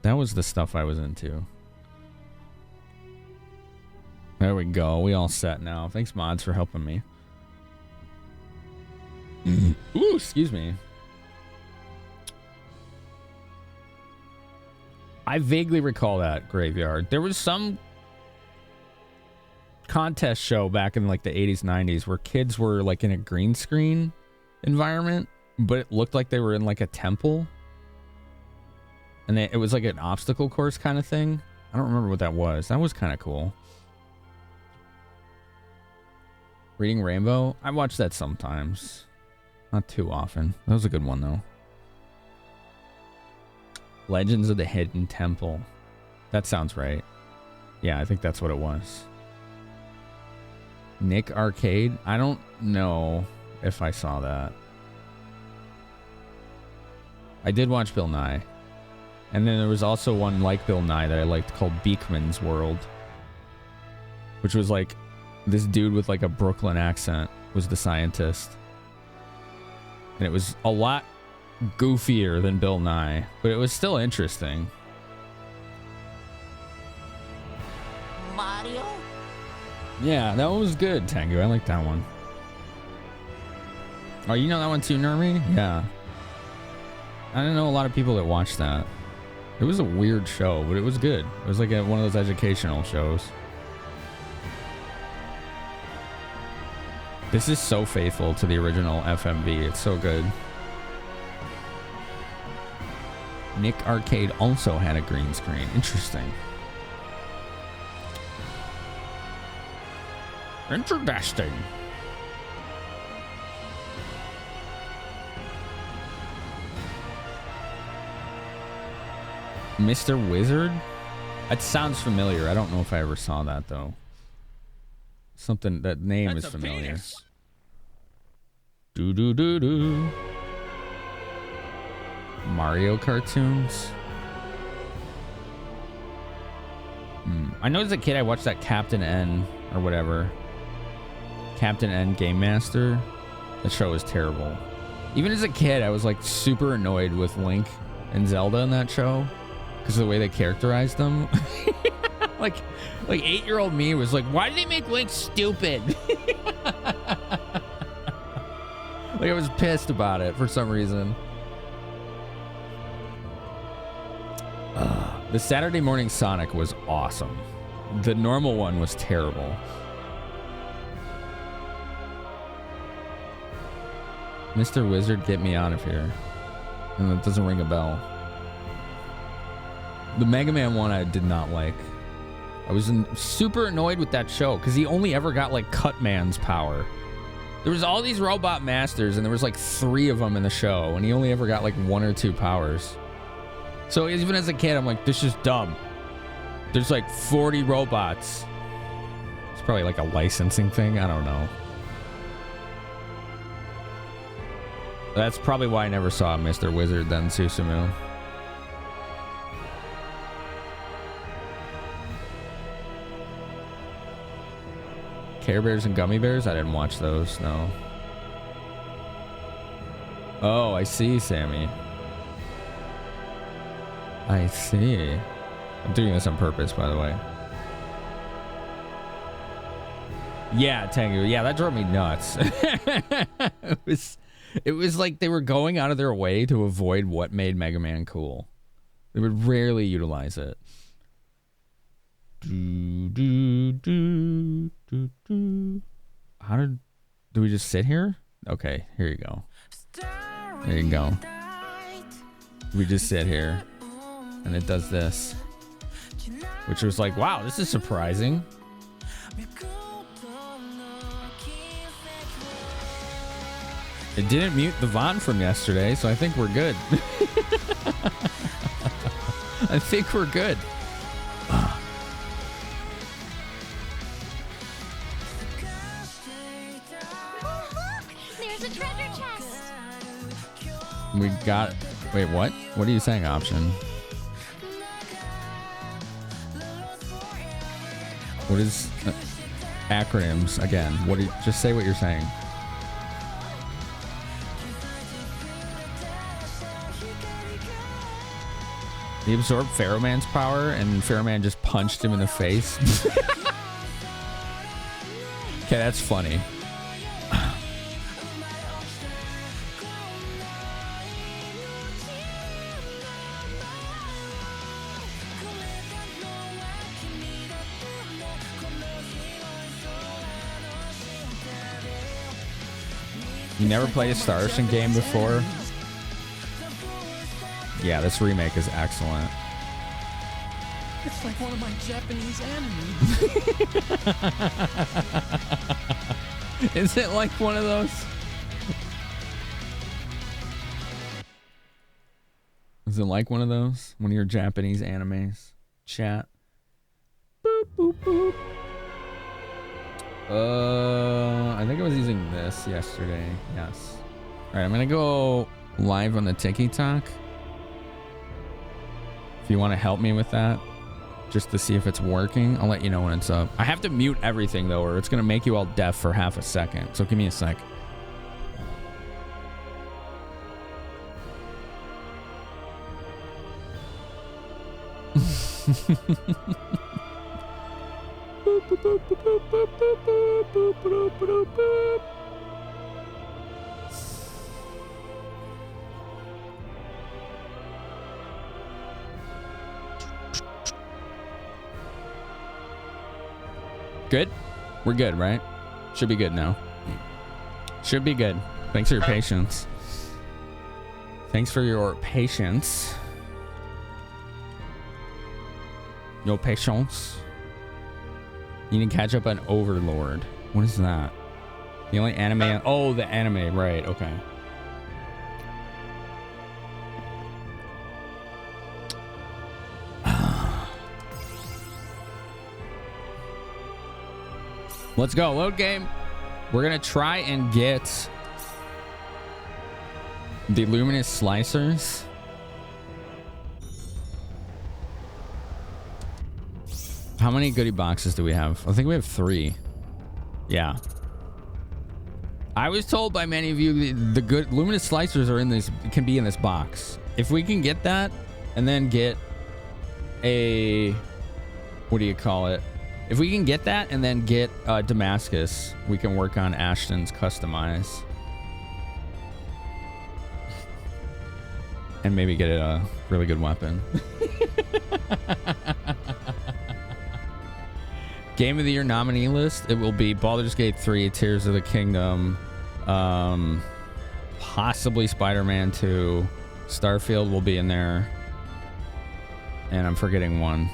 That was the stuff I was into. There we go. We all set now. Thanks, mods, for helping me. Ooh, excuse me. I vaguely recall that Graveyard. There was some contest show back in like the 80s, 90s where kids were like in a green screen environment, but it looked like they were in like a temple. And it was like an obstacle course kind of thing. I don't remember what that was. That was kind of cool. Reading Rainbow? I watch that sometimes. Not too often. That was a good one though. Legends of the Hidden Temple. That sounds right. Yeah, I think that's what it was. Nick Arcade? I don't know if I saw that. I did watch Bill Nye. And then there was also one like Bill Nye that I liked called Beekman's World. Which was like this dude with like a Brooklyn accent was the scientist. And it was a lot goofier than Bill Nye, but it was still interesting. Mario? Yeah, that one was good, Tango. I like that one. Oh, you know that one too, Nermi? Yeah. I don't know a lot of people that watched that. It was a weird show, but it was good. It was like one of those educational shows. This is so faithful to the original FMV. It's so good. Nick Arcade also had a green screen. Interesting. Interesting. Mr. Wizard? That sounds familiar. I don't know if I ever saw that though. Something, that name is familiar. Do do do do. Mario cartoons. I know as a kid I watched that Captain N or whatever. Captain N Game Master. That show was terrible. Even as a kid I was like super annoyed with Link and Zelda in that show because of the way they characterized them. like 8-year-old me was like, why did they make Link stupid? Like I was pissed about it for some reason. The Saturday morning Sonic was awesome. The normal one was terrible. Mr. Wizard, get me out of here. And that doesn't ring a bell. The Mega Man one I did not like. I was super annoyed with that show because he only ever got like Cutman's power. There was all these robot masters and there was like 3 of them in the show and he only ever got like 1 or 2 powers. So even as a kid, I'm like, this is dumb. There's like 40 robots. It's probably like a licensing thing. I don't know. That's probably why I never saw Mr. Wizard then, Susumu. Care Bears and Gummy Bears? I didn't watch those, no. Oh, I see, Sammy. I see. I'm doing this on purpose, by the way. Yeah, Tengu. Yeah, that drove me nuts. It was like they were going out of their way to avoid what made Mega Man cool. They would rarely utilize it. Do we just sit here? Okay, here you go. There you go. We just sit here and it does this, which was like, wow, this is surprising. It didn't mute the Vaughn from yesterday, so I think we're good. I think we're good. There's a treasure chest. We got... Wait, what? What are you saying, Option? What is... acronyms, again. What? Just say what you're saying. He absorbed Pharaohman's power, and Pharaohman just punched him in the face. Okay, that's funny. You never played a Star Ocean game before? Yeah, this remake is excellent. It's like one of my Japanese animes. Is it like one of those? Is it like one of those? One of your Japanese animes? Chat. Boop, boop, boop. I think I was using this yesterday. Yes. All right, I'm gonna go live on the TikTok. If you want to help me with that, just to see if it's working, I'll let you know when it's up. I have to mute everything though, or it's gonna make you all deaf for half a second. So give me a sec. Good? We're good, right? Should be good now. Should be good. Thanks for your patience. Thanks for your patience. Your patience. You need to catch up on Overlord. What is that? The only anime... Oh, the anime. Right, okay. Let's go. Load game. We're going to try and get the luminous slicers. How many goodie boxes do we have? I think we have 3. Yeah. I was told by many of you the good luminous slicers are in this, can be in this box. If we can get that and then get a, what do you call it? If we can get that and then get Damascus, we can work on Ashton's customize. And maybe get a really good weapon. Game of the Year nominee list. It will be Baldur's Gate 3, Tears of the Kingdom, possibly Spider-Man 2, Starfield will be in there, and I'm forgetting one.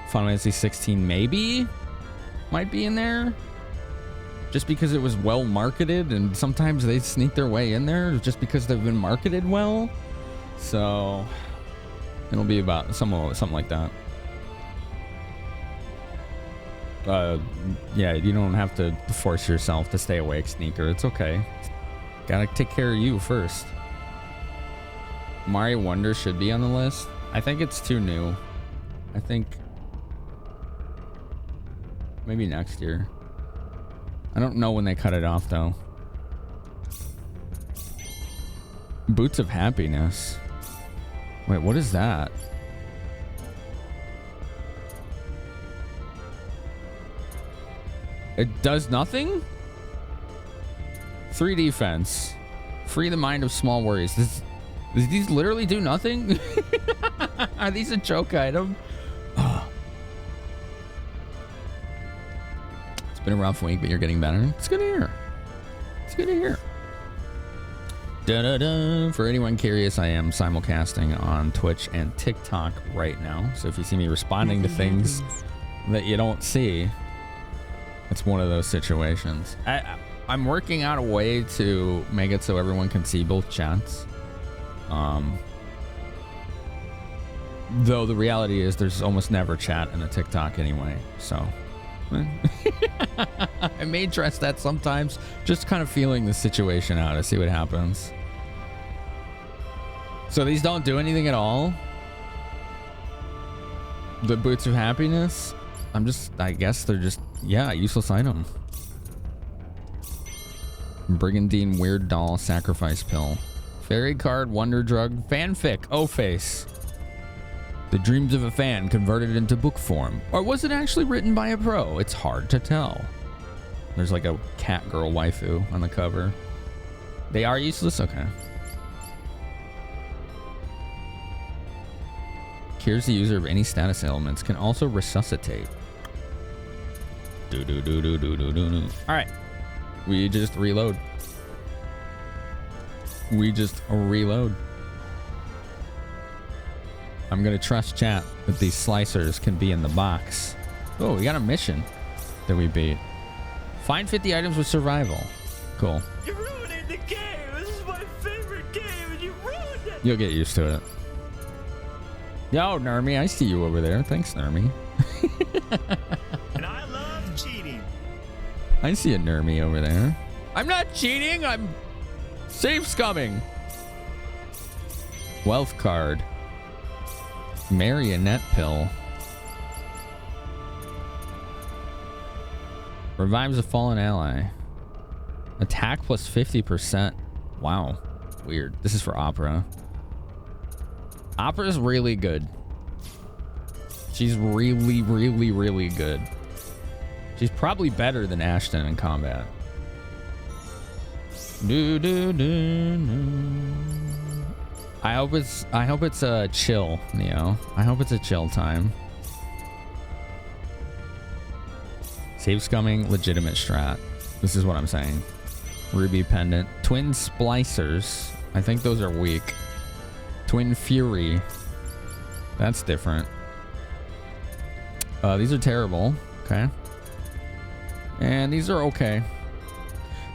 Final Fantasy 16 maybe might be in there, just because it was well marketed, and sometimes they sneak their way in there just because they've been marketed well. So it'll be about something like that. Yeah, you don't have to force yourself to stay awake, Sneaker. It's okay. Gotta take care of you first. Mario Wonder should be on the list. I think it's too new. I think maybe next year. I don't know when they cut it off though. Boots of Happiness. Wait, what is that? It does nothing? 3 defense. Free the mind of small worries. These literally do nothing? Are these a joke item? Oh. It's been a rough week, but you're getting better. It's good to hear. It's good to hear. Da-da-da. For anyone curious, I am simulcasting on Twitch and TikTok right now. So if you see me responding to things that you don't see, it's one of those situations. I'm working out a way to make it so everyone can see both chats. Though the reality is there's almost never chat in the TikTok anyway, so I may address that sometimes, just kind of feeling the situation out to see what happens. So these don't do anything at all? The Boots of Happiness? I guess they're just, yeah, useless item. Brigandine Weird Doll Sacrifice Pill. Fairy Card Wonder Drug Fanfic O-Face. The dreams of a fan converted into book form. Or was it actually written by a pro? It's hard to tell. There's like a cat girl waifu on the cover. They are useless? Okay. Cures the user of any status ailments. Can also resuscitate. Alright. We just reload. I'm gonna trust chat that these slicers can be in the box. Oh, we got a mission that we beat. Find 50 items with survival. Cool. You're ruining the game. This is my favorite game, and you ruined it. You'll get used to it. Yo, Nermy, I see you over there. Thanks, Nermy. And I love cheating. I see a Nermy over there. I'm not cheating. I'm safe scumming. Wealth card. Marionette pill. Revives a fallen ally. Attack plus 50%. Wow. Weird. This is for Opera. Opera's really good. She's really, really, really good. She's probably better than Ashton in combat. I hope it's a chill, Neo. I hope it's a chill time. Save scumming, legitimate strat. This is what I'm saying. Ruby pendant. Twin splicers. I think those are weak. Twin fury. That's different. These are terrible. Okay. And these are okay.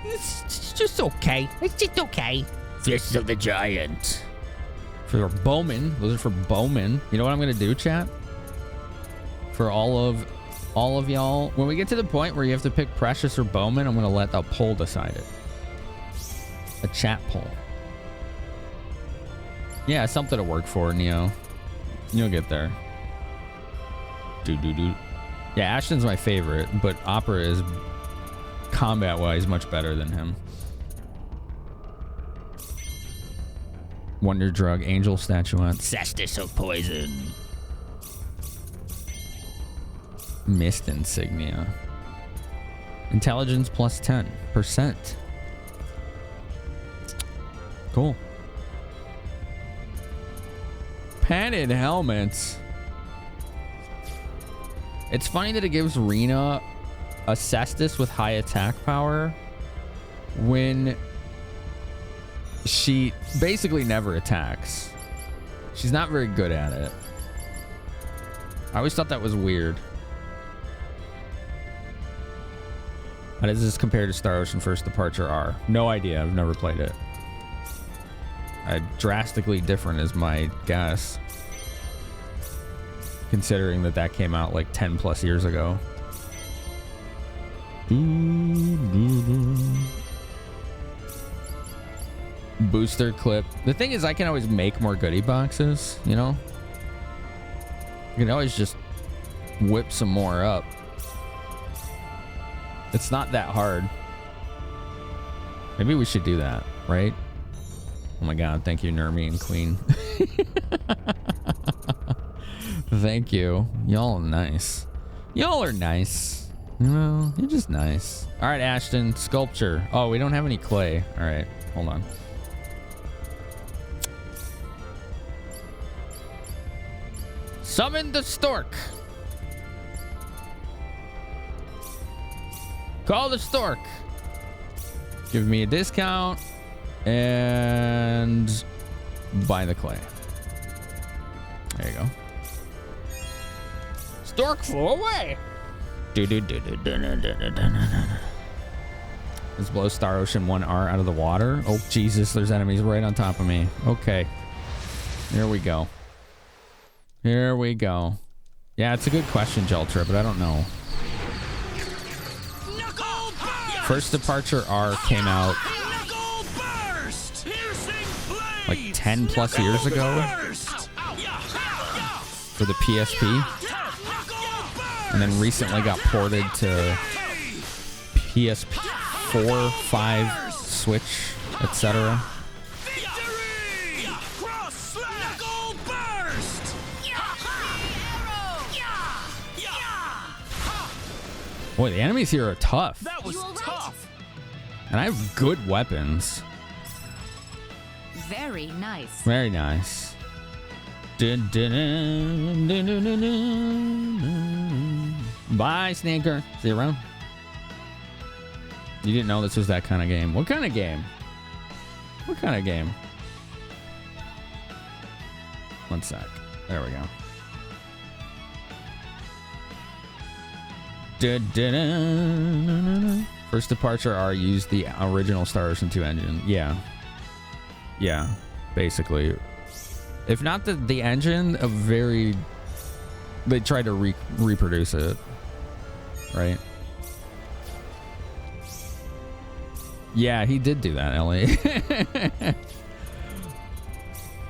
It's just okay. It's just okay. Fists of the Giant. For Bowman. Those are for Bowman. You know what I'm gonna do, chat? For all of y'all, when we get to the point where you have to pick Precious or Bowman, I'm gonna let the poll decide it. A chat poll. Yeah, something to work for, Neo. You'll get there. Yeah, Ashton's my favorite, but Opera is combat-wise much better than him. Wonder Drug, Angel Statuette, Cestus of Poison, Mist Insignia, Intelligence plus 10%. Cool. Padded helmets. It's funny that it gives Rena a Cestus with high attack power when she basically never attacks. She's not very good at it. I always thought that was weird. How does this compare to Star Ocean First Departure R? No idea. I've never played it. Drastically different is my guess, considering that came out like 10 plus years ago. Booster clip. The thing is, I can always make more goodie boxes, you know? You can always just whip some more up. It's not that hard. Maybe we should do that, right? Oh my god, thank you, Nermy and Queen. Thank you. Y'all are nice. Y'all are nice. You know, you're just nice. All right, Ashton, sculpture. Oh, we don't have any clay. All right, hold on. Summon the stork. Call the stork. Give me a discount and buy the clay. There you go. Stork flew away. Let's blow Star Ocean 1R out of the water. Oh, Jesus, there's enemies right on top of me. Okay. Here we go. Here we go. Yeah, it's a good question, Jeltra, but I don't know. First Departure R came out like 10 plus years ago for the PSP, and then recently got ported to PSP 4, 5, Switch, etc. Boy, the enemies here are tough. That was You all right? tough. And I have good weapons. Very nice. Very nice. Dun, dun, dun, dun, dun, dun, dun. Bye, Sneaker. See you around. You didn't know this was that kind of game. What kind of game? What kind of game? One sec. There we go. Dun, dun, dun, dun, dun. First departure are use the original Star Ocean 2 engine. Yeah. Yeah, basically. If not the engine, a very... They tried to reproduce it. Right? Yeah, he did do that, Ellie.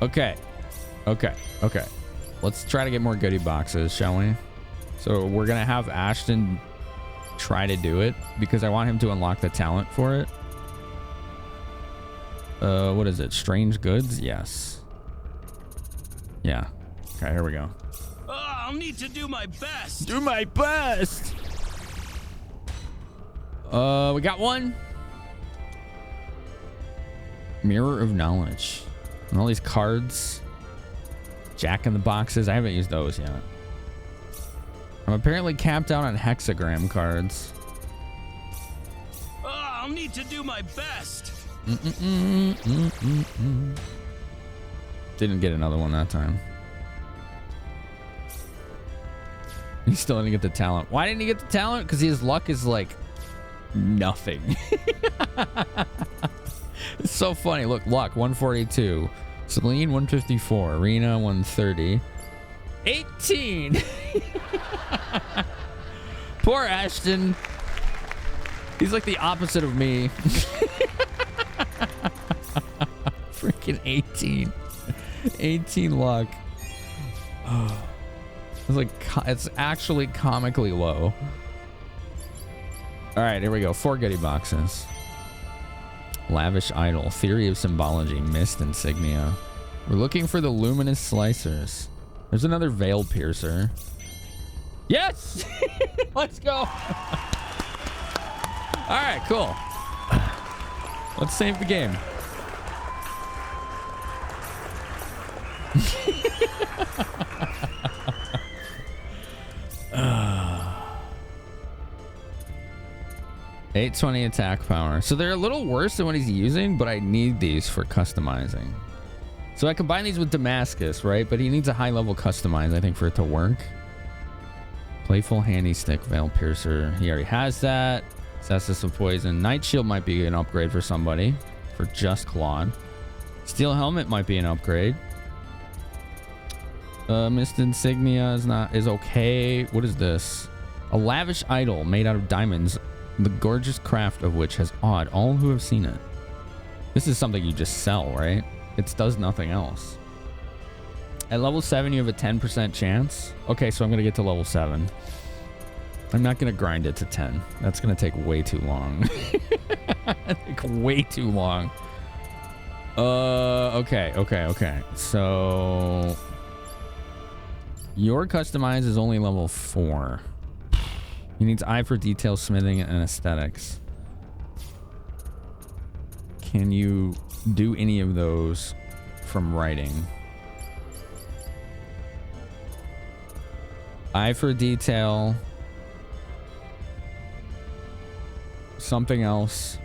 Okay. Okay. Okay. Let's try to get more goodie boxes, shall we? So we're going to have Ashton try to do it because I want him to unlock the talent for it. What is it? Strange goods? Yes. Yeah. Okay, here we go. I'll need to do my best. Do my best. We got one. Mirror of Knowledge. And all these cards. Jack in the Boxes. I haven't used those yet. I'm apparently capped out on hexagram cards. I'll need to do my best. Didn't get another one that time. He still didn't get the talent. Why didn't he get the talent? Because his luck is like nothing. It's so funny. Look, luck 142. Celine 154. Rena 130. 18. Poor Ashton. He's like the opposite of me. Freaking 18. 18 luck. Oh. It's like it's actually comically low. All right, here we go. 4 goodie boxes. Lavish Idol, Theory of Symbology, Mist Insignia. We're looking for the Luminous Slicers. There's another Veil Piercer. Yes! Let's go. All right, cool. Let's save the game. $820 attack power. So they're a little worse than what he's using, but I need these for customizing. So I combine these with Damascus, right? But he needs a high level customize, I think, for it to work. Playful Handy Stick, Veil Piercer. He already has that. Cestus of Poison. Night Shield might be an upgrade for somebody. For just Claude. Steel Helmet might be an upgrade. Mist Insignia is okay. What is this? A lavish idol made out of diamonds, the gorgeous craft of which has awed all who have seen it. This is something you just sell, right? It does nothing else. At level 7, you have a 10% chance. Okay, so I'm going to get to level 7. I'm not going to grind it to 10. That's going to take way too long. Like, way too long. Okay. So... Your customize is only level 4. He needs eye for detail, smithing, and aesthetics. Can you do any of those from writing? Eye for detail. Something else.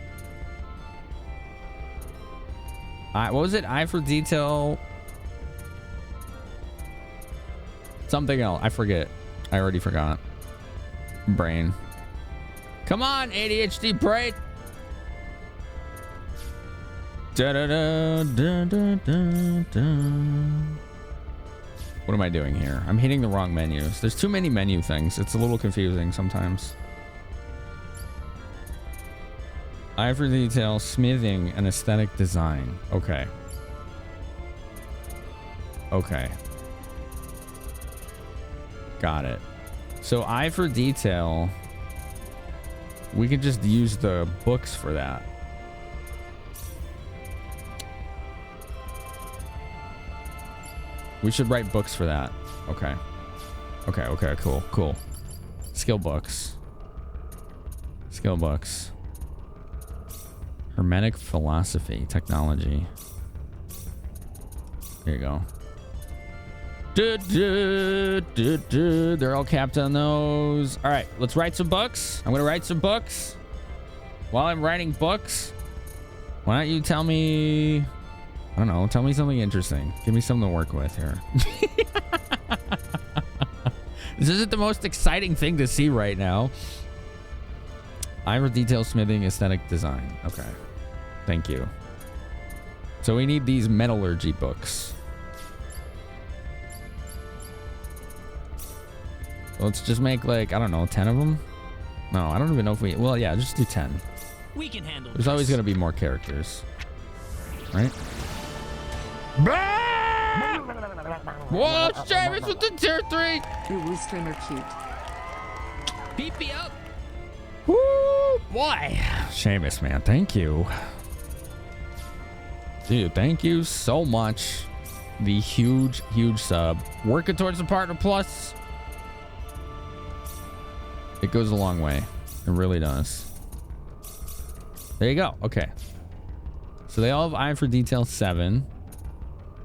What was it? Eye for detail. Something else. I forget. I already forgot. Brain. Come on, ADHD brain. Da, da, da, da, da, da, da. What am I doing here? I'm hitting the wrong menus. There's too many menu things. It's a little confusing sometimes. Eye for detail, smithing, and aesthetic design. Okay. Okay. Got it. So eye for detail, we could just use the books for that. We should write books for that. Okay. Okay, cool. Skill books. Skill books. Hermetic philosophy, technology. There you go. They're all capped on those. All right, let's write some books. I'm gonna write some books. While I'm writing books, why don't you tell me, I don't know, tell me something interesting. Give me something to work with here. This isn't the most exciting thing to see right now. I'm for detail smithing, aesthetic design. Okay, thank you. So we need these metallurgy books. Let's just make like, I don't know, 10 of them? No, I don't even know if we... Well, yeah, just do 10. We can handle There's always going to be more characters. Right? Whoa, Travis with the tier 3! Ooh, streamer cute. Beep me up. Woo, boy. Seamus, man, thank you. Dude, thank you so much. The huge, huge sub. Working towards the Partner Plus. It goes a long way. It really does. There you go. Okay. So they all have eye for detail 7.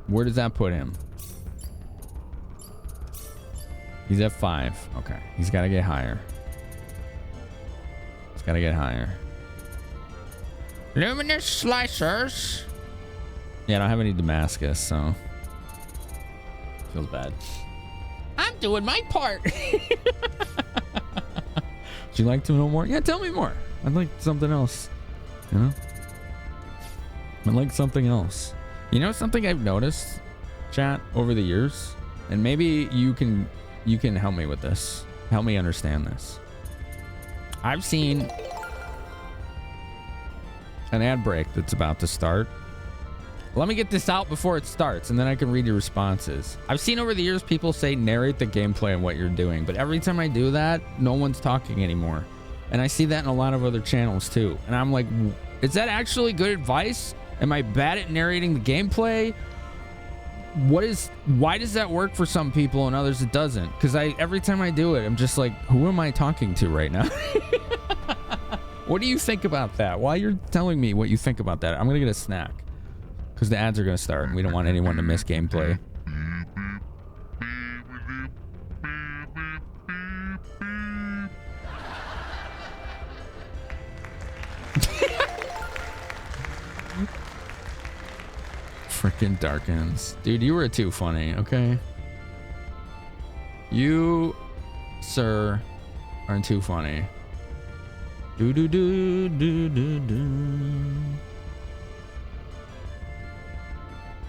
Where does that put him? He's at 5. Okay. He's got to get higher. He's got to get higher. Luminous slicers. Yeah, I don't have any Damascus, so feels bad. I'm doing my part. Would you like to know more? Yeah, tell me more. I'd like something else. You know? I'd like something else. You know something I've noticed, chat, over the years? And maybe you can help me with this. Help me understand this. I've seen an ad break that's about to start. Let me get this out before it starts, and then I can read your responses. I've seen over the years people say narrate the gameplay and what you're doing, but every time I do that, no one's talking anymore. And I see that in a lot of other channels too. And I'm like, is that actually good advice? Am I bad at narrating the gameplay? Why does that work for some people and others it doesn't? Because every time I do it, I'm just like, who am I talking to right now? What do you think about that? While you're telling me what you think about that, I'm gonna get a snack. Because the ads are going to start and we don't want anyone to miss gameplay. Freaking Darkins. Dude, you were too funny, okay? You, sir, are too funny. Do do do do do do.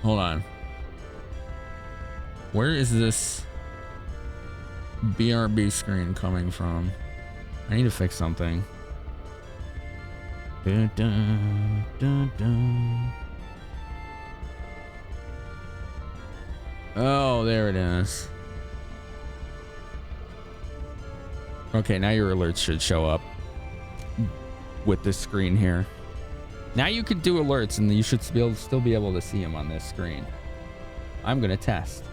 Hold on. Where is this BRB screen coming from? I need to fix something. Dun, dun, dun, dun. Oh, there it is. Okay, now your alerts should show up with this screen here. Now you can do alerts and you should still be able to see them on this screen. I'm going to test.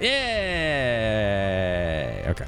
Yay! Okay.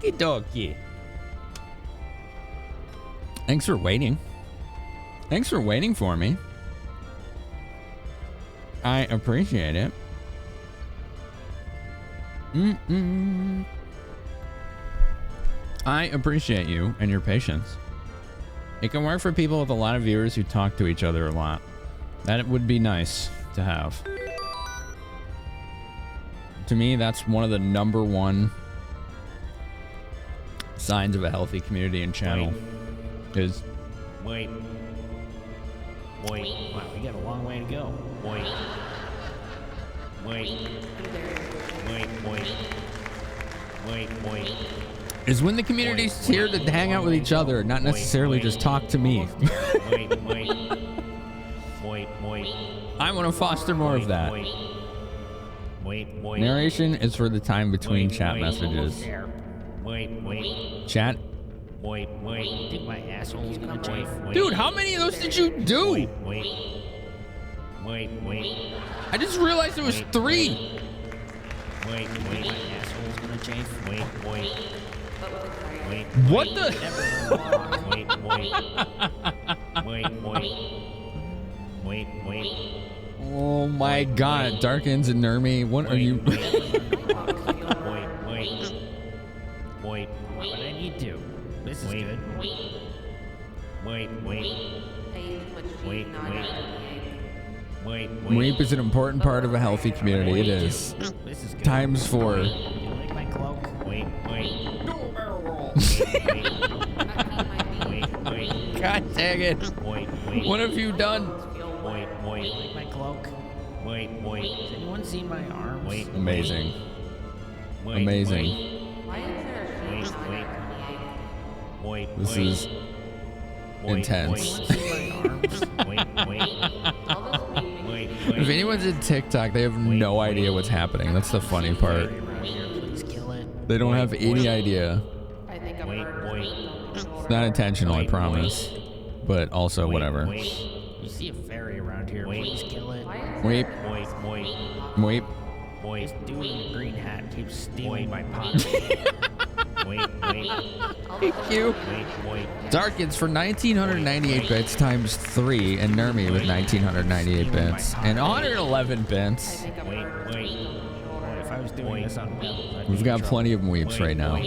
Okie dokie. Thanks for waiting. Thanks for waiting for me. I appreciate it. I appreciate you and your patience. It can work for people with a lot of viewers who talk to each other a lot. That would be nice to have. To me, that's one of the #1 signs of a healthy community and channel. Is Wait. Wow, we got a long way to go. Wait. is when the community's here to hang out with each other, not necessarily just talk to me. I want to foster more of that. Narration is for the time between chat messages. Chat. Think my asshole's gonna chafe? Dude, how many of those did you do? I just realized it was 3. My asshole's gonna chafe? What the? Oh my god, Darkins and Nermi, what are you? What I need to. This is good. Weep is an important part of a healthy community. It is. This is good. Times 4. You like my cloak? God dang it. What have you done? You like my cloak? Has anyone seen my arms? Amazing. Amazing. This is intense. If anyone's in TikTok, they have no idea what's happening. That's the funny part. They don't have any idea. It's not intentional, I promise. But also, whatever. You see a fairy around here, please kill it. Weep. Weep. This dude in the green hat keeps stealing my pot. Thank you. Darkins for 1998 bits times 3, and Nermi with 1998 bits and 111 bits. If I was doing this on Pebbles, I'd be We've in got trouble. plenty of weeps right now.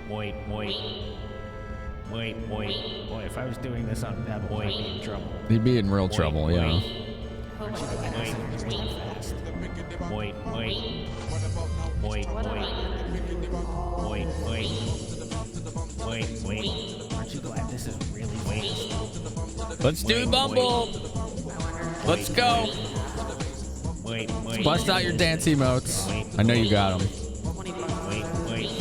Boy, if I was doing this on Pebbles, I'd be in trouble. He'd be in real trouble, yeah. Aren't you glad this is really fast? Let's do Bumble. Let's go. Bust out your dance emotes. I know you got them. Still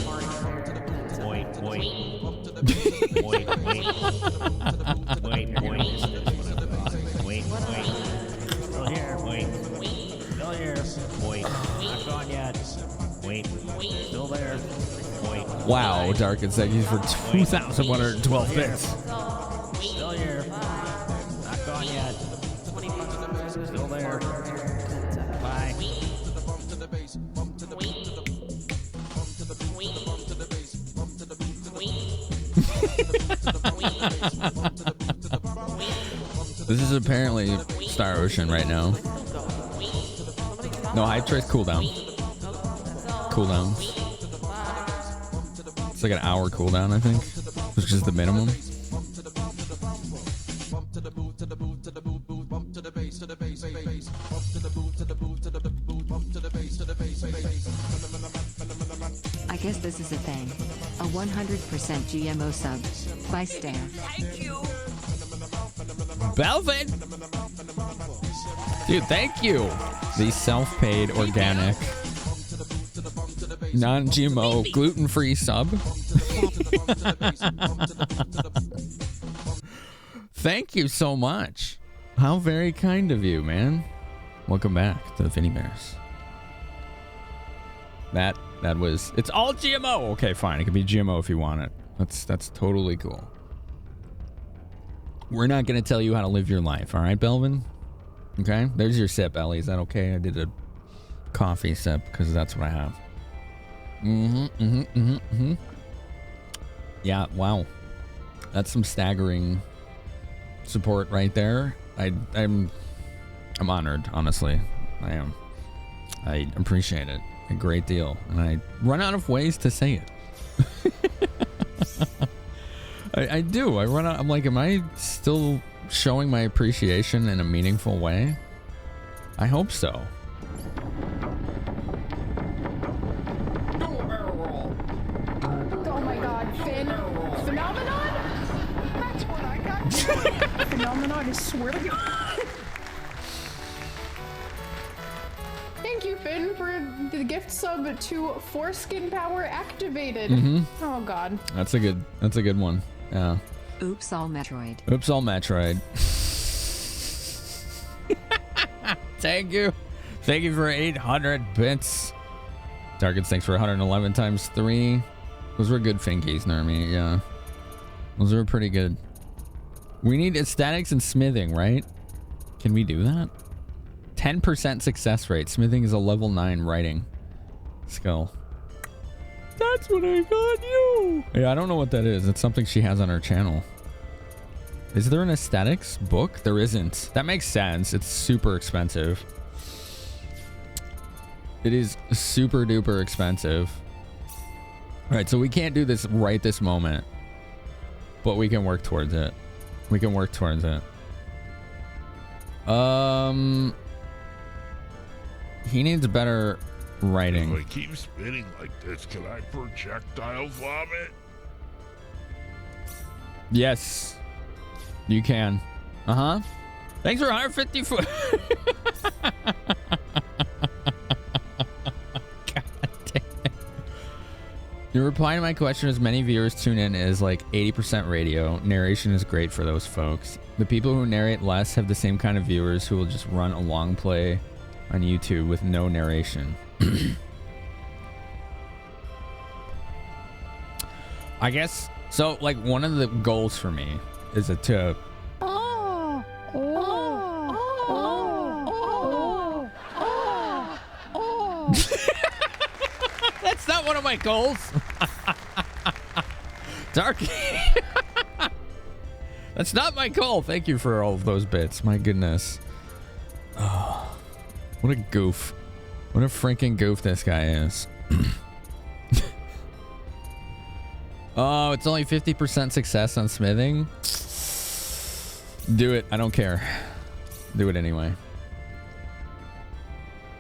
here. Not gone yet. Still there. Wow, Darkins, thank you for 2,112 bits. Still here. Not gone yet. Still there. Bye. This is apparently Star Ocean right now. No, high trace cooldown. Cooldown. It's like an hour cooldown, I think, which is the minimum. I guess this is a thing. A 100% GMO sub. By Stan. Belvin! Dude, thank you. The self-paid, organic, non-GMO, gluten-free sub. Thank you so much. How very kind of you, man. Welcome back to the Finny Bears. That was, it's all GMO. Okay, fine. It can be GMO if you want it. That's totally cool. We're not going to tell you how to live your life. All right, Belvin? Okay. There's your sip, Ellie. Is that okay? I did a coffee sip because that's what I have. Yeah, wow. That's some staggering support right there. I'm honored, honestly. I am. I appreciate it a great deal, and I run out of ways to say it. I do. I run out. I'm like, am I still showing my appreciation in a meaningful way? I hope so. Oh my god, Finn. Phenomenon? That's what I got. Phenomenon, I swear to God. Thank you, Finn, for the gift sub to Foreskin Power activated. Oh god. That's a good one. Yeah. Oops, all Metroid. Oops, all Metroid. Thank you. Thank you for 800 bits. Targets, thanks for 111 times 3. Those were good finkies, Nermi. Yeah. Those were pretty good. We need aesthetics and smithing, right? Can we do that? 10% success rate. Smithing is a level 9 writing skill. That's what I got you. Yeah, I don't know what that is. It's something she has on her channel. Is there an aesthetics book? There isn't. That makes sense. It's super expensive. It is super duper expensive. All right, so we can't do this right this moment, but we can work towards it. We can work towards it. He needs better writing. If I keep spinning like this, can I projectile vomit? Yes, you can. Thanks for 154. God damn it. Your reply to my question is many viewers tune in is like 80% radio. Narration is great for those folks. The people who narrate less have the same kind of viewers who will just run a long play on YouTube with no narration. I guess so. Like, one of the goals for me is to that's not one of my goals. Darky. That's not my goal. Thank you for all of those bits. My goodness. Oh, what a goof. What a freaking goof this guy is. Oh, it's only 50% success on smithing. Do it. I don't care. Do it anyway.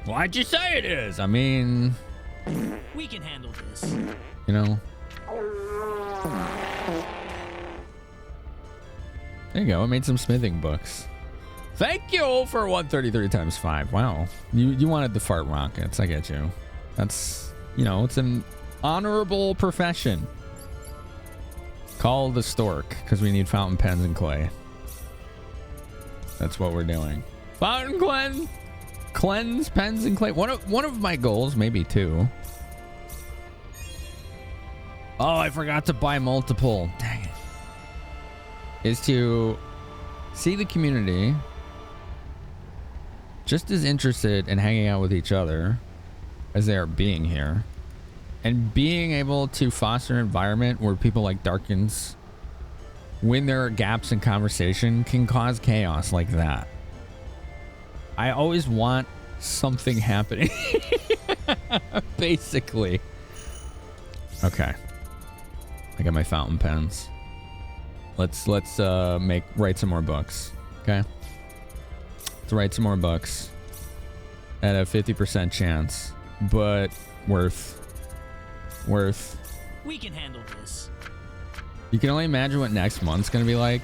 Why'd you say it is? I mean, We can handle this. you know. There you go. I made some smithing books. Thank you for 133 times 5. Wow. You wanted the fart rockets. I get you. That's, you know, it's an honorable profession. Call the stork, because we need fountain pens and clay. That's what we're doing. Fountain cleanse pens and clay. One of my goals, maybe two. Oh, I forgot to buy multiple. Dang it. Is to see the community just as interested in hanging out with each other as they are being here, and being able to foster an environment where people like Darkins, when there are gaps in conversation, can cause chaos like that. I always want something happening. Basically. Okay. I got my fountain pens. Let's write some more books. Okay. Let's write some more books at a 50% chance, but worth. We can handle this. You can only imagine what next month's gonna be like.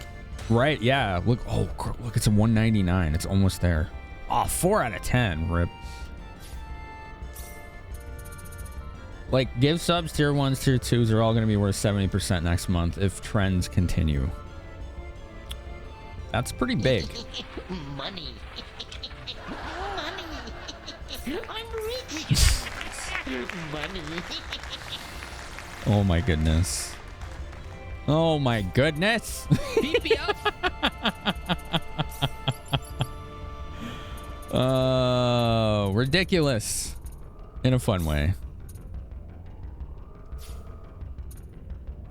Right, yeah. Look, oh, look, it's a 199. It's almost there. Oh, 4 out of 10. Rip. Like, give subs, tier 1s, tier 2s are all gonna be worth 70% next month if trends continue. That's pretty big. Money. Money. I'm rich. Money. Oh my goodness. Oh my goodness. up. Ridiculous. In a fun way.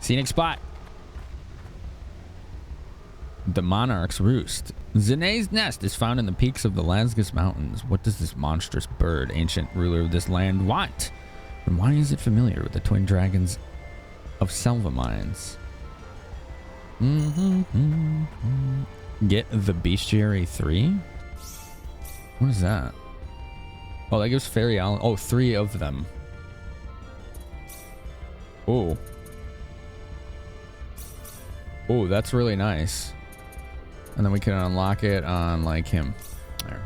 Scenic spot. The monarch's roost. Zanae's nest is found in the peaks of the Lasgus Mountains. What does this monstrous bird, ancient ruler of this land, want? And why is it familiar with the twin dragons of Selva Mines? Get the Bestiary 3? What is that? Oh, that gives Fairy Island. Oh, 3 of them. Oh. Oh, that's really nice. And then we can unlock it on like him. There.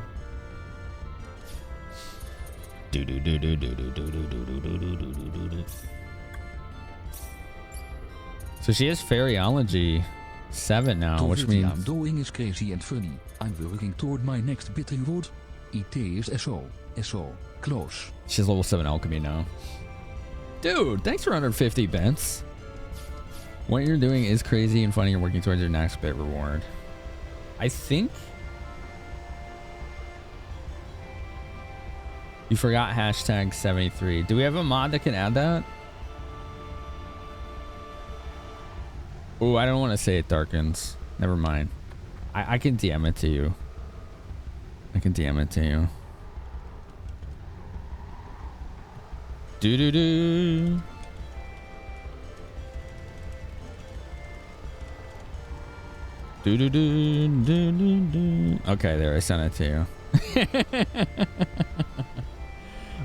So she has Fairyology 7 now, which means I'm doing is crazy and funny. I'm working toward my next bit reward. IT is SO close. She's level 7 alchemy now. Dude, thanks for 150 bits. What you're doing is crazy and funny. You're working towards your next bit reward. I think you forgot hashtag 73. Do we have a mod that can add that? Oh, I don't want to say it darkens. Never mind. I can DM it to you. I can DM it to you. Do-do-do. Do-do-do-do-do-do. Okay, there, I sent it to you.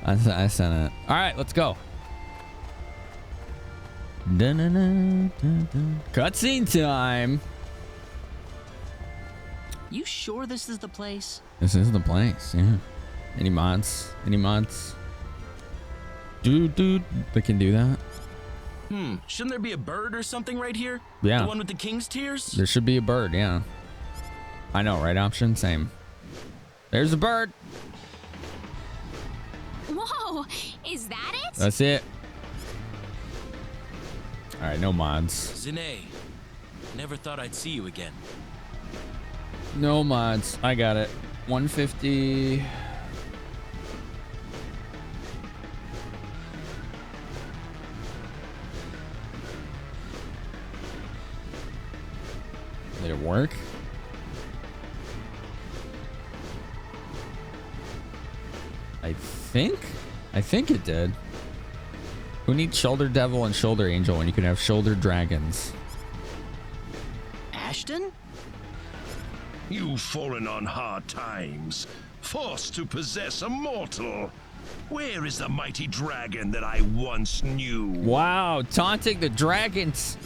I sent it. All right, let's go. Cutscene time. You sure this is the place? This is the place, yeah. Any mods? Any mods? Dude, they can do that. Shouldn't there be a bird or something right here? Yeah. The one with the king's tears? There should be a bird, yeah. I know, right option? Same. There's a bird. Whoa, is that it? That's it. All right, no mods. Zanae, never thought I'd see you again. No mods. I got it. 150. Did it work? I think it did. Who needs Shoulder Devil and Shoulder Angel when you can have Shoulder Dragons? Ashton? You've fallen on hard times, forced to possess a mortal. Where is the mighty dragon that I once knew? Wow, taunting the dragons.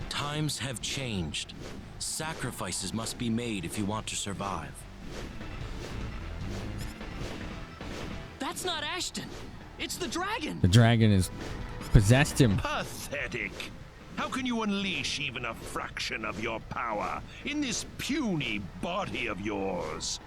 Times have changed. Sacrifices must be made if you want to survive. That's not Ashton. It's the dragon. The dragon has possessed him. Pathetic. How can you unleash even a fraction of your power in this puny body of yours?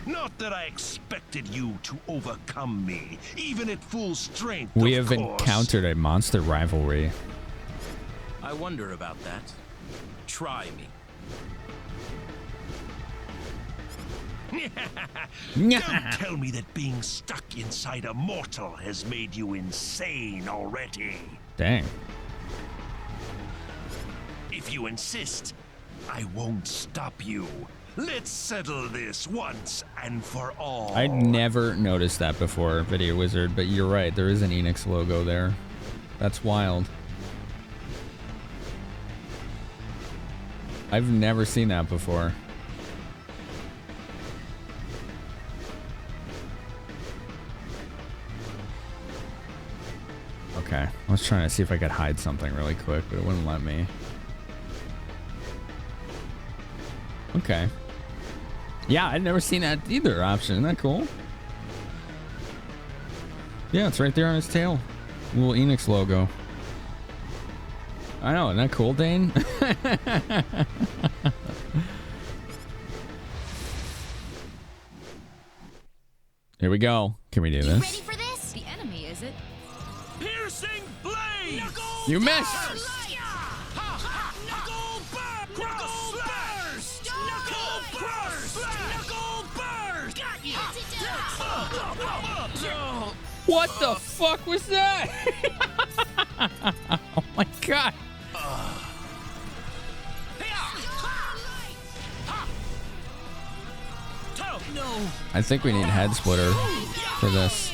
Not that I expected you to overcome me, even at full strength. We have encountered a monster rivalry. I wonder about that. Try me. Don't tell me that being stuck inside a mortal has made you insane already. Dang. If you insist, I won't stop you. Let's settle this once and for all. I'd never noticed that before, Video Wizard, but you're right. There is an Enix logo there. That's wild. I've never seen that before. Okay, I was trying to see if I could hide something really quick, but it wouldn't let me. Okay. Yeah, I'd never seen that either option. Isn't that cool? Yeah, it's right there on his tail. Little Enix logo. I know, isn't that cool, Dane? Here we go. Can we do this? Ready for this? The enemy, is it? Piercing blade! You missed! Knuckle burst! Knuckle burst! Knuckle burst! Got you! What the fuck was that? Oh my god. No. I think we need head splitter for this.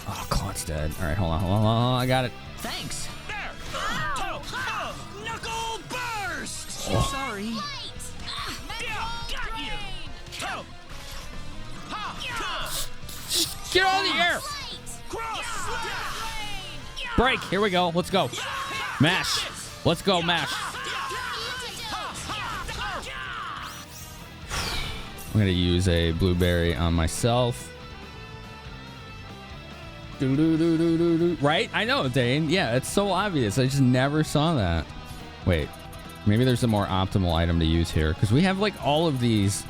Oh, Claude's dead. All right, hold on. I got it. Thanks. There. Knuckle burst. Oh. Sorry. Got you. Get out of the air. Break. Here we go. Let's go. Mash. Let's go, mash. I'm going to use a blueberry on myself. Right? I know, Dane. Yeah, it's so obvious. I just never saw that. Wait. Maybe there's a more optimal item to use here. Because we have, like, all of these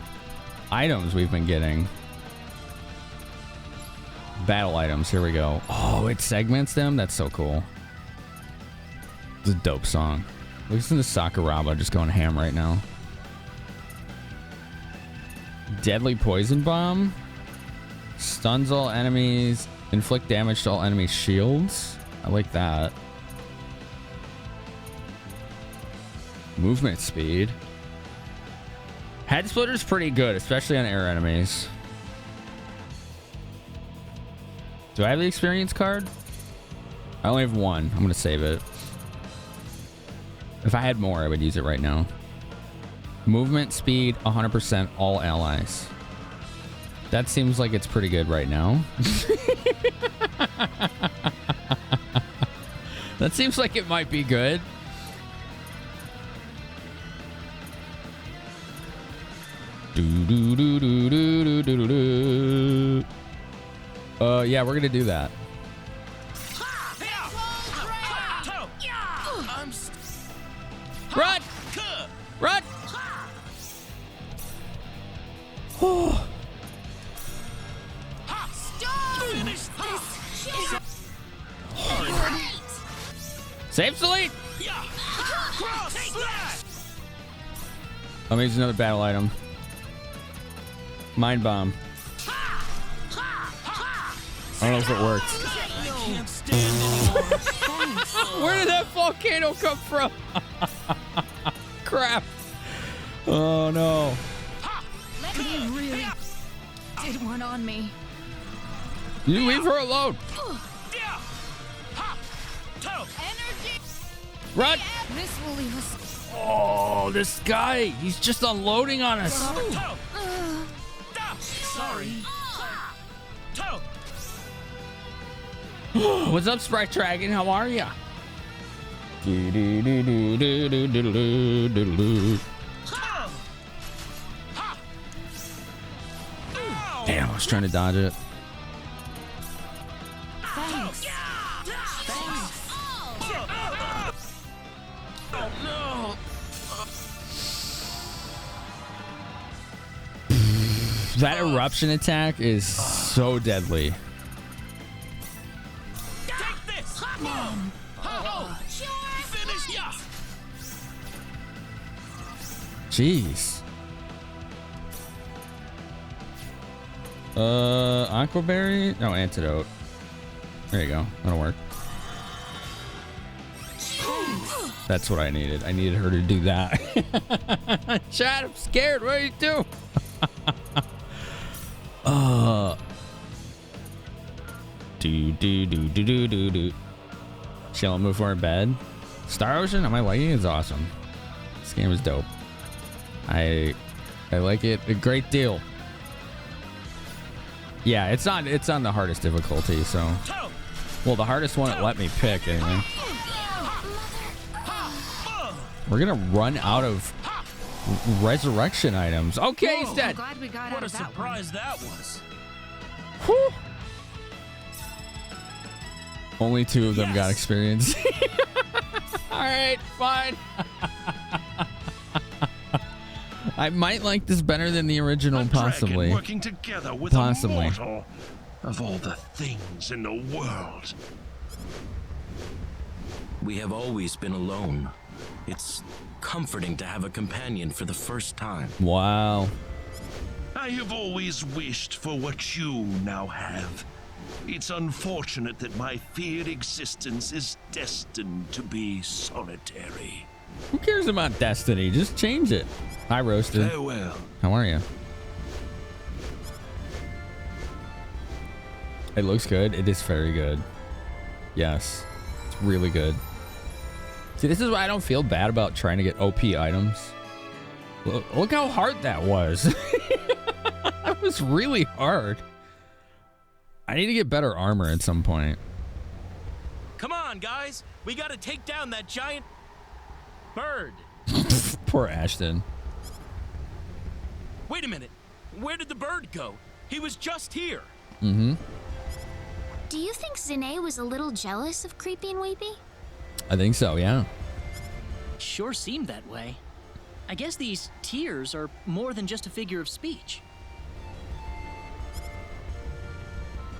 items we've been getting. Battle items. Here we go. Oh, it segments them? That's so cool. It's a dope song. Listen to Sakuraba just going ham right now. Deadly Poison Bomb. Stuns all enemies. Inflict damage to all enemy shields. I like that. Movement speed. Head Splitter's pretty good, especially on air enemies. Do I have the experience card? I only have one. I'm going to save it. If I had more, I would use it right now. Movement speed, 100% all allies. That seems like it's pretty good right now. That seems like it might be good. Yeah, we're gonna do that. Run! Run! Oh. Save Selene! Let me use another battle item. Mind bomb. I don't know if it works. Where did that volcano come from? Crap. Oh no. He really did one on me. You leave her alone. Energy. Run. This will leave us. Oh, this guy. He's just unloading on us. Sorry. What's up, Sprite Dragon? How are ya? Damn, I was trying to dodge it. Thanks. Oh no. That eruption attack is so deadly. Take this. Finish ya. Jeez. Aquaberry? No, antidote. There you go. That'll work. That's what I needed. I needed her to do that. Chad, I'm scared. What do you do? Do. Shall I move for her bed? Star Ocean? Am I liking it? It's awesome. This game is dope. I like it a great deal. Yeah, it's on the hardest difficulty, so. Well, the hardest one it let me pick anyway. We're gonna run out of resurrection items. Okay, he's dead. Glad we got What out a of that surprise that was. Whew. Only 2 of them got experience. All right, fine. I might like this better than the original, possibly. Working together with Possibly. a mortal. Of all the things in the world. We have always been alone. It's comforting to have a companion for the first time. Wow. I have always wished for what you now have. It's unfortunate that my feared existence is destined to be solitary. Who cares about destiny? Just change it. Hi, Roasted. Farewell. How are you? It looks good. It is very good. Yes. It's really good. See, this is why I don't feel bad about trying to get OP items. Look how hard that was. That was really hard. I need to get better armor at some point. Come on, guys. We gotta take down that giant bird. Poor Ashton. Wait a minute. Where did the bird go? He was just here. Mm-hmm. Do you think Zane was a little jealous of Creepy and Weepy? I think so, yeah. Sure seemed that way. I guess these tears are more than just a figure of speech.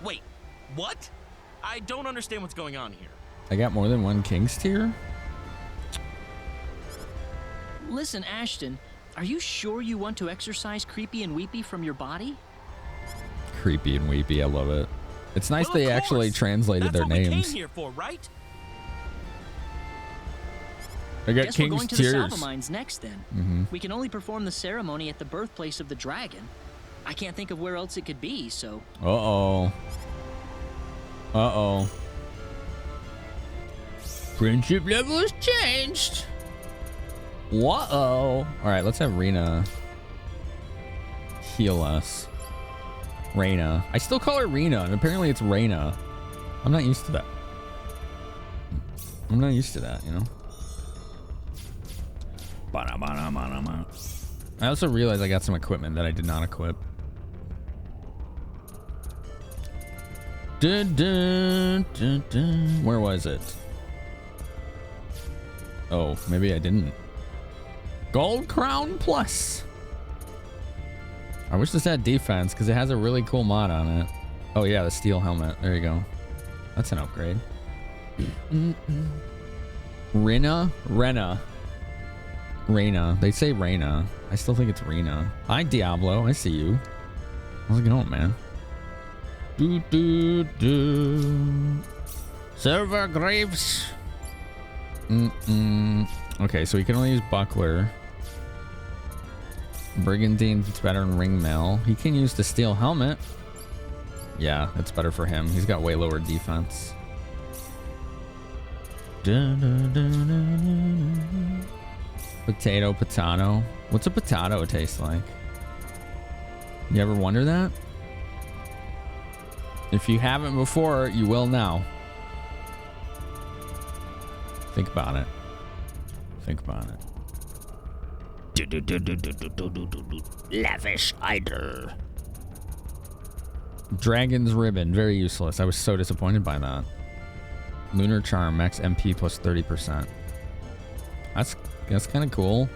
Wait, what? I don't understand what's going on here. I got more than one King's tier? Listen, Ashton, are you sure you want to exorcise Creepy and Weepy from your body? Creepy and Weepy, I love it. It's nice Well, they of actually course. translated That's their what we names. came here for, right? I got Guess we're King's going to Tears. the Salva Mines next then. Mm-hmm. We can only perform the ceremony at the birthplace of the dragon. I can't think of where else it could be, so... Uh-oh. Uh-oh. Friendship level has changed. Whoa. Alright, let's have Rena heal us. Rena. I still call her Rena, and apparently it's Rena. I'm not used to that. I'm not used to that, you know? I also realized I got some equipment that I did not equip. Dun, dun, dun, dun. Where was it? Oh, maybe I didn't. Gold Crown Plus. I wish this had defense because it has a really cool mod on it. Oh yeah, the steel helmet. There you go. That's an upgrade. Rena. They say Rena. I still think it's Rena. Hi, Diablo. I see you. How's it going, man? Silver Graves. Okay, so he can only use Buckler. Brigandine's better than Ringmail. He can use the steel helmet. Yeah, it's better for him. He's got way lower defense. Potato. What's a potato taste like? You ever wonder that? If you haven't before, you will now. Think about it. Lavish idol. Dragon's Ribbon, very useless. I was so disappointed by that. Lunar Charm, max MP plus 30%. That's kind of cool.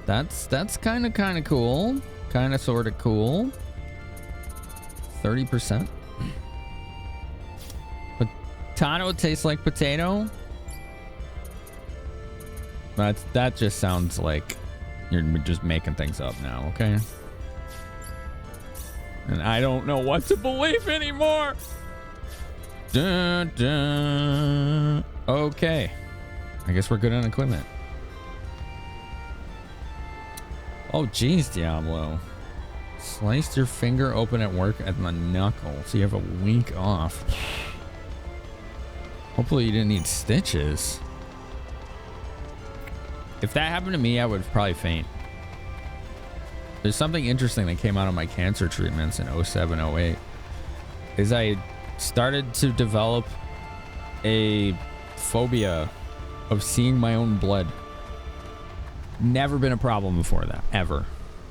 That's kind of cool. Kind of sort of cool. 30%. Potato tastes like potato. That just sounds like you're just making things up now, okay? And I don't know what to believe anymore. Dun, dun. Okay. I guess we're good on equipment. Oh, geez, Diablo. Sliced your finger open at work at the knuckle, so you have a week off. Hopefully you didn't need stitches. If that happened to me, I would probably faint. There's something interesting that came out of my cancer treatments in 07, 08. Is I started to develop a phobia of seeing my own blood. Never been a problem before that, ever.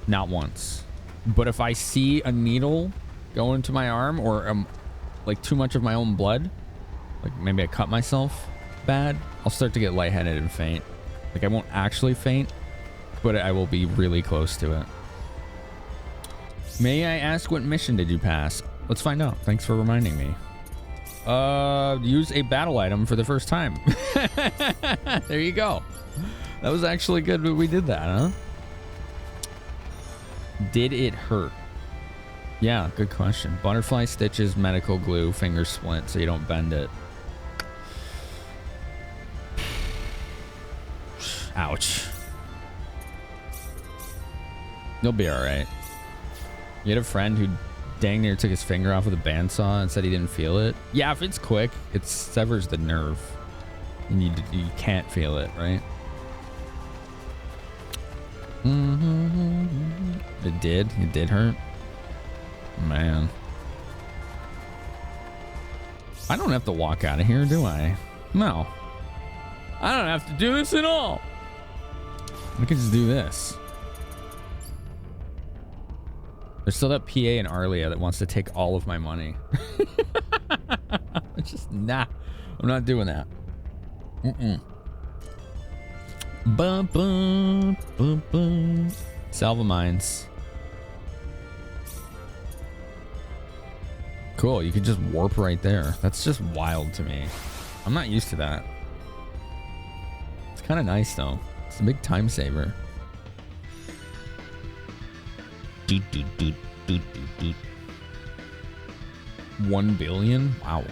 Not once. But if I see a needle go into my arm or like too much of my own blood, like maybe I cut myself bad, I'll start to get lightheaded and faint. Like I won't actually faint, but I will be really close to it. May I ask what mission did you pass? Let's find out. Thanks for reminding me. Use a battle item for the first time. There you go. That was actually good that we did that, huh? Did it hurt? Yeah, good question. Butterfly stitches, medical glue, finger splint so you don't bend it. Ouch. You'll be alright. You had a friend who dang near took his finger off with a bandsaw and said he didn't feel it. Yeah, if it's quick, it severs the nerve. And you can't feel it, right? It did? It did hurt? Man. I don't have to walk out of here, do I? No. I don't have to do this at all. I can just do this. There's still that PA in Arlia that wants to take all of my money. It's just, nah. I'm not doing that. Bum, bum, bum, bum. Salva mines. Cool, you could just warp right there. That's just wild to me. I'm not used to that. It's kind of nice though. It's a big time saver. Doot, doot, doot, doot, doot, doot. 1 billion? Wow.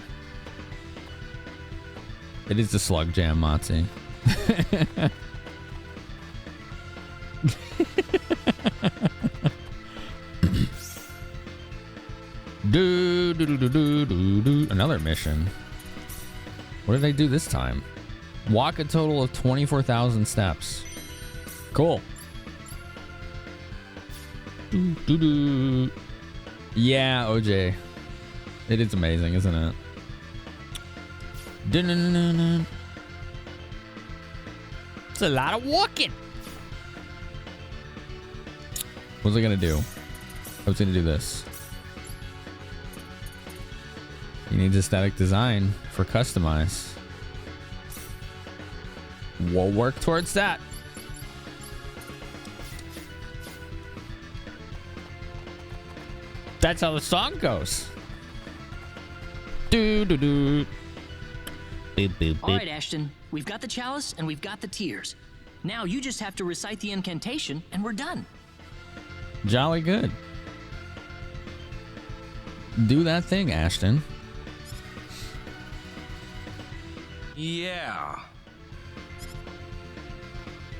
It is the slug jam, Motzi. Do, do, do, do, do, do, do. Another mission. What did I do this time? Walk a total of 24,000 steps. Cool. Do, do, do. Yeah, OJ. It is amazing, isn't it? Dun-dun-dun-dun-dun. It's a lot of walking. What's it gonna do? I was gonna do this. He needs aesthetic design for customize. We'll work towards that. That's how the song goes. Do do do. Beep, beep, beep. All right, Ashton. We've got the chalice and we've got the tears. Now you just have to recite the incantation and we're done. Jolly good. Do that thing, Ashton. Yeah.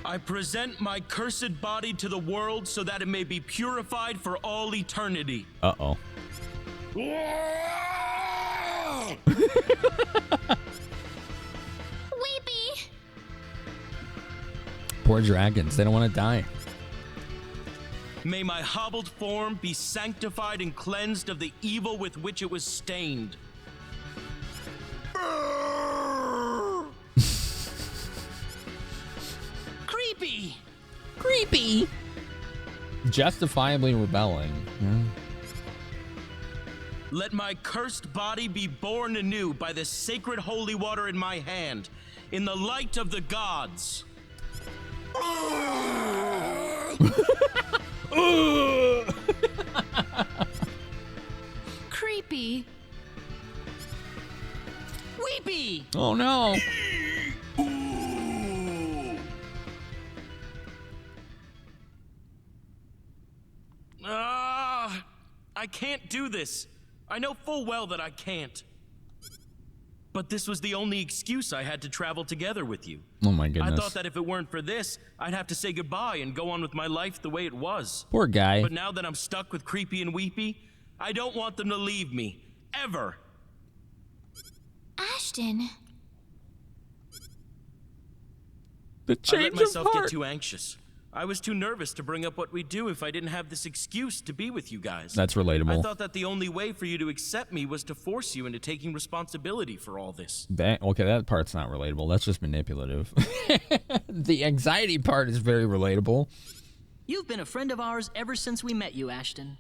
I present my cursed body to the world so that it may be purified for all eternity. Uh-oh. Weepy! Poor dragons. They don't want to die. May my hobbled form be sanctified and cleansed of the evil with which it was stained. Creepy! Creepy! Justifiably rebelling. Yeah. Let my cursed body be born anew by the sacred holy water in my hand, in the light of the gods. Creepy. Weepy! Oh no. I can't do this. I know full well that I can't. But this was the only excuse I had to travel together with you. Oh my goodness. I thought that if it weren't for this, I'd have to say goodbye and go on with my life the way it was. Poor guy. But now that I'm stuck with Creepy and Weepy, I don't want them to leave me. Ever. Ashton. The I let change of myself heart. get too anxious. I was too nervous to bring up what we'd do if I didn't have this excuse to be with you guys. That's relatable. I thought that the only way for you to accept me was to force you into taking responsibility for all this. Okay, that part's not relatable. That's just manipulative. The anxiety part is very relatable. You've been a friend of ours ever since we met you, Ashton.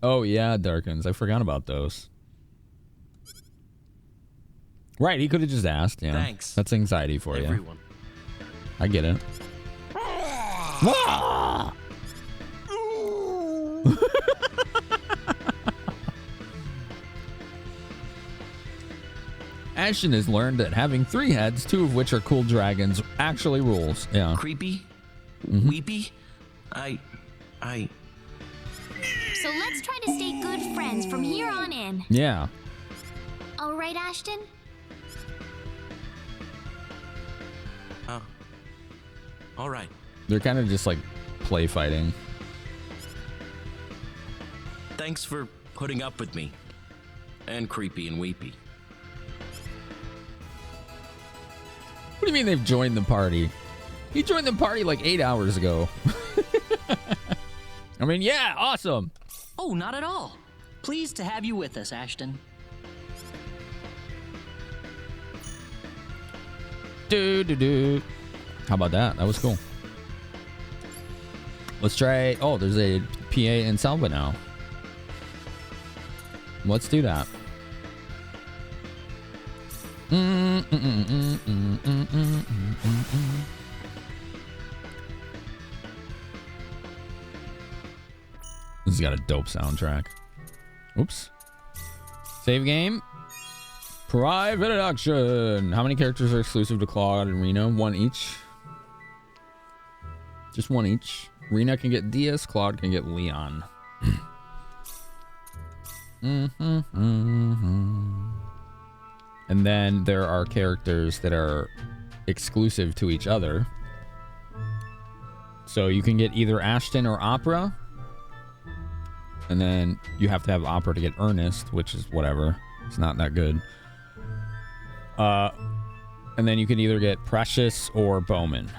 Oh yeah, Darkins. I forgot about those. Right, he could have just asked. Yeah, Thanks. That's anxiety for Everyone. you. I get it. Ah! Ashton has learned that having 3 heads, 2 of which are cool dragons, actually rules. Yeah. Creepy? Weepy? So let's try to stay good friends from here on in. Yeah. All right, Ashton? All right. They're kind of just like play fighting. Thanks for putting up with me. And creepy and weepy. What do you mean they've joined the party? He joined the party like 8 hours ago. I mean, yeah, awesome. Oh, not at all. Pleased to have you with us, Ashton. How about that? That was cool. Let's try. Oh, there's a PA in Salva now. Let's do that. This has got a dope soundtrack. Oops. Save game. Private auction. How many characters are exclusive to Claude and Rena? One each. Just one each. Rena can get Diaz. Claude can get Leon. And then there are characters that are exclusive to each other. So you can get either Ashton or Opera. And then you have to have Opera to get Ernest, which is whatever. It's not that good. And then you can either get Precious or Bowman.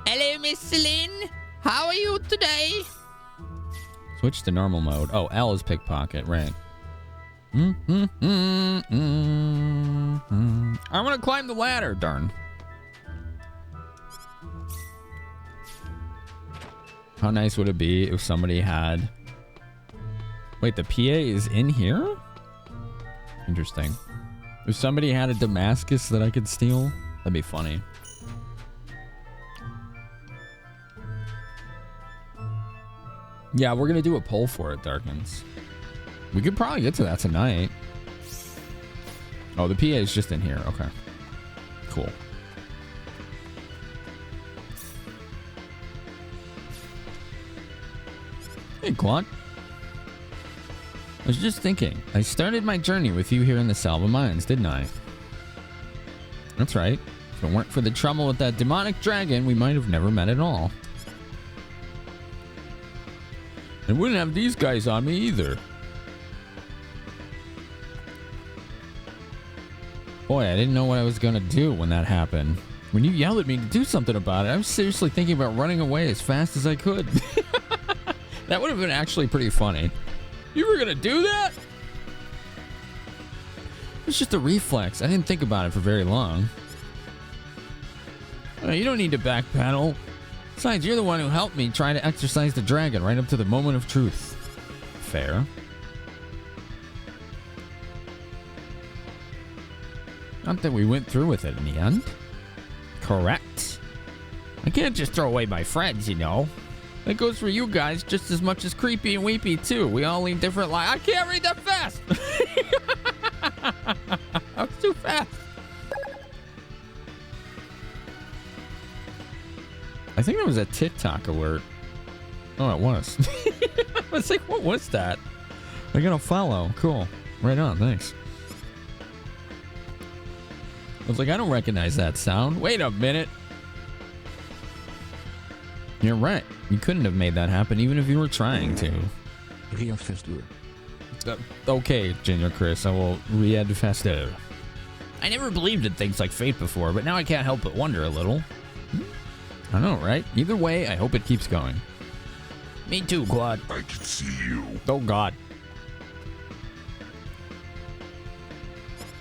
Hello, Miss Celine. How are you today? Switch to normal mode. Oh, L is pickpocket, right. I want to climb the ladder, darn. How nice would it be if somebody had... Wait, the PA is in here? Interesting. If somebody had a Damascus that I could steal, that'd be funny. Yeah, we're gonna do a poll for it, Darkins. We could probably get to that tonight. Oh, the PA is just in here. Okay. Cool. Hey, Claude. I was just thinking. I started my journey with you here in the Salva Mines, didn't I? That's right. If it weren't for the trouble with that demonic dragon, we might have never met at all. And wouldn't have these guys on me either. Boy, I didn't know what I was gonna do when that happened. When you yelled at me to do something about it, I was seriously thinking about running away as fast as I could. That would have been actually pretty funny. You were gonna do that? It's just a reflex. I didn't think about it for very long. You don't need to backpedal. Besides, you're the one who helped me try to exorcise the dragon right up to the moment of truth. Fair. Not that we went through with it in the end. Correct. I can't just throw away my friends, you know. That goes for you guys just as much as Creepy and Weepy, too. We all lead different lives. I can't read that fast. That's too fast. I think it was a TikTok alert. Oh, it was. I was like, what was that? I got a follow. Cool. Right on. Thanks. I was like, I don't recognize that sound. Wait a minute. You're right. You couldn't have made that happen even if you were trying to. Real faster. Okay, Junior Chris. I will read faster. I never believed in things like fate before, but now I can't help but wonder a little. I know, right? Either way, I hope it keeps going. Me too, Claude. I can see you. Oh, God.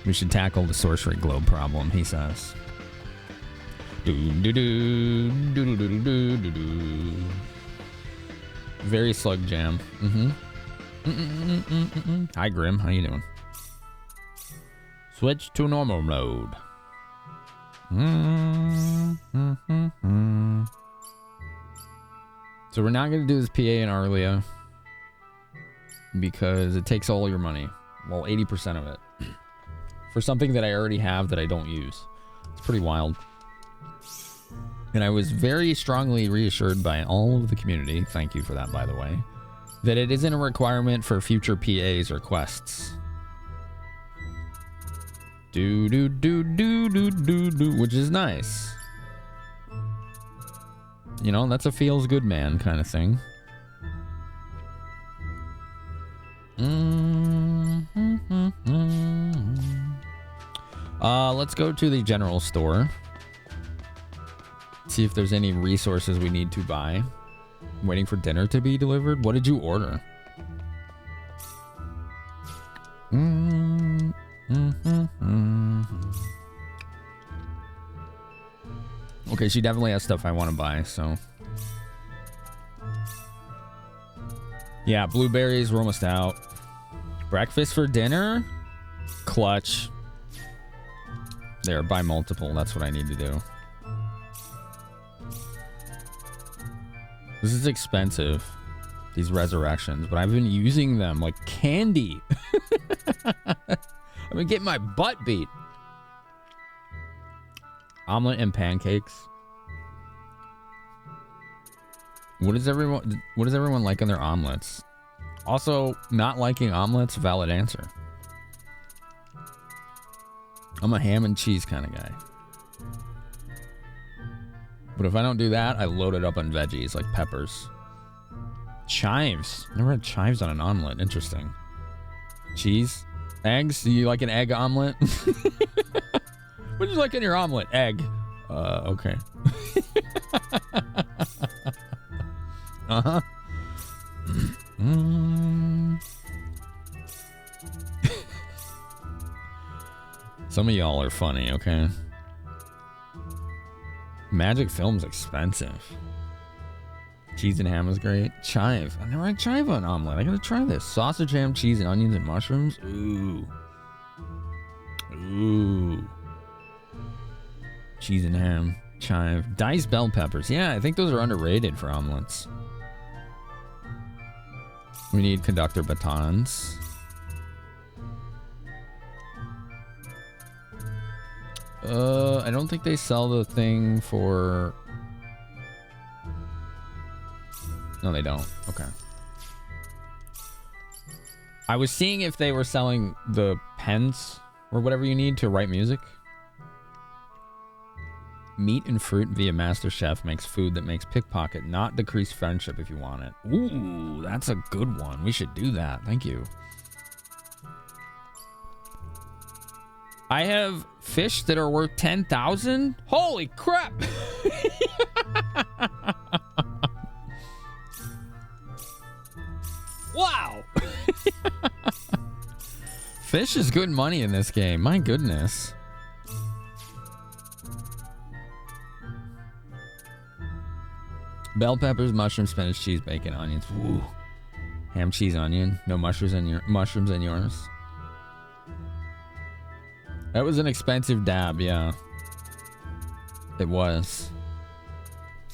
We should tackle the sorcery globe problem, he says. Very slug jam. Hi, Grim. How you doing? Switch to normal mode. So we're not going to do this PA in Arlia because it takes all your money. Well, 80% of it. For something that I already have that I don't use. It's pretty wild. And I was very strongly reassured by all of the community, thank you for that, by the way, that it isn't a requirement for future PAs or quests. Which is nice. You know, that's a feels good man kind of thing. Let's go to the general store. See if there's any resources we need to buy. I'm waiting for dinner to be delivered. What did you order? Okay, she definitely has stuff I want to buy, so. Yeah, blueberries, we're almost out. Breakfast for dinner? Clutch. There, buy multiple. That's what I need to do. This is expensive, these resurrections, but I've been using them like candy. I've been getting my butt beat. Omelet and pancakes. What does everyone like in their omelets? Also, not liking omelets, valid answer. I'm a ham and cheese kind of guy. But if I don't do that, I load it up on veggies like peppers. Chives. Never had chives on an omelet. Interesting. Cheese. Eggs. Do you like an egg omelet? What do you like in your omelet? Egg. Okay. Uh-huh. Some of y'all are funny, okay? Magic Film's expensive. Cheese and ham is great. Chive. I never had chive on omelet. I gotta try this. Sausage, ham, cheese, and onions and mushrooms. Ooh. Ooh. Cheese and ham. Chive. Diced bell peppers. Yeah, I think those are underrated for omelets. We need conductor batons. I don't think they sell the thing for... No, they don't. Okay. I was seeing if they were selling the pens or whatever you need to write music. Meat and fruit via MasterChef makes food that makes pickpocket not decrease friendship if you want it. Ooh, that's a good one. We should do that. Thank you. I have fish that are worth 10,000. Holy crap! Wow! Fish is good money in this game. My goodness. Bell peppers, mushrooms, spinach, cheese, bacon, onions. Woo. Ham, cheese, onion. No mushrooms in yours. That was an expensive dab, yeah. It was.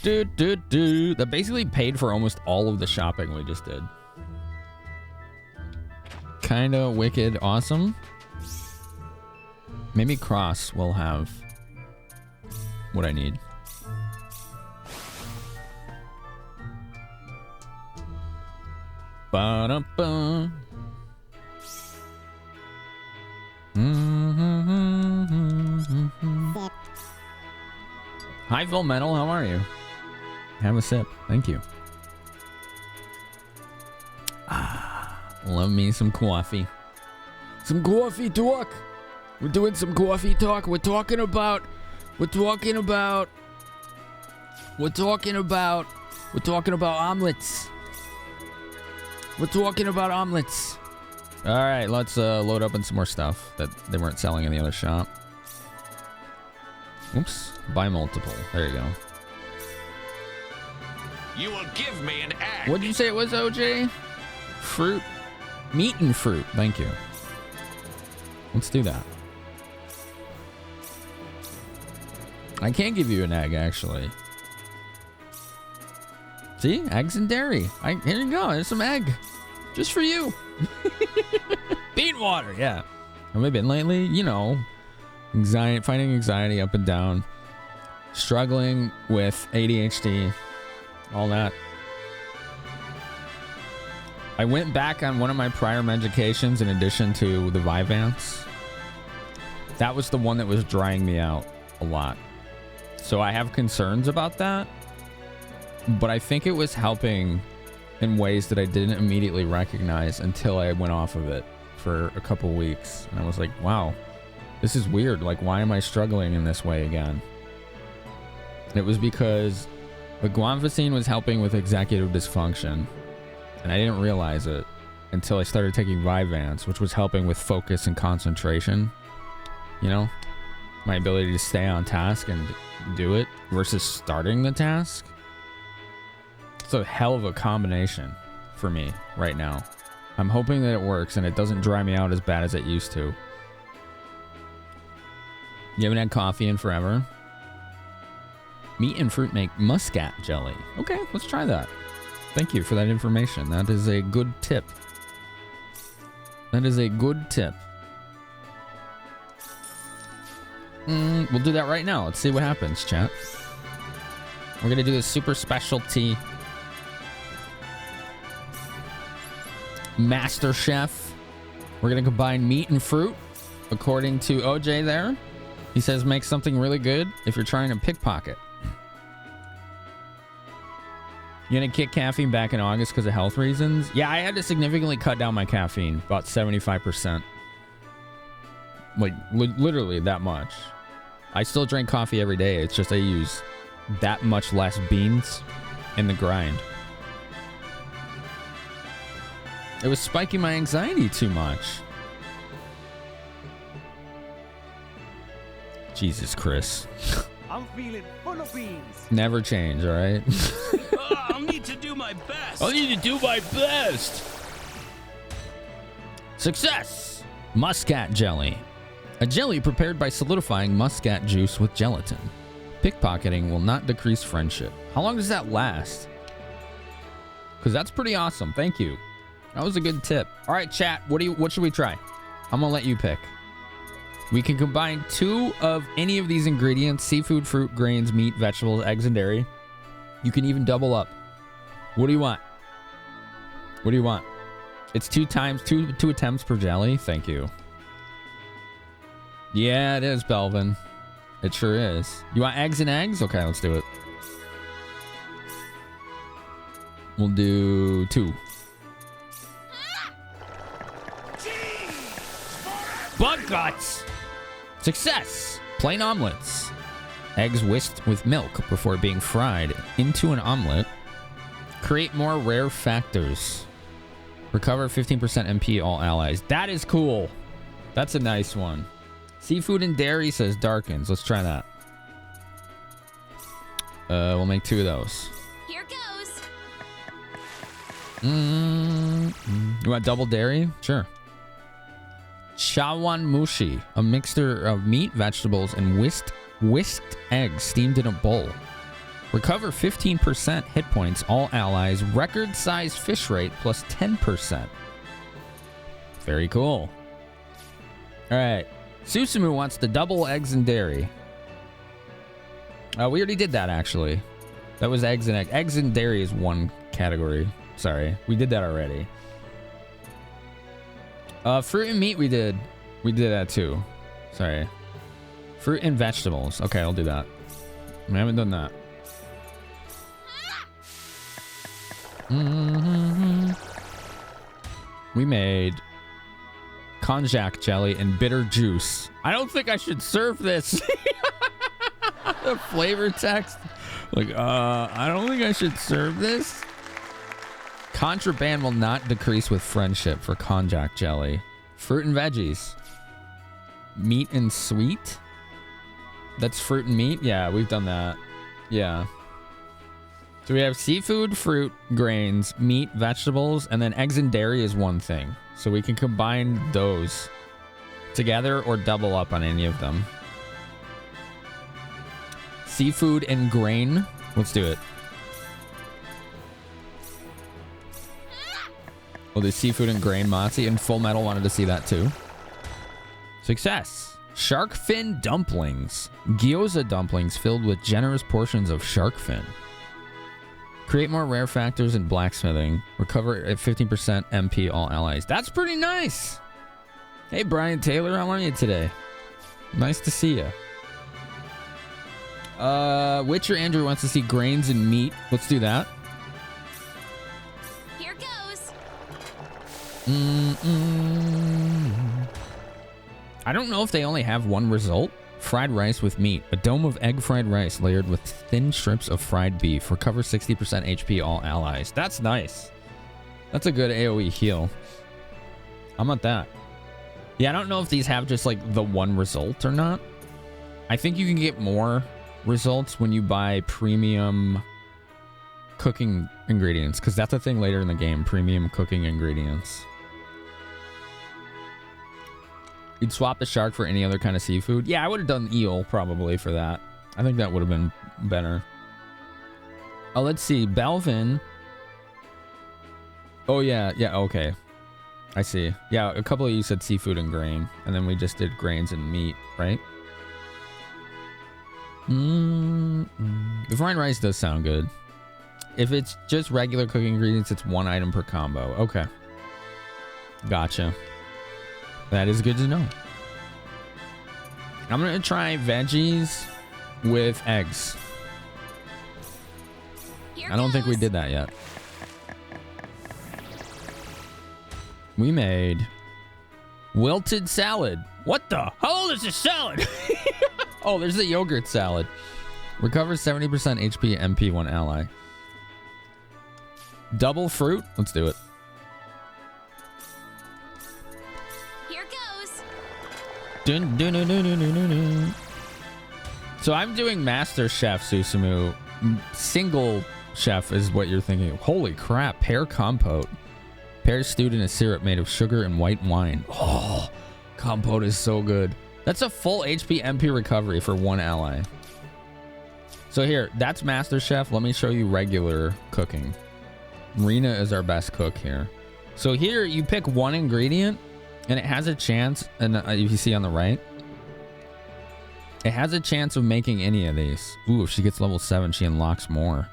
That basically paid for almost all of the shopping we just did. Kinda wicked awesome. Maybe Cross will have what I need. Ba-da-ba. Hi, Full Metal. How are you? Have a sip. Thank you. Love me some coffee. Some coffee talk. We're doing some coffee talk. We're talking about omelets. We're talking about omelets. All right, let's load up on some more stuff that they weren't selling in the other shop. Oops, buy multiple. There you go. You will give me an egg. What did you say it was, OJ? Fruit, meat and fruit. Thank you. Let's do that. I can give you an egg, actually. See, eggs and dairy. Here you go. There's some egg, just for you. Bean water, yeah. Have I been lately? You know, Anxiety, fighting anxiety up and down. Struggling with ADHD. All that. I went back on one of my prior medications in addition to the Vyvanse. That was the one that was drying me out a lot. So I have concerns about that. But I think it was helping in ways that I didn't immediately recognize until I went off of it for a couple weeks. And I was like, wow, this is weird. Like, why am I struggling in this way again? And it was because the guanfacine was helping with executive dysfunction. And I didn't realize it until I started taking Vyvanse, which was helping with focus and concentration. You know, my ability to stay on task and do it versus starting the task. It's a hell of a combination for me right now. I'm hoping that it works and it doesn't dry me out as bad as it used to. You haven't had coffee in forever? Meat and fruit make muscat jelly. Okay, let's try that. Thank you for that information. That is a good tip. That is a good tip. We'll do that right now. Let's see what happens, chat. We're going to do a super specialty Master Chef. We're going to combine meat and fruit. According to OJ there, he says make something really good if you're trying to pickpocket. You gonna kick caffeine back in August because of health reasons? Yeah, I had to significantly cut down my caffeine, about 75%. Like, literally that much. I still drink coffee every day. It's just I use that much less beans in the grind. It was spiking my anxiety too much. Jesus, Chris. I'm feeling full of beans. Never change, all right? I'll need to do my best. I need to do my best. Success! Muscat jelly. A jelly prepared by solidifying muscat juice with gelatin. Pickpocketing will not decrease friendship. How long does that last? Because that's pretty awesome. Thank you. That was a good tip. All right, chat. What should we try? I'm gonna let you pick. We can combine 2 of any of these ingredients: seafood, fruit, grains, meat, vegetables, eggs, and dairy. You can even double up. What do you want? What do you want? It's 2 attempts per jelly. Thank you. Yeah, it is, Belvin. It sure is. You want eggs and eggs? Okay, let's do it. We'll do 2. Bug guts! Success! Plain omelets. Eggs whisked with milk before being fried into an omelet. Create more rare factors. Recover 15% MP all allies. That is cool. That's a nice one. Seafood and dairy says darkens. Let's try that. We'll make 2 of those. Here goes. You want double dairy? Sure. Chawanmushi, a mixture of meat, vegetables, and whisked eggs steamed in a bowl. Recover 15% hit points, all allies. Record size fish rate plus 10%. Very cool. All right. Susumu wants the double eggs and dairy. We already did that, actually. That was eggs and egg. Eggs and dairy is one category. Sorry. We did that already. Fruit and meat we did. We did that too. Sorry. Fruit and vegetables. Okay, I'll do that. I haven't done that. We made konjac jelly and bitter juice. I don't think I should serve this. The flavor text. Like, I don't think I should serve this. Contraband will not decrease with friendship for konjac jelly. Fruit and veggies. Meat and sweet. That's fruit and meat. Yeah, we've done that. Yeah. So we have seafood, fruit, grains, meat, vegetables, and then eggs and dairy is one thing. So we can combine those together or double up on any of them. Seafood and grain. Let's do it. Well, there's seafood and grain, Motzi, and Full Metal wanted to see that too. Success. Shark fin dumplings. Gyoza dumplings filled with generous portions of shark fin. Create more rare factors in blacksmithing. Recover at 15% MP all allies. That's pretty nice. Hey, Brian Taylor, how are you today? Nice to see you. Witcher Andrew wants to see grains and meat. Let's do that. Here goes. I don't know if they only have one result. Fried rice with meat. A dome of egg fried rice layered with thin strips of fried beef. Recover 60% HP all allies. That's nice. That's a good AoE heal. How about that? Yeah, I don't know if these have just like the one result or not. I think you can get more results when you buy premium cooking ingredients, because that's a thing later in the game. Premium cooking ingredients. You'd swap the shark for any other kind of seafood. Yeah, I would have done eel probably for that. I think that would have been better. Oh, let's see. Belvin. Oh, yeah. Yeah, okay. I see. Yeah, a couple of you said seafood and grain, and then we just did grains and meat, right? The fried rice does sound good. If it's just regular cooking ingredients, it's one item per combo. Okay. Gotcha. That is good to know. I'm going to try veggies with eggs. I don't think we did that yet. We made wilted salad. What the? How old is this salad? Oh, there's the yogurt salad. Recovers 70% HP MP one ally. Double fruit. Let's do it. Here goes. Dun, dun, dun, dun, dun, dun, dun. So I'm doing Master Chef, Susumu. Single chef is what you're thinking. Holy crap. Pear compote. Pear stewed in a syrup made of sugar and white wine. Oh, compote is so good. That's a full HP MP recovery for one ally. So here, that's Master Chef. Let me show you regular cooking. Rena is our best cook here. So here, you pick one ingredient, and it has a chance, and if you see on the right, it has a chance of making any of these. Ooh, if she gets level 7, she unlocks more.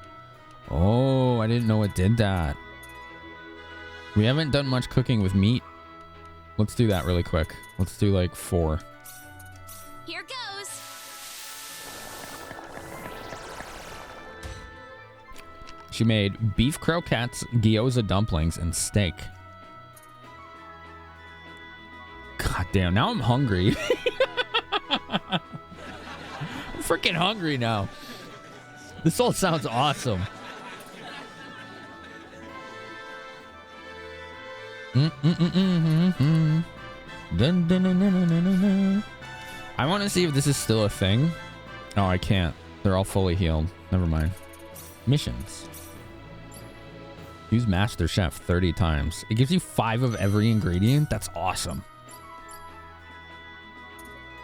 Oh, I didn't know it did that. We haven't done much cooking with meat. Let's do that really quick. Let's do like 4. Here goes. She made beef croquettes, gyoza dumplings, and steak. God damn, now I'm hungry. I'm freaking hungry now. This all sounds awesome. Dun, dun, dun, dun, dun, dun, dun. I want to see if this is still a thing. Oh, I can't. They're all fully healed. Never mind. Missions. Use Master Chef 30 times. It gives you 5 of every ingredient. That's awesome.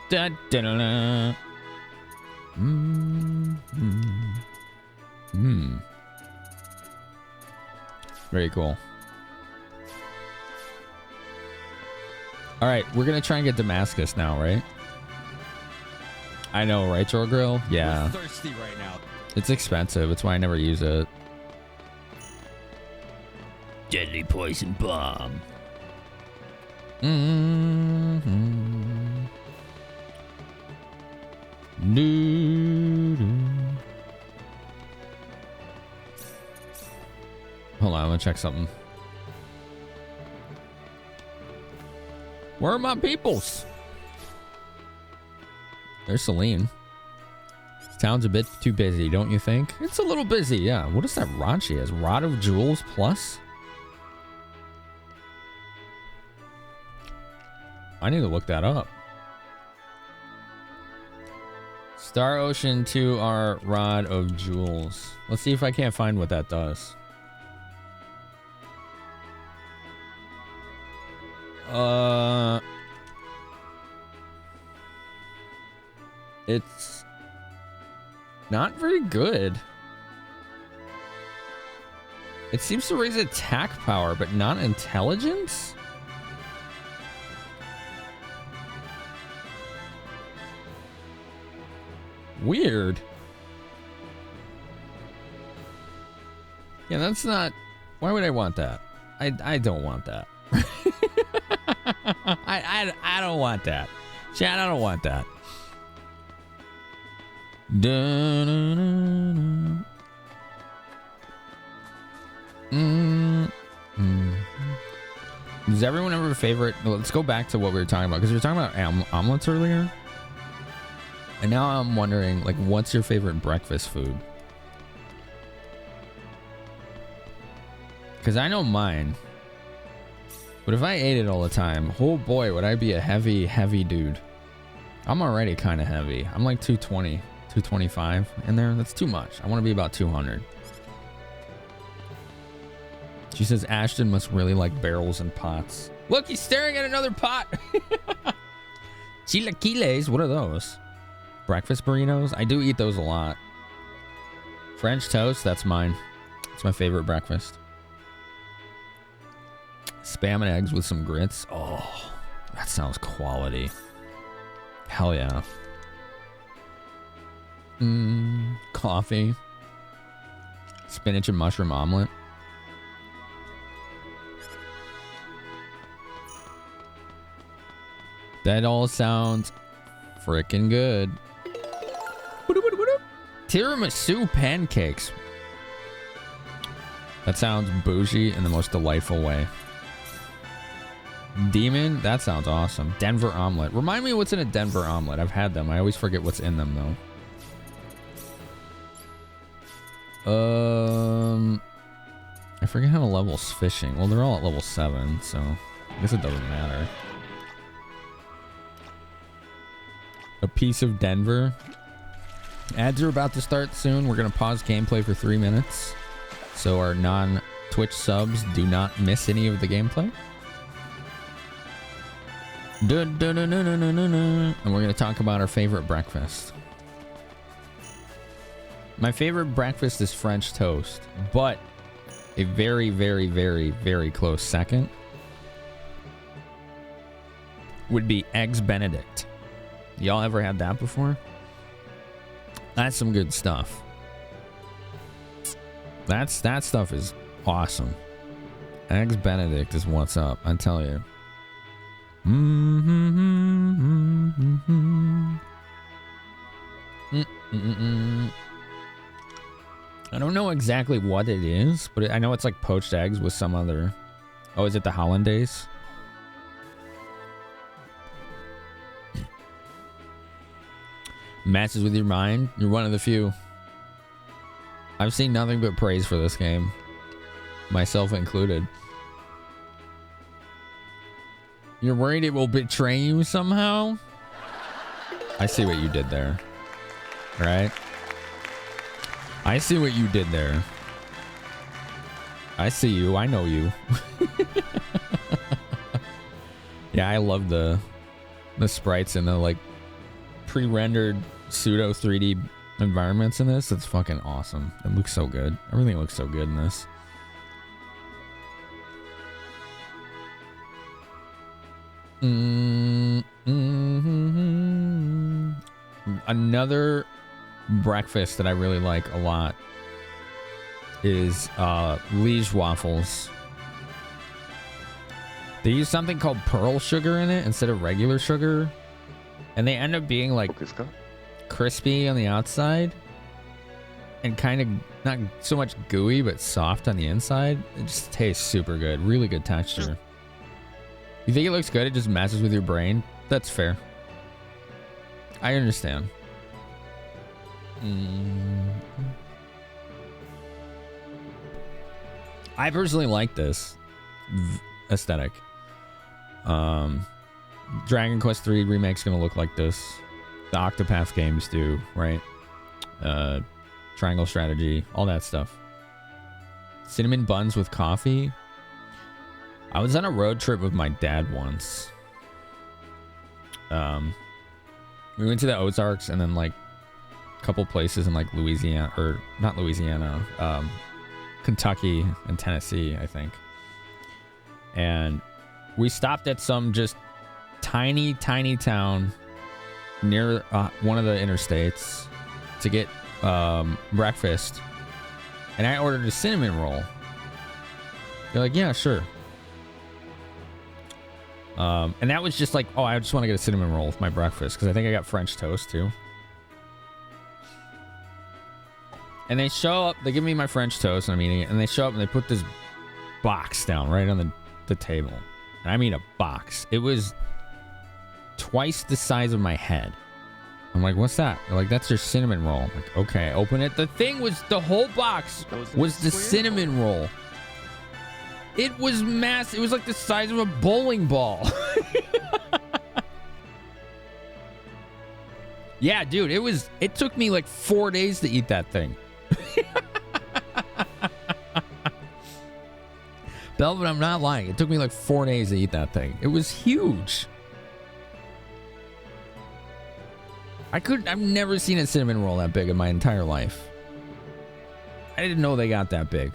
Da, da, da, da. Very cool. All right, we're gonna try and get Damascus now, right? I know, right, Joe Grill? Yeah. We're thirsty right now. It's expensive. It's why I never use it. Deadly poison bomb. Hold on, I'm gonna check something. Where are my peoples? There's Celine. This town's a bit too busy, don't you think? It's a little busy, yeah. What is that rod she has? Rod of Jewels Plus? I need to look that up. Star Ocean 2 are Rod of Jewels. Let's see if I can't find what that does. It's not very good. It seems to raise attack power, but not intelligence? Weird. Yeah, that's not... Why would I want that? I don't want that. I don't want that. Chad, I don't want that. Does everyone have a favorite? Well, let's go back to what we were talking about, because we were talking about omelets earlier. And now I'm wondering, like, what's your favorite breakfast food? Because I know mine. But if I ate it all the time, oh boy, would I be a heavy, heavy dude. I'm already kind of heavy. I'm like 220, 225 in there. That's too much. I want to be about 200. She says Ashton must really like barrels and pots. Look, he's staring at another pot. Chilaquiles, what are those? Breakfast burritos? I do eat those a lot. French toast, that's mine. It's my favorite breakfast. Spam and eggs with some grits. Oh, that sounds quality. Hell yeah. Coffee. Spinach and mushroom omelet. That all sounds freaking good. Tiramisu pancakes. That sounds bougie in the most delightful way. Demon, that sounds awesome. Denver omelet. Remind me what's in a Denver omelet. I've had them. I always forget what's in them though. I forget how to level fishing. Well, they're all at level 7, so I guess it doesn't matter. A piece of Denver. Ads are about to start soon. We're going to pause gameplay for 3 minutes, so our non-Twitch subs do not miss any of the gameplay. And we're going to talk about our favorite breakfast. My favorite breakfast is French toast, but a very, very, very, very close second would be Eggs Benedict. Y'all ever had that before? That's some good stuff. That stuff is awesome. Eggs Benedict is what's up, I tell you. I don't know exactly what it is, but I know it's like poached eggs with some other... Oh, is it the hollandaise? Matches with your mind. You're one of the few. I've seen nothing but praise for this game, myself included. You're worried it will betray you somehow? I see what you did there. Right? I see what you did there. I see you. I know you. Yeah, I love the sprites and the like pre-rendered pseudo 3D environments in this. It's fucking awesome. It looks so good. Everything looks so good in this. Another breakfast that I really like a lot is Liege waffles. They use something called pearl sugar in it instead of regular sugar, and they end up being like crispy on the outside and kind of not so much gooey but soft on the inside. It just tastes super good. Really good texture. You think it looks good? It just messes with your brain? That's fair. I understand. I personally like this aesthetic. Dragon Quest III Remake's gonna look like this. The Octopath games do, right? Triangle strategy, all that stuff. Cinnamon buns with coffee. I was on a road trip with my dad once. We went to the Ozarks and then like a couple places in like Louisiana, or not Louisiana, Kentucky and Tennessee, I think. And we stopped at some just tiny town near one of the interstates. to get breakfast, and I ordered a cinnamon roll. They're like, yeah, sure. And that was just like, oh, I just want to get a cinnamon roll with my breakfast because I think I got French toast too. And they show up, they give me my French toast and I'm eating it, and they show up and they put this box down right on the table. And I mean a box. It was twice the size of my head. I'm like, what's that? They're like, that's your cinnamon roll. I'm like, okay, open it. The thing was, the whole box was the cinnamon roll. It was massive. It was like the size of a bowling ball. Yeah, dude, it took me like 4 days to eat that thing. Belvin, I'm not lying. It took me like 4 days to eat that thing. It was huge. I've never seen a cinnamon roll that big in my entire life. I didn't know they got that big.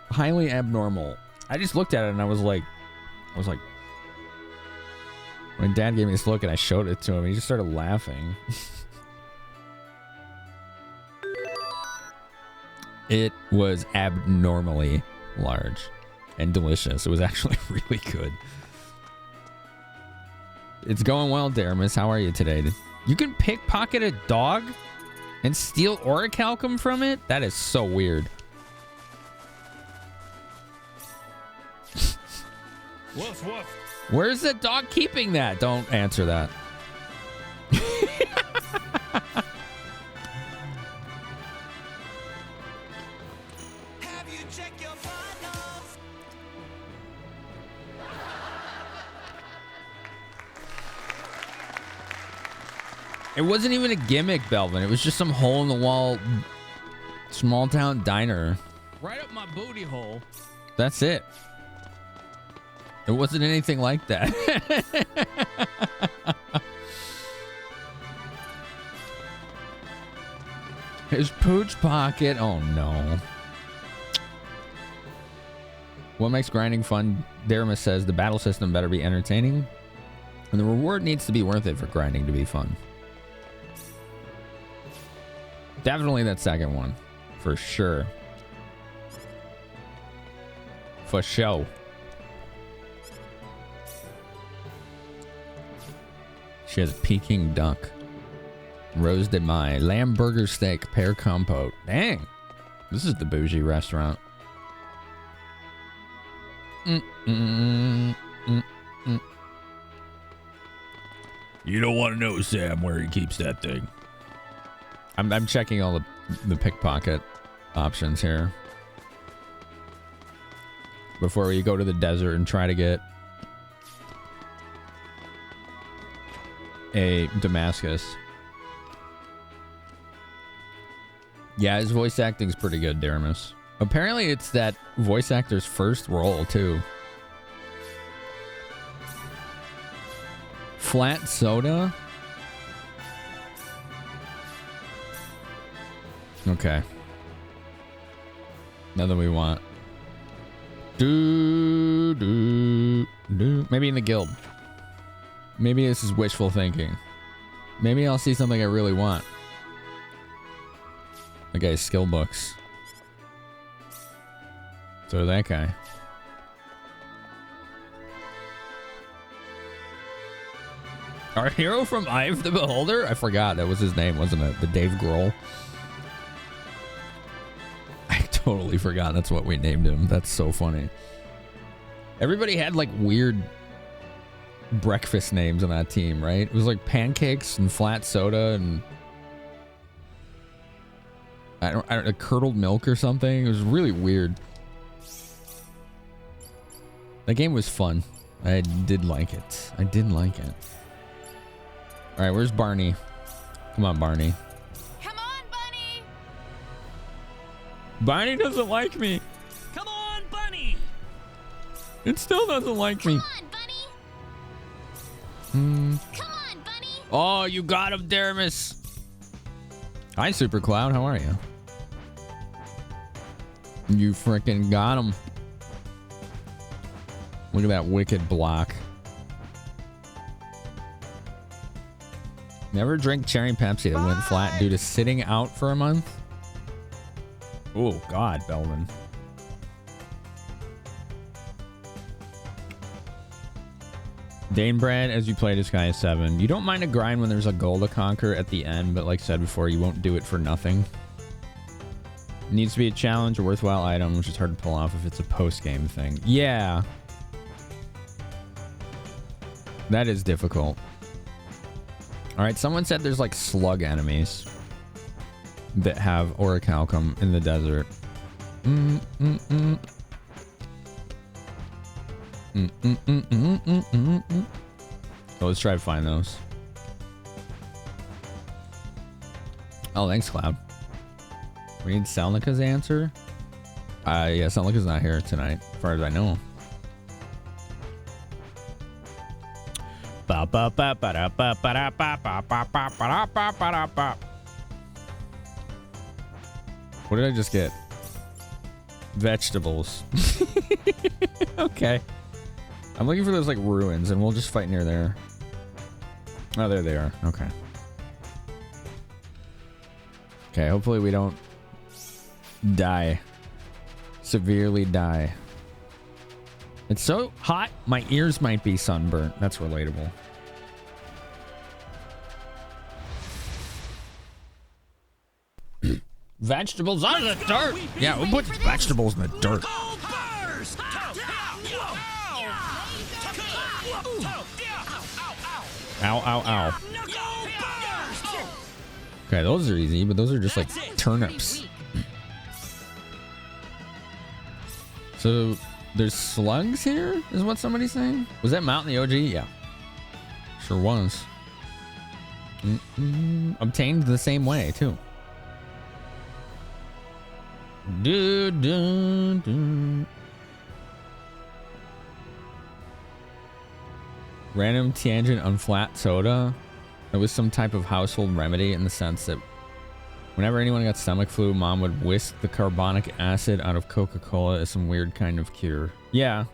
Highly abnormal. I just looked at it and I was like, my dad gave me this look and I showed it to him and he just started laughing. It was abnormally large and delicious. It was actually really good. It's going well, Daramus. How are you today? You can pickpocket a dog and steal orichalcum from it? That is so weird. Woof, woof. Where's the dog keeping that? Don't answer that. Have you checked your vitals? It wasn't even a gimmick, Belvin. It was just some hole-in-the-wall small-town diner. Right up my booty hole. That's it. It wasn't anything like that. His pooch pocket. Oh, no. What makes grinding fun? Daramus says the battle system better be entertaining. And the reward needs to be worth it for grinding to be fun. Definitely that second one. For sure. For show. She has Peking duck, rose de mai, lamb burger steak, pear compote. Dang, this is the bougie restaurant. You don't want to know, Sam, where he keeps that thing. I'm checking all the pickpocket options here before we go to the desert and try to get a Damascus. Yeah, his voice acting's pretty good, Daramus. Apparently it's that voice actor's first role too. Flat soda? Okay. Nothing we want. Maybe in the guild. Maybe this is wishful thinking. Maybe I'll see something I really want. The guy's skill books. So that guy. Our hero from Eye of the Beholder? I forgot. That was his name, wasn't it? The Dave Grohl. I totally forgot that's what we named him. That's so funny. Everybody had like weird breakfast names on that team, right? It was like pancakes and flat soda and I don't curdled milk or something. It was really weird. That game was fun. I did like it. I did like it. All right, where's Barney? Come on, Barney. Come on, Bunny. Barney doesn't like me. Come on, Bunny. It still doesn't like me. Come on, Bunny. Come on, Bunny. Oh, you got him, Daramus. Hi, Super Cloud. How are you? You freaking got him. Look at that wicked block. Never drink cherry Pepsi that went flat due to sitting out for a month. Oh, God, Belvin. Dane Brad, as you play Disguise 7, you don't mind a grind when there's a goal to conquer at the end, but like I said before, you won't do it for nothing. It needs to be a challenge or worthwhile item, which is hard to pull off if it's a post-game thing. Yeah. That is difficult. Alright, someone said there's like slug enemies that have orichalcum in the desert. So let's try to find those. Oh, thanks, Cloud. We need Selnika's answer. Yeah, Selnika's not here tonight, as far as I know. What did I just get? Vegetables. Okay. I'm looking for those like ruins, and we'll just fight near there. Oh, there they are. Okay. Okay, hopefully we don't die. Severely die. It's so hot, my ears might be sunburnt. That's relatable. Vegetables on the dirt! Yeah, who puts vegetables in the dirt? Ow, ow, ow. Okay, those are easy, but those are just like turnips. So, there's slugs here, is what somebody's saying? Was that Mount in the OG? Yeah. Sure was. Obtained the same way, too. Random tangent on flat soda. It was some type of household remedy in the sense that whenever anyone got stomach flu, mom would whisk the carbonic acid out of Coca-Cola as some weird kind of cure. Yeah,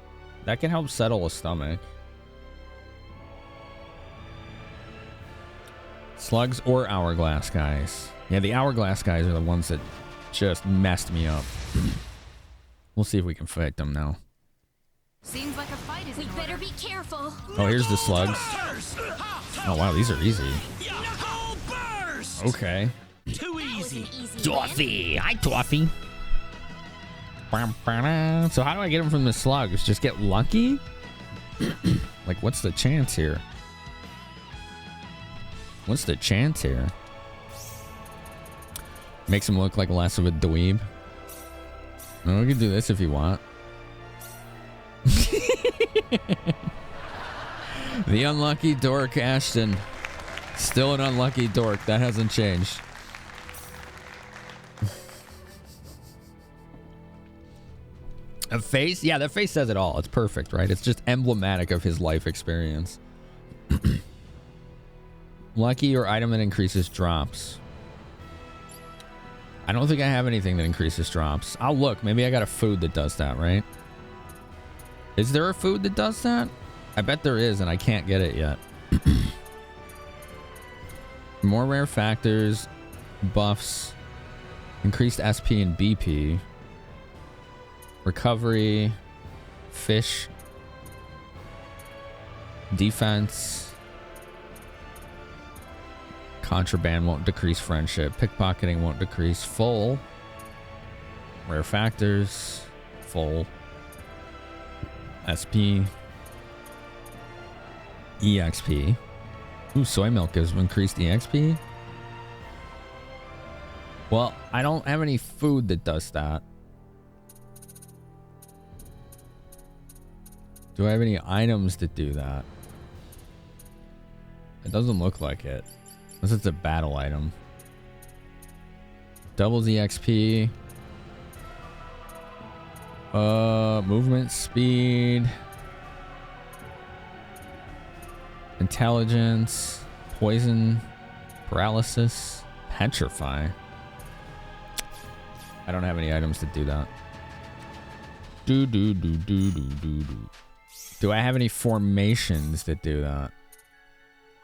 that can help settle a stomach. Slugs or hourglass guys. Yeah, the hourglass guys are the ones that just messed me up. We'll see if we can fight them now. Seems like a fight is. We better be careful. Oh, here's the slugs. Oh wow, these are easy. Okay. Too easy. Toffee. Hi, Toffee. So how do I get them from the slugs? Just get lucky? Like, what's the chance here? What's the chance here? Makes him look like less of a dweeb. No, we can do this if you want. The unlucky dork Ashton. Still an unlucky dork. That hasn't changed. A face? Yeah, that face says it all. It's perfect, right? It's just emblematic of his life experience. Lucky or item that increases drops. I don't think I have anything that increases drops. I'll look. Maybe I got a food that does that, right? Is there a food that does that? I bet there is, and I can't get it yet. More rare factors, buffs, increased SP and BP, recovery, fish, defense, contraband won't decrease friendship, pickpocketing won't decrease full, rare factors, full, SP, EXP. Ooh, soy milk gives increased EXP. Well, I don't have any food that does that. Do I have any items that do that? It doesn't look like it. Unless it's a battle item. Doubles EXP. Movement speed. Intelligence. Poison. Paralysis. Petrify. I don't have any items that do that. Do I have any formations that do that?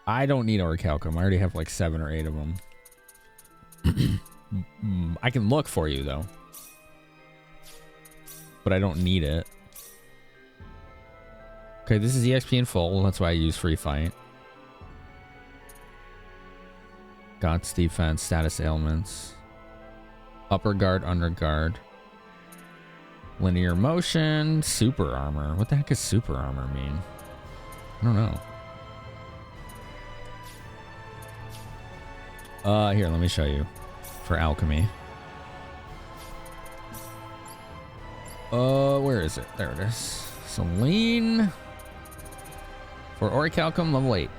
I don't need orichalcum. I already have like 7 or 8 of them. I can look for you though, but I don't need it. Okay, this is EXP in full. That's why I use free fight. God's defense, status ailments, upper guard, under guard, linear motion, super armor. What the heck does super armor mean? I don't know. Here, let me show you for alchemy. Where is it? There it is. Celine. For orichalcum, level 8.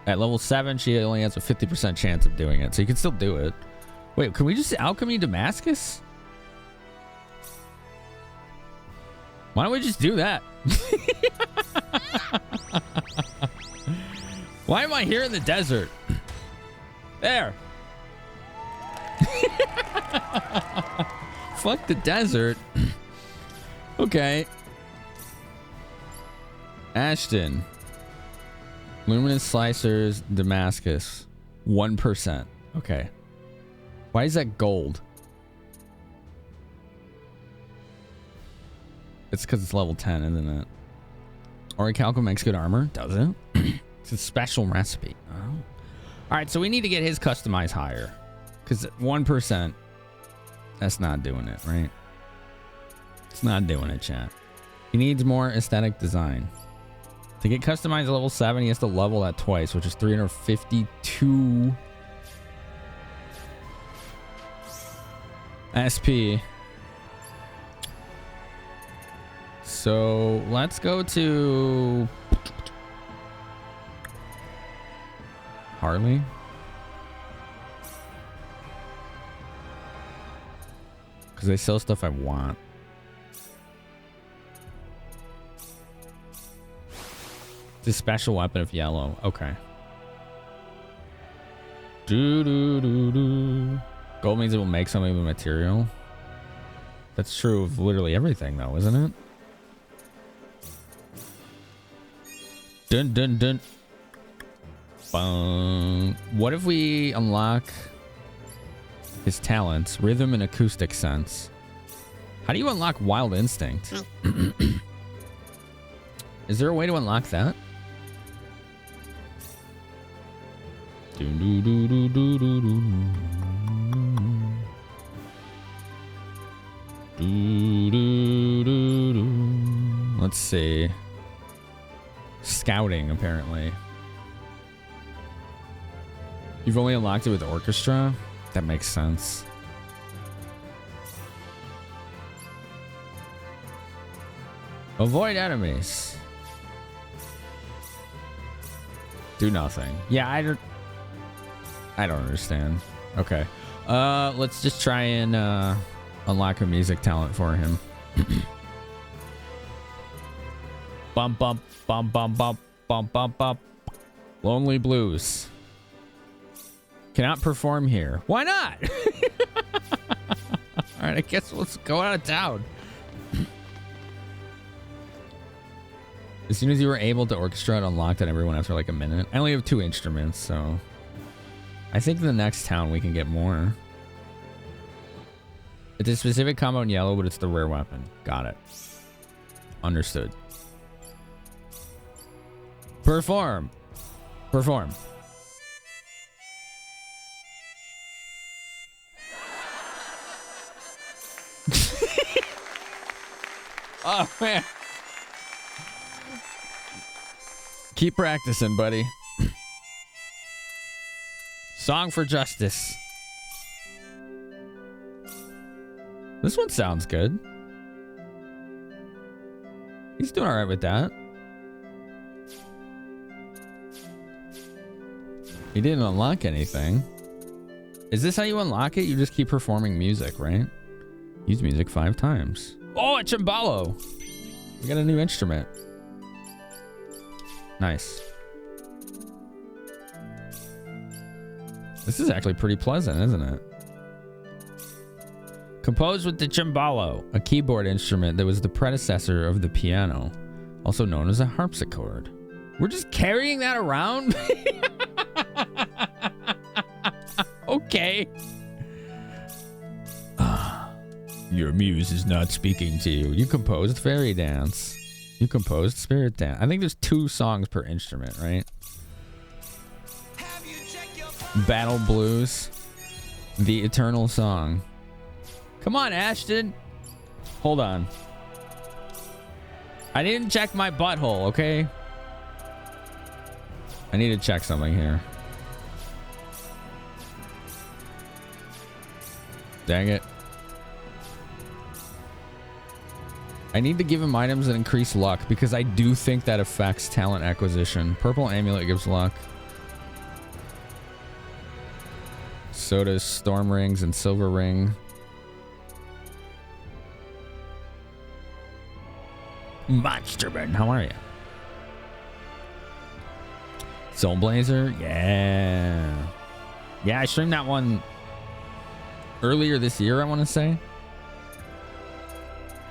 At level 7, she only has a 50% chance of doing it, so you can still do it. Wait, can we just alchemy Damascus? Why don't we just do that? Why am I here in the desert? There. Fuck the desert. Okay. Ashton. Luminous Slicers, Damascus. 1%. Okay. Why is that gold? It's because it's level 10, isn't it? Orichalcum makes good armor. Does it? It's a special recipe. Oh. Alright, so we need to get his customized higher. Because 1%, that's not doing it, right? It's not doing it, chat. He needs more aesthetic design. To get customized at level 7, he has to level that twice, which is 352 SP. So let's go to Harley. Because they sell stuff I want. It's a special weapon of yellow. Okay. Gold means it will make something with material. That's true of literally everything, though, isn't it? Dun dun dun. What if we unlock his talents, rhythm and acoustic sense? How do you unlock Wild Instinct? Is there a way to unlock that? Let's see. Scouting, apparently. You've only unlocked it with orchestra? That makes sense. Avoid enemies. Do nothing. Yeah, I don't understand. Okay. Let's just try and unlock a music talent for him. Bump bump bump bump bump bump bump bump. Lonely Blues. Cannot perform here. Why not? All right, I guess let's go out of town. As soon as you were able to orchestra, it unlocked on everyone after like a minute. I only have 2 instruments, so I think in the next town we can get more. It's a specific combo in yellow, but it's the rare weapon. Got it. Understood. Perform. Perform. Oh, man. Keep practicing, buddy. Song for Justice. This one sounds good. He's doing all right with that. He didn't unlock anything. Is this how you unlock it? You just keep performing music, right? Use music 5 times. Oh, a cembalo. We got a new instrument. Nice. This is actually pretty pleasant, isn't it? Composed with the cembalo, a keyboard instrument that was the predecessor of the piano. Also known as a harpsichord. We're just carrying that around? Okay. Your muse is not speaking to you. You composed fairy dance. You composed spirit dance. I think there's 2 songs per instrument, right? Battle Blues. The Eternal Song. Come on, Ashton. Hold on. I didn't check my butthole, okay? I need to check something here. Dang it. I need to give him items that increase luck because I do think that affects talent acquisition. Purple amulet gives luck. So does storm rings and silver ring. Monsterman, how are you? Soul Blazer, yeah. Yeah, I streamed that one earlier this year, I want to say.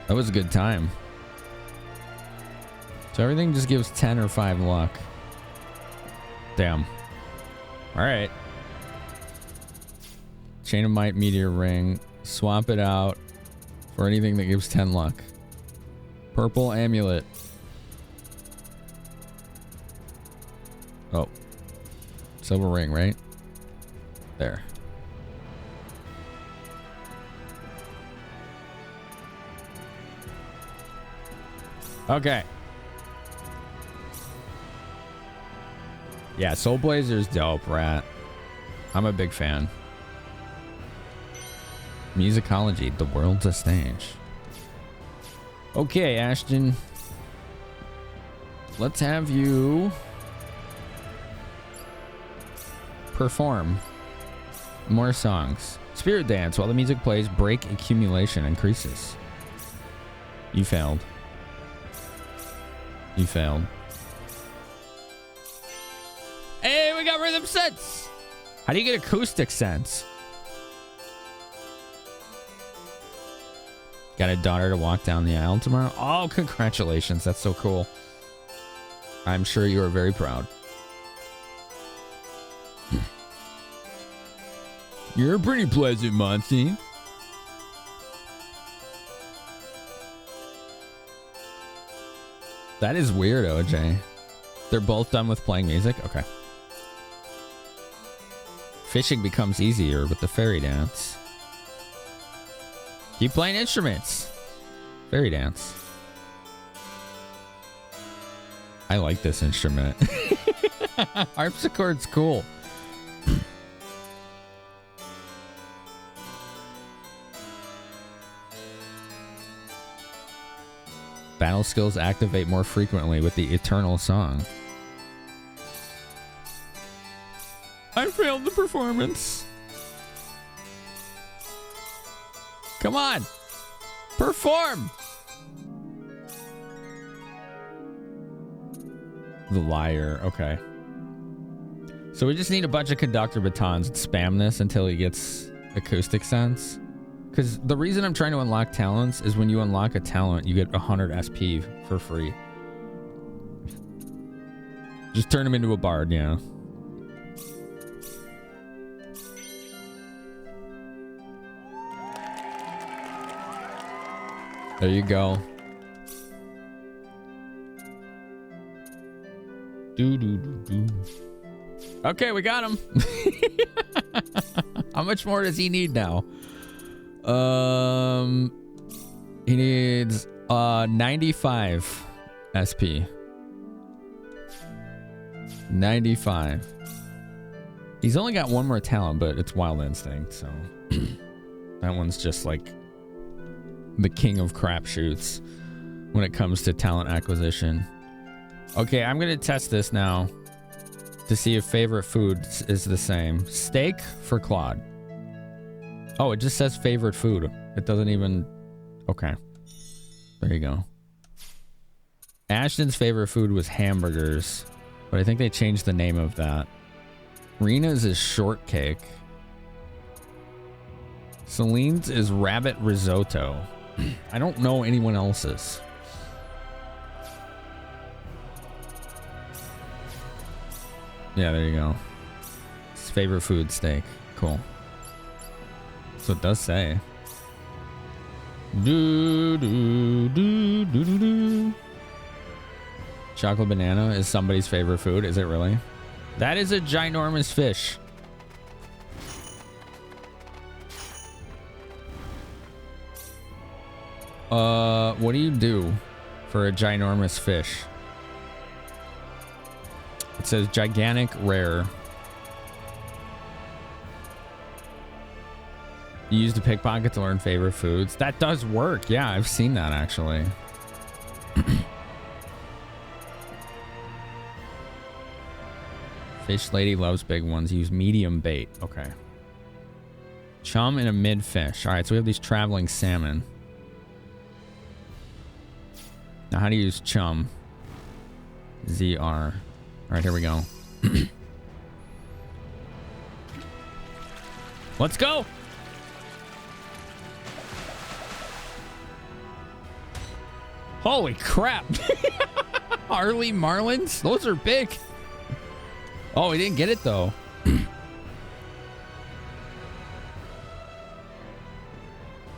That was a good time. So everything just gives 10 or 5 luck. Damn. Alright. Chain of Might, Meteor Ring. Swap it out for anything that gives 10 luck. Purple amulet. Oh. Silver ring, right? There. Okay. Yeah, Soul Blazer's dope, Rat. I'm a big fan. Musicology, the world's a stage. Okay, Ashton. Let's have you perform more songs. Spirit dance. While the music plays, break accumulation increases. You failed. You failed. Hey, we got rhythm sense. How do you get acoustic sense? Got a daughter to walk down the aisle tomorrow? Oh, congratulations. That's so cool. I'm sure you are very proud. You're pretty pleasant, Monty. That is weird, OJ. They're both done with playing music? Okay. Fishing becomes easier with the fairy dance. Keep playing instruments. Fairy dance. I like this instrument. Harpsichord's cool. Battle skills activate more frequently with the Eternal Song. I failed the performance. Come on. Perform. The liar. Okay. So we just need a bunch of conductor batons and spam this until he gets acoustic sense. Because the reason I'm trying to unlock talents is when you unlock a talent, you get 100 SP for free. Just turn him into a bard, yeah. There you go. Okay, we got him. How much more does he need now? He needs 95 SP. 95. He's only got one more talent, but it's Wild Instinct, so that one's just like the king of crapshoots when it comes to talent acquisition. Okay, I'm gonna test this now to see if favorite food is the same. Steak for Claude. Oh, it just says favorite food. It doesn't even... Okay. There you go. Ashton's favorite food was hamburgers, but I think they changed the name of that. Rena's is shortcake. Celine's is rabbit risotto. I don't know anyone else's. Yeah, there you go. His favorite food, steak. Cool. So it does say. Do, do, do, do, do, do. Chocolate banana is somebody's favorite food. Is it really? That is a ginormous fish. What do you do for a ginormous fish? It says gigantic rare. You use the pickpocket to learn favorite foods. That does work. Yeah, I've seen that actually. Fish lady loves big ones. Use medium bait. Okay. Chum and a mid fish. All right, so we have these traveling salmon. Now, how do you use chum? ZR. All right, here we go. Let's go. Holy crap. Harley Marlins? Those are big. Oh, we didn't get it though.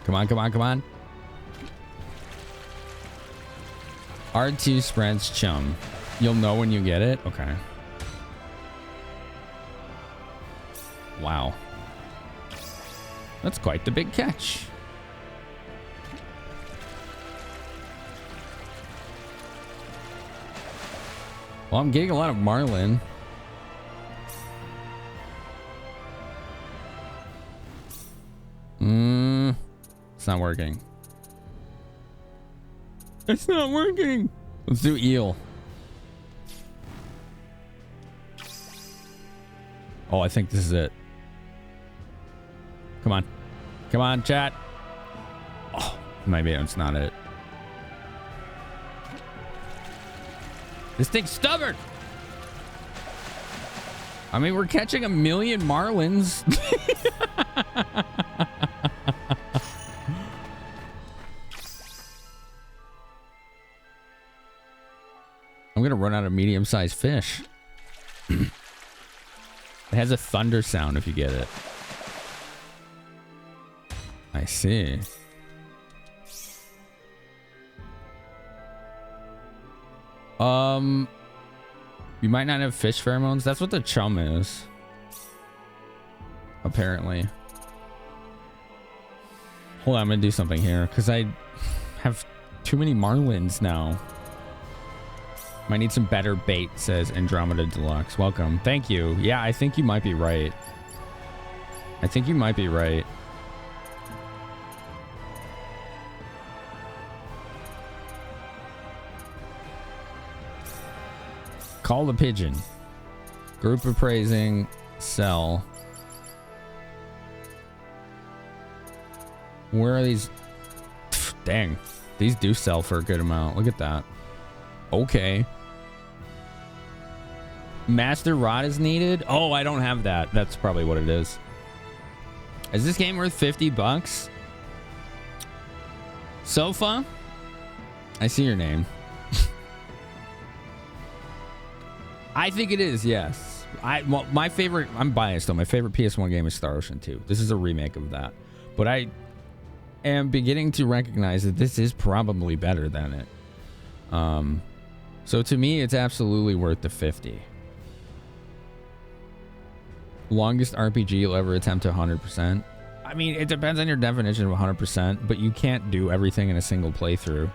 Come on, come on, come on. R2 spreads chum. You'll know when you get it? Okay. Wow. That's quite the big catch. Well, I'm getting a lot of marlin. It's not working. It's not working. Let's do eel. Oh, I think this is it. Come on. Come on, chat. Oh, maybe it's not it. This thing's stubborn. I mean, we're catching 1 million marlins. I'm gonna run out of medium-sized fish. It has a thunder sound if you get it. I see. You might not have fish pheromones. That's what the chum is. Apparently. Hold on, I'm gonna do something here because I have too many marlins now. Might need some better bait, says Andromeda Deluxe. Welcome. Thank you. Yeah, I think you might be right. I think you might be right. Call the pigeon. Group appraising. Sell. Where are these? Pff, dang. These do sell for a good amount. Look at that. Okay. Master rod is needed. Oh, I don't have that. That's probably what it is. Is this game worth $50? Sofa? I see your name. I think it is, yes. Well, my favorite, I'm biased though. My favorite PS1 game is Star Ocean 2. This is a remake of that. But I am beginning to recognize that this is probably better than it. So to me, it's absolutely worth the 50. Longest RPG you'll ever attempt to 100%. I mean, it depends on your definition of 100%, but you can't do everything in a single playthrough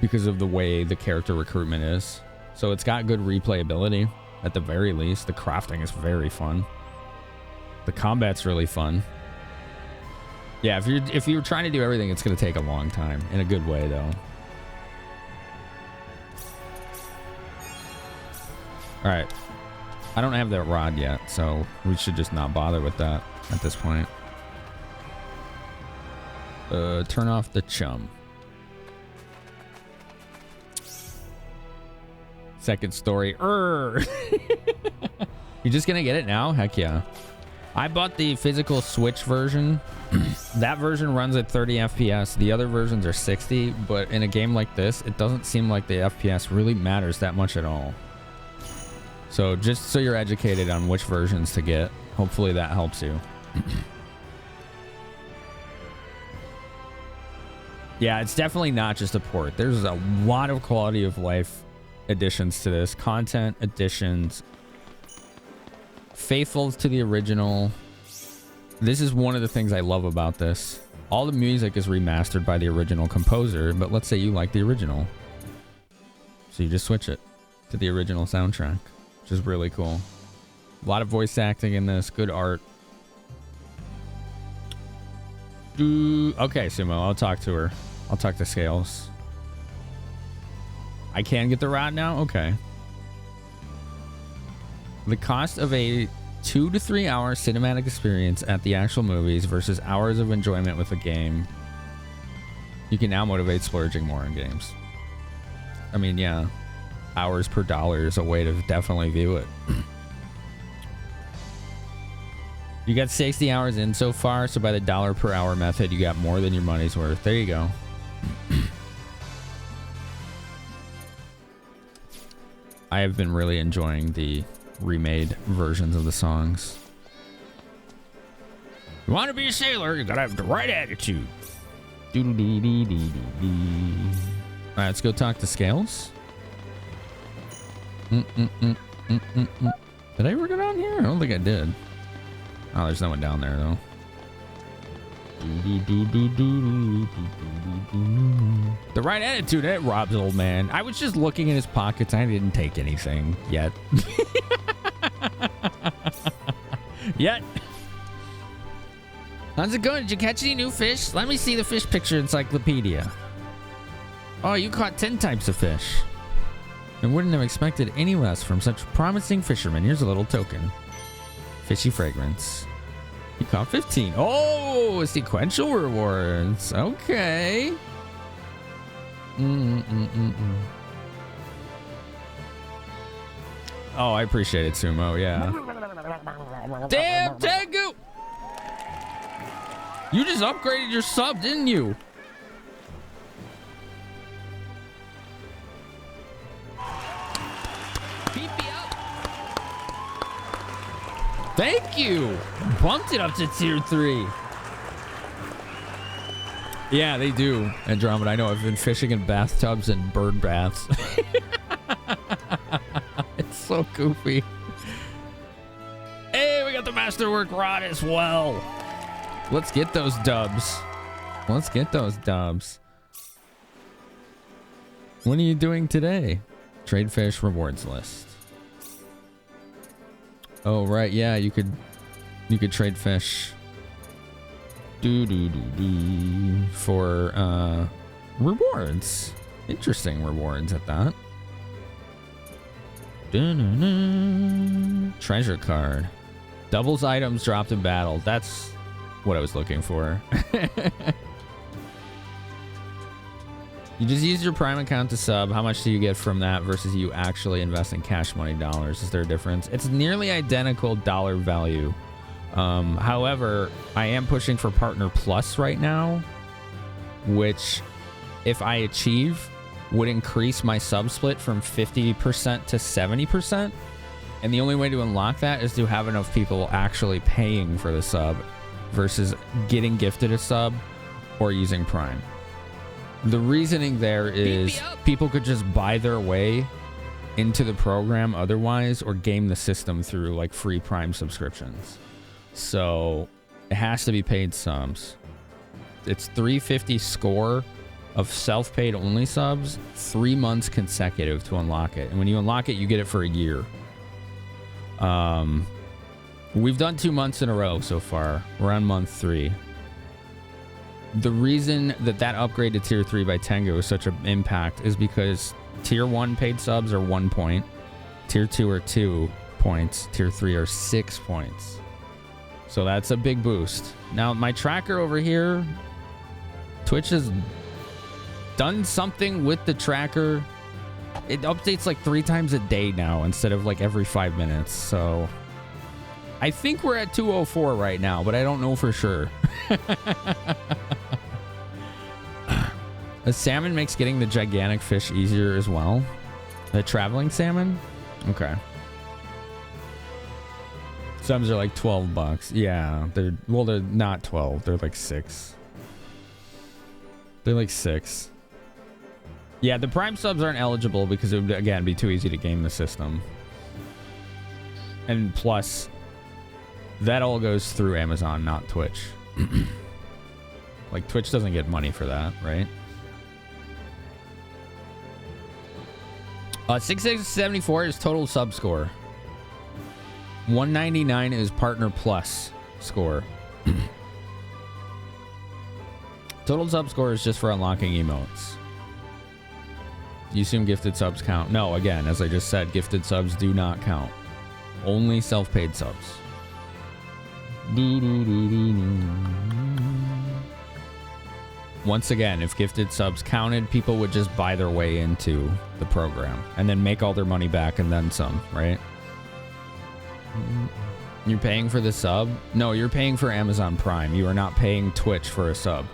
because of the way the character recruitment is. So it's got good replayability at the very least. The crafting is very fun. The combat's really fun. Yeah, if you're trying to do everything, it's going to take a long time. In a good way, though. All right. I don't have that rod yet, so we should just not bother with that at this point. Turn off the chum. Second story. You're just gonna get it now? Heck yeah. I bought the physical Switch version. That version runs at 30 FPS. The other versions are 60, but in a game like this, it doesn't seem like the FPS really matters that much at all. So just so you're educated on which versions to get, hopefully that helps you. Yeah, it's definitely not just a port. There's a lot of quality of life additions to this. Content additions. Faithful to the original. This is one of the things I love about this. All the music is remastered by the original composer, but let's say you like the original. So you just switch it to the original soundtrack, which is really cool. A lot of voice acting in this, good art. Okay, Sumo, I'll talk to her. I'll talk to Scales. I can get the route now? Okay. The cost of a 2 to 3 hour cinematic experience at the actual movies versus hours of enjoyment with a game. You can now motivate splurging more in games. I mean, yeah. Hours per dollar is a way to definitely view it. You got 60 hours in so far, so by the dollar per hour method, you got more than your money's worth. There you go. I have been really enjoying the remade versions of the songs. You want to be a sailor, you gotta have the right attitude. Alright, let's go talk to Scales. Did I ever go down here? I don't think I did. Oh, there's no one down there, though. The right attitude, eh, Rob's old man. I was just looking in his pockets. I didn't take anything yet. Yet. How's it going? Did you catch any new fish? Let me see the fish picture encyclopedia. Oh, you caught 10 types of fish. I wouldn't have expected any less from such promising fishermen. Here's a little token. Fishy fragrance. You caught 15. Oh, sequential rewards. Okay. Oh, I appreciate it, Sumo. Yeah. Damn, Tengu! You just upgraded your sub, didn't you? Thank you. Bumped it up to tier 3. Yeah, they do. Andromeda, I know. I've been fishing in bathtubs and bird baths. It's so goofy. Hey, we got the masterwork rod as well. Let's get those dubs. Let's get those dubs. What are you doing today? Trade fish rewards list. Oh right, yeah, you could trade fish for rewards. Interesting rewards at that. Treasure card. Doubles items dropped in battle. That's what I was looking for. You just use your Prime account to sub. How much do you get from that versus you actually investing cash money dollars? Is there a difference? It's nearly identical dollar value. However, I am pushing for Partner Plus right now, which, if I achieve, would increase my sub split from 50% to 70%. And the only way to unlock that is to have enough people actually paying for the sub versus getting gifted a sub or using Prime. The reasoning there is people could just buy their way into the program otherwise, or game the system through like free Prime subscriptions. So it has to be paid subs. It's 350 score of self-paid only subs, 3 months consecutive to unlock it. And when you unlock it, you get it for a year. We've done 2 months in a row so far. We're on month 3. The reason that upgrade to tier 3 by Tengu is such an impact is because tier 1 paid subs are 1 point, tier 2 are 2 points, tier 3 are 6 points. So that's a big boost. Now my tracker over here, Twitch has done something with the tracker. It updates like 3 times a day now instead of like every 5 minutes. So I think we're at 204 right now, but I don't know for sure. A salmon makes getting the gigantic fish easier as well. The traveling salmon? Okay. Subs are like $12. Yeah, they're not 12. They're like 6. They're like 6. Yeah, the Prime subs aren't eligible because it would, again, be too easy to game the system. And plus, that all goes through Amazon, not Twitch. Like, Twitch doesn't get money for that, right? 674 is total sub score. 199 is partner plus score. Total sub score is just for unlocking emotes. You assume gifted subs count? No, again, as I just said, gifted subs do not count. Only self-paid subs. Once again, if gifted subs counted, people would just buy their way into the program and then make all their money back and then some, right? You're paying for the sub? No, you're paying for Amazon Prime. You are not paying Twitch for a sub.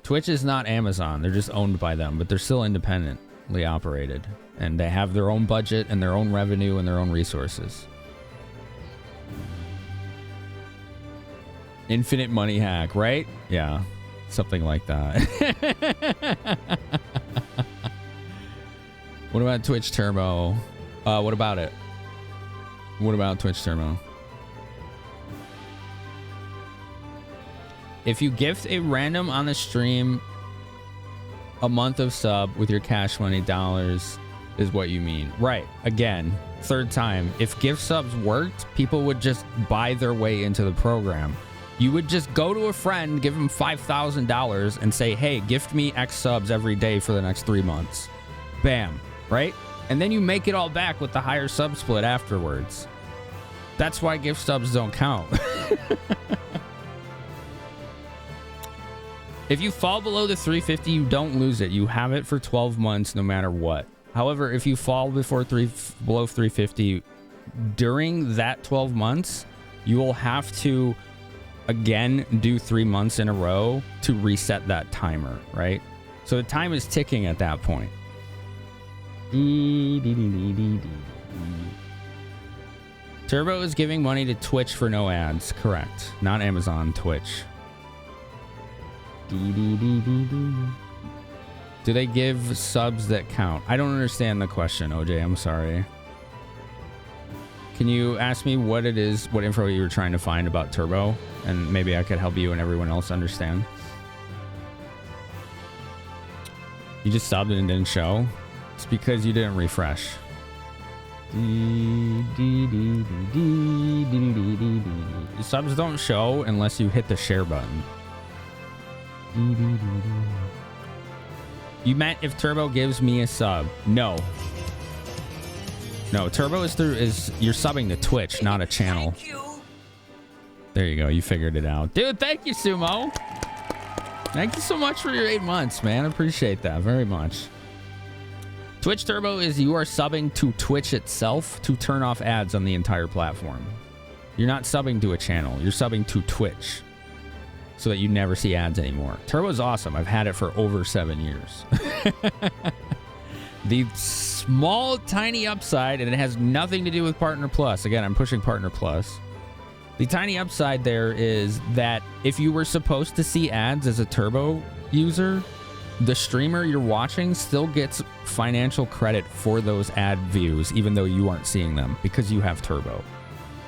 Twitch is not Amazon. They're just owned by them, but they're still independently operated. And they have their own budget and their own revenue and their own resources. Infinite money hack, right? Yeah, something like that. What about Twitch Turbo? What about it? What about Twitch Turbo? If you gift a random on the stream a month of sub with your cash money dollars is what you mean. Right. Again, third time. If gift subs worked, people would just buy their way into the program. You would just go to a friend, give them $5,000 and say, hey, gift me X subs every day for the next 3 months. Bam. Right? And then you make it all back with the higher sub split afterwards. That's why gift subs don't count. If you fall below the 350, you don't lose it. You have it for 12 months no matter what. However, if you fall below 350 during that 12 months, you will have to again do 3 months in a row to reset that timer, right? So the time is ticking at that point. Turbo is giving money to Twitch for no ads. Correct. Not Amazon, Twitch. Do they give subs that count? I don't understand the question, OJ. I'm sorry. Can you ask me what it is, what info you were trying to find about Turbo? And maybe I could help you and everyone else understand. You just subbed and it didn't show? It's because you didn't refresh. Subs don't show unless you hit the share button. You meant if Turbo gives me a sub? No. No, Turbo is you're subbing to Twitch, not a channel. There you go. You figured it out. Dude, thank you, Sumo. Thank you so much for your 8 months, man. I appreciate that very much. Twitch Turbo is you are subbing to Twitch itself to turn off ads on the entire platform. You're not subbing to a channel. You're subbing to Twitch so that you never see ads anymore. Turbo's awesome. I've had it for over 7 years. The small, tiny upside, and it has nothing to do with Partner Plus. Again, I'm pushing Partner Plus. The tiny upside there is that if you were supposed to see ads as a Turbo user, the streamer you're watching still gets financial credit for those ad views, even though you aren't seeing them because you have Turbo.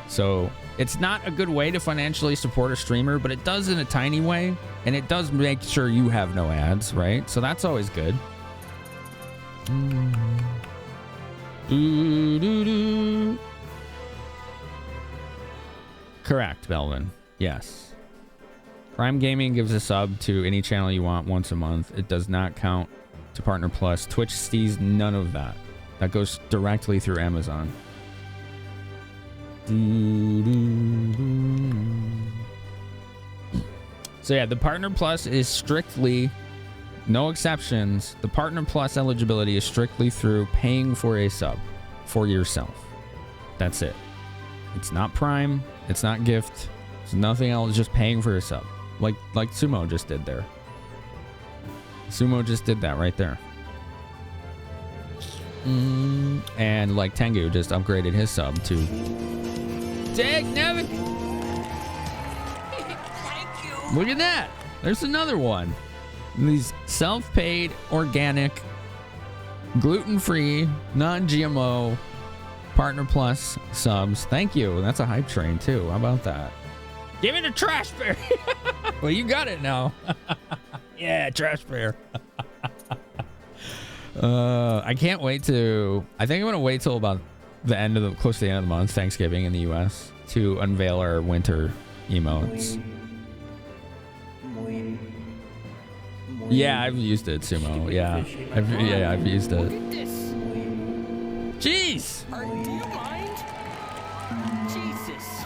So it's not a good way to financially support a streamer, but it does in a tiny way, and it does make sure you have no ads, right? So that's always good. Correct, Belvin. Yes. Prime Gaming gives a sub to any channel you want once a month. It does not count to Partner Plus. Twitch sees none of that. That goes directly through Amazon. So yeah, the Partner Plus is strictly, no exceptions, the Partner Plus eligibility is strictly through paying for a sub for yourself. That's it. It's not Prime. It's not gift. It's nothing else. Just paying for a sub. Like Sumo just did there. Sumo just did that right there. And like Tengu just upgraded his sub to Dag Nevin. Thank you. Look at that. There's another one. These self-paid, organic, gluten-free, non-GMO Partner Plus subs. Thank you. That's a hype train too. How about that? Give me the trash bear. Well, you got it now. Yeah, trash bear. I can't wait to. I think I'm gonna wait till about the end of the close to the end of the month, Thanksgiving in the U.S., to unveil our winter emotes. Yeah, I've used it, Sumo. Yeah, I've used it. Jeez. Do you mind? Jesus.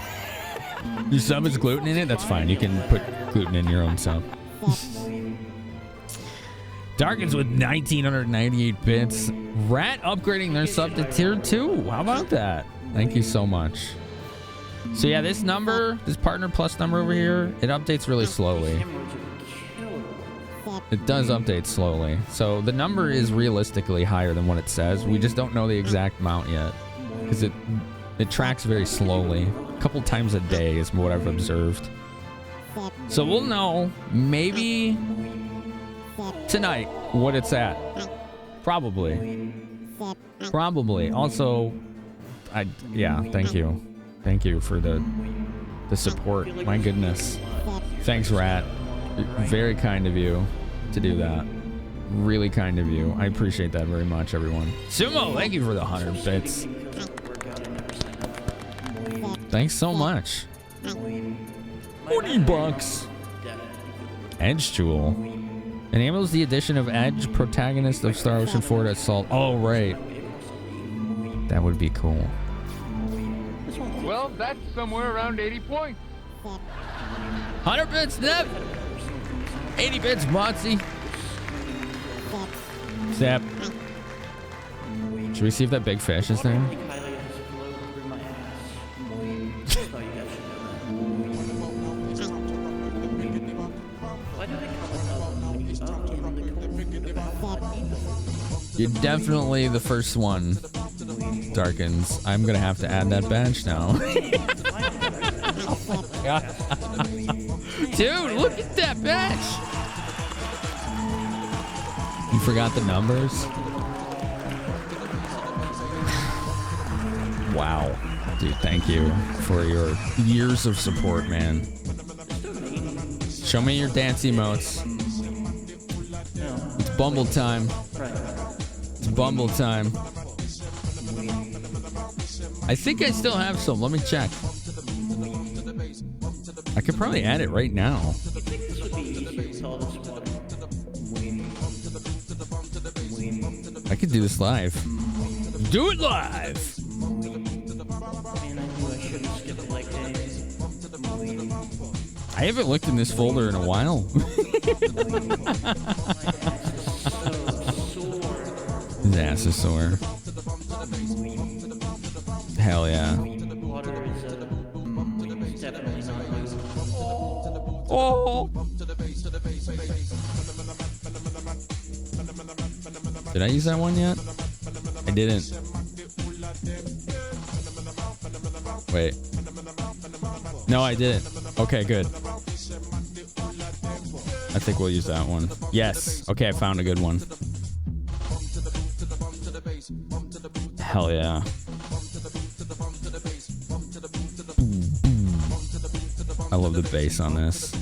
Your sub is gluten in it? That's fine. You can put gluten in your own sub. Darkens with 1998 bits. Rat upgrading their sub to tier 2. How about that? Thank you so much. So yeah, this number, this Partner Plus number over here, it updates really slowly. It does update slowly. So the number is realistically higher than what it says. We just don't know the exact amount yet. Because it tracks very slowly. A couple times a day is what I've observed. So we'll know maybe tonight what it's at. Probably. Also, yeah, thank you. Thank you for the support. My goodness. Thanks, Rat. Very kind of you to do that. Really kind of you. I appreciate that very much, everyone. Sumo, thank you for the 100 bits. Thanks so much. $40. Edge Jewel. Enables the addition of Edge, protagonist of Star Ocean 4 to Assault. Oh, right. That would be cool. Well, that's somewhere around 80 points. 100 bits, Nev. 80 bits, Motsy. Zap. Should we see if that big fish is there? You're definitely the first one, Darkens. I'm gonna have to add that badge now. Oh my God. Dude, look at that badge. You forgot the numbers? Wow. Dude, thank you for your years of support, man. Show me your dance emotes. It's Bumble time. It's Bumble time. I think I still have some. Let me check. I could probably add it right now. I could do this live. Do it live! I haven't looked in this folder in a while. His ass is sore. Hell yeah. Oh! Did I use that one yet? I didn't. Wait. No, I didn't. Okay, good. I think we'll use that one. Yes. Okay, I found a good one. Hell yeah. I love the bass on this.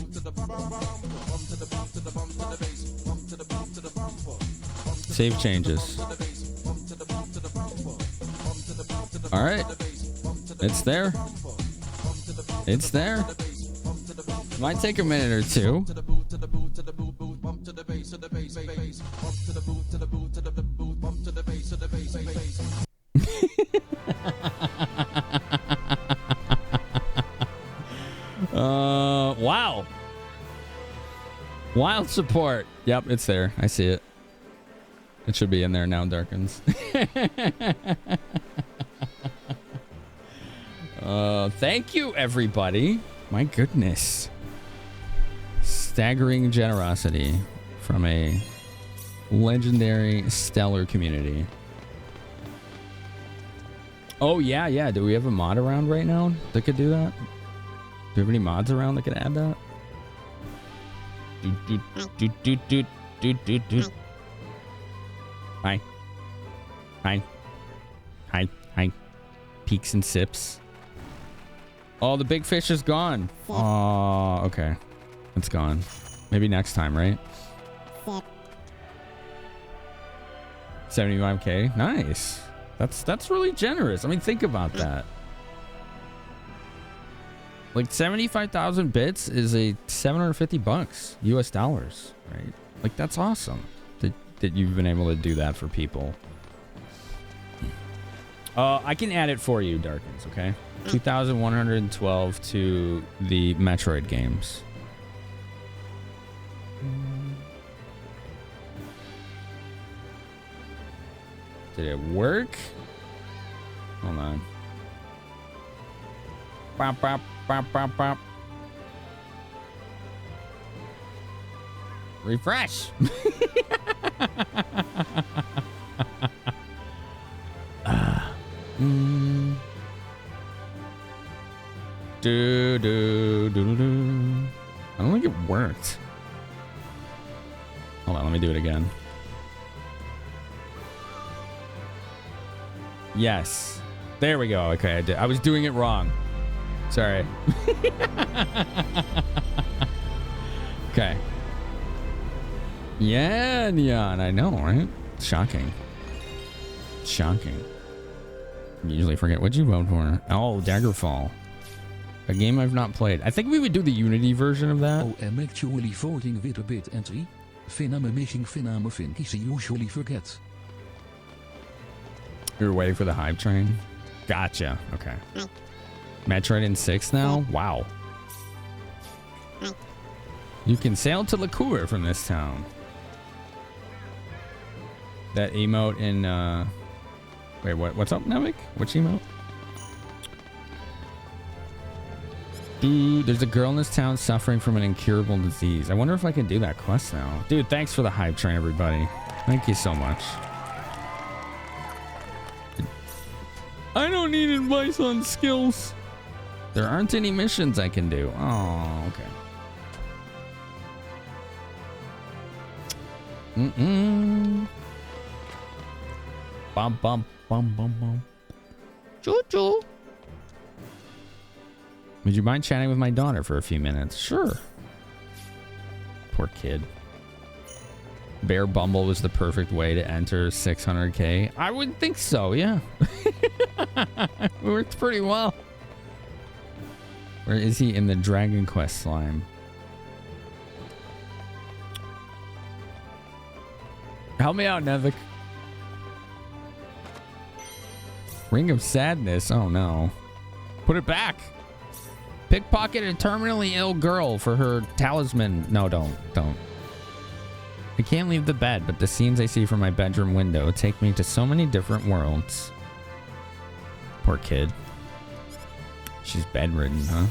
Save changes. All right. It's there. It's there. Might take a minute or two. Wow. Wild support. Yep, it's there. I see it. It should be in there now, Darkens. Thank you, everybody. My goodness. Staggering generosity from a legendary, stellar community. Oh, yeah, yeah. Do we have a mod around right now that could do that? Do we have any mods around that could add that? Hi. Hi. Hi. Hi. Peaks and sips. Oh, the big fish is gone. Oh, okay. It's gone. Maybe next time, right? 75K. Nice. That's really generous. I mean, think about that. Like 75,000 bits is a $750 US dollars, right? Like that's awesome that you've been able to do that for people. I can add it for you, Darkins, okay? 2,112 to the Metroid games. Did it work? Hold on. Bop, bop, bop, bop, bop. Refresh. Do, do, do, do, do. I don't think it worked. Hold on, let me do it again. Yes. There we go. Okay, I was doing it wrong. Sorry. Okay. Yeah, Neon. I know, right? Shocking. Shocking. I usually forget what you vote for. Oh, Daggerfall. A game I've not played. I think we would do the Unity version of that. Oh, I'm actually voting with a bit entry. Finame missing Finame Finkies usually forget. You're waiting for the hype train? Gotcha. Okay. Metroid in 6 now? Wow. You can sail to Liqueur from this town. That emote in, wait, what's up, Nevik? Which emote? Dude, there's a girl in this town suffering from an incurable disease. I wonder if I can do that quest now. Dude, thanks for the hype train, everybody. Thank you so much. I don't need advice on skills. There aren't any missions I can do. Oh, okay. Bum, bum, bum, bum, bum. Choo-choo. Would you mind chatting with my daughter for a few minutes? Sure. Poor kid. Bear Bumble was the perfect way to enter 600K. I would think so, yeah. It worked pretty well. Where is he in the Dragon Quest slime? Help me out, Nevik. Ring of Sadness. Oh, no. Put it back. Pickpocket a terminally ill girl for her talisman. No, don't. I can't leave the bed, but the scenes I see from my bedroom window take me to so many different worlds. Poor kid. She's bedridden, huh?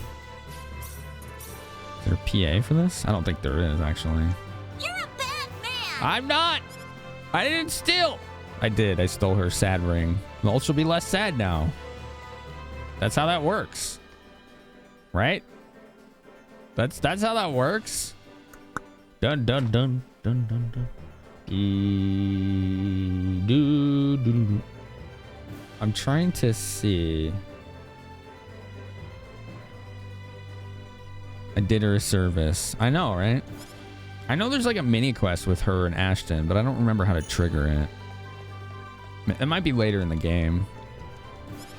Is there a PA for this? I don't think there is, actually. You're a bad man! I'm not! I didn't steal! I did. I stole her sad ring. Well, she'll be less sad now. That's how that works. Right? That's how that works. Dun dun dun dun dun dun. Do. I'm trying to see. I did her a service. I know, right? I know there's like a mini quest with her and Ashton, but I don't remember how to trigger it. It might be later in the game.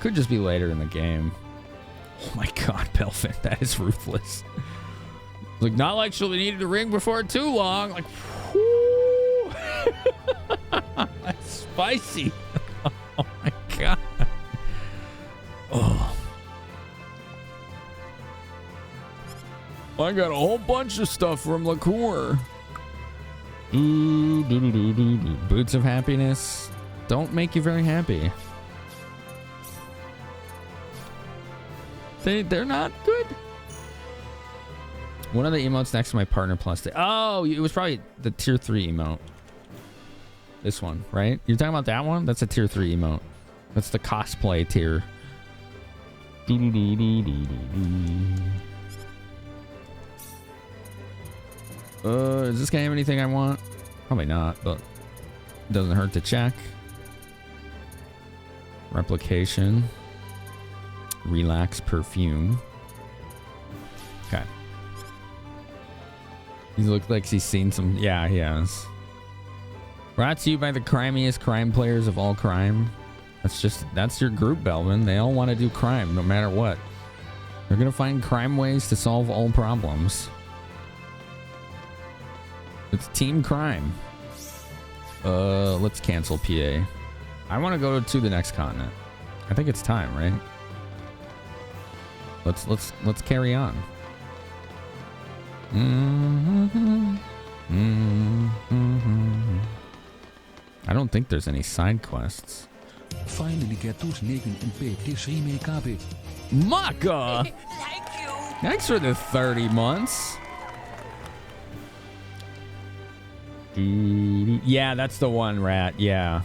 Could just be later in the game. Oh my god, Belfin, that is ruthless. Like, not like she'll be needing a ring before too long. Like, whoo. That's spicy. Oh my god. Oh. I got a whole bunch of stuff from Liqueur. Boots of happiness don't make you very happy. They're not good. One of the emotes next to my partner plus. Oh, it was probably the tier 3 emote. This one, right? You're talking about that one? That's a tier 3 emote. That's the cosplay tier. Does this guy have anything I want? Probably not, but it doesn't hurt to check. Replication. Relax perfume. Okay. He looks like he's seen some. Yeah, he has. Brought to you by the crimiest crime players of all crime. That's your group, Belvin. They all want to do crime no matter what. They're going to find crime ways to solve all problems. It's team crime. Let's cancel PA. I want to go to the next continent. I think it's time, right? Let's carry on. I don't think there's any side quests. Finally get those Negan and Precis remake KB. Maka! Thanks for the 30 months. Yeah, that's the one, Rat. Yeah,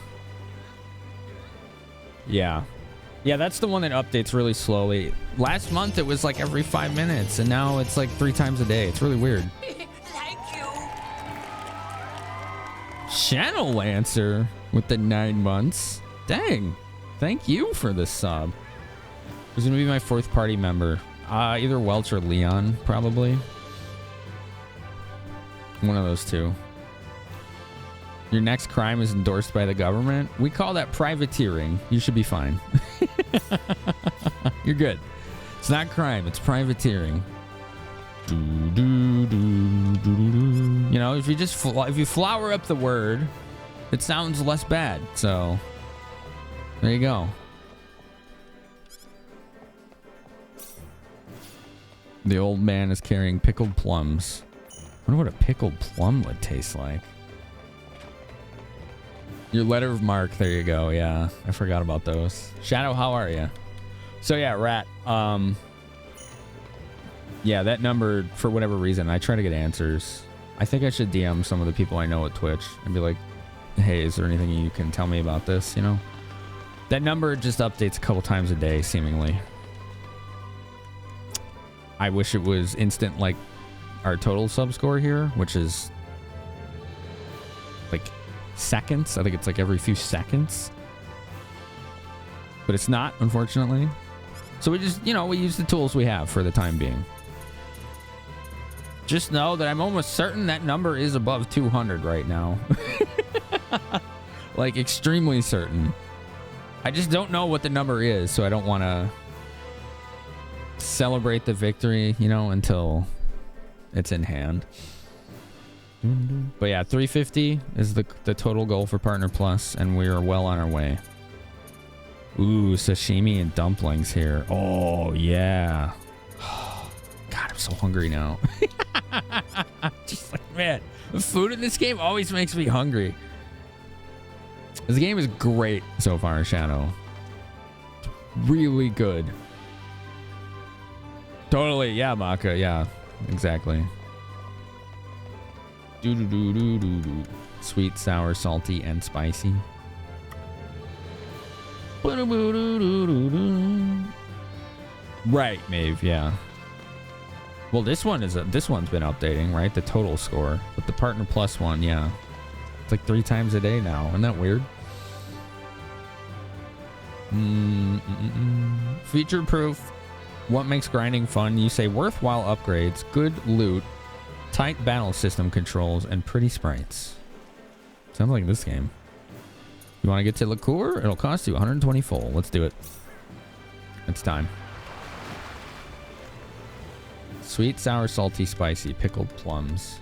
that's the one that updates really slowly. Last month it was like every 5 minutes, and now it's like 3 times a day. It's really weird. Channel Lancer with the 9 months. Dang. Thank you for the sub. Who's going to be my 4th party member? Either Welch or Leon, probably. One of those two. Your next crime is endorsed by the government. We call that privateering. You should be fine. You're good. It's not crime. It's privateering. You know, if you flower up the word, it sounds less bad. So there you go. The old man is carrying pickled plums. I wonder what a pickled plum would taste like. Your letter of mark. There you go. Yeah, I forgot about those. Shadow, how are you? So yeah, Rat. Yeah, that number, for whatever reason, I try to get answers. I think I should DM some of the people I know at Twitch and be like, hey, is there anything you can tell me about this, you know? That number just updates a couple times a day, seemingly. I wish it was instant like our total sub score here, which is like seconds. I think it's like every few seconds. But it's not, unfortunately. So we just, you know, we use the tools we have for the time being. Just know that I'm almost certain that number is above 200 right now. Like, extremely certain. I just don't know what the number is, so I don't want to celebrate the victory, you know, until it's in hand. But yeah, 350 is the total goal for Partner Plus, and we are well on our way. Ooh, sashimi and dumplings here. Oh, yeah. God, I'm so hungry now. Just like, man, the food in this game always makes me hungry. This game is great so far, Shadow. Really good. Totally, yeah, Maka, yeah, exactly. Do. Sweet, sour, salty, and spicy. Right, Maeve, yeah. Well, this one's been updating, right? The total score. But the Partner Plus one, yeah. It's like 3 times a day now. Isn't that weird? Feature proof. What makes grinding fun? You say worthwhile upgrades, good loot, tight battle system controls, and pretty sprites. Sounds like this game. You want to get to liqueur? It'll cost you 120 full. Let's do it. It's time. Sweet, sour, salty, spicy, pickled plums.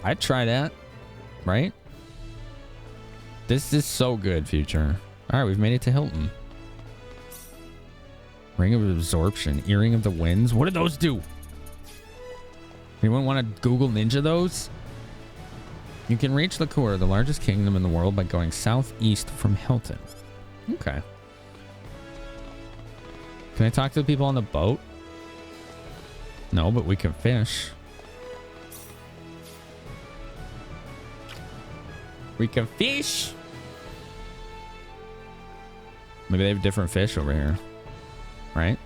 I'd try that, right? This is so good, Future. All right, we've made it to Hilton. Ring of Absorption, Earring of the Winds. What do those do? Anyone want to Google Ninja those? You can reach Liqueur, the largest kingdom in the world, by going southeast from Hilton. Okay. Can I talk to the people on the boat? No, but we can fish. We can fish. Maybe they have different fish over here. Right?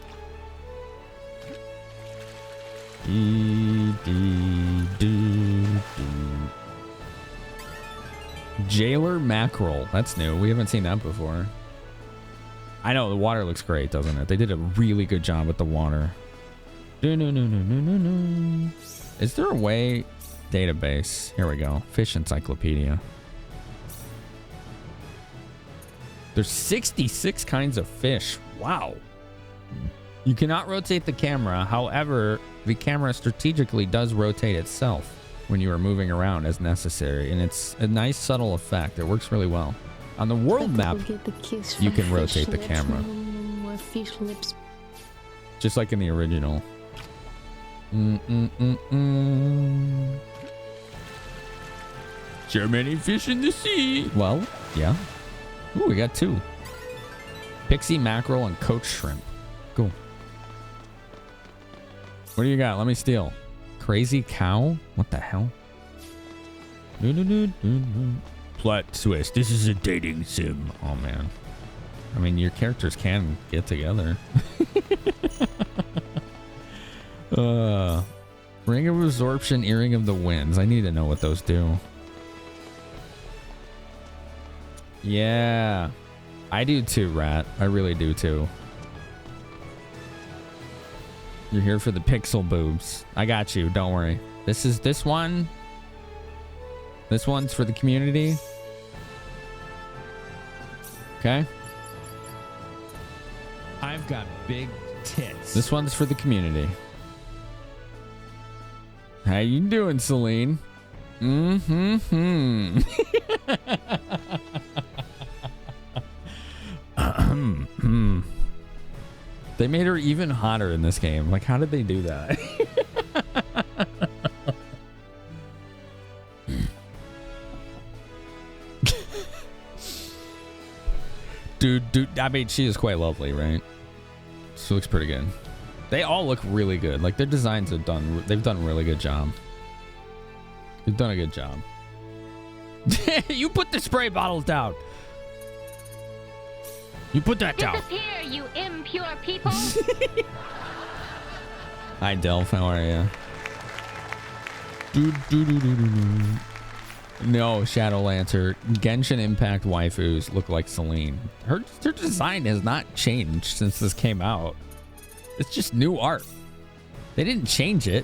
Jailer mackerel. That's new. We haven't seen that before. I know, the water looks great, doesn't it? They did a really good job with the water. Is there a way? Database. Here we go. Fish encyclopedia. There's 66 kinds of fish. Wow. You cannot rotate the camera. However, the camera strategically does rotate itself when you are moving around as necessary. And it's a nice subtle effect. It works really well. On the world map, you can rotate the camera. Just like in the original. So many fish in the sea. Well, yeah. Ooh, we got 2. Pixie mackerel and coach shrimp. Cool. What do you got? Let me steal. Crazy cow? What the hell? Plot twist. This is a dating sim. Oh, man. I mean, your characters can get together. Ring of Absorption, Earring of the Winds. I need to know what those do. Yeah. I do too, Rat. I really do too. You're here for the pixel boobs. I got you. Don't worry. This one. This one's for the community. Okay. I've got big tits. This one's for the community. How you doing, Celine? They made her even hotter in this game. Like, how did they do that? Dude, I mean, she is quite lovely, right? She looks pretty good. They all look really good. Like, their designs have they've done a really good job. They've done a good job. You put the spray bottles down. You put that down. Disappear, you impure people. Hi, Delph. How are you? No, Shadowlancer. Genshin Impact waifus look like Celine. Her design has not changed since this came out. It's just new art. They didn't change it.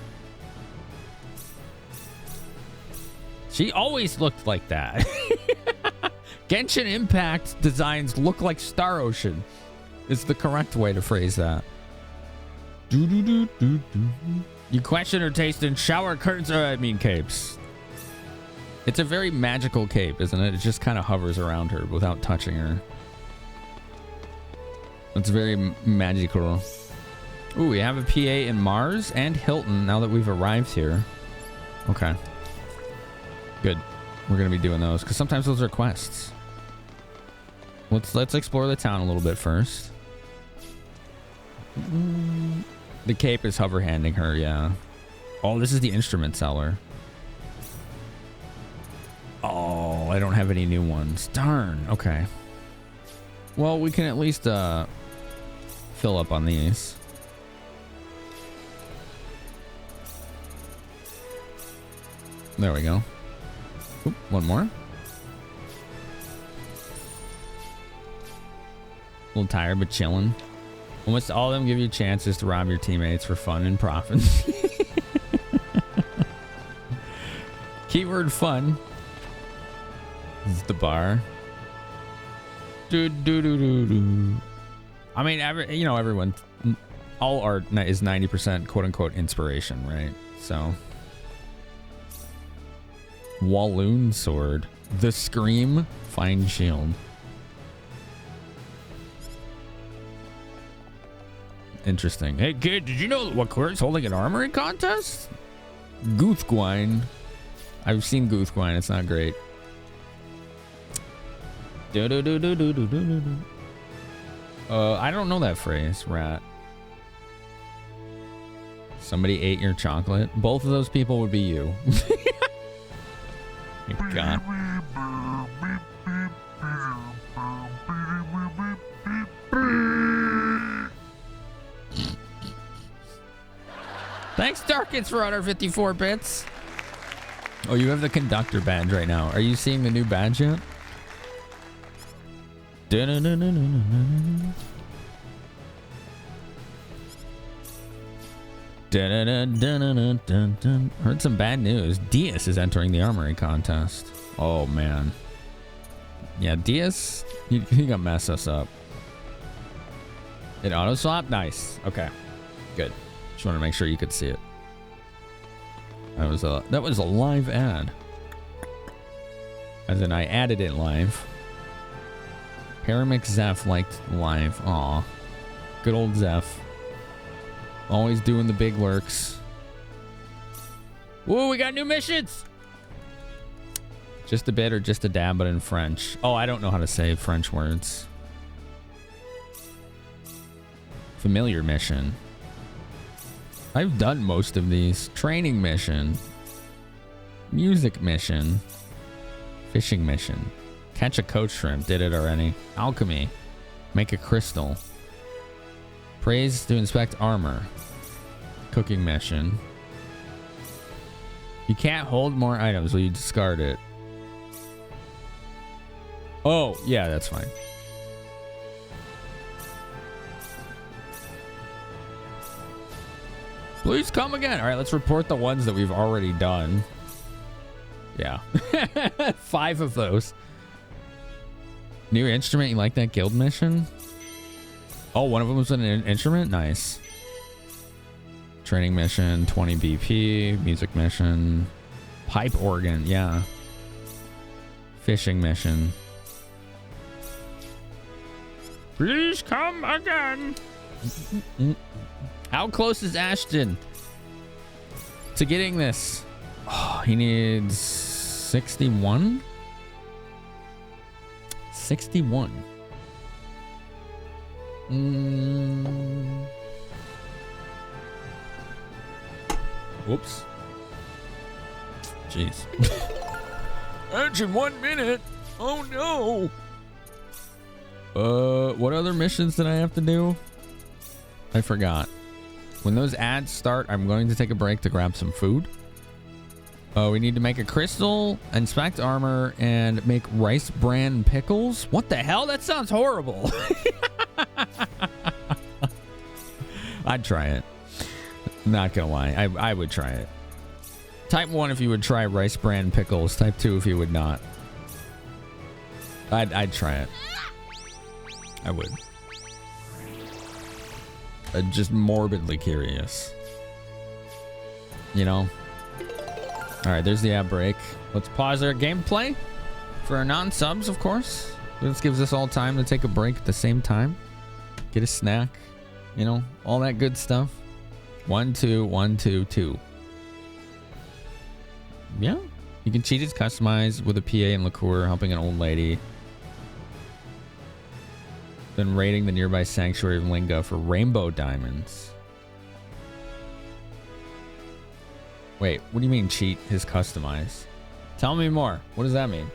She always looked like that. Genshin Impact designs look like Star Ocean. Is the correct way to phrase that. You question her taste in shower curtains, or I mean capes. It's a very magical cape, isn't it? It just kind of hovers around her without touching her. It's very magical. Ooh, we have a PA in Mars and Hilton now that we've arrived here. Okay. Good. We're going to be doing those because sometimes those are quests. Let's explore the town a little bit first. The cape is hover handing her, yeah. Oh, this is the instrument seller. Oh, I don't have any new ones. Darn. Okay. Well, we can at least fill up on these. There we go. Oop, one more. A little tired, but chilling. Almost all of them give you chances to rob your teammates for fun and profit. Keyword fun. This is the bar. I mean, everyone, all art is 90% quote unquote inspiration, right? So, Walloon sword, the Scream fine shield. Interesting. Hey kid, did you know that Wakur's holding an armory contest? Goothgwine. I've seen Goothgwine. It's not great. I don't know that phrase, Rat. Somebody ate your chocolate. Both of those people would be you. My God. Thanks, Darkins, for 154 bits. Oh, you have the conductor badge right now. Are you seeing the new badge yet? Heard some bad news. Diaz is entering the armory contest. Oh, man. Yeah, Diaz, he gonna mess us up. It auto swap? Nice. Okay. Good. Just want to make sure you could see it. That was a live ad. As in, I added it live. Paramix Zeph liked live. Aw. Good old Zeph. Always doing the big lurks. Whoa, we got new missions! Just a bit or just a dab, but in French. Oh, I don't know how to say French words. Familiar mission. I've done most of these. Training mission. Music mission. Fishing mission. Catch a coach shrimp. Did it already. Alchemy. Make a crystal. Praise to inspect armor. Cooking mission. You can't hold more items. Will you discard it? Oh, yeah, that's fine. Please come again. All right, let's report the ones that we've already done. Yeah. 5 of those. New instrument. You like that guild mission? Oh, one of them was an instrument? Nice. Training mission, 20 BP. Music mission. Pipe organ, yeah. Fishing mission. Please come again. How close is Ashton to getting this? Oh, he needs 61? 61. Whoops. Jeez. Ashton, 1 minute. Oh no. What other missions did I have to do? I forgot. When those ads start, I'm going to take a break to grab some food. We need to make a crystal, inspect armor, and make rice bran pickles. What the hell? That sounds horrible. I'd try it. Not gonna lie. I would try it. Type 1 if you would try rice bran pickles. Type 2 if you would not. I'd try it. I would. Just morbidly curious. You know? Alright, there's the ad break. Let's pause our gameplay for our non-subs, of course. This gives us all time to take a break at the same time. Get a snack. You know, all that good stuff. 1, 2, 1, 2, 2. Yeah. You can cheat as customized with a PA and liqueur, helping an old lady. Then raiding the nearby sanctuary of Linga for rainbow diamonds. Wait, what do you mean cheat his customize? Tell me more. What does that mean?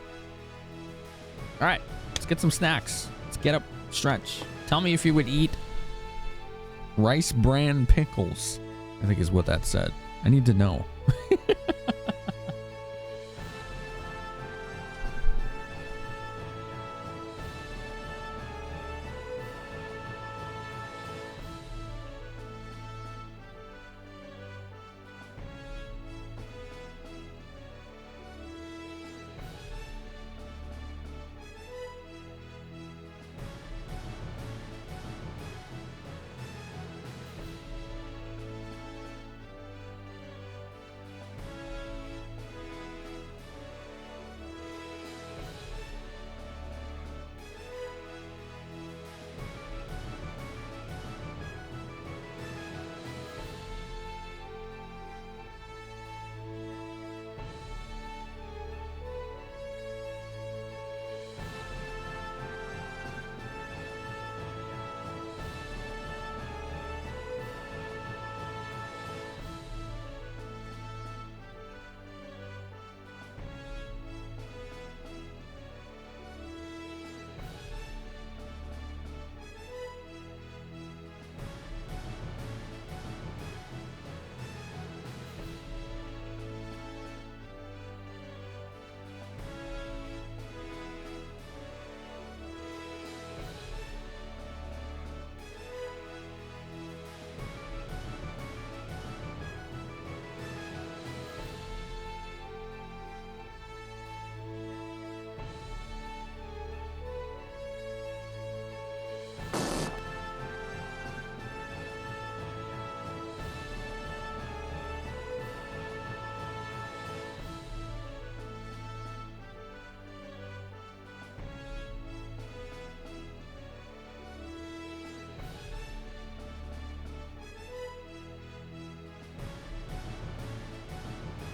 All right, let's get some snacks. Let's get up, stretch. Tell me if you would eat rice bran pickles, I think is what that said. I need to know.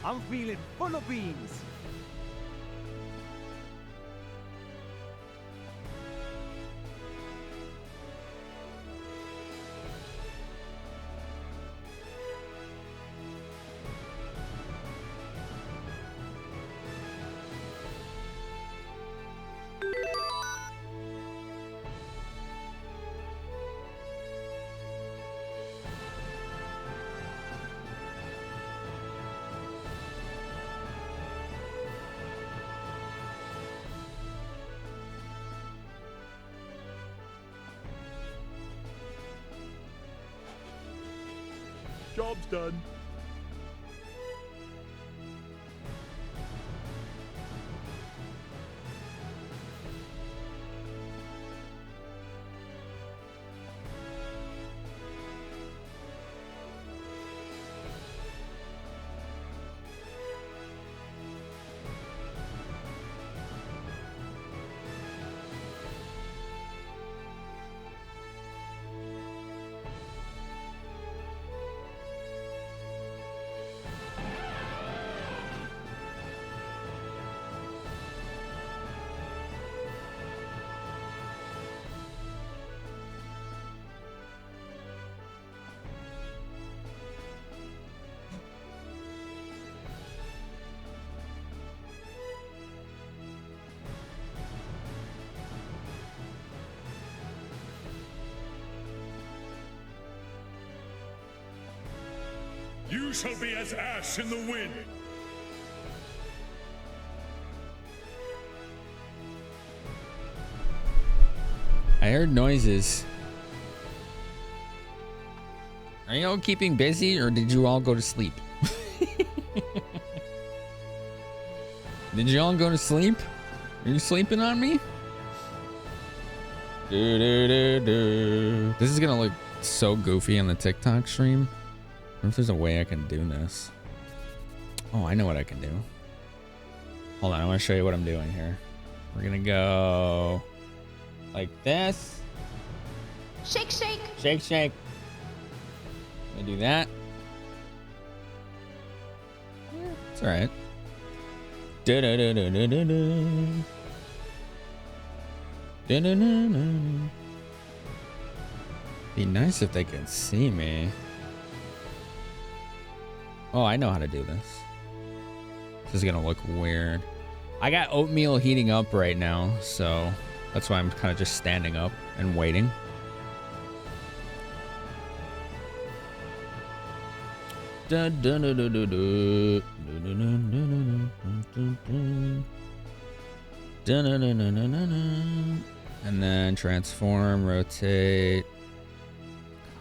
I'm feeling full of beans. Job's done. You shall be as ash in the wind. I heard noises. Are you all keeping busy, or did you all go to sleep? Did you all go to sleep? Are you sleeping on me? This is gonna look so goofy on the TikTok stream. I wonder if there's a way I can do this. Oh, I know what I can do. Hold on, I want to show you what I'm doing here. We're gonna go like this. Shake, shake. Shake, shake. Let me do that. Yeah, it's all right. Be nice if they could see me. Oh, I know how to do this. This is gonna look weird. I got oatmeal heating up right now, so that's why I'm kind of just standing up and waiting. And then transform, rotate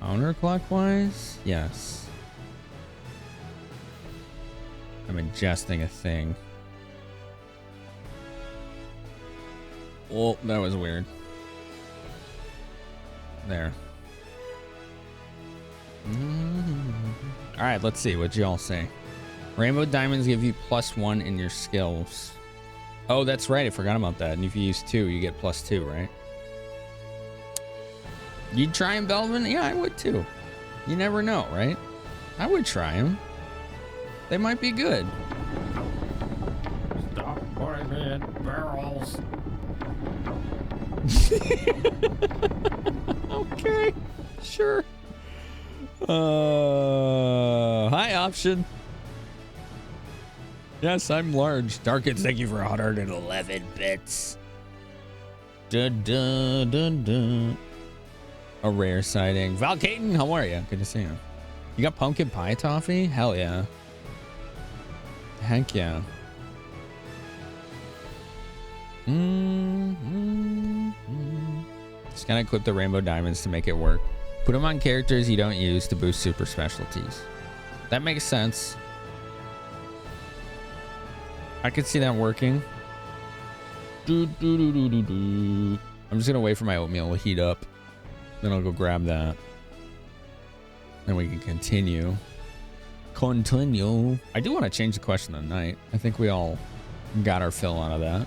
counterclockwise. Yes. I'm adjusting a thing. Oh, that was weird. There. All right, let's see what y'all say. Rainbow diamonds give you +1 in your skills. Oh, that's right. I forgot about that. And if you use 2, you get +2, right? You'd try him, Belvin? Yeah, I would too. You never know, right? I would try him. They might be good. Stop putting me in barrels. Okay, sure. Hi, Option. Yes, I'm large. Darkins, thank you for 111 bits. Dun, dun, dun, dun. A rare sighting. Val Caton, how are you? Good to see you. You got pumpkin pie toffee? Hell yeah. Heck yeah. Just gotta equip the rainbow diamonds to make it work. Put them on characters you don't use to boost super specialties. That makes sense. I could see that working. I'm just gonna wait for my oatmeal to heat up. Then I'll go grab that. Then we can continue. I do want to change the question of the night. I think we all got our fill out of that.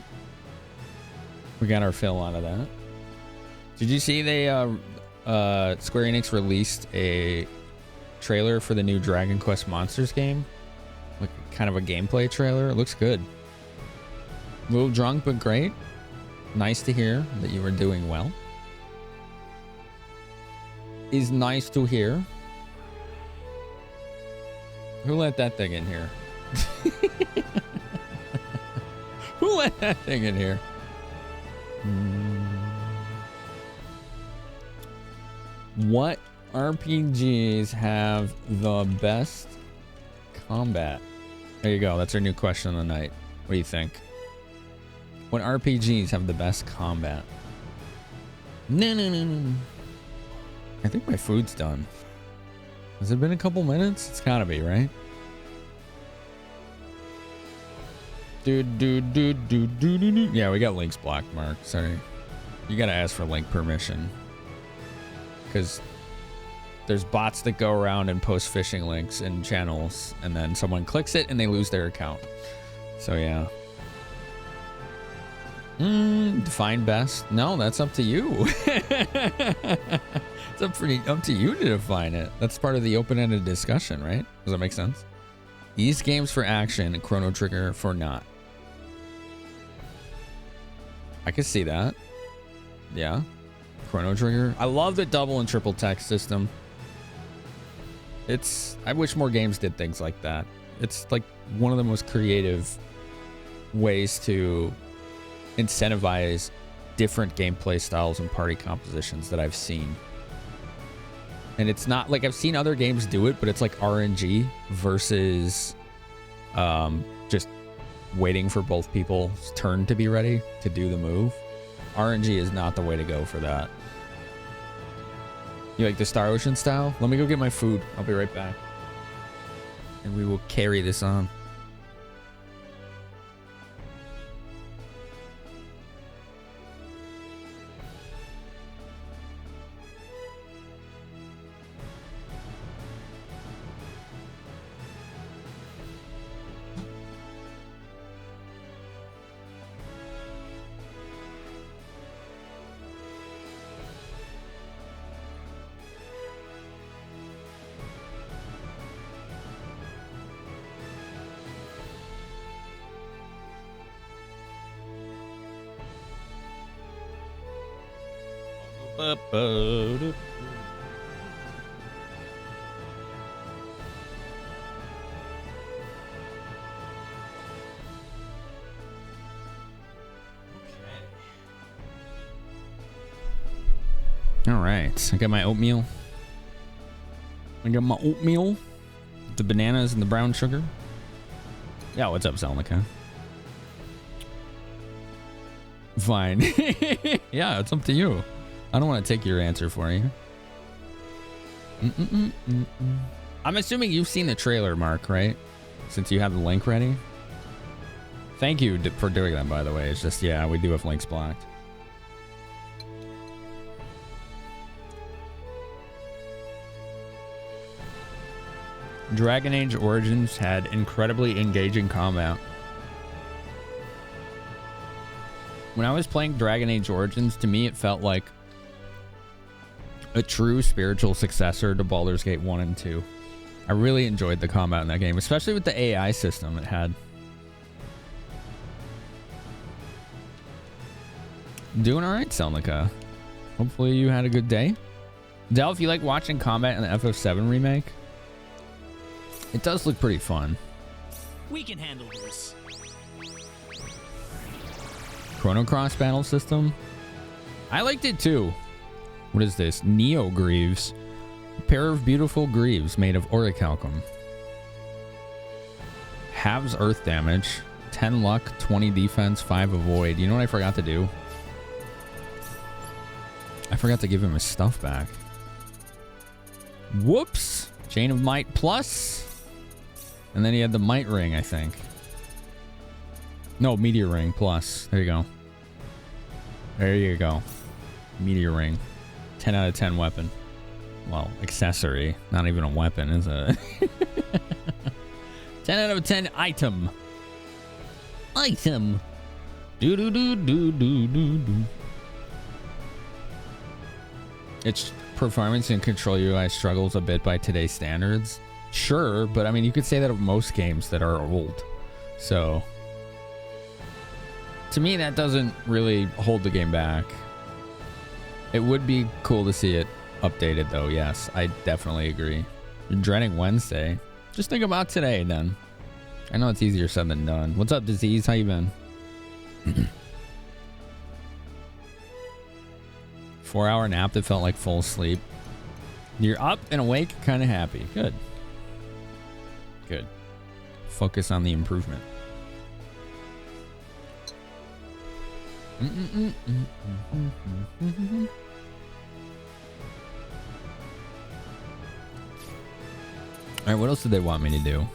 Did you see they Square Enix released a trailer for the new Dragon Quest Monsters game? like kind of a gameplay trailer. It looks good. A little drunk, but great. Nice to hear that you are doing well. Is nice to hear. Who let that thing in here? Who let that thing in here? What RPGs have the best combat? There you go. That's our new question of the night. What do you think? What RPGs have the best combat? No. I think my food's done. Has it been a couple minutes? It's gotta be, right? Yeah, we got links blocked, Mark. Sorry. You gotta ask for link permission. Because there's bots that go around and post phishing links in channels, and then someone clicks it and they lose their account. So yeah. Define best? No, that's up to you. It's up to you to define it. That's part of the open-ended discussion, right? Does that make sense? These games for action and Chrono Trigger for not. I can see that. Yeah. Chrono Trigger. I love the double and triple text system. I wish more games did things like that. It's like one of the most creative ways to incentivize different gameplay styles and party compositions that I've seen. And it's not like I've seen other games do it, but it's like RNG versus just waiting for both people's turn to be ready to do the move. RNG is not the way to go for that. You like the Star Ocean style? Let me go get my food. I'll be right back. And we will carry this on. All right, I got my oatmeal. The bananas and the brown sugar. Yeah, what's up, Selnica? Fine. Yeah, it's up to you. I don't want to take your answer for you. I'm assuming you've seen the trailer, Mark, right? Since you have the link ready. Thank you for doing that, by the way. It's just, yeah, we do have links blocked. Dragon Age Origins had incredibly engaging combat. When I was playing Dragon Age Origins, to me it felt like a true spiritual successor to Baldur's Gate 1 and 2. I really enjoyed the combat in that game, especially with the AI system it had. Doing alright, Selnica. Hopefully you had a good day. Del, if you like watching combat in the FF7 remake, it does look pretty fun. We can handle this. Chrono Cross battle system. I liked it too. What is this? Neo Greaves. A pair of beautiful greaves made of orichalcum. Halves earth damage. 10 luck, 20 defense, 5 avoid. You know what I forgot to do? I forgot to give him his stuff back. Whoops. Chain of Might plus. And then he had the Might Ring, I think. No, Meteor Ring plus. There you go. There you go. Meteor Ring. 10 out of 10 weapon. Well, accessory. Not even a weapon, is it? 10 out of 10 item. Item. Do-do-do-do-do-do-do. Its performance and control UI struggles a bit by today's standards. Sure, but I mean, you could say that of most games that are old. So, to me, that doesn't really hold the game back. It would be cool to see it updated, though. Yes, I definitely agree. You're dreading Wednesday. Just think about today, then. I know it's easier said than done. What's up, Disease? How you been? 4-hour nap that felt like full sleep. You're up and awake, kind of happy. Good. Good. Focus on the improvement. All right, what else did they want me to do?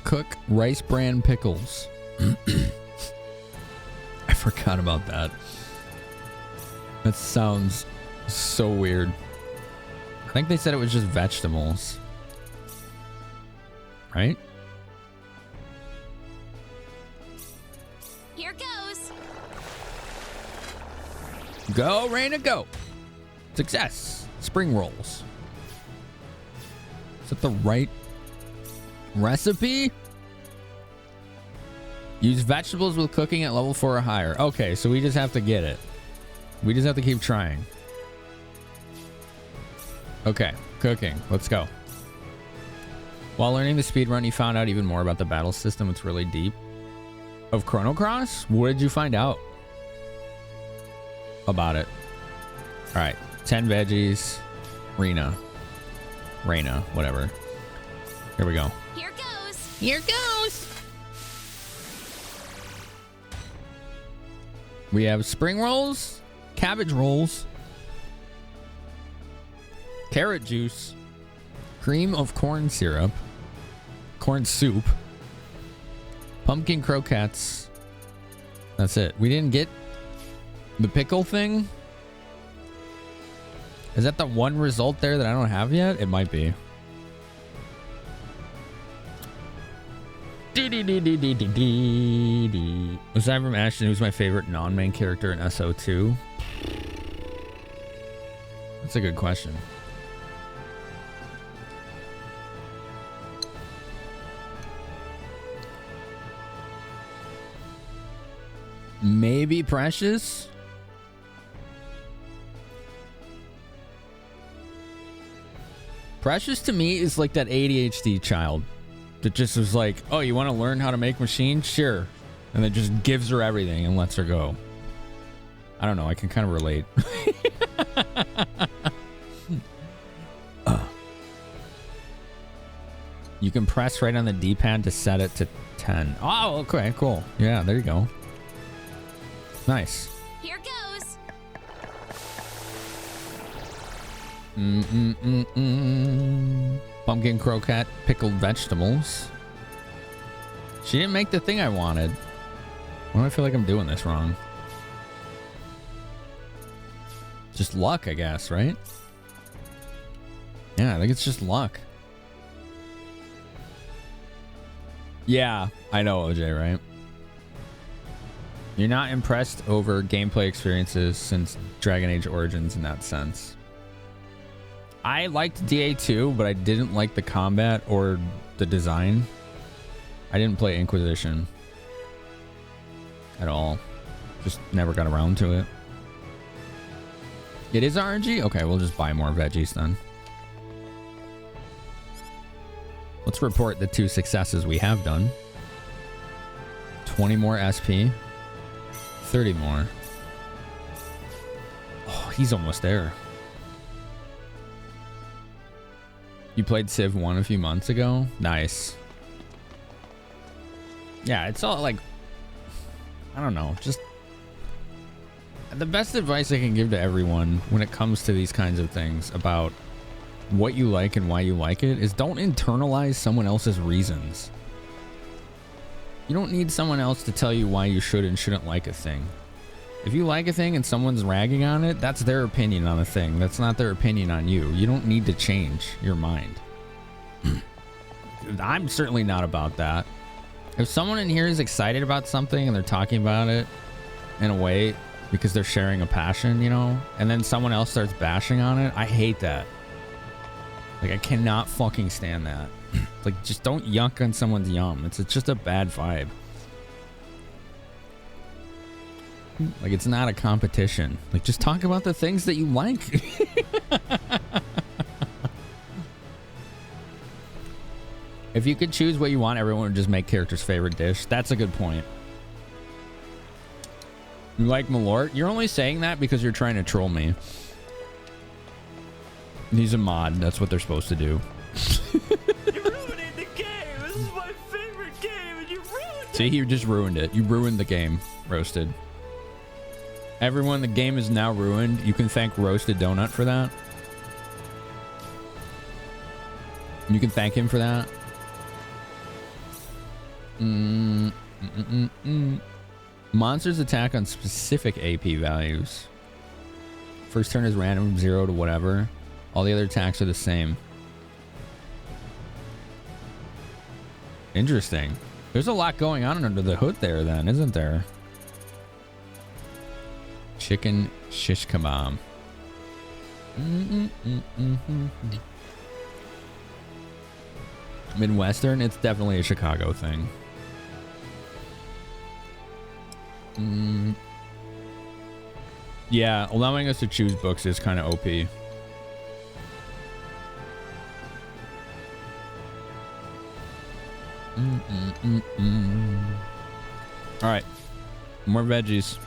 Cook rice bran pickles. I forgot about that. That sounds so weird. I think they said it was just vegetables. Right? Here goes. Go, Rena, go. Success. Spring rolls. Is that the right recipe? Use vegetables with cooking at level 4 or higher. Okay, so we just have to get it. We just have to keep trying. Okay, cooking. Let's go. While learning the speedrun, you found out even more about the battle system. It's really deep. Of Chrono Cross? What did you find out about it? All right, 10 veggies. Rena, whatever. Here we go. Here goes. Here goes. We have spring rolls, cabbage rolls, carrot juice, cream of corn syrup, corn soup, pumpkin croquettes. That's it. We didn't get the pickle thing. Is that the one result there that I don't have yet? It might be. Aside from Ashton, who's my favorite non-main character in SO2? That's a good question. Maybe Precious? Precious to me is like that ADHD child that just was like, oh, you want to learn how to make machines? Sure. And then just gives her everything and lets her go. I don't know. I can kind of relate. You can press right on the D-pad to set it to 10. Oh, okay, cool. Yeah, there you go. Nice. Here goes. Pumpkin croquette, pickled vegetables. She didn't make the thing I wanted. Why do I feel like I'm doing this wrong? Just luck, I guess, right? Yeah, I think it's just luck. Yeah, I know, OJ, right? You're not impressed over gameplay experiences since Dragon Age Origins in that sense. I liked DA2, but I didn't like the combat or the design. I didn't play Inquisition at all. Just never got around to it. It is RNG? Okay, we'll just buy more veggies then. Let's report the 2 successes we have done. 20 more SP. 30 more. Oh, he's almost there. You played Civ 1 a few months ago? Nice. Yeah, it's all like, I don't know, just the best advice I can give to everyone when it comes to these kinds of things about what you like and why you like it is don't internalize someone else's reasons. You don't need someone else to tell you why you should and shouldn't like a thing. If you like a thing and someone's ragging on it, that's their opinion on a thing. That's not their opinion on you. You don't need to change your mind. I'm certainly not about that. If someone in here is excited about something and they're talking about it in a way because they're sharing a passion, you know, and then someone else starts bashing on it, I hate that. Like, I cannot fucking stand that. Like, just don't yuck on someone's yum. It's just a bad vibe. Like, it's not a competition. Like, just talk about the things that you like. If you could choose what you want, everyone would just make character's favorite dish. That's a good point. You like Malort? You're only saying that because you're trying to troll me. He's a mod. That's what they're supposed to do. You're ruining the game. This is my favorite game, and you ruined it. See, you just ruined it. You ruined the game, Roasted. Everyone, the game is now ruined. You can thank Roasted Donut for that. You can thank him for that. Monsters attack on specific AP values. First turn is random, 0 to whatever. All the other attacks are the same. Interesting. There's a lot going on under the hood there then, isn't there? Chicken shish kebab. Midwestern, it's definitely a Chicago thing. Yeah, allowing us to choose books is kind of OP. All right, more veggies.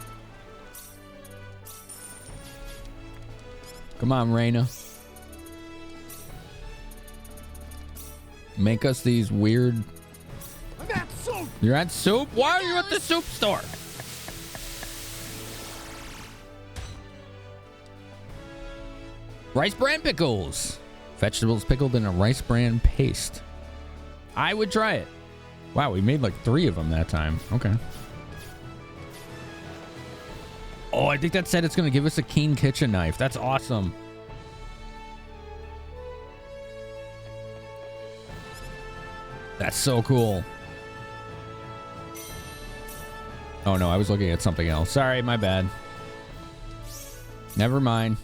Come on, Rena. Make us these weird... I'm at soup! You're at soup? Why are you at the soup store? Rice bran pickles. Vegetables pickled in a rice bran paste. I would try it. Wow, we made like 3 of them that time. Okay. Oh, I think that said it's going to give us a keen kitchen knife. That's awesome. That's so cool. Oh no, I was looking at something else. Sorry, my bad. Never mind.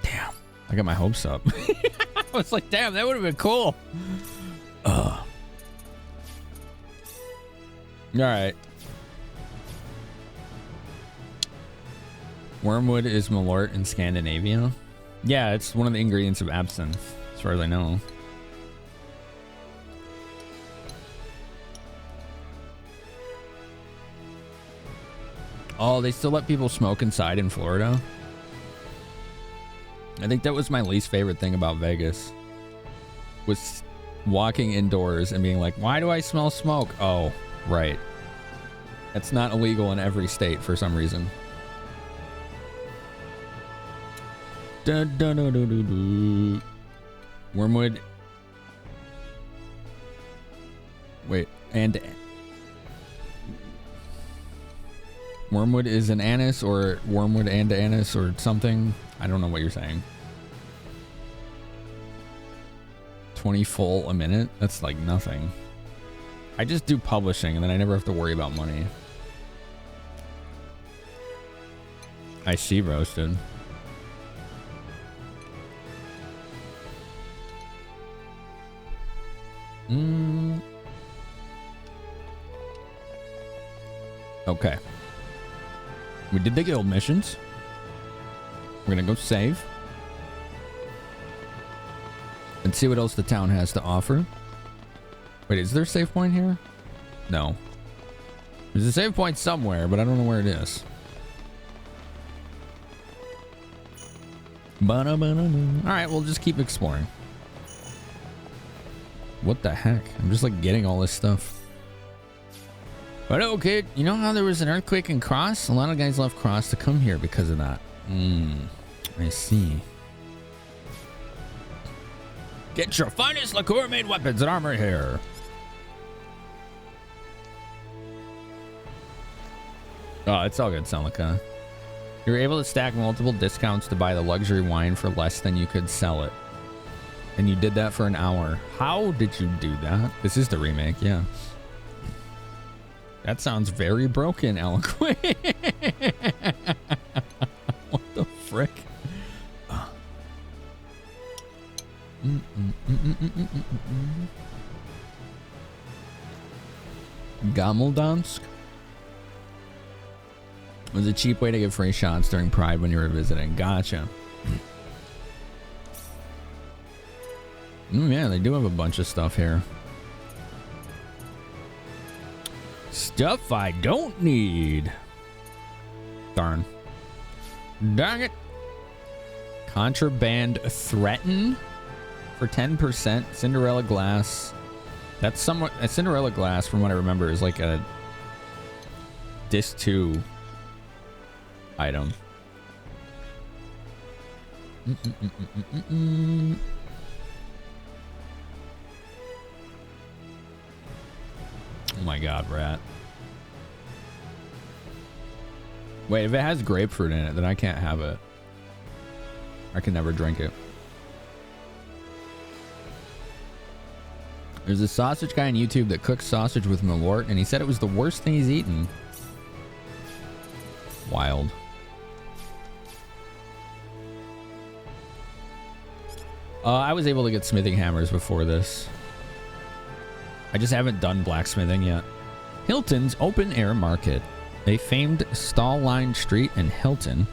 Damn, I got my hopes up. I was like, damn, that would have been cool. Ugh. All right. Wormwood is Malort in Scandinavia. Yeah, it's one of the ingredients of absinthe, as far as I know. Oh, they still let people smoke inside in Florida? I think that was my least favorite thing about Vegas. Was walking indoors and being like, why do I smell smoke? Oh, right. That's not illegal in every state for some reason. Wormwood. Wait, and Wormwood is an anise, or wormwood and anise, or something. I don't know what you're saying. 20 full a minute? That's like nothing. I just do publishing and then I never have to worry about money. I see, Roasted. Okay. We did the guild missions. We're gonna go save and see what else the town has to offer. Wait, is there a save point here? No. There's a save point somewhere, but I don't know where it is. Alright, we'll just keep exploring. What the heck? I'm just like getting all this stuff. But okay, you know how there was an earthquake in Cross? A lot of guys left Cross to come here because of that. I see. Get your finest liqueur made weapons and armor here. Oh, it's all good, Celica. You were able to stack multiple discounts to buy the luxury wine for less than you could sell it. And you did that for an hour. How did you do that? This is the remake, yeah. That sounds very broken, Eloquent. What the frick? Gameldansk was a cheap way to get free shots during Pride when you were visiting. Gotcha. Yeah, they do have a bunch of stuff here. Stuff I don't need. Darn. Dang it. Contraband threaten for 10%. Cinderella glass. That's somewhat... A Cinderella glass, from what I remember, is like a disc 2 item. Oh my god, rat. Wait, if it has grapefruit in it, then I can't have it. I can never drink it. There's a sausage guy on YouTube that cooks sausage with Malort, and he said it was the worst thing he's eaten. Wild. I was able to get smithing hammers before this. I just haven't done blacksmithing yet. Hilton's Open Air Market. A famed stall-lined street in Hilton.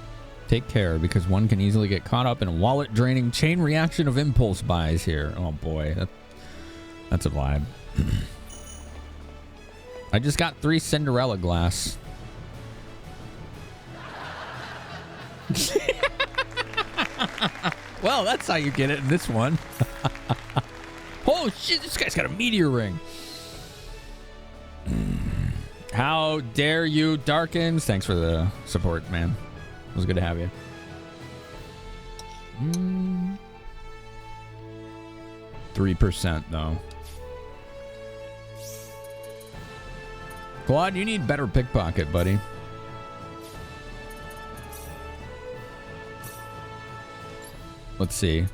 Take care, because one can easily get caught up in a wallet-draining chain reaction of impulse buys here. Oh boy, that's a vibe. I just got 3 Cinderella glass. Well, that's how you get it in this one. Oh shit, this guy's got a meteor ring. How dare you, Darkins? Thanks for the support, man. It was good to have you. 3% though. Claude, you need better pickpocket, buddy. Let's see.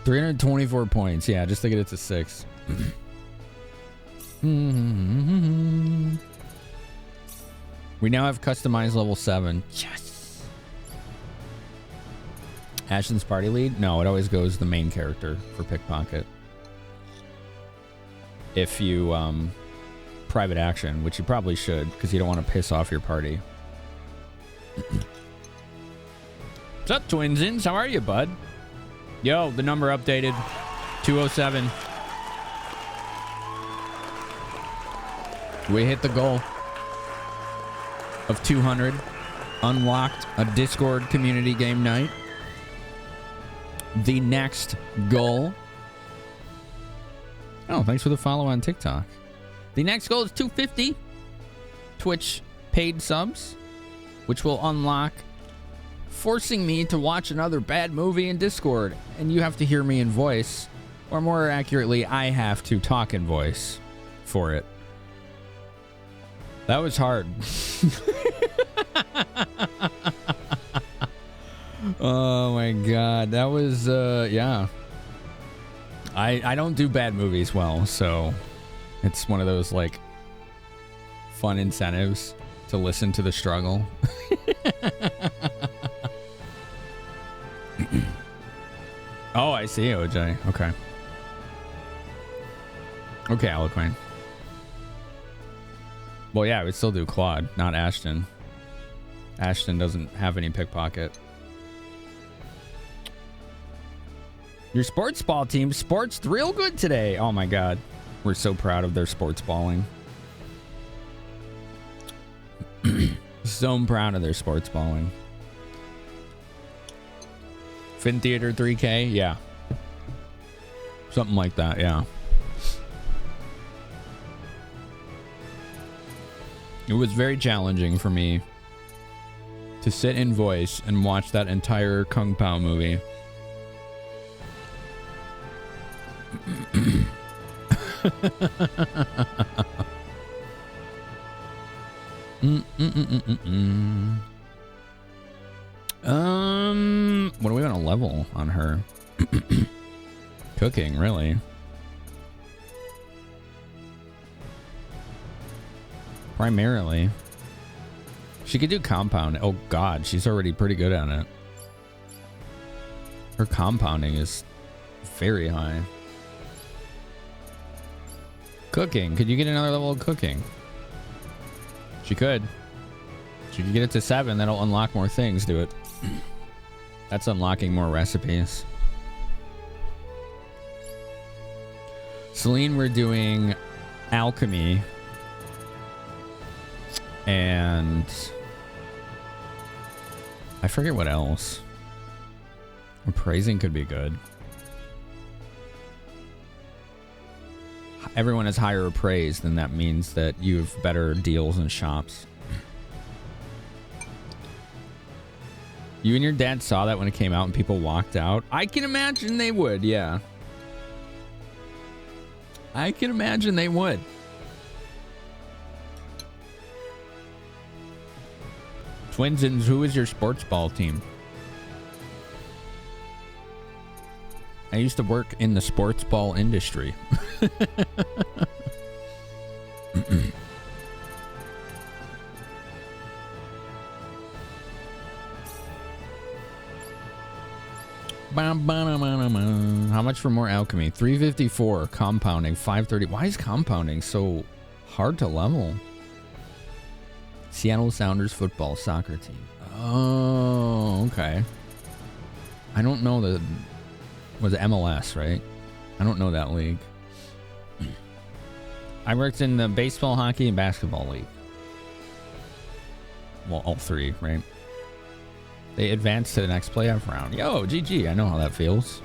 324 points. Yeah, just to get it to 6. We now have customized level 7. Yes. Ashton's party lead? No, it always goes the main character for pickpocket. If you private action, which you probably should, because you don't want to piss off your party. What's up, Twinsins? How are you, bud? Yo, the number updated. 207. We hit the goal of 200. Unlocked a Discord community game night. The next goal. Oh, thanks for the follow on TikTok. The next goal is 250 Twitch paid subs, which will unlock forcing me to watch another bad movie in Discord, and you have to hear me in voice, or more accurately, I have to talk in voice for it. That was hard. Oh my god, that was yeah. I don't do bad movies well, so it's one of those like fun incentives to listen to the struggle. Oh, I see, OJ. Okay. Okay, Aliquane. Well, yeah, I would still do Claude, not Ashton. Ashton doesn't have any pickpocket. Your sports ball team sports real good today. Oh my god. We're so proud of their sports balling. So proud of their sports balling. Fin Theater 3K? Yeah. Something like that, yeah. It was very challenging for me to sit in voice and watch that entire Kung Pao movie. What are we on a level on her? Cooking, really? Primarily. She could do compound. Oh god, she's already pretty good at it. Her compounding is very high. Cooking. Could you get another level of cooking? She could. She could get it to 7. That'll unlock more things. Do it. That's unlocking more recipes. Celine, we're doing alchemy. And I forget what else. Appraising could be good. Everyone has higher appraise, then that means that you have better deals in shops. You and your dad saw that when it came out and people walked out? I can imagine they would, yeah. I can imagine they would. Twinsons, who is your sports ball team? I used to work in the sports ball industry. How much for more alchemy? 354. Compounding. 530. Why is compounding so hard to level? Seattle Sounders football soccer team. Oh, okay. I don't know the... Was it MLS, right? I don't know that league. I worked in the baseball, hockey, and basketball league. Well, all three, right? They advanced to the next playoff round. Yo, GG, I know how that feels.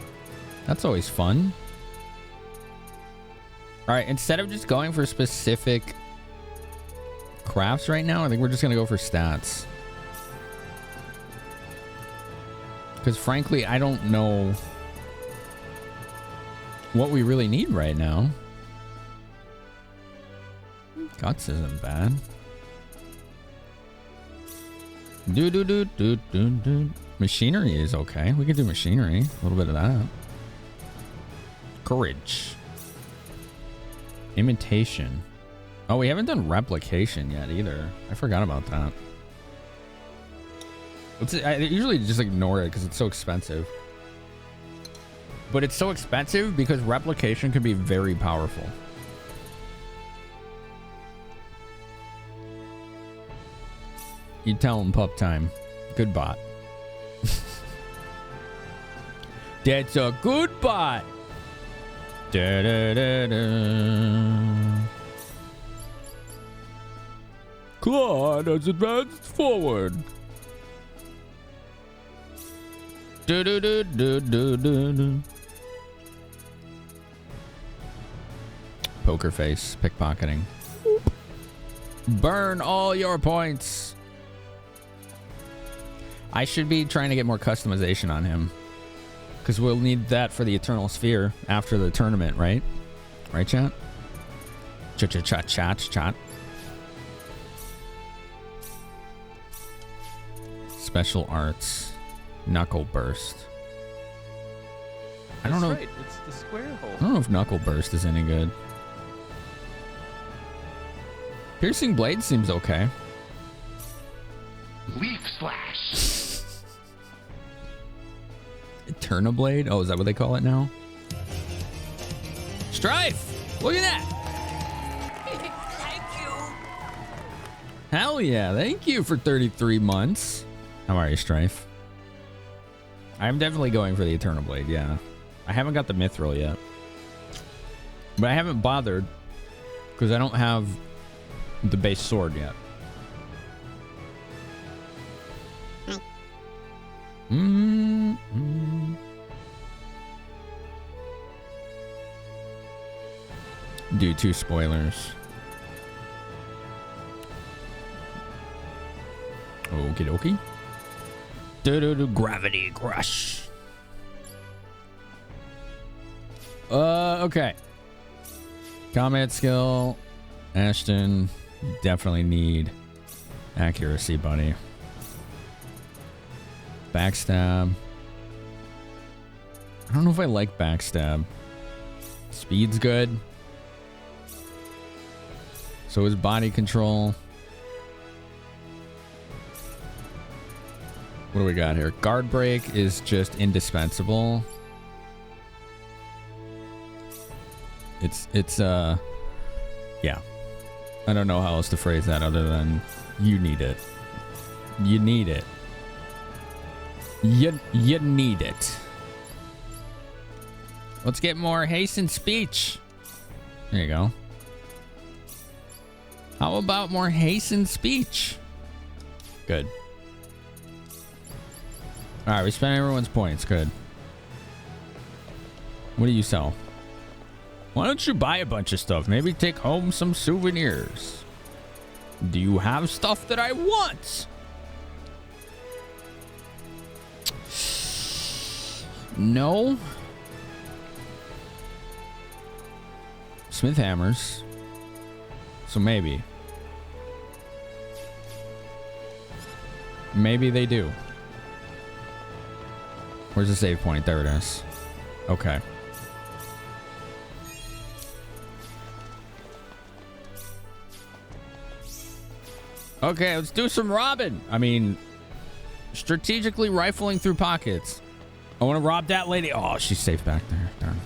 That's always fun. All right, instead of just going for specific crafts right now, I think we're just going to go for stats. Because frankly, I don't know what we really need right now. Guts isn't bad. Machinery is okay. We can do machinery. A little bit of that. Courage. Imitation. Oh, we haven't done replication yet either. I forgot about that. I usually just ignore it because it's so expensive. But it's so expensive because replication can be very powerful. You tell him pup time. Good bot. That's a good bot. Da, da, da, da. Claude has advanced forward. Do, do, do, do, do, do, do. Poker face, pickpocketing. Burn all your points. I should be trying to get more customization on him. Because we'll need that for the Eternal Sphere after the tournament, right? Right, chat? Chat. Special arts. Knuckle burst. I don't know. Right. It's the square hole. I don't know if knuckle burst is any good. Piercing blade seems okay. Leaf slash. Eternablade? Oh, is that what they call it now? Strife! Look at that! Thank you. Hell yeah, thank you for 33 months. How are you, Strife? I'm definitely going for the Eternablade, yeah. I haven't got the Mithril yet. But I haven't bothered because I don't have the base sword yet. Do 2 spoilers. Okie dokie. Gravity crush. Okay. Combat skill. Ashton, you definitely need accuracy, buddy. Backstab. I don't know if I like backstab. Speed's good. So is body control. What do we got here? Guard break is just indispensable. It's yeah. I don't know how else to phrase that other than you need it. You need it. You need it. Let's get more hastened speech. There you go. How about more hastened speech? Good. All right, we spent everyone's points. Good. What do you sell? Why don't you buy a bunch of stuff? Maybe take home some souvenirs. Do you have stuff that I want? No. Smith hammers. So maybe. Maybe they do. Where's the save point? There it is. Okay. Okay, let's do some robbing. I mean, strategically rifling through pockets. I want to rob that lady. Oh, she's safe back there. Darn.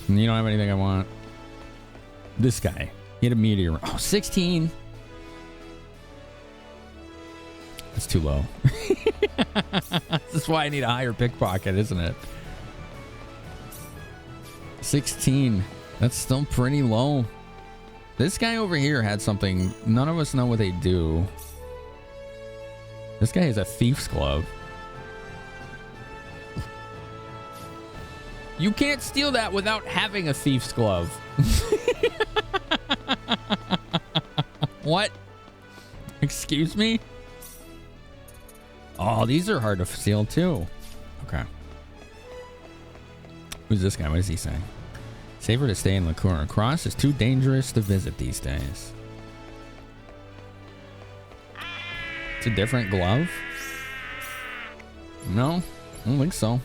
You don't have anything I want. This guy. He had a meteor. Oh, 16. That's too low. This is why I need a higher pickpocket, isn't it? 16. That's still pretty low. This guy over here had something. None of us know what they do. This guy has a thief's glove. You can't steal that without having a thief's glove. What? Excuse me? Oh, these are hard to steal too. Okay. Who's this guy? What is he saying? Safer to stay in Liqueur. Cross is too dangerous to visit these days. It's a different glove? No, I don't think so.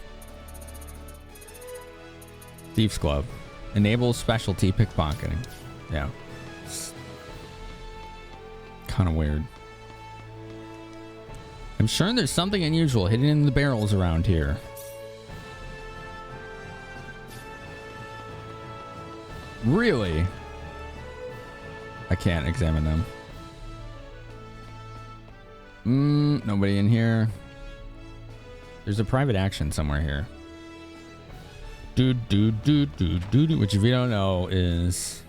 Thief's glove. Enables specialty pickpocketing. Yeah. Kind of weird. I'm sure there's something unusual hidden in the barrels around here. Really? I can't examine them. Nobody in here. There's a private action somewhere here. Which, if you don't know, is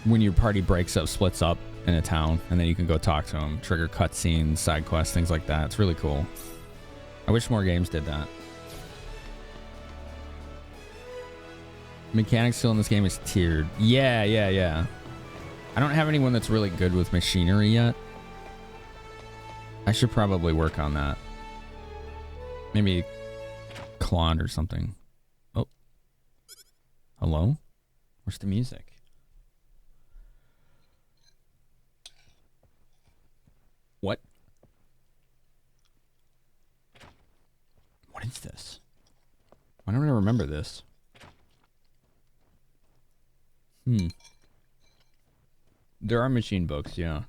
when your party breaks up, splits up in a town, and then you can go talk to them, trigger cutscenes, side quests, things like that. It's really cool. I wish more games did that. Mechanics skill in this game is tiered. Yeah. I don't have anyone that's really good with machinery yet. I should probably work on that. Maybe Claude or something. Oh. Hello? Where's the music? What? What is this? Why don't I remember this? There are machine books, yeah.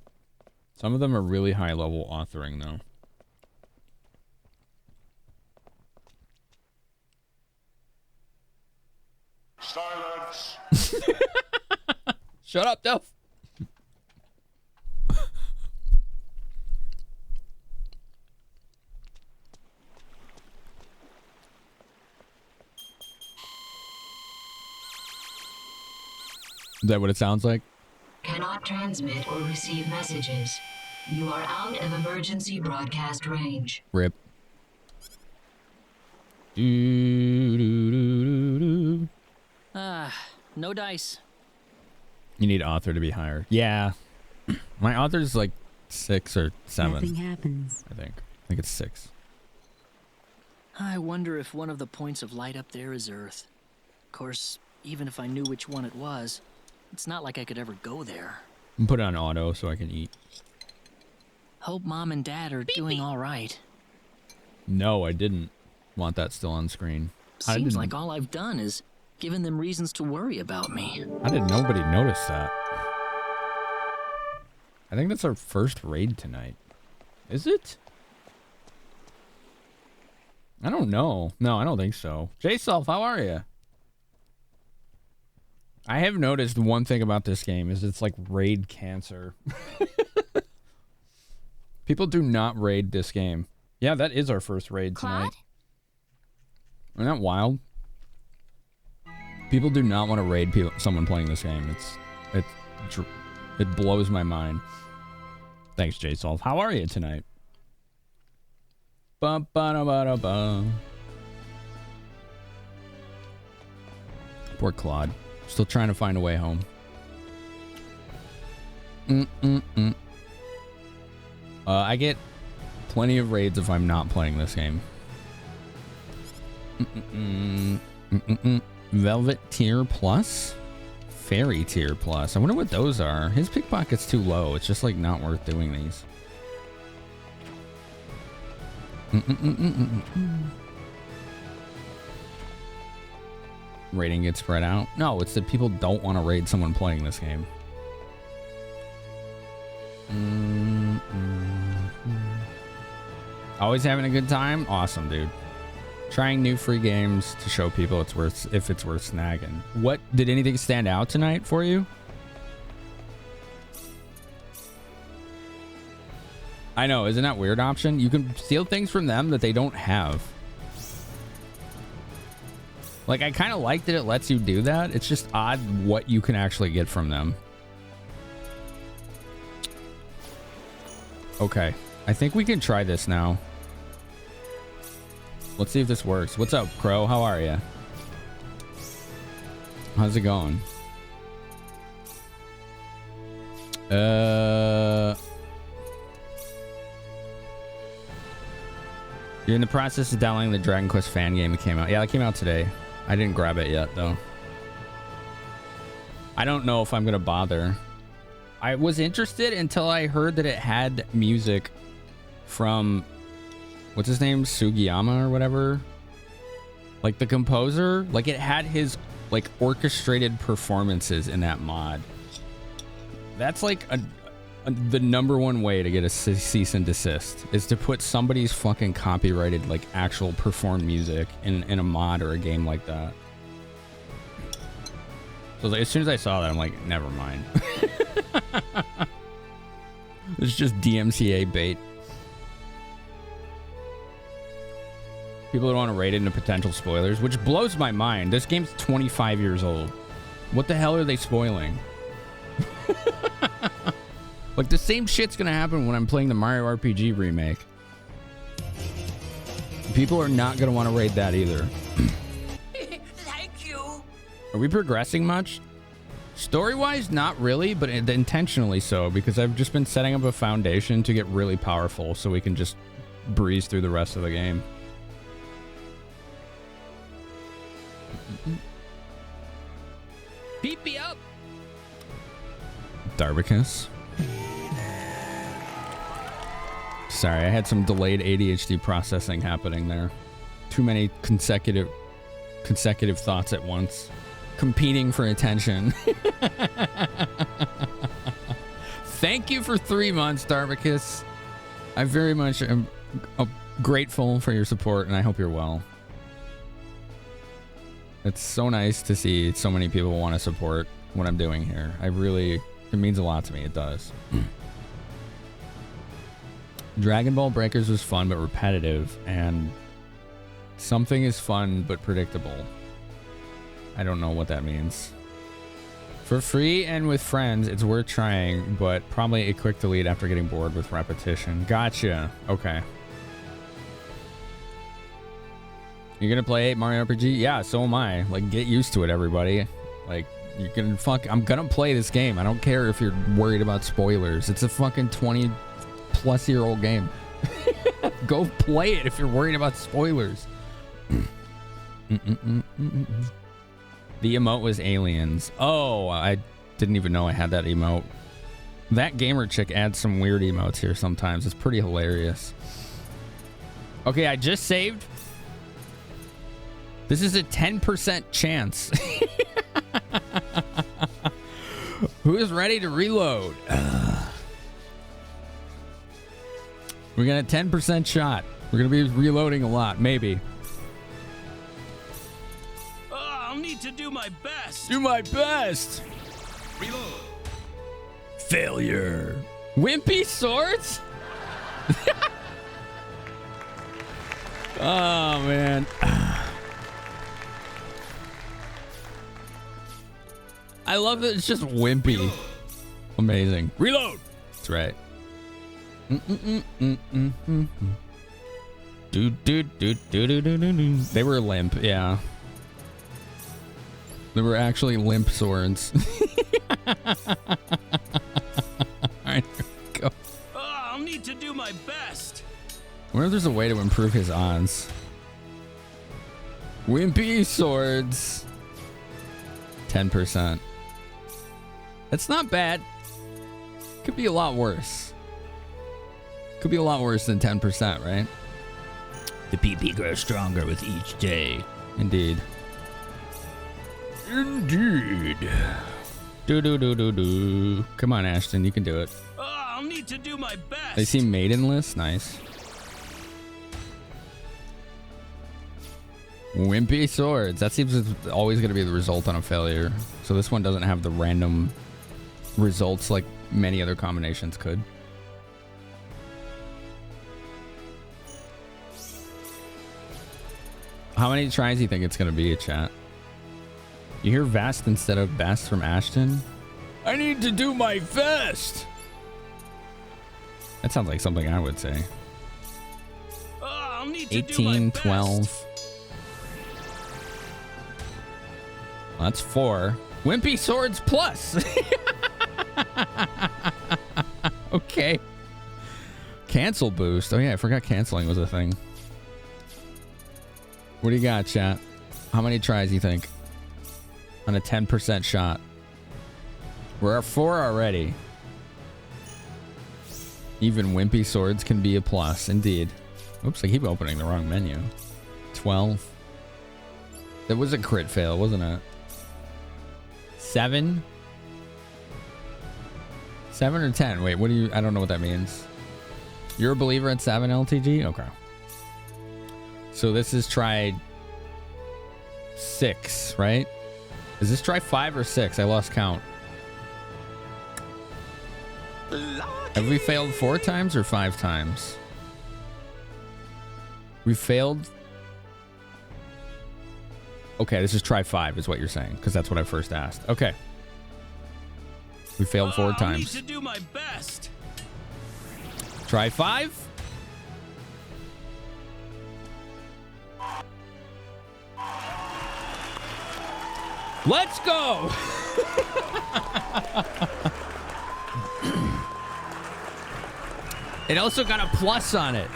Some of them are really high level authoring, though. Silence! Shut up, Duff! Is that what it sounds like? Cannot transmit or receive messages. You are out of emergency broadcast range. RIP. No dice. You need author to be higher. Yeah. My author's like 6 or 7. Nothing happens. I think it's 6. I wonder if one of the points of light up there is Earth. Of course, even if I knew which one it was, it's not like I could ever go there. Put it on auto so I can eat. Hope Mom and Dad are doing all right. No, I didn't want that still on screen. Seems like all I've done is given them reasons to worry about me. How did nobody notice that? I think that's our first raid tonight. Is it? I don't know. No, I don't think so. J-Self, how are you? I have noticed one thing about this game is it's like raid cancer. People do not raid this game. Yeah, that is our first raid tonight. Isn't that wild? People do not want to raid someone playing this game. It blows my mind. Thanks, JSolve. How are you tonight? Ba-ba-da-ba-da-ba. Poor Claude. Still trying to find a way home. I get plenty of raids if I'm not playing this game. Velvet Tier Plus? Fairy Tier Plus. I wonder what those are. His pickpocket's too low. It's just like not worth doing these. Raiding gets spread out. No, it's that people don't want to raid someone playing this game. Always having a good time? Awesome, dude. Trying new free games to show people if it's worth snagging. What did anything stand out tonight for you? I know, isn't that weird option? You can steal things from them that they don't have. Like, I kind of like that it lets you do that. It's just odd what you can actually get from them. Okay, I think we can try this now. Let's see if this works. What's up, Crow? How are you? How's it going? You're in the process of downloading the Dragon Quest fan game that came out. Yeah, it came out today. I didn't grab it yet, though. I don't know if I'm going to bother. I was interested until I heard that it had music from... what's his name? Sugiyama or whatever? Like the composer? Like it had his like orchestrated performances in that mod. That's like the number one way to get a cease and desist is to put somebody's fucking copyrighted like actual performed music in a mod or a game like that. So like, as soon as I saw that, I'm like, never mind. It's just DMCA bait. People don't want to rate it into potential spoilers, which blows my mind. This game's 25 years old. What the hell are they spoiling? Like, the same shit's gonna happen when I'm playing the Mario RPG remake. People are not gonna want to rate that either. Thank you. Are we progressing much? Story-wise, not really, but intentionally so, because I've just been setting up a foundation to get really powerful so we can just breeze through the rest of the game. Beat me up, Darbicus. Sorry, I had some delayed ADHD processing happening there. Too many consecutive thoughts at once, competing for attention. Thank you for 3 months, Darbicus. I very much am grateful for your support, and I hope you're well. It's so nice to see so many people want to support what I'm doing here. It means a lot to me. It does. Dragon Ball Breakers was fun but repetitive, and something is fun but predictable. I don't know what that means. For free and with friends, it's worth trying, but probably a quick delete after getting bored with repetition. Gotcha. Okay. You're gonna play Mario RPG? Yeah, so am I. Like, get used to it, everybody. Like, you can I'm gonna play this game. I don't care if you're worried about spoilers. It's a fucking 20-plus-year-old game. Go play it if you're worried about spoilers. The emote was aliens. Oh, I didn't even know I had that emote. That gamer chick adds some weird emotes here sometimes. It's pretty hilarious. Okay, I just saved. This is a 10% chance. Who is ready to reload? We got a 10% shot. We're going to be reloading a lot, maybe. I'll need to do my best. best. Do my best. Reload. Failure. Wimpy swords? Oh, man. I love that it's just wimpy. Reload. Amazing. Reload. That's right. They were limp, yeah. They were actually limp swords. Alright, here we go. I'll need to do my best. I wonder if there's a way to improve his odds. Wimpy swords. 10%. That's not bad. Could be a lot worse. Could be a lot worse than 10%, right? The PP grows stronger with each day. Indeed. Indeed. Do. Come on, Ashton, you can do it. I'll need to do my best. They seem maidenless. Nice. Wimpy swords. That seems always going to be the result on a failure. So this one doesn't have the random results like many other combinations could. How many tries do you think it's going to be, chat? You hear vast instead of best from Ashton? I need to do my best. That sounds like something I would say. I'll need to 18, 12. Well, that's 4. Wimpy swords plus. Okay. Cancel boost. Oh yeah, I forgot canceling was a thing. What do you got, chat? How many tries do you think? On a 10% shot. We're at 4 already. Even wimpy swords can be a plus, indeed. Oops, I keep opening the wrong menu. 12. That was a crit fail, wasn't it? 7? 7 or 10? Wait, what do you... I don't know what that means. You're a believer at 7, LTG? Okay. So this is try 6, right? Is this try 5 or 6? I lost count. Have we failed 4 times or 5 times? We failed... Okay, this is try 5 is what you're saying, because that's what I first asked. Okay. We failed 4 times. I need to do my best. Try 5? Let's go! It also got a plus on it.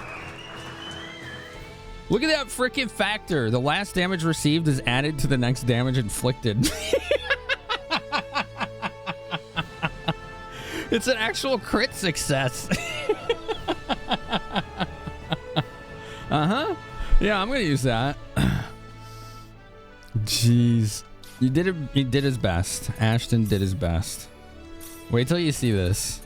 Look at that freaking factor. The last damage received is added to the next damage inflicted. It's an actual crit success. Uh-huh. Yeah, I'm gonna use that. Jeez. He did his best. Ashton did his best. Wait till you see this.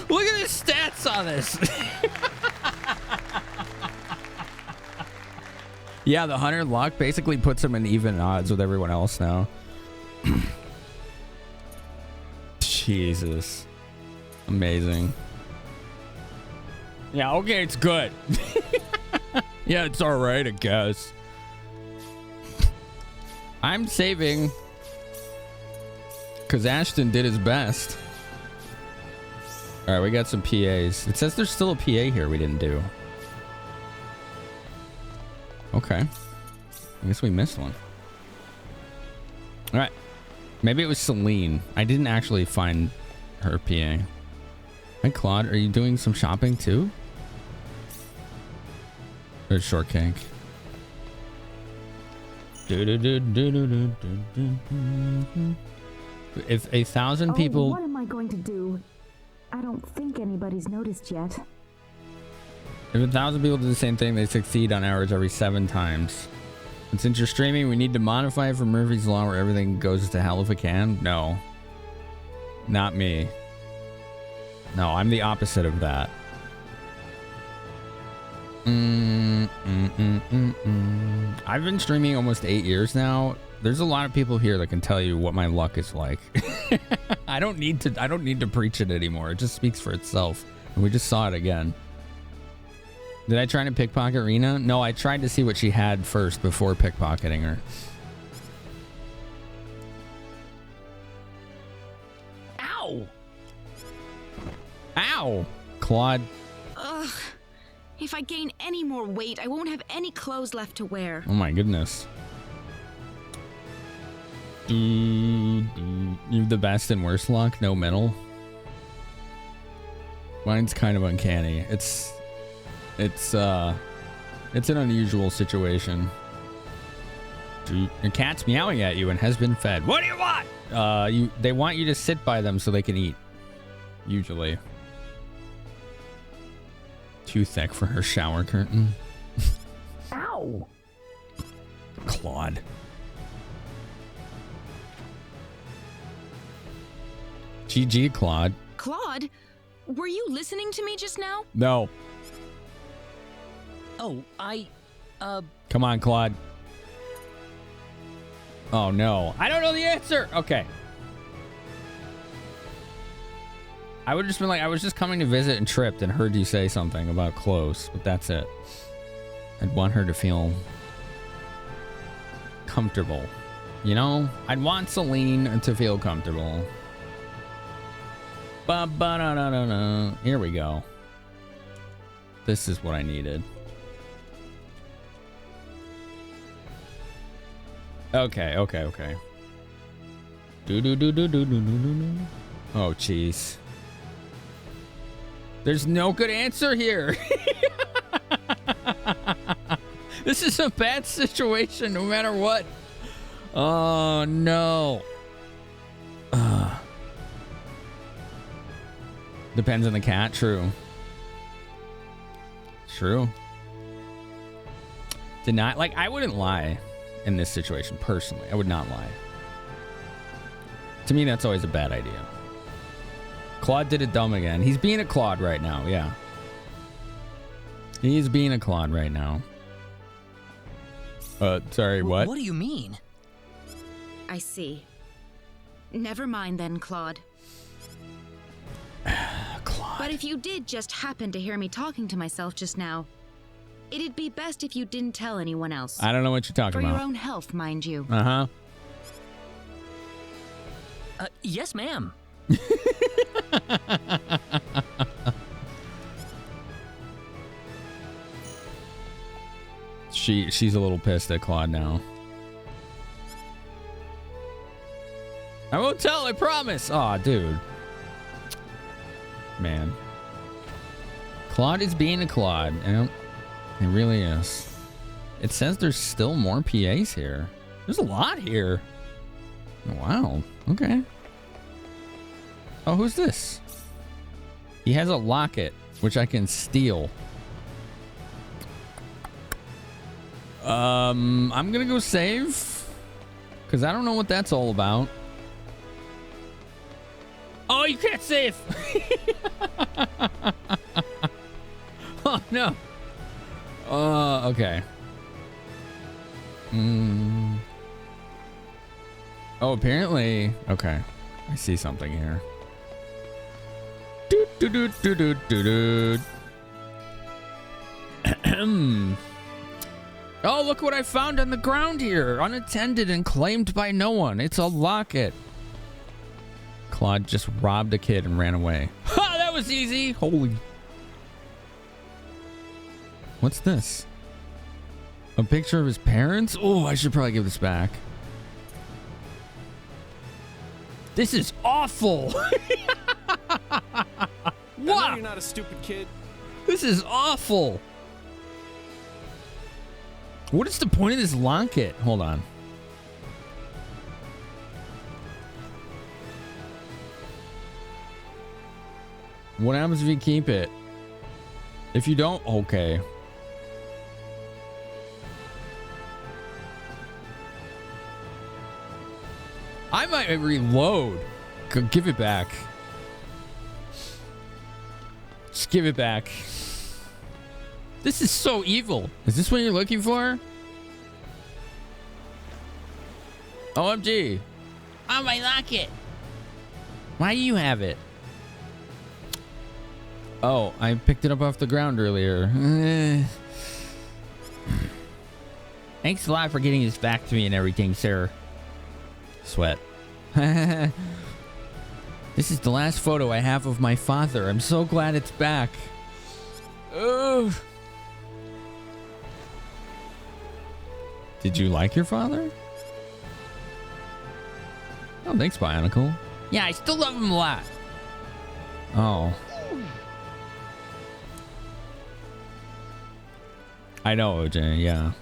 Look at his stats on this. Yeah, the 100 luck basically puts him in even odds with everyone else now. Jesus. Amazing. Yeah, okay, it's good. Yeah, it's all right, I guess. I'm saving because Ashton did his best. All right, we got some PAs. It says there's still a PA here we didn't do. Okay. I guess we missed one. All right. Maybe it was Celine. I didn't actually find her PA. Hi, Claude. Are you doing some shopping too? There's shortcake. If 1,000 people... What am I going to do? I don't think anybody's noticed yet. If 1,000 people do the same thing, they succeed on average every 7 times. And since you're streaming, we need to modify it for Murphy's Law where everything goes to hell if it can? No. Not me. No, I'm the opposite of that. I've been streaming almost 8 years now. There's a lot of people here that can tell you what my luck is like. I don't need to preach it anymore. It just speaks for itself. And we just saw it again. Did I try to pickpocket Rena? No, I tried to see what she had first before pickpocketing her. Ow! Ow! Claude. Ugh. If I gain any more weight, I won't have any clothes left to wear. Oh my goodness. You have the best and worst luck, no middle. Mine's kind of uncanny. It's an unusual situation. Your cat's meowing at you and has been fed. What do you want? They want you to sit by them so they can eat. Usually. Too thick for her shower curtain. Ow! Claude. GG, Claude. Claude, were you listening to me just now? No. Oh, Come on, Claude. Oh, no. I don't know the answer. Okay. I would have just been like, I was just coming to visit and tripped and heard you say something about clothes, but that's it. I'd want her to feel comfortable. You know? I'd want Celine to feel comfortable. Ba-ba-da-da-da-da. Here we go. This is what I needed. Okay. Do-do-do-do-do-do-do-do. Oh, jeez. There's no good answer here. This is a bad situation no matter what. Oh, no. Depends on the cat. True. I wouldn't lie in this situation personally. I would not lie. To me, that's always a bad idea. Claude did it dumb again. He's being a Claude right now. Yeah. He's being a Claude right now. Sorry, what? What do you mean? I see. Never mind then, Claude. Claude. But if you did just happen to hear me talking to myself just now, it'd be best if you didn't tell anyone else. I don't know what you're talking For about. your own health, mind you. Uh-huh. Yes, ma'am. She's a little pissed at Claude now. I won't tell, I promise. Aw, dude. Man. Claude is being a Claude. It really is. It says there's still more PAs here. There's a lot here. Wow. Okay. Oh, who's this? He has a locket, which I can steal. I'm gonna go save, because I don't know what that's all about. Oh, you can't save! Oh, no. Okay. Oh, apparently... Okay. I see something here. Oh, look what I found on the ground here. Unattended and claimed by no one. It's a locket. Claude just robbed a kid and ran away. Ha! That was easy. Holy. What's this? A picture of his parents? Oh, I should probably give this back. This is awful. What? You're not a stupid kid. This is awful. What is the point of this locket? Hold on. What happens if you keep it? If you don't, okay. I might reload. Give it back. Just give it back. This is so evil. Is this what you're looking for? OMG. Oh, my locket. Why do you have it? Oh, I picked it up off the ground earlier. Thanks a lot for getting this back to me and everything, sir. Sweat. This is the last photo I have of my father. I'm so glad it's back. Ugh. Did you like your father? Oh, thanks, Bionicle. Yeah, I still love him a lot. Oh. I know, OJ, yeah.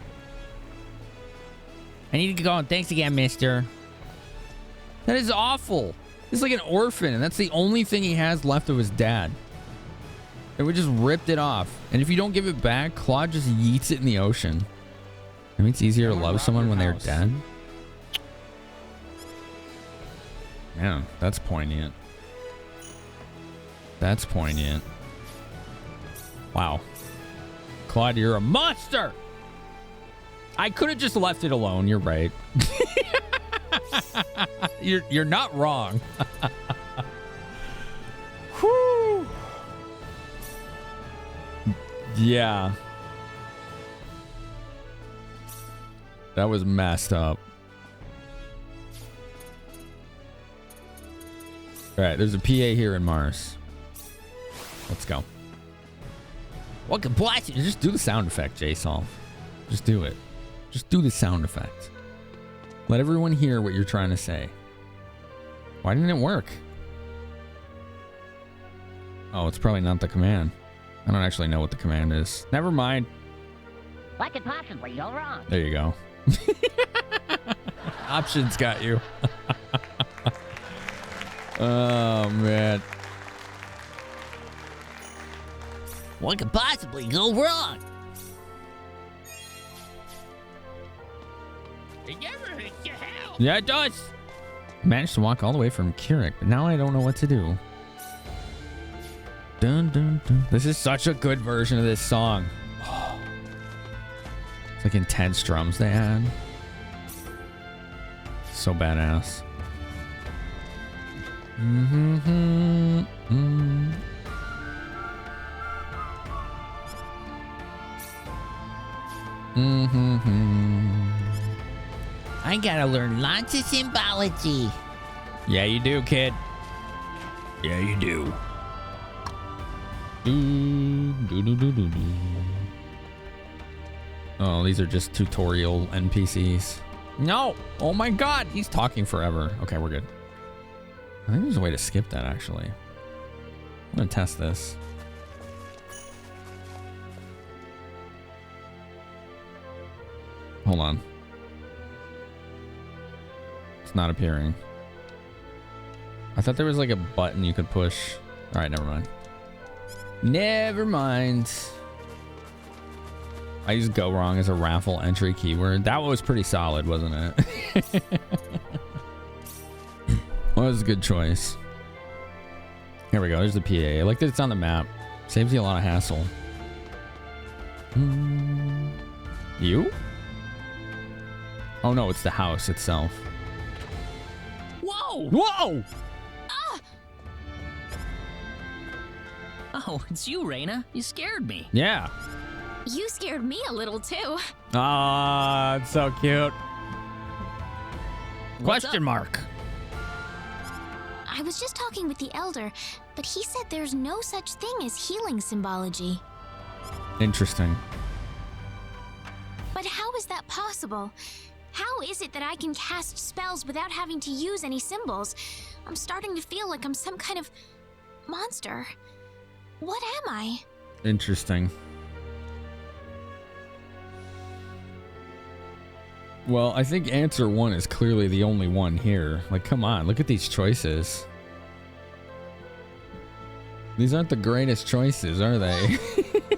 I need to go, and thanks again, mister. That is awful. He's like an orphan, and that's the only thing he has left of his dad. And we just ripped it off. And if you don't give it back, Claude just yeets it in the ocean. I mean, it's easier to love someone when they're dead. Man, that's poignant. That's poignant. Wow. Claude, you're a monster! I could have just left it alone. You're right. You're not wrong. Whew. Yeah. That was messed up. All right, there's a PA here in Mars. Let's go. What can blast you? Just do the sound effect, JSolve. Just do it. Just do the sound effect. Let everyone hear what you're trying to say. Why didn't it work? Oh, it's probably not the command. I don't actually know what the command is. Never mind. What could possibly go wrong? There you go. Options got you. Oh, man. What could possibly go wrong? It never hurts to help. Yeah, it does. Managed to walk all the way from Keurig, but now I don't know what to do. Dun, dun, dun. This is such a good version of this song. Oh. It's like intense drums they had. So badass. Mm-hmm. Mm. Mm-hmm. I gotta learn lots of symbology. Yeah, you do, kid. Yeah, you do. Do, do, do, do, do, do. Oh, these are just tutorial NPCs. No! Oh my god, he's talking forever. Okay, we're good. I think there's a way to skip that, actually. I'm gonna test this. Hold on. It's not appearing. I thought there was like a button you could push. All right, never mind. Never mind. I used go wrong as a raffle entry keyword. That was pretty solid, wasn't it? Well, that was a good choice. Here we go. There's the PA. I like that it's on the map. Saves you a lot of hassle. You? Oh no, it's the house itself. Whoa! Whoa! Ah! Oh, it's you, Rena. You scared me. Yeah. You scared me a little too. Ah, it's so cute. Question mark. I was just talking with the Elder, but he said there's no such thing as healing symbology. Interesting. But how is that possible? How is it that I can cast spells without having to use any symbols? I'm starting to feel like I'm some kind of monster. What am I? Interesting. Well, I think answer one is clearly the only one here. Like, come on, look at these choices. These aren't the greatest choices, are they?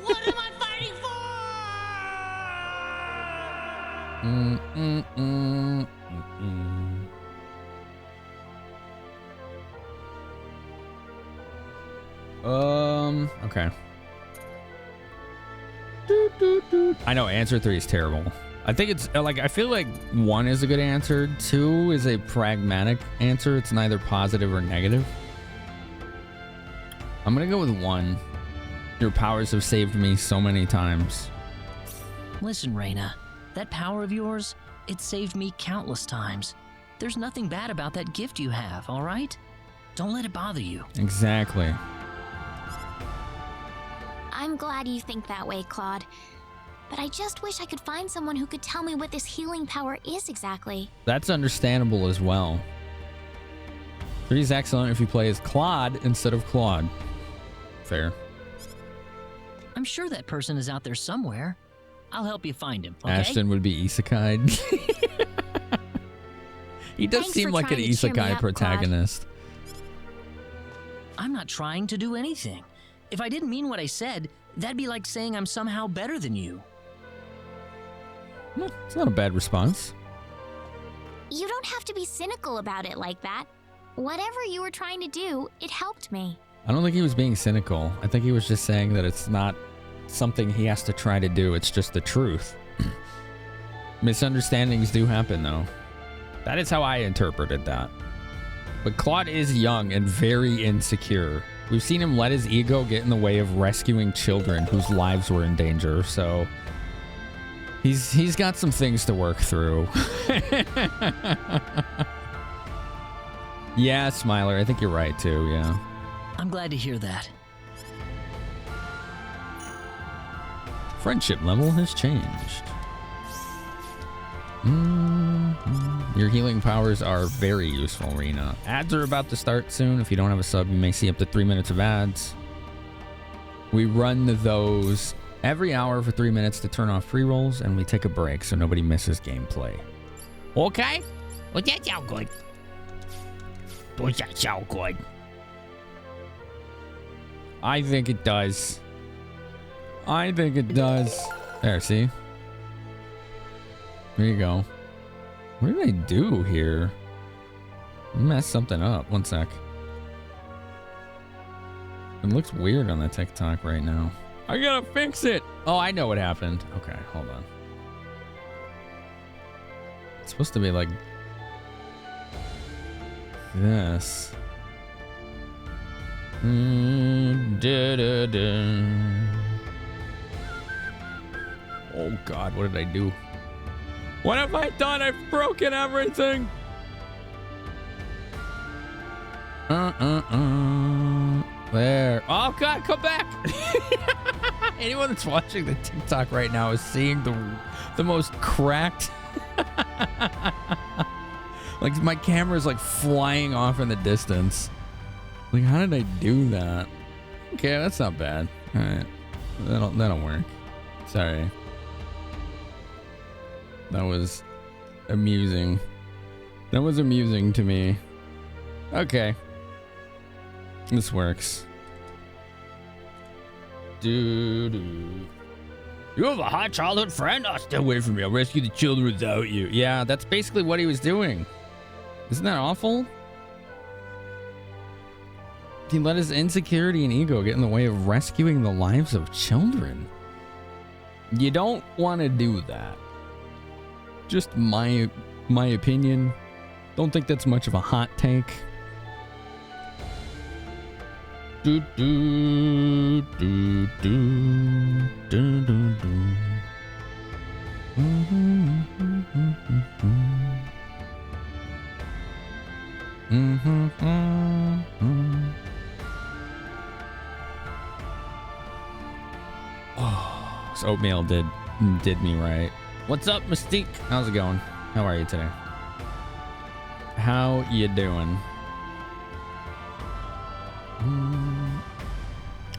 What am I fighting for? Okay. I know answer 3 is terrible. I think it's like, I feel like 1 is a good answer. 2 is a pragmatic answer. It's neither positive or negative. I'm gonna go with 1. Your powers have saved me so many times. Listen, Rena, that power of yours, it saved me countless times. There's nothing bad about that gift you have, all right? Don't let it bother you. Exactly. I'm glad you think that way, Claude. But I just wish I could find someone who could tell me what this healing power is exactly. That's understandable as well. 3 is excellent if you play as Claude instead of Claude. Fair. I'm sure that person is out there somewhere. I'll help you find him, okay? Ashton would be isekai. He does Thanks seem for like an trying to cheer me isekai up, protagonist. I'm not trying to do anything. If I didn't mean what I said, that'd be like saying I'm somehow better than you. No, it's not a bad response. You don't have to be cynical about it like that. Whatever you were trying to do, it helped me. I don't think he was being cynical. I think he was just saying that it's not something he has to try to do. It's just the truth. Misunderstandings do happen, though. That is how I interpreted that. But Claude is young and very insecure. We've seen him let his ego get in the way of rescuing children whose lives were in danger, so he's got some things to work through. Yeah, Smiler, I think you're right too, yeah. I'm glad to hear that. Friendship level has changed. Your healing powers are very useful, Rena. Ads are about to start soon. If you don't have a sub, you may see up to 3 minutes of ads. We run those every hour for 3 minutes to turn off pre-rolls, and we take a break so nobody misses gameplay. Okay? Well, that sounds good. Does that sound good? I think it does. I think it does. There, see? There you go. What did I do here? I messed something up. One sec. It looks weird on the TikTok right now. I gotta fix it. Oh, I know what happened. Okay, hold on. It's supposed to be like this. Oh God, what did I do? What have I done? I've broken everything. There. Oh God, come back. Anyone that's watching the TikTok right now is seeing the most cracked. Like my camera is like flying off in the distance. Like, how did I do that? Okay, that's not bad. All right, that'll work. Sorry. That was amusing. That was amusing to me. Okay. This works. You have a hot childhood friend? Oh, stay away from me. I'll rescue the children without you. Yeah, that's basically what he was doing. Isn't that awful? He let his insecurity and ego get in the way of rescuing the lives of children. You don't want to do that. Just my opinion. Don't think that's much of a hot take. Do do do do do do do. Oh, this oatmeal did me right. What's up, Mystique? How's it going? How are you today? How you doing?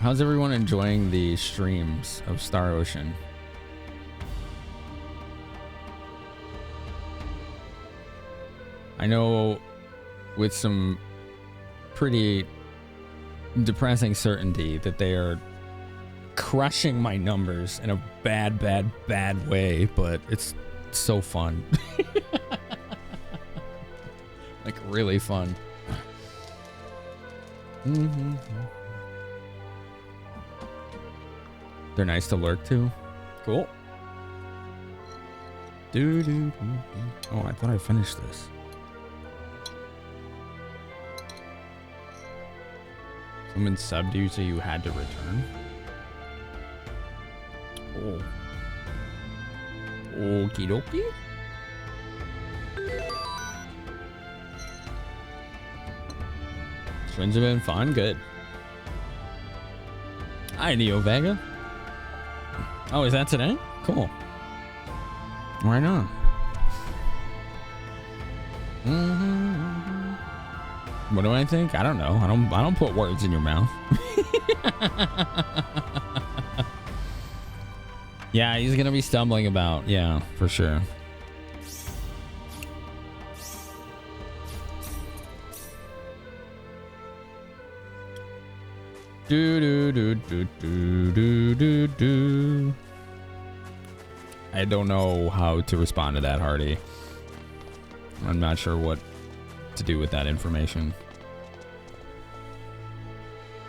How's everyone enjoying the streams of Star Ocean? I know with some pretty depressing certainty that they are crushing my numbers in a bad way, but it's so fun. Like really fun. They're nice to lurk to. Cool. Oh, I thought I finished this. Someone subbed you, so you had to return? Oh. Okie dokie. Friends have been fun. Good. Hi, Neo Vega. Oh, is that today? Cool. Right on. What do I think? I don't know. I don't put words in your mouth. Yeah, he's gonna be stumbling about. Yeah, for sure. I don't know how to respond to that, Hardy. I'm not sure what to do with that information.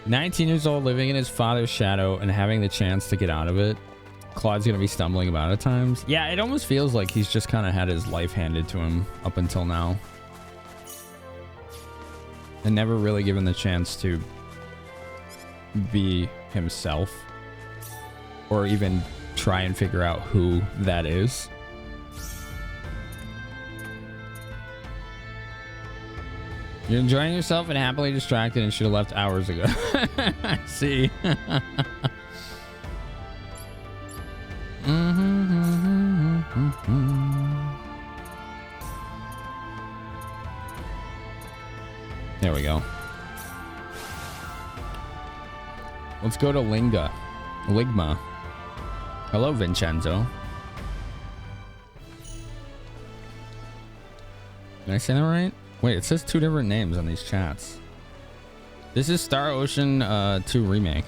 19 years old, living in his father's shadow and having the chance to get out of it. Claude's gonna be stumbling about at times. Yeah, it almost feels like he's just kind of had his life handed to him up until now. And never really given the chance to be himself. Or even try and figure out who that is. You're enjoying yourself and happily distracted and should have left hours ago. I see. There we go. Let's go to Ligma. Hello, Vincenzo. Did I say that right? Wait, it says two different names on these chats. This is Star Ocean 2 Remake.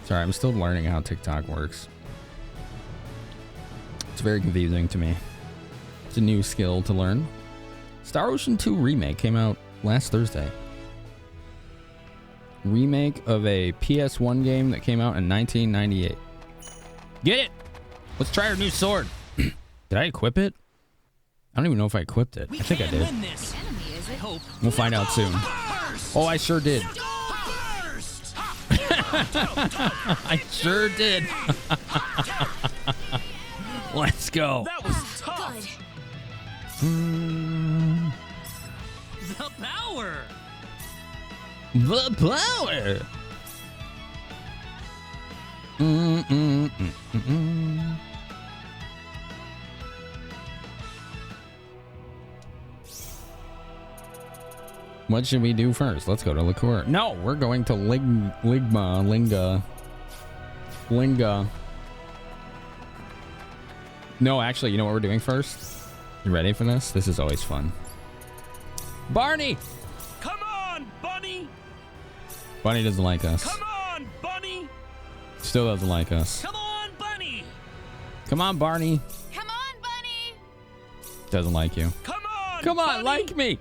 Sorry, I'm still learning how TikTok works. It's very confusing to me. It's a new skill to learn. Star Ocean 2 Remake came out last Thursday. Remake of a PS1 game that came out in 1998. Get it! Let's try our new sword. Did I equip it? I don't even know if I equipped it. I think I did. We'll find out soon. Oh, I sure did. I sure did. Let's go. That was tough. The power. The power. What should we do first? Let's go to Liqueur. No, we're going to Linga. No, actually, you know what we're doing first? You ready for this? This is always fun. Barney! Come on, Bunny! Bunny doesn't like us. Come on, Bunny! Still doesn't like us. Come on, Bunny! Come on, Barney. Come on, Bunny! Doesn't like you. Come on, Come on, Bunny! like me!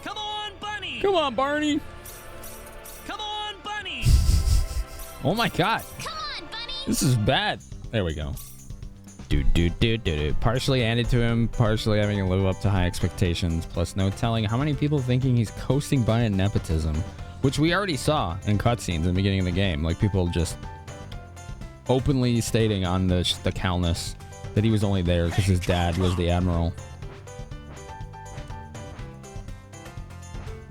Come on, Bunny! Come on, Barney! Come on, Bunny! Oh my god. Come on, Bunny! This is bad. There we go. Partially handed to him, partially having to live up to high expectations, plus no telling how many people thinking he's coasting by in nepotism, which we already saw in cutscenes in the beginning of the game. Like people just openly stating on the Calnus that he was only there because his dad was the admiral.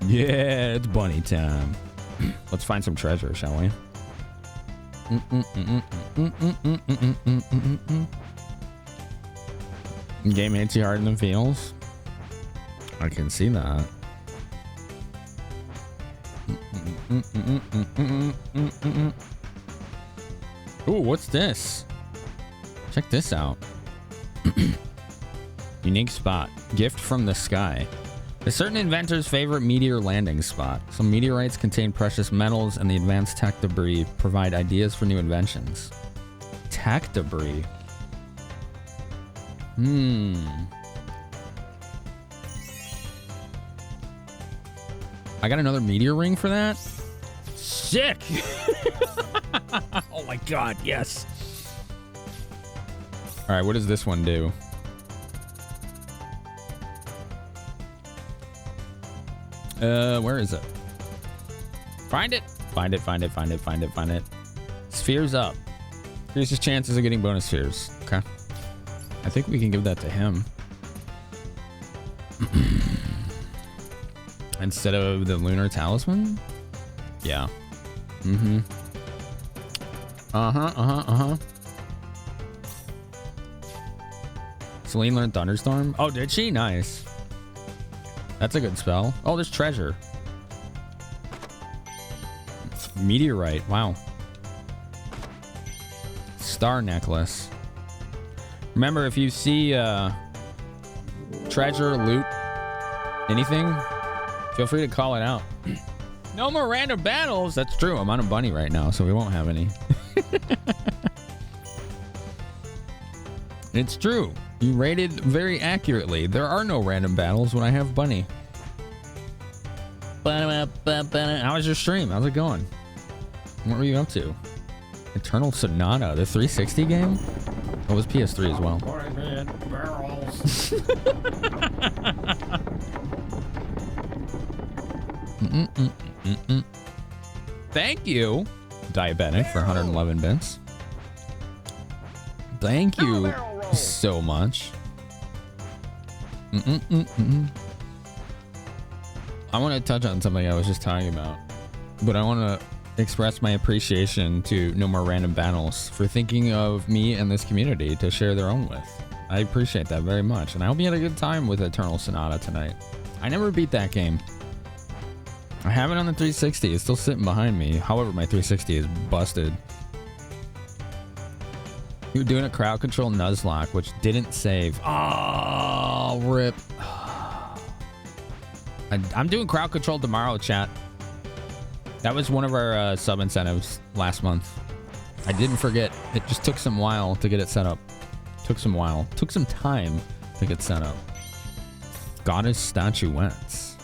Yeah, it's bunny time. Let's find some treasure, shall we? Game hits you harder than feels. I can see that. Ooh, what's this? Check this out. Unique spot. Gift from the sky. A certain inventor's favorite meteor landing spot. Some meteorites contain precious metals, and the advanced tech debris provide ideas for new inventions. Tech debris. I got another meteor ring for that? Sick! Oh my god, yes. All right, what does this one do? Where is it? Find it. Find it, find it, find it, find it, find it. Spheres up. Here's his chances of getting bonus spheres. Okay. I think we can give that to him. Instead of the lunar talisman? Yeah. Mm-hmm. Celine learned Thunderstorm? Oh, did she? Nice. That's a good spell. Oh, there's treasure. Meteorite. Wow. Star necklace. Remember, if you see treasure, loot, anything, feel free to call it out. No more random battles. That's true. I'm on a bunny right now, so we won't have any. It's true. You rated very accurately. There are no random battles when I have bunny. How was your stream? How's it going? What were you up to? Eternal Sonata, the 360 game? Oh, it was PS3 as well. Thank you, Diabetic, for 111 bits. Thank you so much. I want to touch on something I was just talking about, but I want to express my appreciation to No More Random Battles for thinking of me and this community to share their own with. I appreciate that very much, and I hope you had a good time with Eternal Sonata tonight. I never beat that game. I have it on the 360. It's still sitting behind me. However, my 360 is busted. You were doing a crowd control Nuzlocke, which didn't save. Oh, rip. I'm doing crowd control tomorrow, chat. That was one of our sub incentives last month. I didn't forget. It just took some while to get it set up. Took some time to get set up. Goddess Statuettes.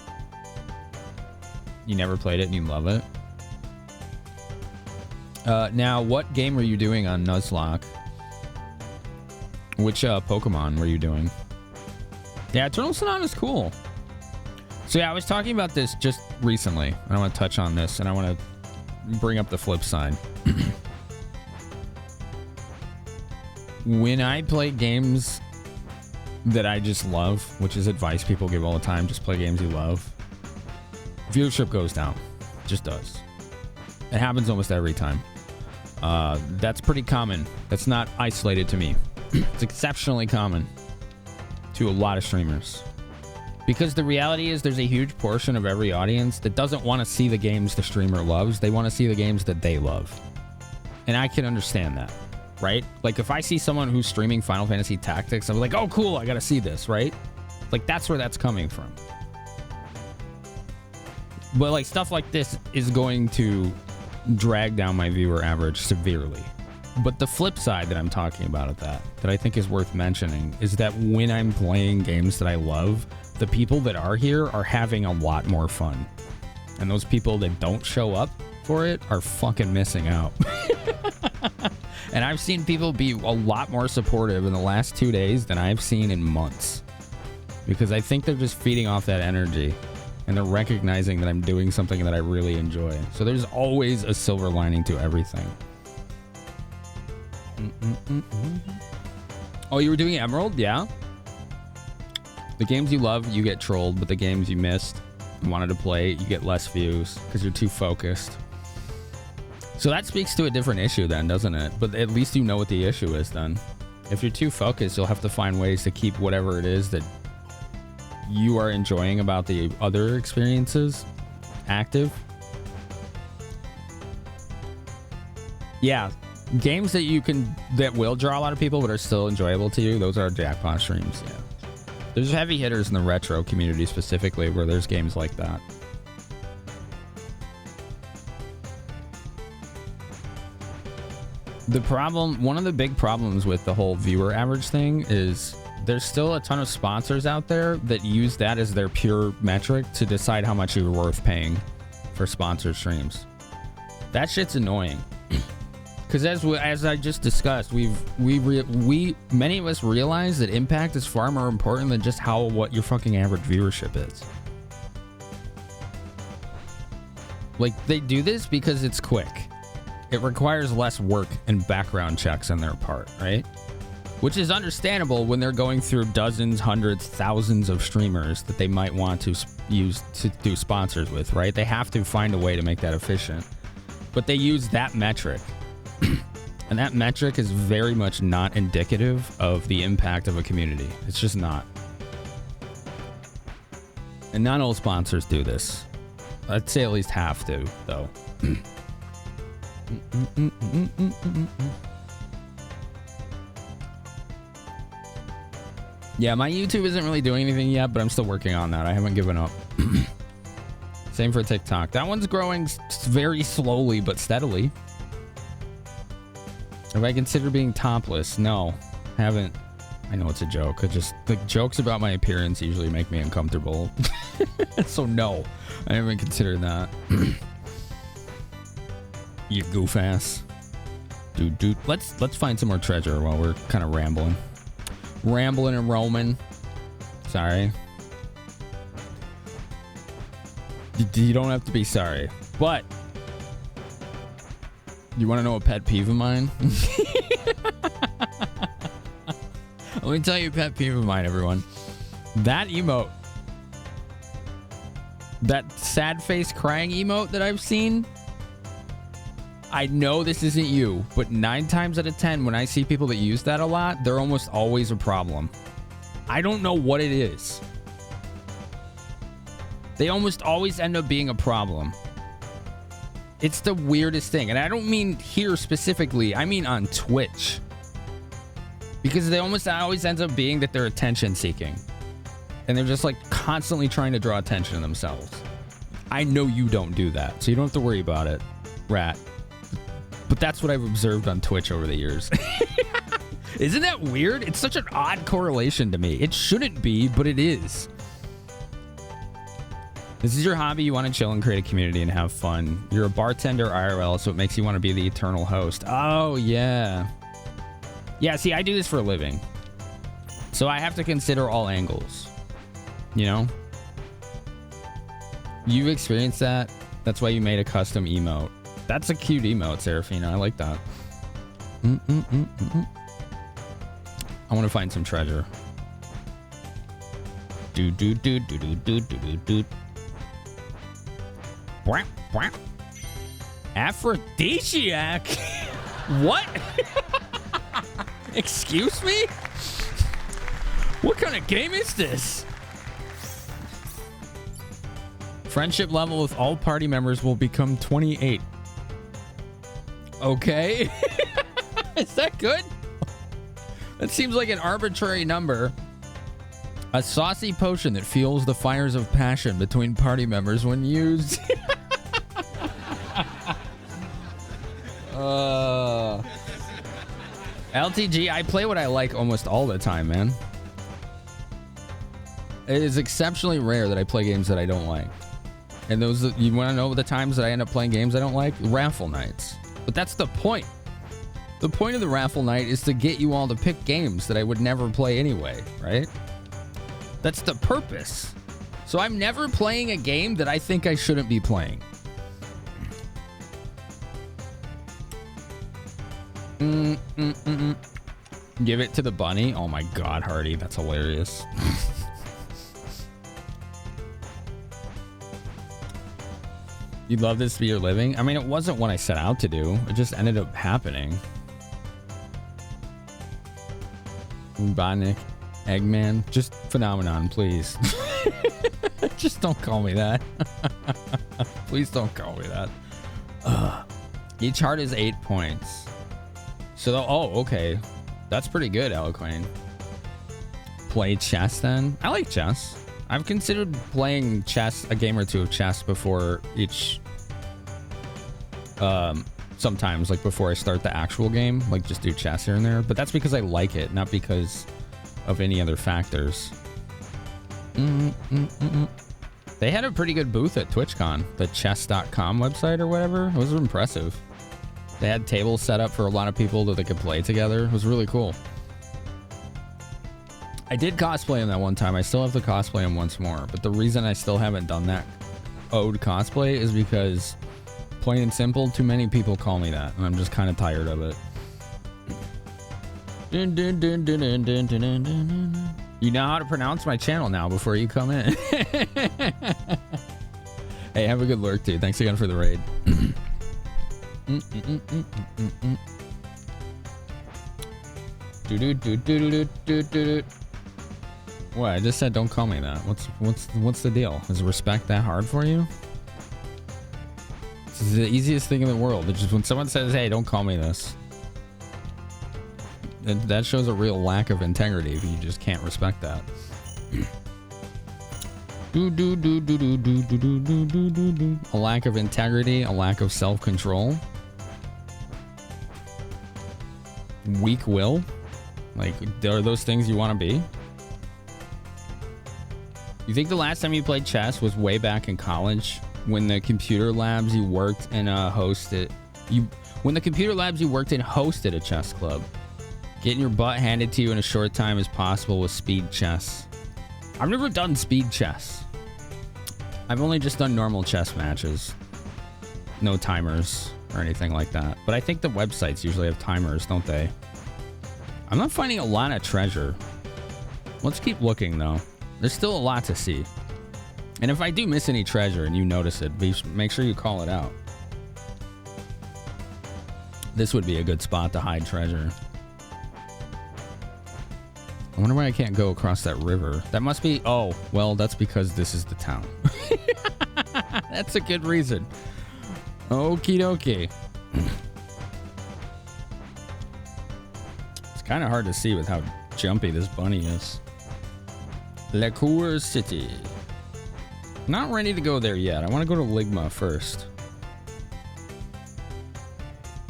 You never played it and you love it? Now, what game were you doing on Nuzlocke? Which Pokemon were you doing? Yeah, Eternal Sonata is cool. So yeah, I was talking about this just recently, and I want to touch on this, and I want to bring up the flip side. When I play games that I just love, which is advice people give all the time, just play games you love, viewership goes down. It just does. It happens almost every time. That's pretty common. That's not isolated to me. It's exceptionally common to a lot of streamers. Because the reality is there's a huge portion of every audience that doesn't want to see the games the streamer loves. They want to see the games that they love. And I can understand that, right? Like if I see someone who's streaming Final Fantasy Tactics, I'm like, oh, cool, I got to see this, right? Like that's where that's coming from. But like stuff like this is going to drag down my viewer average severely. But the flip side that I'm talking about of that I think is worth mentioning is that when I'm playing games that I love, the people that are here are having a lot more fun. And those people that don't show up for it are fucking missing out. And I've seen people be a lot more supportive in the last 2 days than I've seen in months. Because I think they're just feeding off that energy. And they're recognizing that I'm doing something that I really enjoy. So there's always a silver lining to everything. Oh, you were doing Emerald? Yeah. The games you love, you get trolled, but the games you missed and wanted to play, you get less views because you're too focused. So that speaks to a different issue then, doesn't it? But at least you know what the issue is then. If you're too focused, you'll have to find ways to keep whatever it is that you are enjoying about the other experiences active. Yeah. Games that will draw a lot of people but are still enjoyable to you, those are jackpot streams. Yeah. There's heavy hitters in the retro community specifically where there's games like that. One of the big problems with the whole viewer average thing is there's still a ton of sponsors out there that use that as their pure metric to decide how much you're worth paying for sponsored streams. That shit's annoying. Because as I just discussed, we many of us realize that impact is far more important than just what your fucking average viewership is. Like, they do this because it's quick. It requires less work and background checks on their part, right? Which is understandable when they're going through dozens, hundreds, thousands of streamers that they might want to use to do sponsors with, right? They have to find a way to make that efficient. But they use that metric. And that metric is very much not indicative of the impact of a community. It's just not. And not all sponsors do this. I'd say at least half do, though. Yeah, my YouTube isn't really doing anything yet, but I'm still working on that. I haven't given up. Same for TikTok. That one's growing very slowly but steadily. Have I considered being topless? No, haven't. I know it's a joke. The jokes about my appearance usually make me uncomfortable. So no, I haven't considered that. You goof ass. Dude. Let's find some more treasure while we're kind of rambling and roaming. Sorry. You don't have to be sorry, but you want to know a pet peeve of mine? Let me tell you a pet peeve of mine, everyone. That emote, that sad face crying emote that I've seen, I know this isn't you, but 9 times out of 10, when I see people that use that a lot, they're almost always a problem. I don't know what it is. They almost always end up being a problem. It's the weirdest thing. And I don't mean here specifically. I mean on Twitch. Because they almost always ends up being that they're attention seeking. And they're just like constantly trying to draw attention to themselves. I know you don't do that, so you don't have to worry about it, Rat. But that's what I've observed on Twitch over the years. Isn't that weird? It's such an odd correlation to me. It shouldn't be, but it is. This is your hobby. You want to chill and create a community and have fun. You're a bartender IRL, so it makes you want to be the eternal host. Oh, yeah. Yeah, see, I do this for a living. So I have to consider all angles. You know? You've experienced that. That's why you made a custom emote. That's a cute emote, Serafina. I like that. I want to find some treasure. Do. Aphrodisiac? What? Excuse me? What kind of game is this? Friendship level with all party members will become 28. Okay. Is that good? That seems like an arbitrary number. A saucy potion that fuels the fires of passion between party members when used. LTG, I play what I like almost all the time, man. It is exceptionally rare that I play games that I don't like. And those, you want to know the times that I end up playing games I don't like? Raffle nights. But that's the point. The point of the raffle night is to get you all to pick games that I would never play anyway, right? That's the purpose. So I'm never playing a game that I think I shouldn't be playing. Give it to the bunny. Oh my god, Hardy, that's hilarious. You'd love this to be your living? I mean, it wasn't what I set out to do. It just ended up happening. Botnik, Eggman, just Finamenon, please. Just don't call me that. Please don't call me that. Each heart is 8 points. So, okay. That's pretty good, Eloquane. Play chess then? I like chess. I've considered playing chess, a game or two of chess before each, sometimes, like before I start the actual game, like just do chess here and there. But that's because I like it, not because of any other factors. They had a pretty good booth at TwitchCon, the chess.com website or whatever. It was impressive. They had tables set up for a lot of people that they could play together. It was really cool. I did cosplay him that one time. I still have to cosplay him once more. But the reason I still haven't done that ode cosplay is because, plain and simple, too many people call me that. And I'm just kind of tired of it. You know how to pronounce my channel now before you come in. Hey, have a good lurk, dude. Thanks again for the raid. What? I just said don't call me that. What's the deal? Is respect that hard for you? This is the easiest thing in the world. It's just when someone says, "Hey, don't call me this," that shows a real lack of integrity if you just can't respect that. A lack of integrity, a lack of self-control, weak will. Like, are those things you want to be? You think the last time you played chess was way back in college when the computer labs you worked in hosted a chess club? Getting your butt handed to you in a short time as possible with speed chess. I've never done speed chess. I've only just done normal chess matches. No timers or anything like that. But I think the websites usually have timers, don't they? I'm not finding a lot of treasure. Let's keep looking, though. There's still a lot to see. And if I do miss any treasure and you notice it, make sure you call it out. This would be a good spot to hide treasure. I wonder why I can't go across that river. That must be... Oh, well, that's because this is the town. That's a good reason. Okie dokie. It's kind of hard to see with how jumpy this bunny is. La Cour City. Not ready to go there yet. I want to go to Ligma first.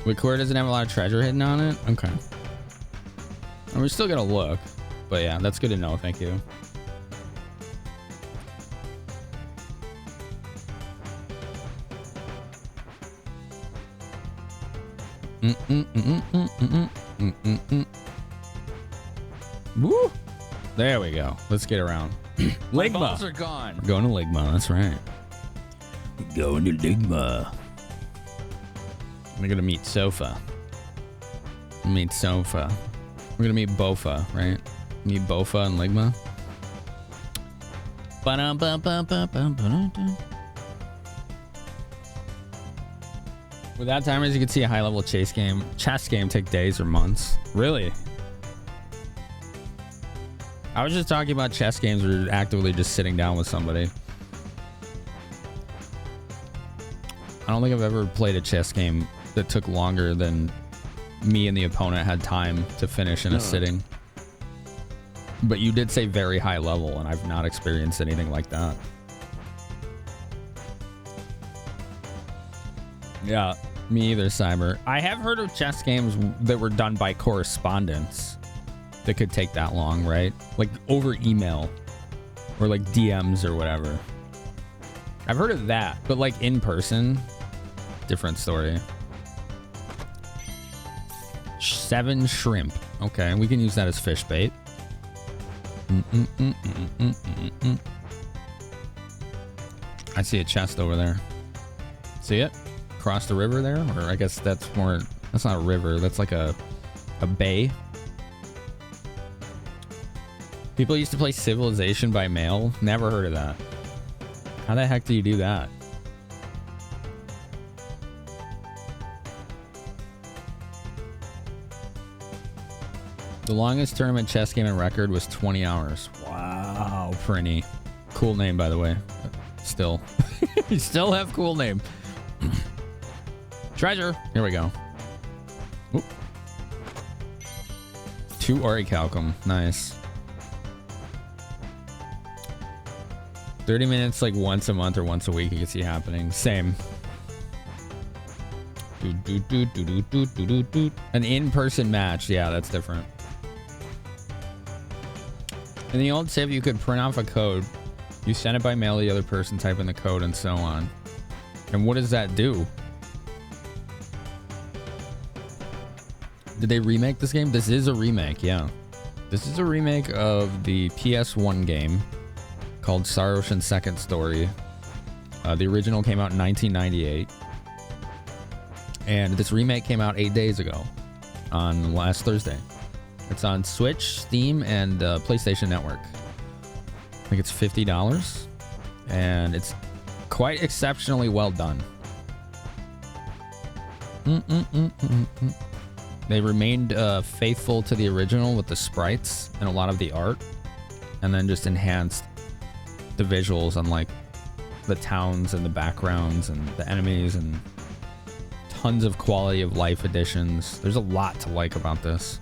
Liqueur doesn't have a lot of treasure hidden on it? Okay. And we're still gonna look. But yeah, that's good to know. Thank you. Woo! There we go. Let's get around. Ligma. Balls are gone. We're going to Ligma. That's right. We're going to Ligma. We're gonna meet Sofa. Meet Sofa. We're gonna meet Bofa, right? Meet Bofa and Ligma. Without timers, you can see a high-level chess game take days or months. Really? I was just talking about chess games where you're actively just sitting down with somebody. I don't think I've ever played a chess game that took longer than me and the opponent had time to finish in a sitting. But you did say very high level, and I've not experienced anything like that. Yeah, me either, Cyber. I have heard of chess games that were done by correspondence that could take that long, right? Like over email or like DMs or whatever. I've heard of that, but like in person, different story. 7 shrimp. Okay, we can use that as fish bait. I see a chest over there. See it? Across the river there? Or I guess that's more... That's not a river. That's like a bay. People used to play Civilization by mail. Never heard of that. How the heck do you do that? The longest tournament chess game on record was 20 hours. Wow, Prinny. Cool name, by the way. Still. You still have cool name. Treasure. Here we go. Oop. 2 orichalcum. Nice. 30 minutes like once a month or once a week you can see happening. Same. An in-person match. Yeah, that's different. In the old Civ, you could print off a code. You send it by mail to the other person, type in the code, and so on. And what does that do? Did they remake this game? This is a remake, yeah. This is a remake of the PS1 game called Star Ocean Second Story. The original came out in 1998. And this remake came out 8 days ago on last Thursday. It's on Switch, Steam, and PlayStation Network. I think it's $50. And it's quite exceptionally well done. They remained faithful to the original with the sprites and a lot of the art, and then just enhanced the visuals on like the towns and the backgrounds and the enemies, and tons of quality of life additions. There's a lot to like about this.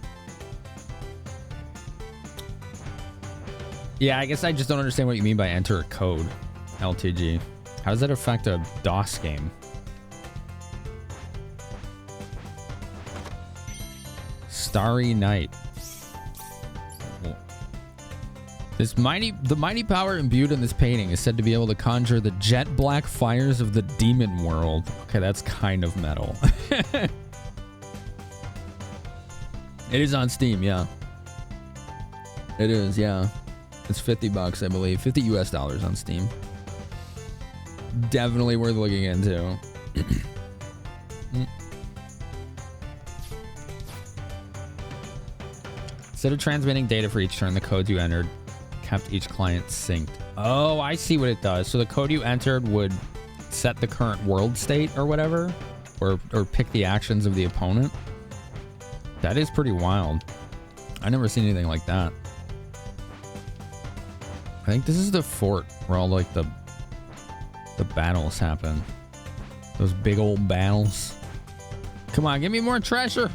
Yeah, I guess I just don't understand what you mean by enter a code, LTG. How does that affect a DOS game? Starry Night. The mighty power imbued in this painting is said to be able to conjure the jet black fires of the demon world. Okay, that's kind of metal. It is on Steam, yeah. It is, yeah. It's $50, I believe. $50 US on Steam. Definitely worth looking into. Instead of transmitting data for each turn, the codes you entered kept each client synced. Oh, I see what it does. So the code you entered would set the current world state or whatever, or pick the actions of the opponent. That is pretty wild. I've never seen anything like that. I think this is the fort where all like the battles happen. Those big old battles. Come on, give me more treasure.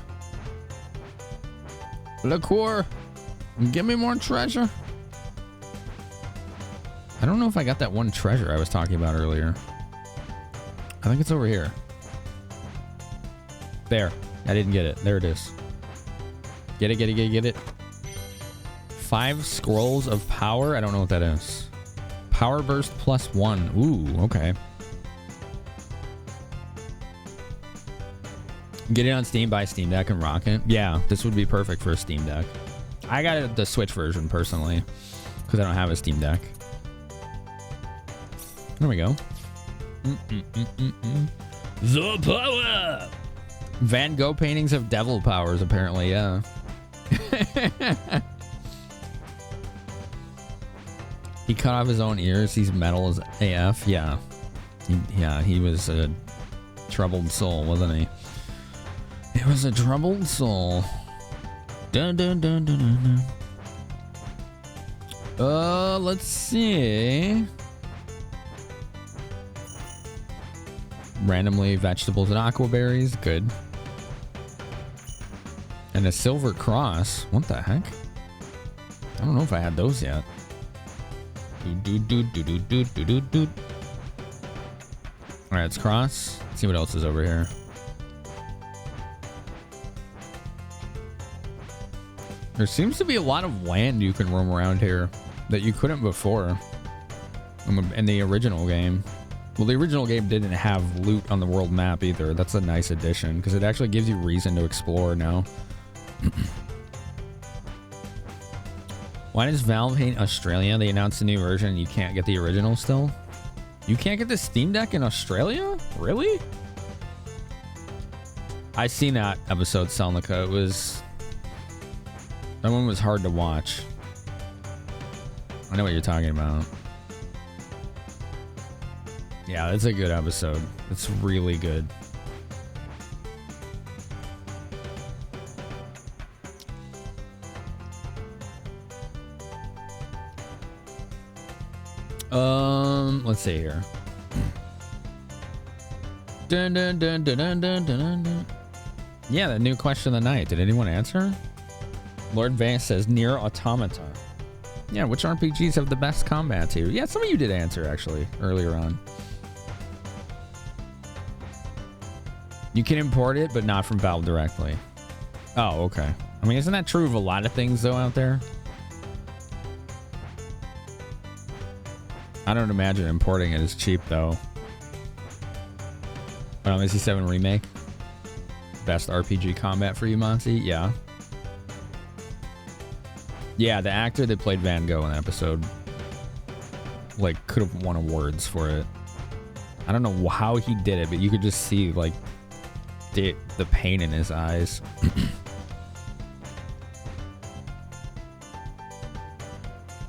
Liqueur, give me more treasure. I don't know if I got that one treasure I was talking about earlier. I think it's over here. There. I didn't get it. There it is. Get it, get it, get it, get it. 5 scrolls of power. I don't know what that is. Power burst +1. Ooh, okay. Get it on Steam, buy Steam Deck, and rock it. Yeah, this would be perfect for a Steam Deck. I got the Switch version personally because I don't have a Steam Deck. There we go. The power! Van Gogh paintings have devil powers, apparently, yeah. He cut off his own ears. He's metal as AF. Yeah. He was a troubled soul, wasn't he? It was a troubled soul. Dun dun dun dun dun dun. Let's see. Randomly vegetables and aquaberries. Good. And a silver cross. What the heck? I don't know if I had those yet. Alright, it's cross. Let's see what else is over here. There seems to be a lot of land you can roam around here that you couldn't before in the original game. Well, the original game didn't have loot on the world map either. That's a nice addition because it actually gives you reason to explore now. Why does Valve hate Australia? They announced a new version and you can't get the original still? You can't get the Steam Deck in Australia? Really? I seen that episode, Selnica. That one was hard to watch. I know what you're talking about. Yeah, it's a good episode. It's really good. Let's see here. Dun, dun, dun, dun, dun, dun, dun, dun. Yeah, the new question of the night. Did anyone answer? Lord Vance says Nier Automata. Yeah, which RPGs have the best combat here? Yeah, some of you did answer actually earlier on. You can import it, but not from Valve directly. Oh, okay. I mean, isn't that true of a lot of things though out there? I don't imagine importing it is cheap though. Final Fantasy VII Remake. best RPG combat for you, Monty? Yeah. Yeah, the actor that played Van Gogh in the episode, like, could have won awards for it. I don't know how he did it, but you could just see, like, the pain in his eyes.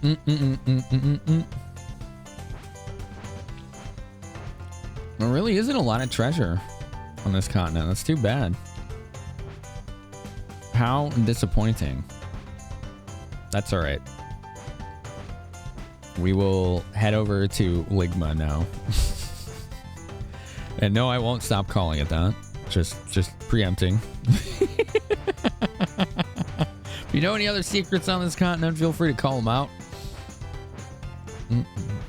There really isn't a lot of treasure on this continent. That's too bad. How disappointing. That's all right. We will head over to Ligma now. And no, I won't stop calling it that. Just preempting. If you know any other secrets on this continent, feel free to call them out.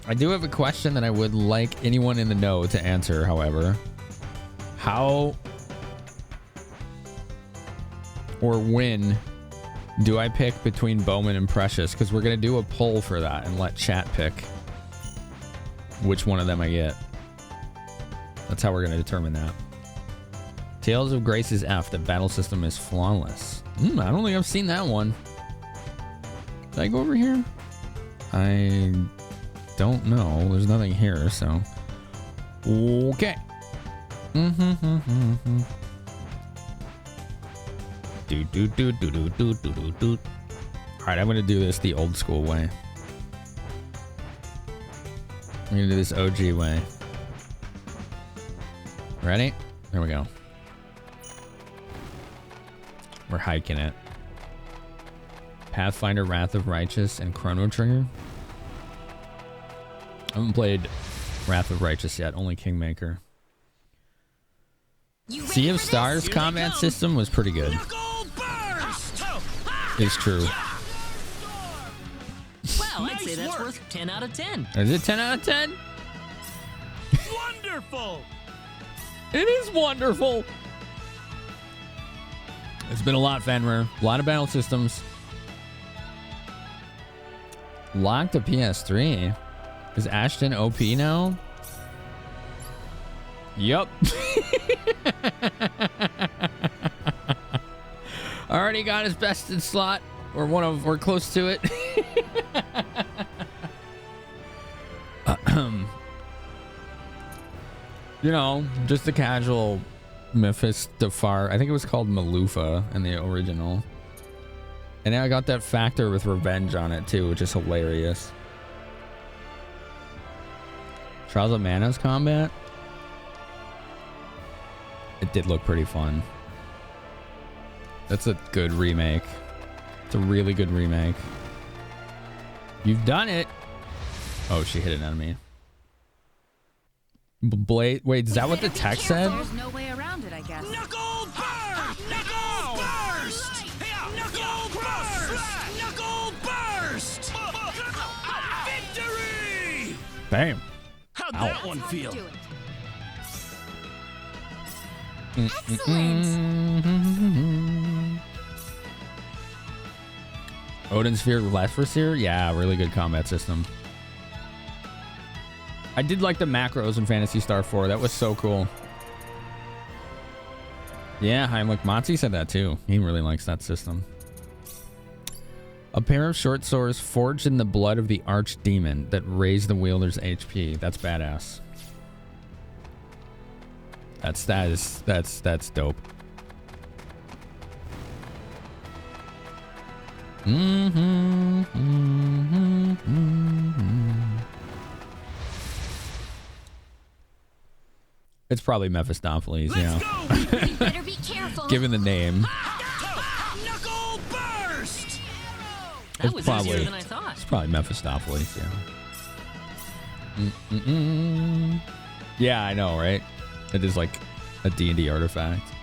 I do have a question that I would like anyone in the know to answer, however. How or when do I pick between Bowman and Precious? Because we're going to do a poll for that and let chat pick which one of them I get. That's how we're going to determine that. Tales of Grace is F. The battle system is flawless. I don't think I've seen that one. Did I go over here? I don't know. There's nothing here, so. Okay. Alright, I'm gonna do this the old school way. I'm gonna do this OG way. Ready? There we go. We're hiking it. Pathfinder, Wrath of Righteous, and Chrono Trigger. I haven't played Wrath of Righteous yet, only Kingmaker. Sea of Stars combat system was pretty good. It's true. Well, I'd say that's worth 10 out of 10. Is it 10 out of 10? Wonderful! It is wonderful! It's been a lot, Fenrir. A lot of battle systems. Locked to PS3. Is Ashton OP now? Yup. Already got his bested slot. We're close to it. You know, just a casual Mephistopher. I think it was called Malufa in the original. And now I got that factor with revenge on it too, which is hilarious. Trials of Mana's combat. It did look pretty fun. That's a good remake. It's a really good remake. You've done it. Oh, she hit an enemy. Blade. Wait, is that what the text said? There's no way around it, I guess. Knuckle burst! Knuckle burst! Knuckle burst! Knuckle burst! Victory! Bam. How'd Ow. that one feel? Odin Sphere Leftreseer? Yeah, really good combat system. I did like the macros in Phantasy Star 4. That was so cool. Yeah, Heimlich Matzi said that too. He really likes that system. A pair of short swords forged in the blood of the archdemon that raise the wielder's HP. That's badass. That's dope. It's probably Mephistopheles, yeah. Better be careful. Given the name. Knuckle burst! That was easier than I thought. It's probably Mephistopheles, yeah. Yeah, I know, right? It is like a D&D artifact.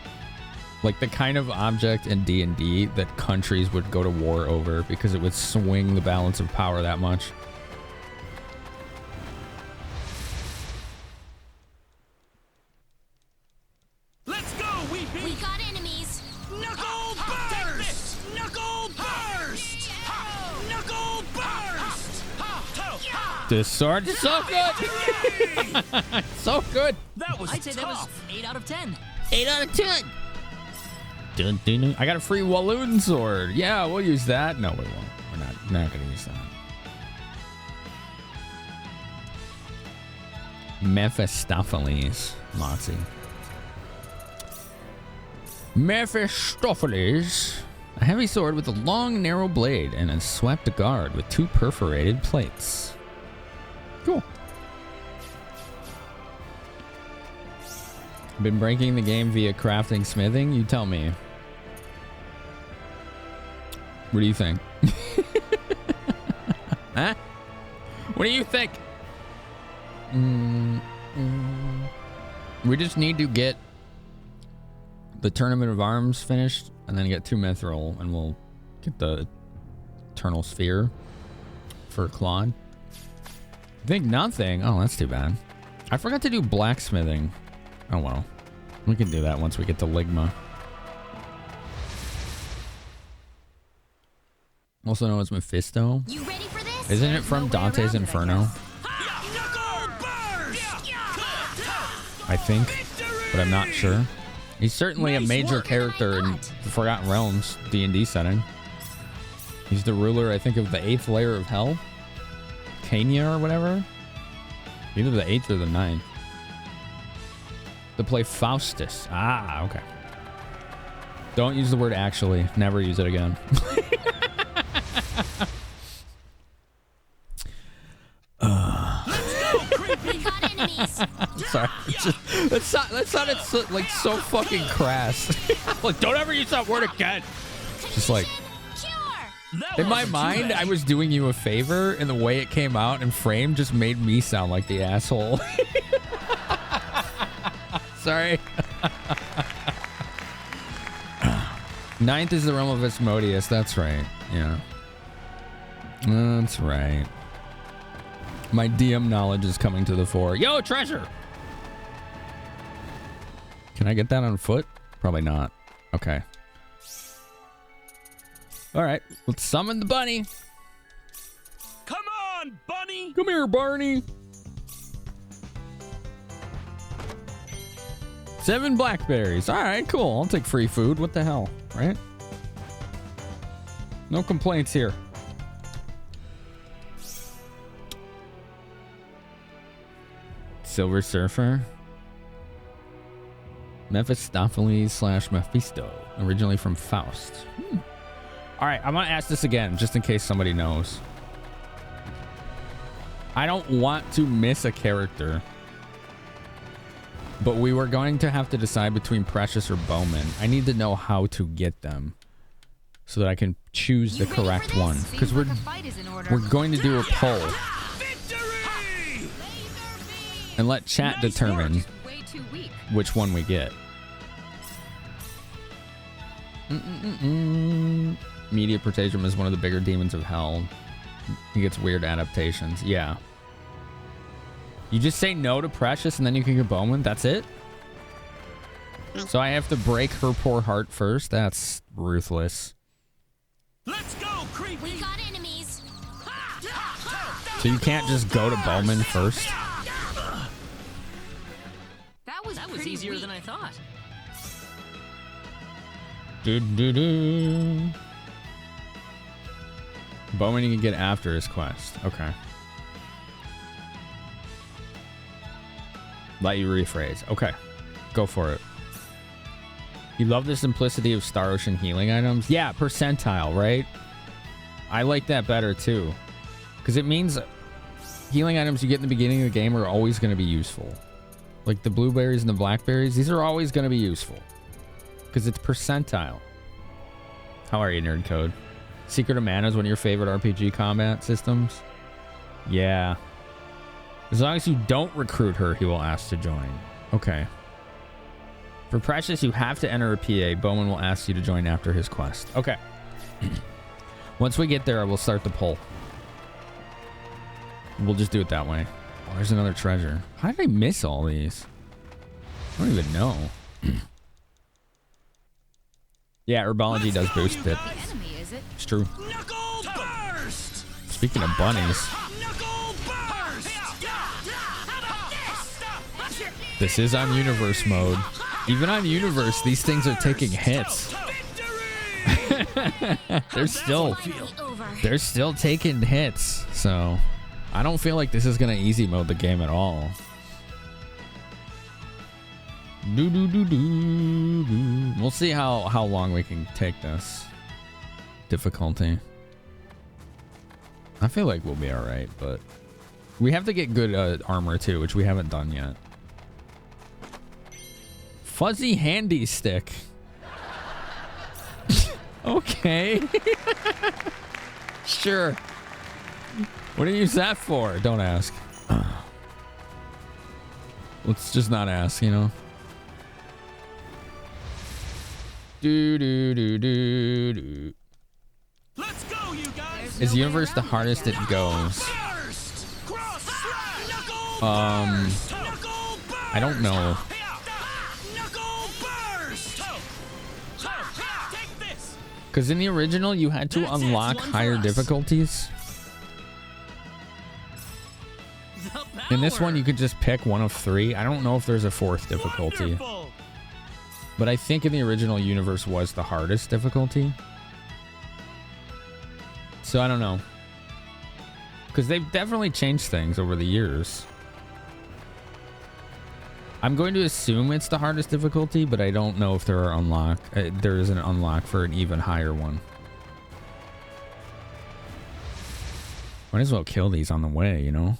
Like the kind of object in D&D that countries would go to war over because it would swing the balance of power that much. Let's go, we got enemies! Knuckle burst! Knuckle burst! Knuckle burst! This sword is so good! So good! That was I'd say that was 8 out of 10. 8 out of 10! Dun, dun, dun. I got a free Walloon sword. Yeah, we'll use that. No, we won't. We're not going to use that. Mephistopheles. Moxie. Mephistopheles. A heavy sword with a long, narrow blade and a swept guard with 2 perforated plates. Cool. Been breaking the game via crafting smithing? You tell me. What do you think? Huh? What do you think? We just need to get the Tournament of Arms finished and then get 2 mithril and we'll get the Eternal Sphere for Claude. I think nothing. Oh, that's too bad. I forgot to do blacksmithing. Oh well. We can do that once we get to Ligma. Also known as Mephisto. You ready for this? Isn't it from Dante's Inferno? I think, but I'm not sure. He's certainly a major character in the Forgotten Realms D&D setting. He's the ruler, I think, of the 8th layer of hell. Kenya or whatever. Either the 8th or the 9th. To play Faustus. Ah, okay. Don't use the word actually. Never use it again. Sorry. That sounded so, like so fucking crass. Like, don't ever use that word again. Just like, in my mind, I was doing you a favor, and the way it came out and framed just made me sound like the asshole. Sorry. 9th is the realm of Asmodeus. That's right. Yeah. That's right. My DM knowledge is coming to the fore. Yo, treasure! Can I get that on foot? Probably not. Okay. Alright, let's summon the bunny. Come on, bunny! Come here, Barney. 7 blackberries. Alright, cool. I'll take free food. What the hell, right? No complaints here. Silver Surfer. Mephistopheles / Mephisto. Originally from Faust. Alright, I'm gonna ask this again, just in case somebody knows. I don't want to miss a character. But we were going to have to decide between Precious or Bowman. I need to know how to get them. So that I can choose the correct one. Because we're going to do a poll. And let chat determine which one we get. Media Protasium is one of the bigger demons of hell. He gets weird adaptations. Yeah. You just say no to Precious and then you can get Bowman? That's it? So I have to break her poor heart first? That's ruthless. Let's go, creep. We got enemies. So you can't just go to Bowman first? That was easier than I thought. Bowman you can get after his quest. Okay. Let you rephrase. Okay. Go for it. You love the simplicity of Star Ocean healing items? Yeah, percentile, right? I like that better too. Because it means healing items you get in the beginning of the game are always going to be useful. Like the blueberries and the blackberries, these are always going to be useful. Because it's percentile. How are you, Nerd Code? Secret of Mana is one of your favorite RPG combat systems? Yeah. As long as you don't recruit her, he will ask to join. Okay. For Precious, you have to enter a PA. Bowman will ask you to join after his quest. Okay. Once we get there, I will start the poll. We'll just do it that way. Oh, there's another treasure. How did I miss all these? I don't even know. Yeah, herbology does boost it. It's true. Speaking of bunnies. This is on universe mode. Even on universe, these things are taking hits. they're still taking hits, so I don't feel like this is gonna easy mode the game at all. We'll see how long we can take this difficulty. I feel like we'll be all right, but we have to get good armor too, which we haven't done yet. Fuzzy handy stick. Okay. Sure. What do you use that for? Don't ask. Let's just not ask, you know. Let's go, you guys. Is Universe the hardest it goes? I don't know. Because in the original, you had to unlock higher difficulties. In this one, you could just pick one of 3. I don't know if there's a 4th difficulty. But I think in the original Universe was the hardest difficulty. So I don't know. Because they've definitely changed things over the years. I'm going to assume it's the hardest difficulty, but I don't know if there are there is an unlock for an even higher one. Might as well kill these on the way, you know?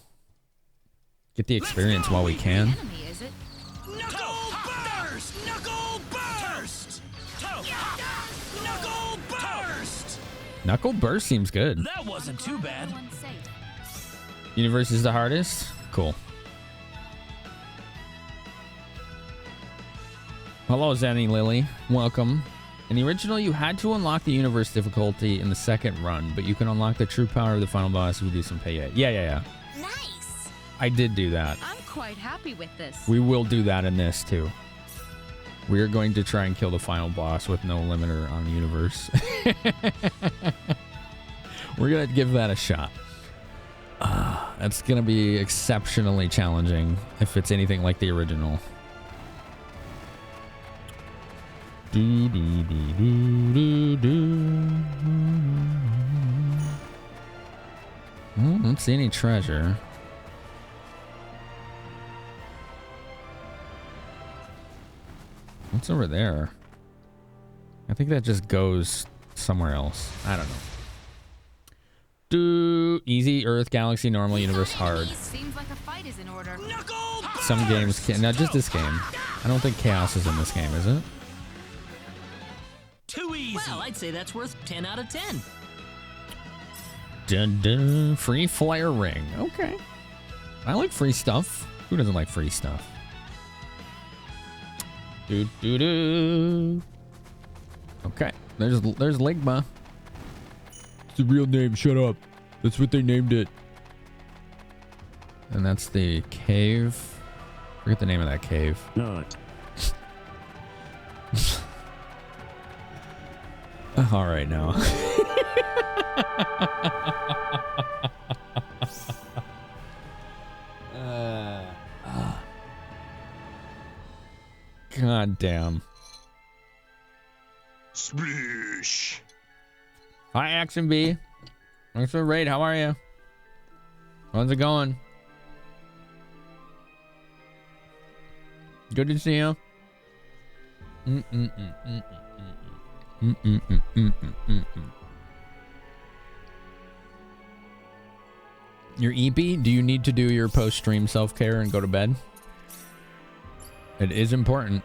Get the experience while we can. Knuckle burst! Knuckle burst! Knuckle burst! Knuckle burst seems good. That wasn't too bad. Universe is the hardest? Cool. Hello, Zenny Lily. Welcome. In the original, you had to unlock the Universe difficulty in the second run, but you can unlock the true power of the final boss if you do some pay yet. Yeah. Nice. I did do that. I'm quite happy with this. We will do that in this, too. We are going to try and kill the final boss with no limiter on the Universe. We're going to give that a shot. That's going to be exceptionally challenging if it's anything like the original. I don't see any treasure. What's over there? I think that just goes somewhere else. I don't know. Easy, Earth, Galaxy, Normal, Universe, Hard. Seems like a fight is in order. Some games can. Not just this game. I don't think Chaos is in this game, is it? Too easy. Well, I'd say that's worth 10 out of 10. Dun, dun, free flyer ring. Okay. I like free stuff. Who doesn't like free stuff? Okay. There's Ligma. It's the real name. Shut up. That's what they named it. And that's the cave. Forget the name of that cave. Not. All right now. God damn. Splish. Hi, Action B. Thanks for the raid. How are you? How's it going? Good to see you. Your EP, do you need to do your post-stream self-care and go to bed? It is important.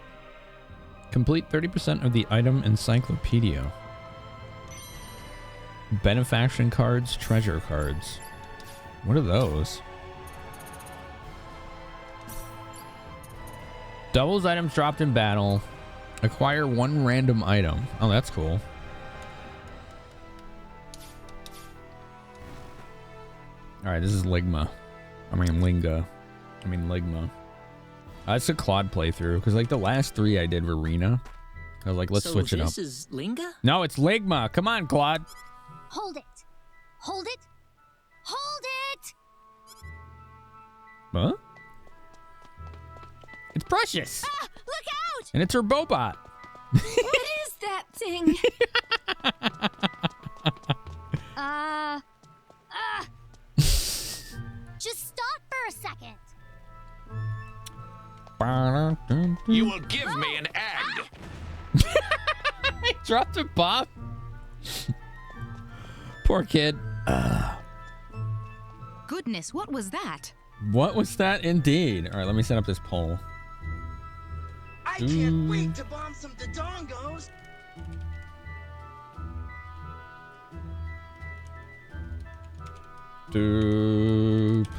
Complete 30% of the item encyclopedia. Benefaction cards, treasure cards. What are those? Doubles items dropped in battle. Acquire one random item. Oh, that's cool. Alright, this is Ligma. I mean, Linga. I mean, Ligma. It's a Claude playthrough, because, like, the last 3 I did were Rena. I was like, let's switch it up. So this is Linga? No, it's Ligma. Come on, Claude. Hold it. Hold it. Hold it! Huh? It's Precious. Ah, look out! And it's her Bobot. What is that thing? Just stop for a second. You will give me an egg. I dropped a bomb. Poor kid. Goodness, what was that? What was that indeed? All right, let me set up this poll. I can't wait to bomb some dodongos.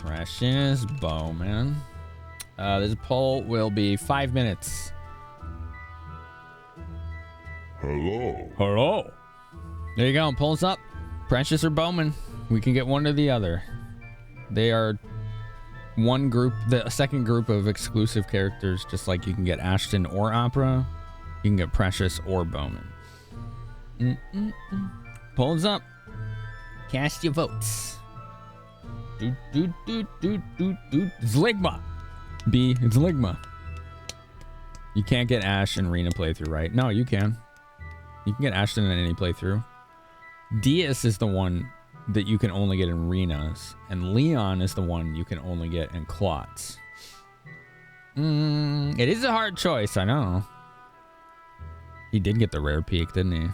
Precious Bowman. This poll will be 5 minutes. Hello. There you go. Poll's up. Precious or Bowman. We can get one or the other. They are one group, the second group of exclusive characters, just like you can get Ashton or Opera. You can get Precious or Bowman. Poll's up. Cast your votes. It's Ligma. B, it's Ligma. You can't get Ash and Rena playthrough, right? No, you can. You can get Ashton in any playthrough. Diaz is the one that you can only get in Rena's, and Leon is the one you can only get in Claude's. It is a hard choice, I know. He did get the rare peak, didn't he?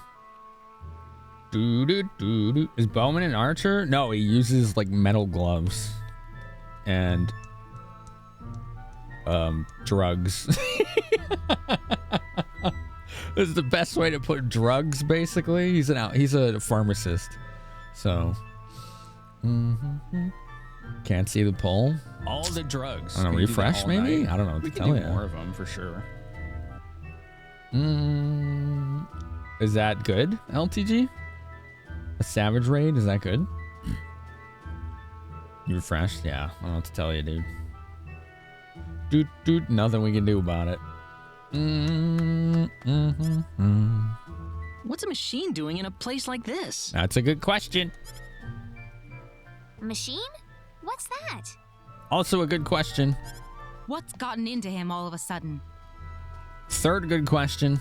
Is Bowman an archer? No, he uses like metal gloves and drugs. This is the best way to put drugs, basically. He's a pharmacist. So can't see the poll. All the drugs. I don't know, refresh maybe? Night. I don't know what we to can tell do you. more of them for sure. Is that good, LTG? A Savage Raid, is that good? You refreshed? Yeah, I don't know what to tell you, dude. Nothing we can do about it. What's a machine doing in a place like this? That's a good question. Machine? What's that? Also a good question. What's gotten into him all of a sudden? Third good question.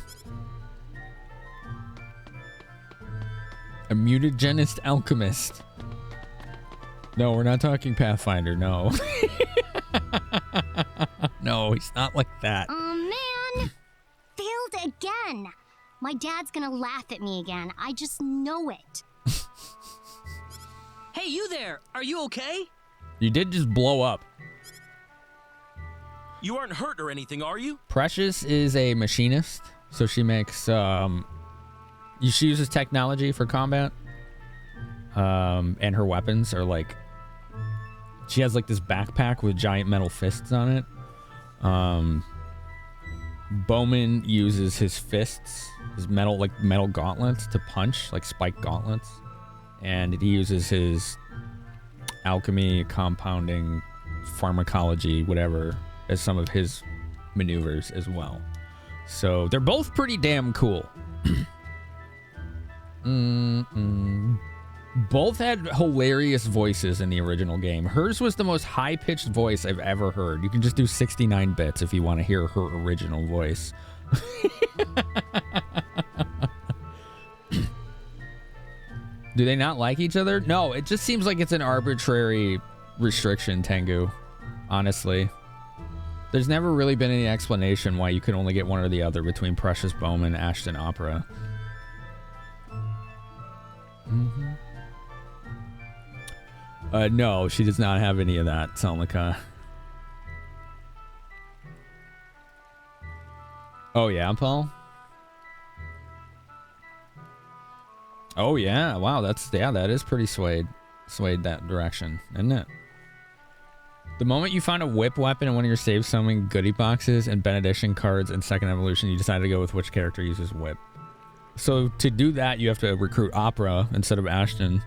A mutagenist alchemist. No, we're not talking Pathfinder, no. No, he's not like that. Oh, man. Failed again. My dad's gonna laugh at me again. I just know it. Hey, you there. Are you okay? You did just blow up. You aren't hurt or anything, are you? Precious is a machinist, so she makes she uses technology for combat. And her weapons are like, she has like this backpack with giant metal fists on it. Bowman uses his fists, his metal gauntlets to punch, like spiked gauntlets. And he uses his alchemy, compounding, pharmacology, whatever, as some of his maneuvers as well. So they're both pretty damn cool. Both had hilarious voices in the original game. Hers was the most high-pitched voice I've ever heard. You can just do 69 bits if you want to hear her original voice. Do they not like each other? No, it just seems like it's an arbitrary restriction, Tengu. Honestly. There's never really been any explanation why you can only get one or the other between Precious Bowman and Ashton Opera. No, she does not have any of that, Selnica. Oh yeah, Paul? Oh yeah, wow, that is pretty swayed that direction, isn't it? The moment you found a whip weapon in one of your save summon goodie boxes and benediction cards in second evolution, you decided to go with which character uses whip. So to do that, you have to recruit Opera instead of Ashton,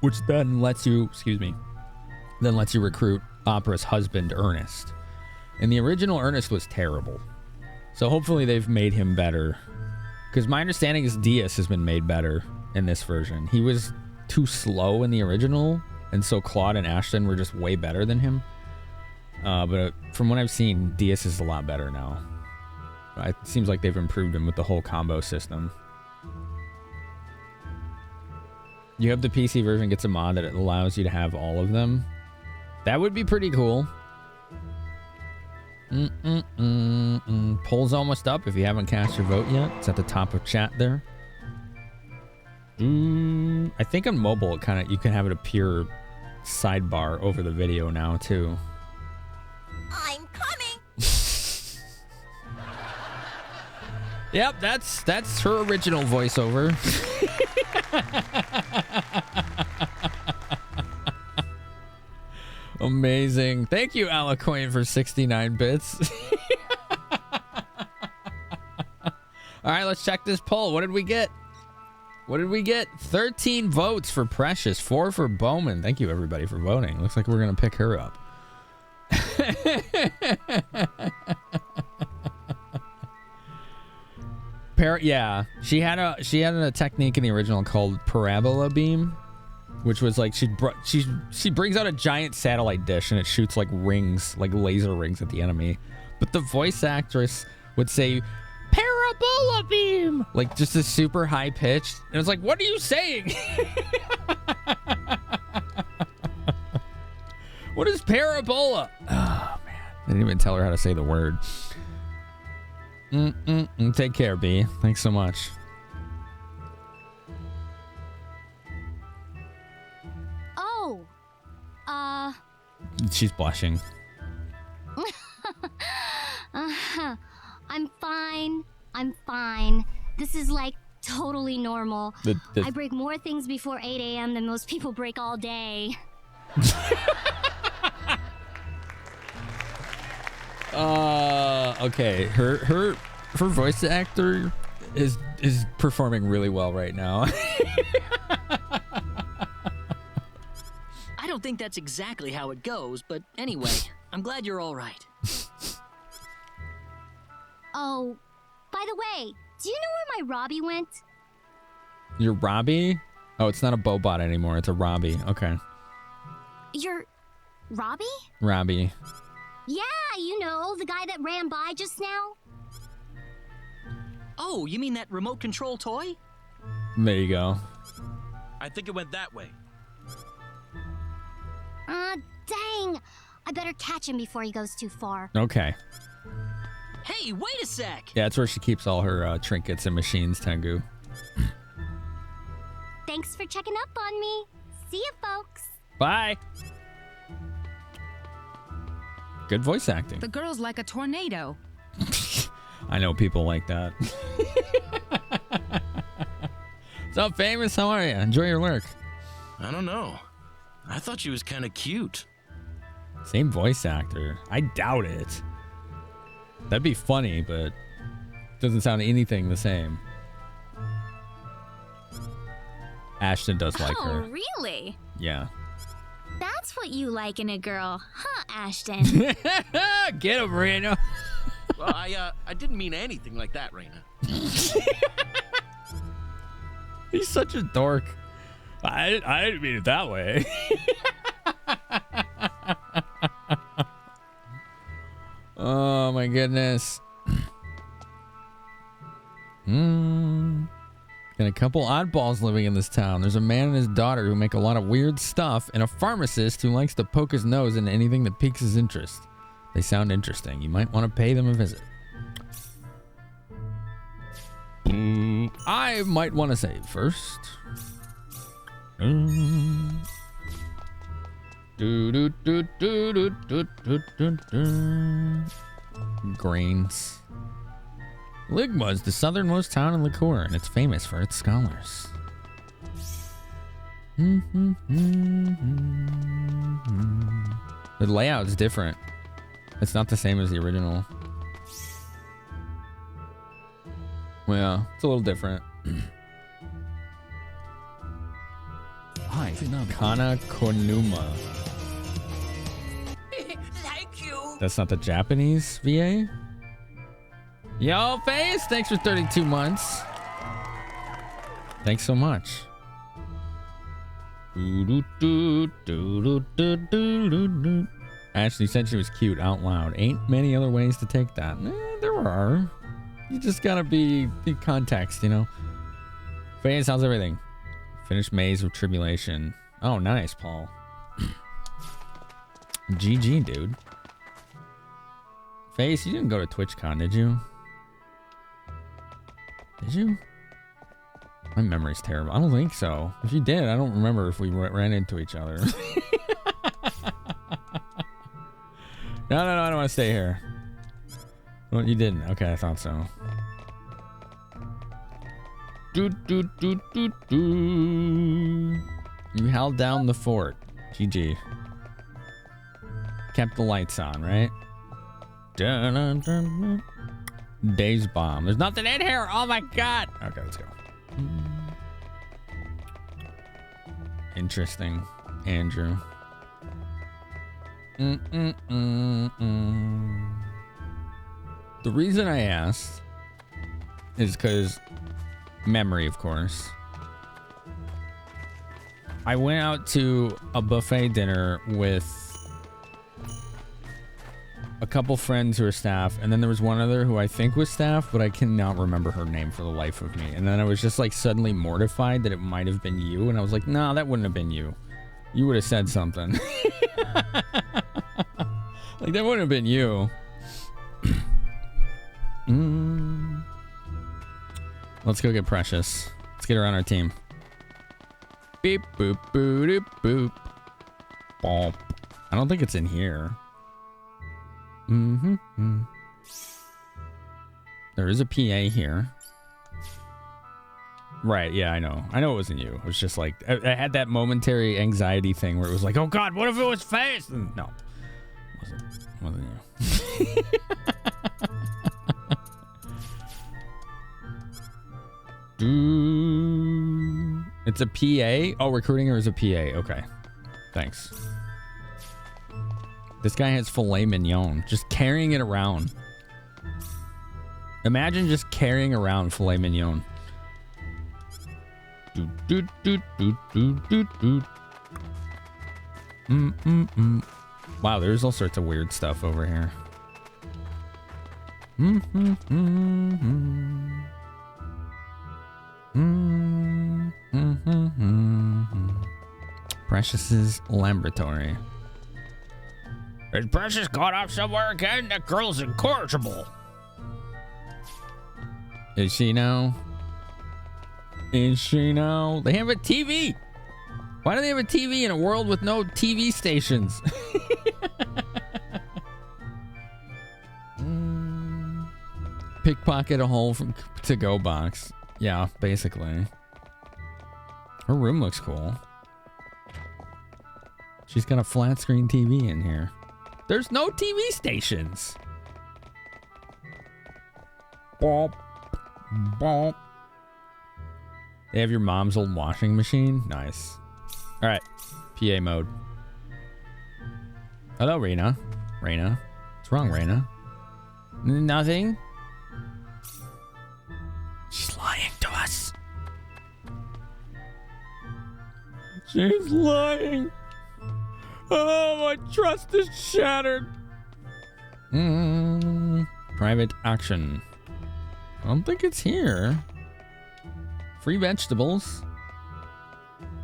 which then lets you, recruit Opera's husband, Ernest. And the original Ernest was terrible. So hopefully they've made him better. Because my understanding is Diaz has been made better in this version. He was too slow in the original, and so Claude and Ashton were just way better than him. But from what I've seen, Diaz is a lot better now. It seems like they've improved him with the whole combo system. You have the PC version, gets a mod that it allows you to have all of them. That would be pretty cool. Poll's almost up. If you haven't cast your vote yet, it's at the top of chat there. I think on mobile, it kind of, you can have it appear sidebar over the video now too. I'm coming. Yep, that's her original voiceover. Amazing. Thank you, Alacoin, for 69 bits. All right, let's check this poll. What did we get? What did we get? 13 votes for Precious, 4 for Bowman. Thank you, everybody, for voting. Looks like we're going to pick her up. Yeah, she had a technique in the original called parabola beam, which was like she brings out a giant satellite dish and it shoots like rings, like laser rings at the enemy. But the voice actress would say parabola beam, like just a super high pitch. And it was like, what are you saying? What is parabola? Oh man, I didn't even tell her how to say the word. Take care, B. Thanks so much. Oh. She's blushing. I'm fine. I'm fine. This is like totally normal. I break more things before 8 a.m. than most people break all day. Okay. Her voice actor is performing really well right now. I don't think that's exactly how it goes, but anyway, I'm glad you're all right. Oh, by the way, do you know where my Robbie went? Your Robbie? Oh, it's not a Bobot anymore. It's a Robbie. Okay. Your Robbie? Robbie. Yeah, you know, the guy that ran by just now. Oh, you mean that remote control toy? There you go. I think it went that way. Dang. I better catch him before he goes too far. Okay. Hey, wait a sec. Yeah, that's where she keeps all her trinkets and machines, Tengu. Thanks for checking up on me. See ya, folks. Bye. Good voice acting. The girl's like a tornado. I know people like that. What's up, Famous? How are you? Enjoy your lurk. I don't know. I thought she was kind of cute. Same voice actor. I doubt it. That'd be funny, but doesn't sound anything the same. Ashton does like her. Oh, really? Yeah. That's what you like in a girl, huh, Ashton? Get him, Rena. Well, I didn't mean anything like that, Rena. He's such a dork. I didn't mean it that way. Oh my goodness. Got a couple oddballs living in this town. There's a man and his daughter who make a lot of weird stuff, and a pharmacist who likes to poke his nose into anything that piques his interest. They sound interesting. You might want to pay them a visit. I might want to save first. Grains. Ligma is the southernmost town in Liqueur, and it's famous for its scholars. The layout is different. It's not the same as the original. Well, it's a little different. Hi, Finamenon. Kana Konuma. Thank you. That's not the Japanese VA? Yo, Face, thanks for 32 months. Thanks so much. Ashley said she was cute out loud. Ain't many other ways to take that. There are. You just gotta be context, you know. Face, how's everything? Finish Maze of Tribulation. Oh, nice, Paul. GG, dude. Face, you didn't go to TwitchCon, did you? Did you? My memory's terrible. I don't think so. If you did, I don't remember if we ran into each other. No, I don't want to stay here. Well, you didn't. Okay, I thought so. You held down the fort. GG. Kept the lights on, right? Dun, dun, dun, dun. Days bomb. There's nothing in here. Oh my god. Okay, let's go. Interesting, Andrew. The reason I asked is because memory, of course. I went out to a buffet dinner with a couple friends who are staff, and then there was one other who I think was staff, but I cannot remember her name for the life of me. And then I was just like suddenly mortified that it might have been you, and I was like, no, that wouldn't have been you. You would have said something. Like, that wouldn't have been you. Let's go get Precious. Let's get her on our team. Beep, boop, boop, doop, boop. Bop. I don't think it's in here. There is a PA here. Right, yeah, I know. I know it wasn't you. It was just like, I had that momentary anxiety thing where it was like, oh god, what if it was Face? And no, it wasn't you. It's a PA? Oh, recruiting her as a PA. Okay. Thanks. This guy has filet mignon. Just carrying it around. Imagine just carrying around filet mignon. Wow, there's all sorts of weird stuff over here. Precious's laboratory. Is Precious caught up somewhere again? That girl's incorrigible. Is she now? Is she now? They have a TV. Why do they have a TV in a world with no TV stations? Pickpocket a hole from to-go box. Yeah, basically. Her room looks cool. She's got a flat screen TV in here. There's no TV stations. Bop. Bop. They have your mom's old washing machine. Nice. All right. PA mode. Hello, Rena. Rena. What's wrong, Rena? Nothing. She's lying to us. She's lying. Oh, my trust is shattered. Private action. I don't think it's here. Free vegetables.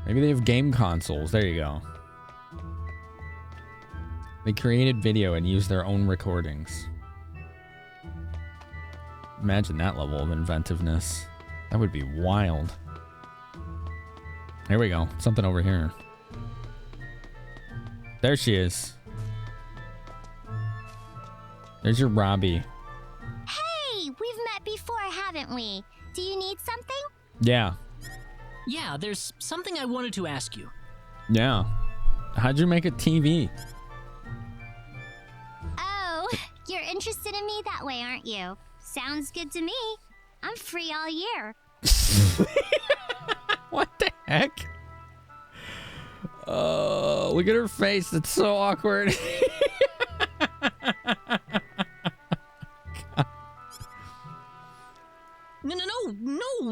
Maybe they have game consoles. There you go. They created video and used their own recordings. Imagine that level of inventiveness. That would be wild. Here we go. Something over here. There she is. There's your Robbie. Hey, we've met before, haven't we? Do you need something? Yeah. Yeah, there's something I wanted to ask you. Yeah. How'd you make a TV? Oh, you're interested in me that way, aren't you? Sounds good to me. I'm free all year. What the heck? Oh, look at her face. It's so awkward.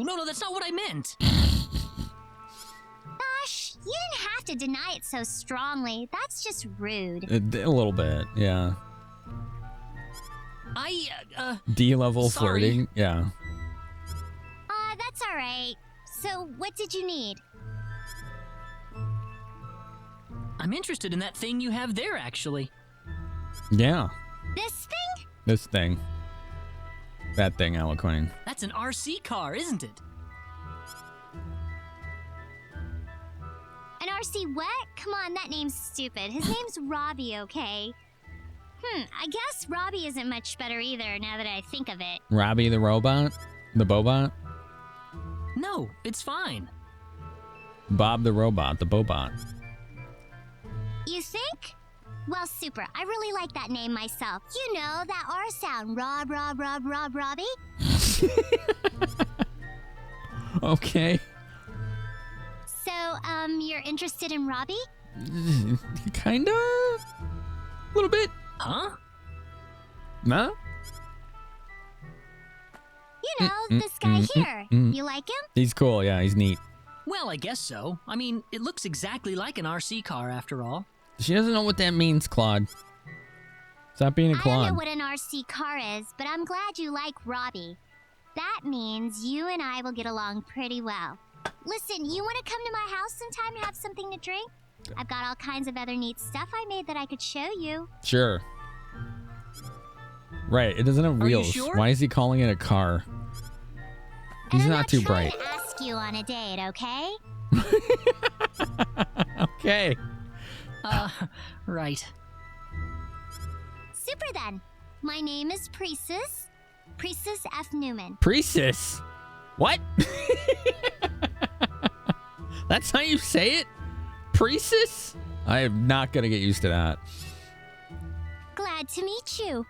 No, that's not what I meant. Gosh, you didn't have to deny it so strongly. That's just rude. A little bit, yeah. D-level flirting, yeah. That's all right. So, what did you need? I'm interested in that thing you have there, actually. Yeah. This thing? This thing. That thing, Aliquane. That's an RC car, isn't it? An RC what? Come on, that name's stupid. His name's Robbie, okay? I guess Robbie isn't much better either, now that I think of it. Robbie the robot? The Bobot? No, it's fine. Bob the robot, the Bobot. You think? Well, super. I really like that name myself. You know, that R sound. Robbie? Okay. So, you're interested in Robbie? Kinda? A little bit. Huh? Nah? You know, this guy here. You like him? He's cool, yeah, he's neat. Well, I guess so. I mean, it looks exactly like an RC car after all. She doesn't know what that means, Claude. Stop being a I Claude. don't know what an RC car is, but I'm glad you like Robbie. That means you and I will get along pretty well. Listen, you want to come to my house sometime and have something to drink? I've got all kinds of other neat stuff I made that I could show you. Sure. Right, it doesn't have Are you wheels. sure? Why is he calling it a car? He's not too bright. I'm gonna ask you on a date, okay? Okay. Right. Super then. My name is Precis. Precis F. Newman. Precis? What? That's how you say it? Precis? I am not going to get used to that. Glad to meet you.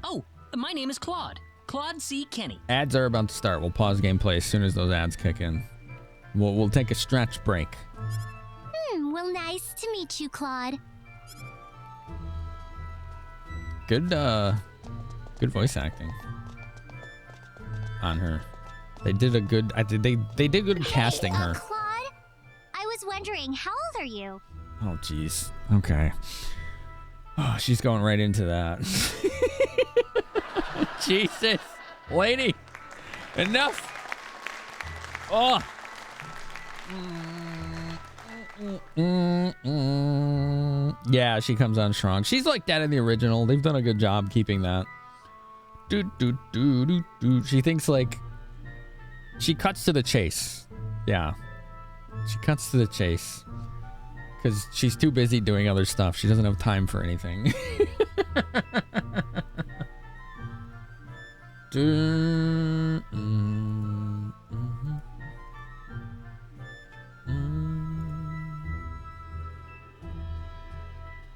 Oh, my name is Claude. Claude C. Kenny. Ads are about to start. We'll pause gameplay as soon as those ads kick in. We'll take a stretch break. Well, nice to meet you, Claude. Good voice acting on her. They did a good. They did good casting her. Claude, I was wondering, how old are you? Oh, jeez. Okay. Oh, she's going right into that. Jesus, lady, enough. Oh. Yeah, she comes on strong. She's like that in the original. They've done a good job keeping that. She thinks like she cuts to the chase. Yeah, she cuts to the chase because she's too busy doing other stuff. She doesn't have time for anything.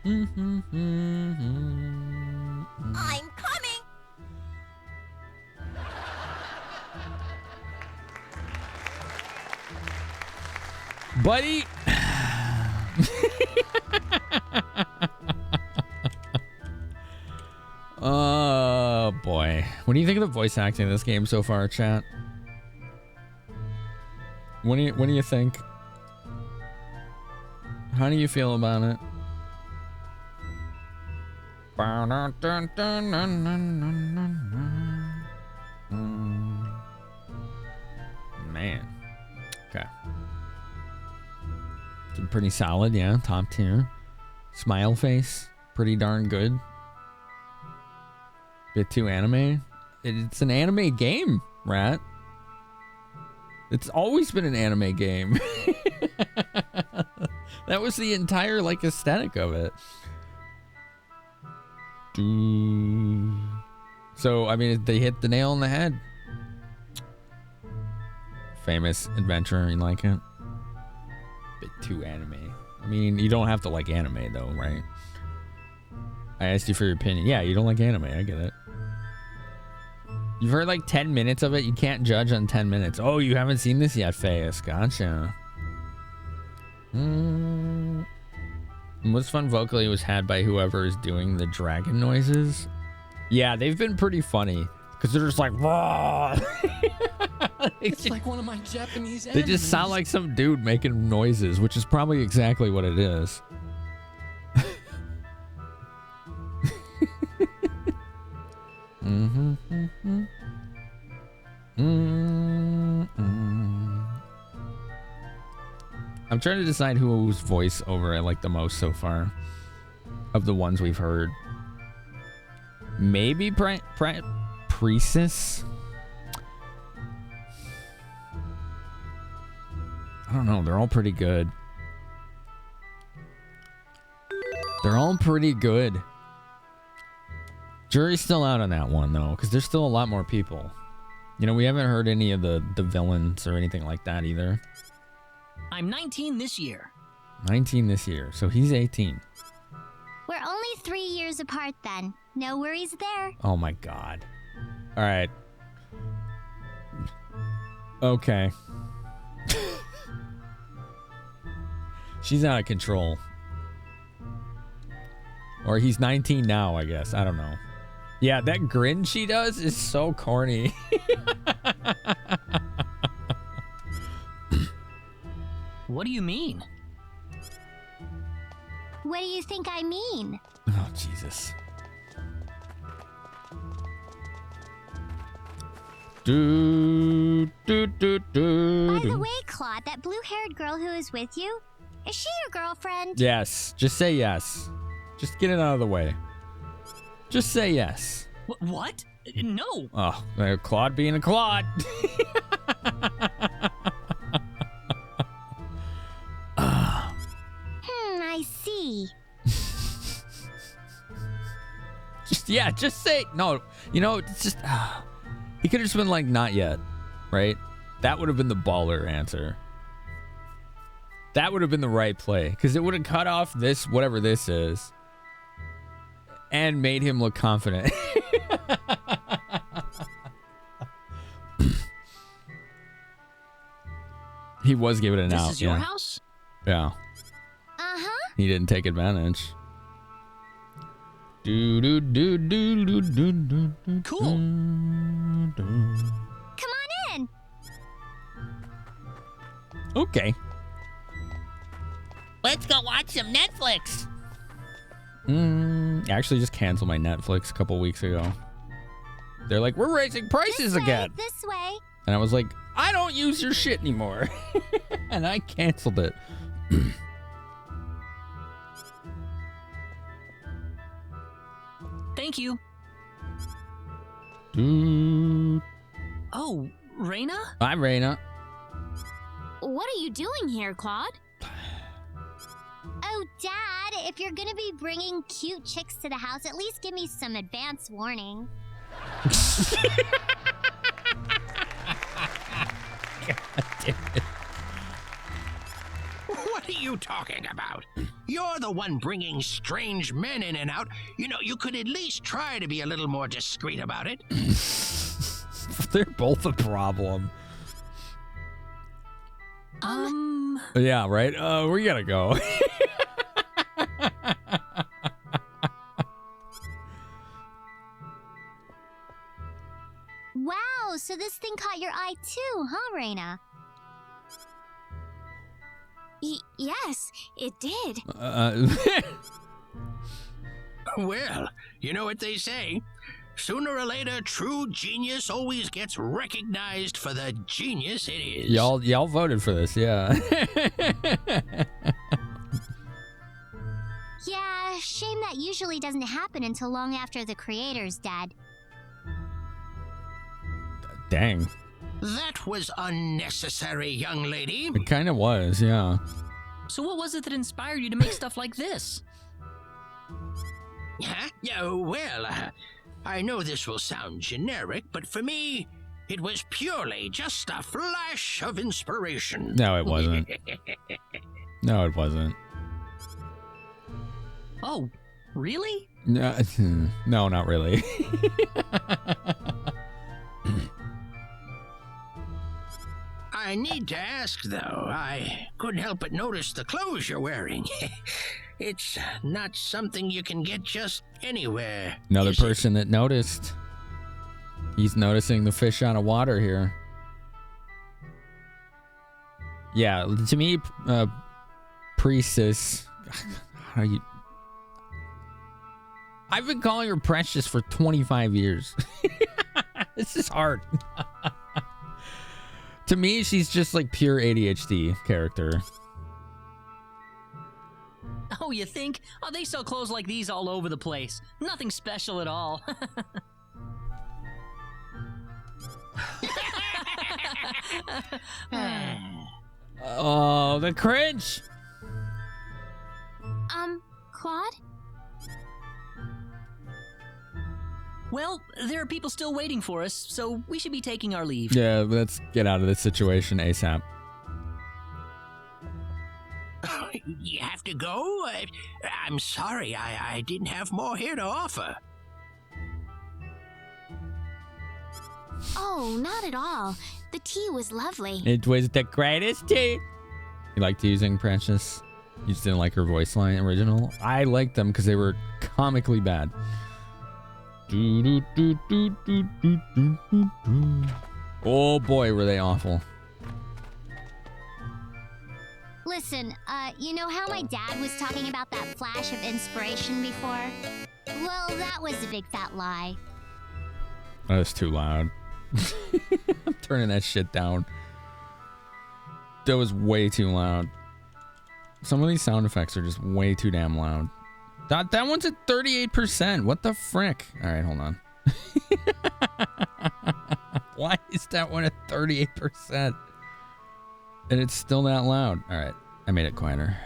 I'm coming. Buddy. Oh boy. What do you think of the voice acting in this game so far, chat? What do you think? How do you feel about it? Man. Okay. It's pretty solid, yeah. Top tier. Smile face. Pretty darn good. Bit too anime. It's an anime game, Rat. It's always been an anime game. That was the entire like aesthetic of it. So I mean, they hit the nail on the head. Famous adventure, you like it? Bit too anime. I mean, you don't have to like anime though, right? I asked you for your opinion. Yeah, you don't like anime. I get it. You've heard like 10 minutes of it. You can't judge on 10 minutes. Oh, you haven't seen this yet, Fayus. Gotcha. Most fun vocally was had by whoever is doing the dragon noises. Yeah, they've been pretty funny because they're just like, raw. It's like one of my Japanese They just sound like some dude making noises, which is probably exactly what it is. I'm I'm trying to decide whose voiceover I like the most so far of the ones we've heard. Maybe Precis. I don't know. They're all pretty good. They're all pretty good. Jury's still out on that one, though, because there's still a lot more people. You know, we haven't heard any of the villains or anything like that either. I'm 19 this year. 19 this year, so he's 18. We're only 3 years apart then. No worries there. Oh my god. All right. Okay. She's out of control. Or he's 19 now, I guess. I don't know. Yeah, that grin she does is so corny. What do you mean? What do you think I mean? Oh, Jesus. By the way, Claude, that blue-haired girl who is with you, is she your girlfriend? Yes. Just say yes. Just get it out of the way. Just say yes. What? No. Oh, Claude being a Claude. I see. Just say no. You know, it's just he could have just been like, not yet, right? That would have been the baller answer. That would have been the right play, because it would have cut off this, whatever this is, and made him look confident. He was giving it out. This is your house? Yeah. Uh-huh. He didn't take advantage. Cool. Come on in. Okay. Let's go watch some Netflix. I actually just canceled my Netflix a couple weeks ago. They're like, we're raising prices again. This way. And I was like, I don't use your shit anymore. And I canceled it. Thank you. Oh, Rena? Hi, Rena. What are you doing here, Claude? Oh, Dad, if you're gonna be bringing cute chicks to the house, at least give me some advance warning. What are you talking about? You're the one bringing strange men in and out. You know, you could at least try to be a little more discreet about it. They're both a problem. Yeah, right? We gotta go. Wow, so this thing caught your eye too, huh, Rena? Yes, it did. Well, you know what they say. Sooner or later, true genius always gets recognized for the genius it is. Y'all voted for this, yeah. Yeah, shame that usually doesn't happen until long after the creator's dead. Dang. That was unnecessary, young lady. It kind of was, yeah. So what was it that inspired you to make stuff like this? Huh? Yeah, well, I know this will sound generic, but for me, it was purely just a flash of inspiration. No, it wasn't. No, it wasn't. Oh, really? No, not really. I need to ask, though. I couldn't help but notice the clothes you're wearing. It's not something you can get just anywhere. Another person that noticed. He's noticing the fish out of water here. Yeah, to me, Precis. How you? I've been calling her Precious for 25 years. This is hard. To me, she's just like pure ADHD character. Oh, you think? Oh, they sell clothes like these all over the place. Nothing special at all. Oh, the cringe. Claude? Well, there are people still waiting for us, so we should be taking our leave. Yeah, let's get out of this situation ASAP. You have to go? I'm sorry, I didn't have more here to offer. Oh, not at all. The tea was lovely. It was the greatest tea. You liked using Precis? You just didn't like her voice line original? I liked them because they were comically bad. Oh boy, were they awful. Listen, you know how my dad was talking about that flash of inspiration before? Well, that was a big fat lie. That was too loud. I'm turning that shit down. That was way too loud. Some of these sound effects are just way too damn loud. That one's at 38%. What the frick? All right, hold on. Why is that one at 38%? And it's still that loud. All right, I made it quieter.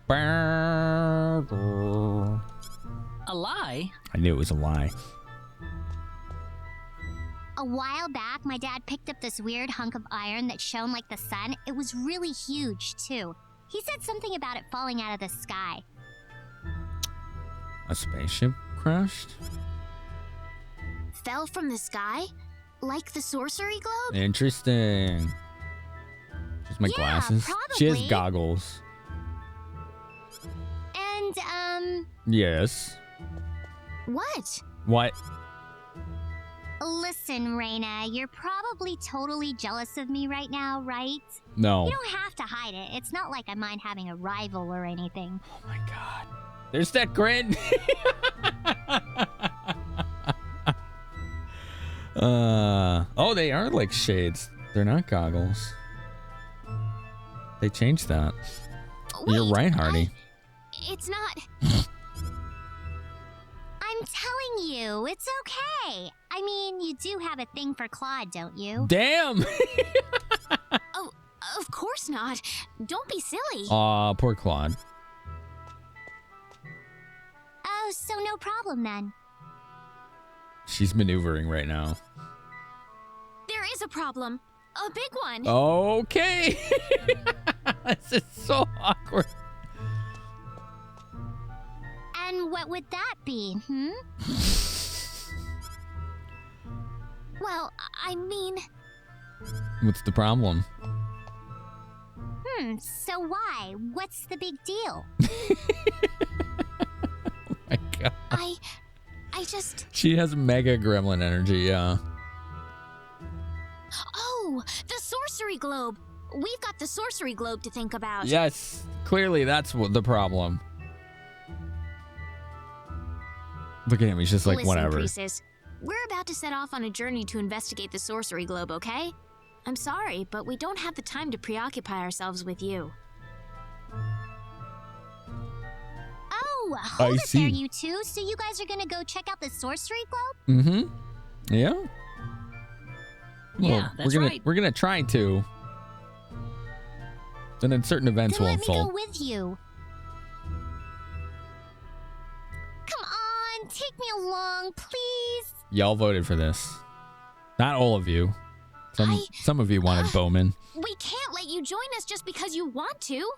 A lie? I knew it was a lie. A while back, my dad picked up this weird hunk of iron that shone like the sun. It was really huge, too. He said something about it falling out of the sky. A spaceship crashed? Fell from the sky? Like the sorcery globe? Interesting. She's my glasses. Probably. She has goggles. And, Yes. what? What? Listen, Rena, you're probably totally jealous of me right now, right? No. You don't have to hide it. It's not like I mind having a rival or anything. Oh my god. There's that grin. Oh, they are like shades. They're not goggles. They changed that. Wait, You're right, Hardy. It's not... I'm telling you, it's okay. I mean, you do have a thing for Claude, don't you? Damn! Oh, of course not. Don't be silly. Aw, poor Claude. Oh, so no problem then. She's maneuvering right now. There is a problem. A big one. Okay. This is so awkward. And what would that be, Well, I mean... What's the problem? So why? What's the big deal? Oh my god. I just... She has mega gremlin energy, yeah. Oh, the sorcery globe. We've got the sorcery globe to think about. Yes, clearly that's what the problem. Look at him, he's just like, Listen, whatever. Precis, we're about to set off on a journey to investigate the sorcery globe, okay? I'm sorry, but we don't have the time to preoccupy ourselves with you. Oh, hold I it see. there, you two. So you guys are gonna go check out the sorcery globe? Mm-hmm. Yeah? Yeah, that's right. We're gonna try to. And then certain events Then will let me go unfold. with you. Come on, take me along, please. Y'all voted for this. Not all of you. Some of you wanted Bowman. We can't let you join us just because you want to.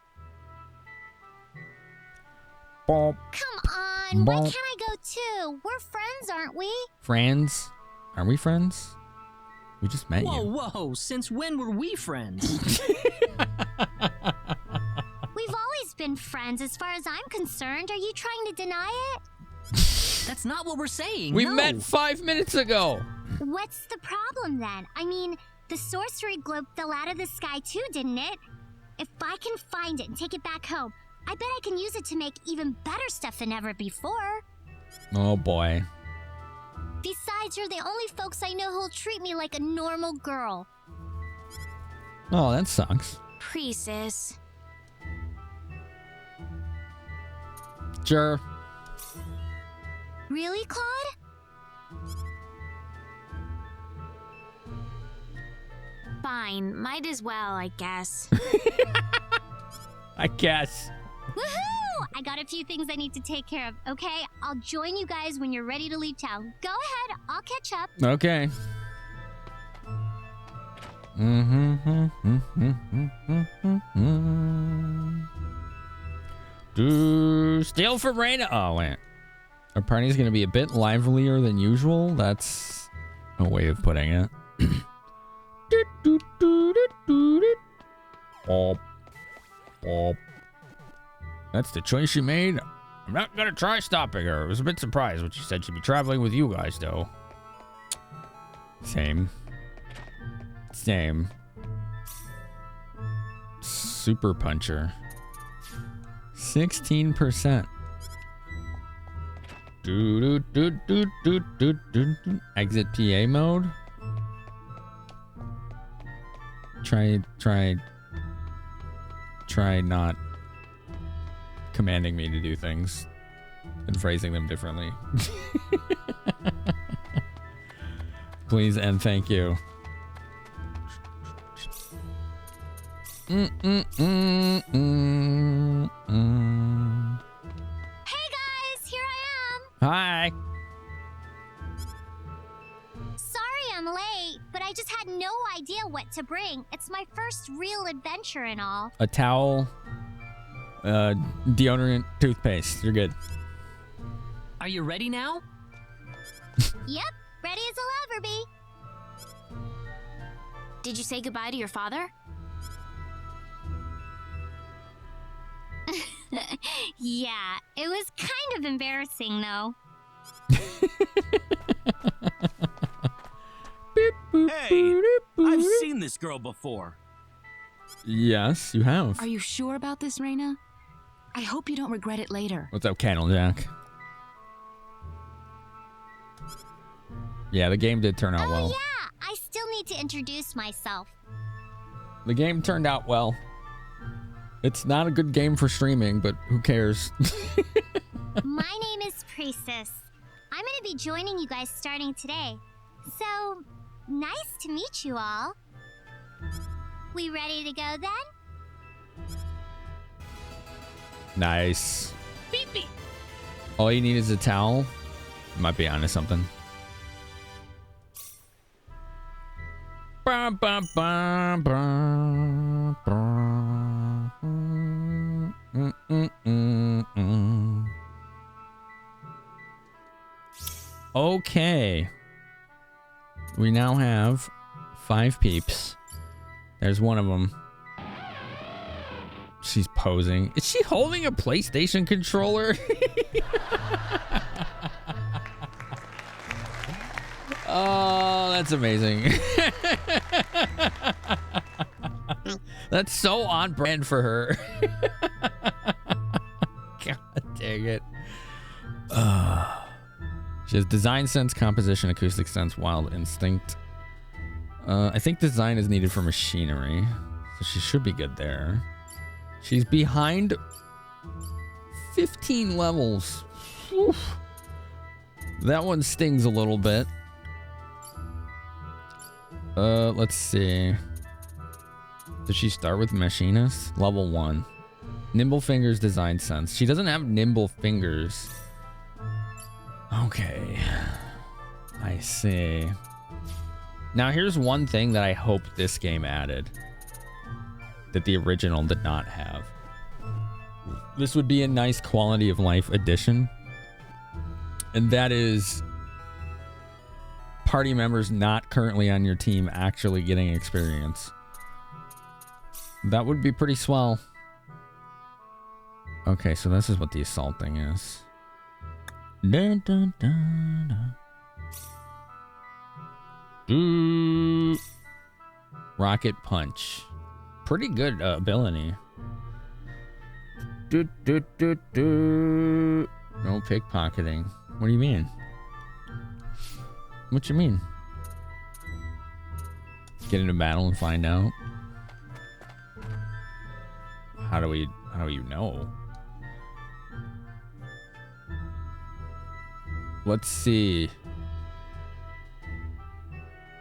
Bop. Come on, why Bonk. can't I go too? We're friends, aren't we? Friends? Are we friends? We just met Whoa, you. whoa, since when were we friends? We've always been friends as far as I'm concerned. Are you trying to deny it? That's not what we're saying. We no. met 5 minutes ago. What's the problem then? I mean, the sorcery globe fell out of the sky too, didn't it? If I can find it and take it back home, I bet I can use it to make even better stuff than ever before. Oh boy. Besides, you're the only folks I know who'll treat me like a normal girl. Oh, that sucks. Precis. Sure. Really, Claude? Fine, might as well, I guess. I guess. Woohoo! I got a few things I need to take care of, okay? I'll join you guys when you're ready to leave town. Go ahead, I'll catch up. Okay. Steal from Rena. Oh, wait. Our party's going to be a bit livelier than usual. That's a way of putting it. Bop. Bop. That's the choice she made. I'm not going to try stopping her. I was a bit surprised when she said she'd be traveling with you guys, though. Same. Same. Super Puncher. 16%. Exit PA mode. Try not commanding me to do things and phrasing them differently. Please and thank you. Hey guys, here I am. Hi. Sorry I'm late, but I just had no idea what to bring. It's my first real adventure and all. A towel, deodorant, toothpaste. You're good. Are you ready now? Yep, ready as I'll ever be. Did you say goodbye to your father? Yeah, it was kind of embarrassing though. Hey, I've seen this girl before. Yes, you have. Are you sure about this, Rena? I hope you don't regret it later. What's up, Candlejack? Yeah, the game did turn out well. Yeah, I still need to introduce myself. The game turned out well. It's not a good game for streaming, but who cares? My name is Precis. I'm gonna be joining you guys starting today. So, nice to meet you all. We ready to go then? Nice. Beep beep. All you need is a towel. Might be onto something. Bum, bum, bum, bum, bum. Okay. We now have 5 peeps. There's one of them. She's posing. Is she holding a PlayStation controller? Oh, that's amazing. That's so on brand for her. God dang it. She has design sense, composition, acoustic sense, wild instinct. I think design is needed for machinery, so she should be good there. She's behind 15 levels. Oof. That one stings a little bit. Let's see. Does she start with machinist? Level 1. Nimble fingers, design sense. She doesn't have nimble fingers. Okay. I see. Now here's one thing that I hope this game added that the original did not have. This would be a nice quality of life addition. And that is party members not currently on your team actually getting experience. That would be pretty swell. Okay, so this is what the assaulting is. Dun, dun, dun, dun. Rocket punch. Pretty good ability. No pickpocketing. What do you mean? What you mean? Get into battle and find out. How do you know? Let's see.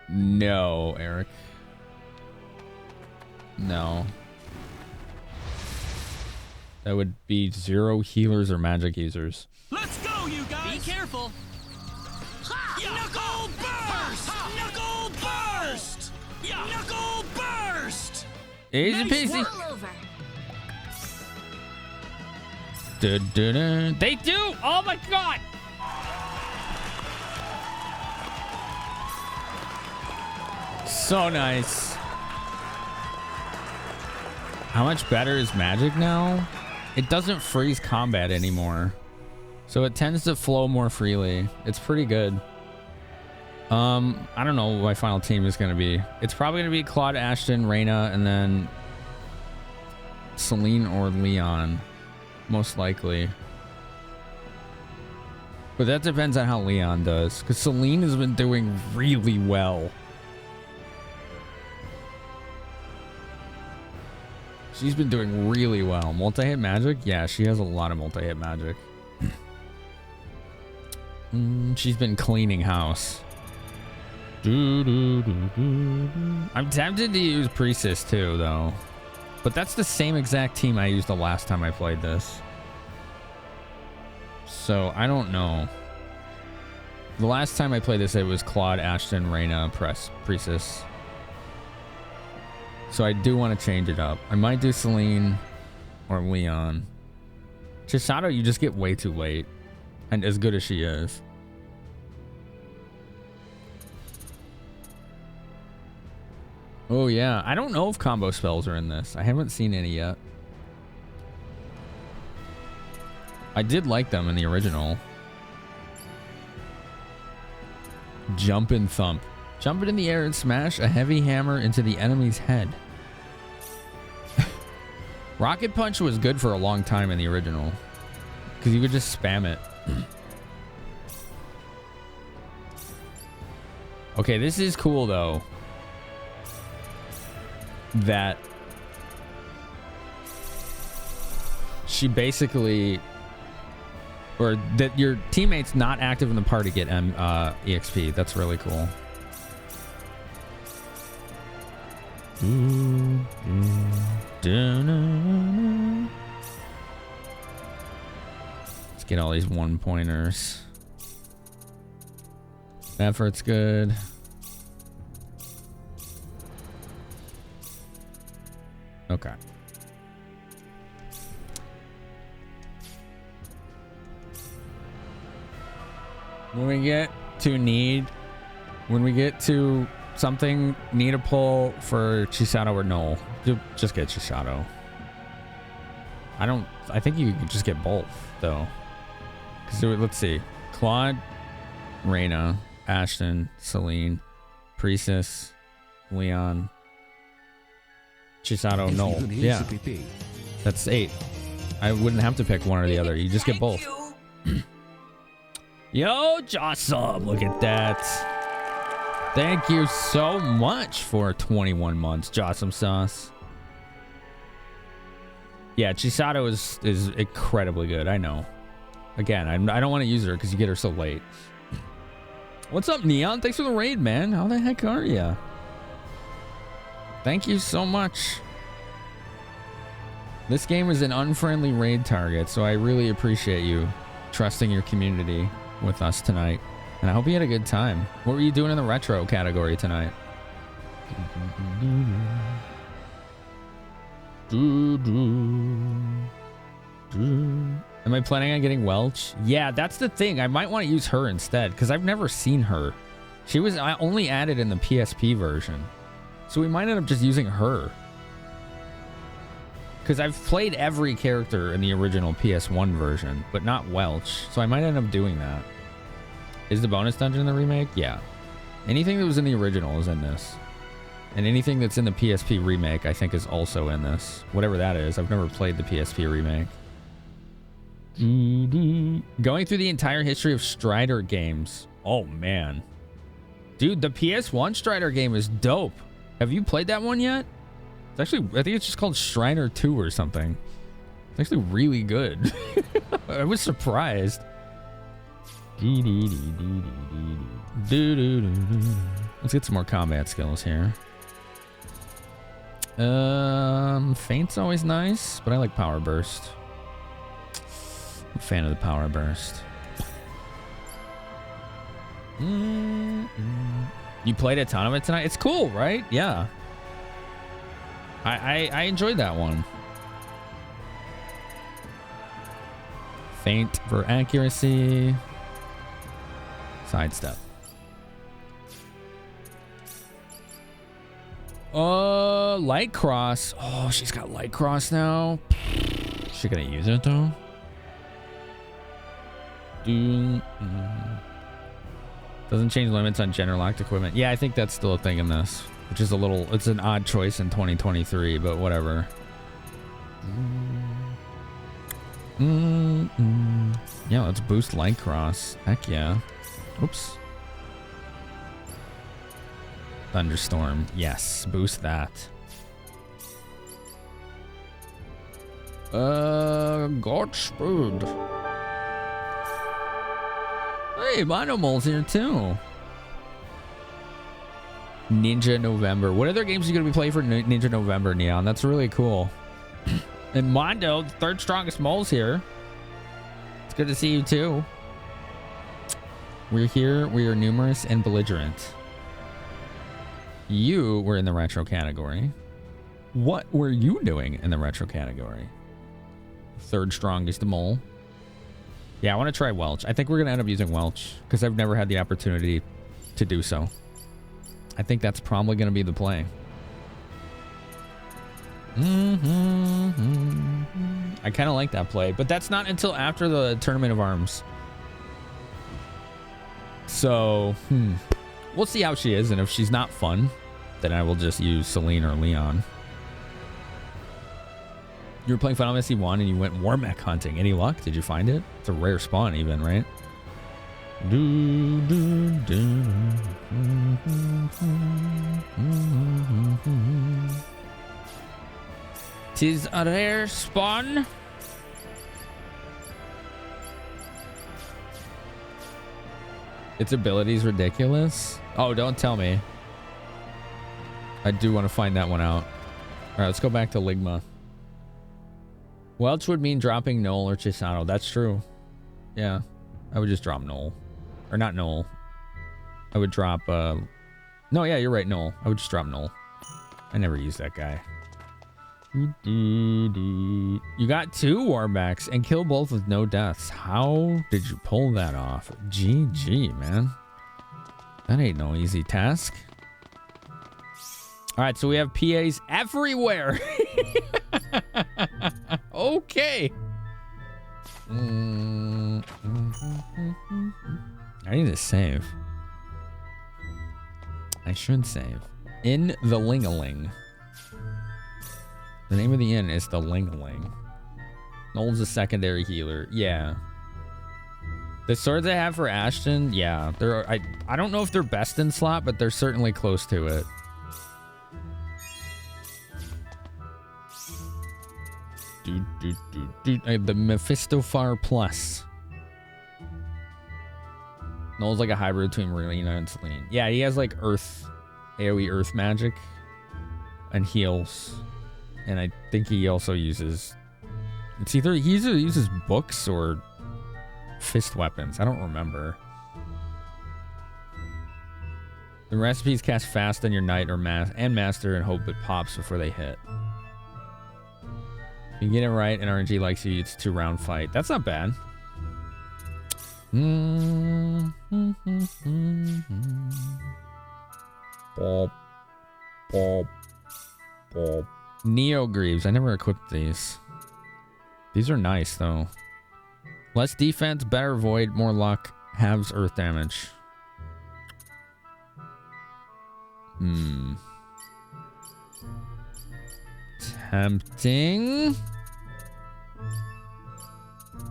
No, Eric. No. That would be 0 healers or magic users. Let's go, you guys! Be careful. Knuckle burst! Knuckle burst! Knuckle burst! Easy peasy. They do! Oh my god! So nice. How much better is magic now? It doesn't freeze combat anymore. So it tends to flow more freely. It's pretty good. I don't know what my final team is going to be. It's probably going to be Claude, Ashton, Rena, and then Celine or Leon. Most likely. But that depends on how Leon does. Because Celine has been doing really well. She's been doing really well. Multi-hit magic? Yeah, she has a lot of multi-hit magic. She's been cleaning house. I'm tempted to use Precis too, though. But that's the same exact team I used the last time I played this. So, I don't know. The last time I played this, it was Claude, Ashton, Rena, Precis. So I do want to change it up. I might do Celine or Leon. Chisato, you just get way too late. And as good as she is. Oh yeah, I don't know if combo spells are in this. I haven't seen any yet. I did like them in the original. Jump and thump. Jump it in the air and smash a heavy hammer into the enemy's head. Rocket Punch was good for a long time in the original. Because you could just spam it. Okay, this is cool though. That she basically, or that your teammates not active in the party get EXP. That's really cool. Let's get all these 1-pointers. Effort's good. Okay. When we get to something, need a pull for Chisato or no, just get Chisato. I think you can just get both though. Cause let's see, Claude, Rena, Ashton, Celine, Precis, Leon, Chisato, no. Yeah. That's 8. I wouldn't have to pick one or the other. You just get both. Yo, Jossum, look at that. Thank you so much for 21 months, Jossum Sauce. Yeah, Chisato is incredibly good. I know. Again, I don't want to use her because you get her so late. What's up, Neon? Thanks for the raid, man. How the heck are ya? Thank you so much. This game is an unfriendly raid target, so I really appreciate you trusting your community with us tonight. And I hope you had a good time. What were you doing in the retro category tonight? Am I planning on getting Welch? Yeah, that's the thing. I might want to use her instead because I've never seen her. She was only added in the PSP version. So we might end up just using her. Because I've played every character in the original PS1 version, but not Welch. So I might end up doing that. Is the bonus dungeon in the remake? Yeah. Anything that was in the original is in this. And anything that's in the PSP remake, I think, is also in this. Whatever that is. I've never played the PSP remake. Going through the entire history of Strider games. Oh, man. Dude, the PS1 Strider game is dope. Have you played that one yet? It's actually, I think it's just called Strider 2 or something. It's actually really good. I was surprised. Let's get some more combat skills here. Feint's always nice, but I like power burst. I'm a fan of the power burst. You played a ton of it tonight? It's cool, right? Yeah. I enjoyed that one. Feint for accuracy. Sidestep. Light cross. Oh, she's got light cross now. She gonna use it though? Doesn't change limits on general locked equipment. Yeah, I think that's still a thing in this, which is a little, it's an odd choice in 2023, but whatever. Yeah, let's boost light cross. Heck yeah. Oops. Thunderstorm. Yes, boost that. Godspeed. Hey, Monomole's here too. Ninja November. What other games are you going to be playing for Ninja November, Neon? That's really cool. And Mondo, the third strongest mole's here. It's good to see you too. We're here. We are numerous and belligerent. You were in the retro category. What were you doing in the retro category? Third strongest mole. Yeah, I want to try Welch. I think we're going to end up using Welch because I've never had the opportunity to do so. I think that's probably going to be the play. I kind of like that play, but that's not until after the Tournament of Arms. So, we'll see how she is, and if she's not fun, then I will just use Celine or Leon. You were playing Final Fantasy 1 and you went Warmech hunting. Any luck? Did you find it? It's a rare spawn even, right? Tis a rare spawn. Its ability's ridiculous. Oh, don't tell me. I do want to find that one out. All right, let's go back to Ligma. Welch would mean dropping Noel or Chisato. That's true. Yeah, I would just drop Noel. Or not Noel. I would drop... No, yeah, you're right, Noel. I would just drop Noel. I never used that guy. You got 2 Warbacks and kill both with no deaths. How did you pull that off? GG, man. That ain't no easy task. All right, so we have PAs everywhere. Okay. I need to save. I should save. In the Ling-a-Ling. The name of the inn is the Ling-a-Ling. Noel's a secondary healer. Yeah. The swords I have for Ashton, yeah. I don't know if they're best in slot, but they're certainly close to it. The Mephistophar Plus. Noel's like a hybrid between Rena and Celine. Yeah, he has like Earth, AoE Earth magic, and heals. And I think he also uses... It's either he either uses books or fist weapons. I don't remember. The recipes cast fast on your knight or master and hope it pops before they hit. You get it right and RNG likes you, it's a 2-round fight. That's not bad. Neo Greaves. I never equipped these. These are nice though. Less defense, better void, more luck, halves earth damage. Tempting.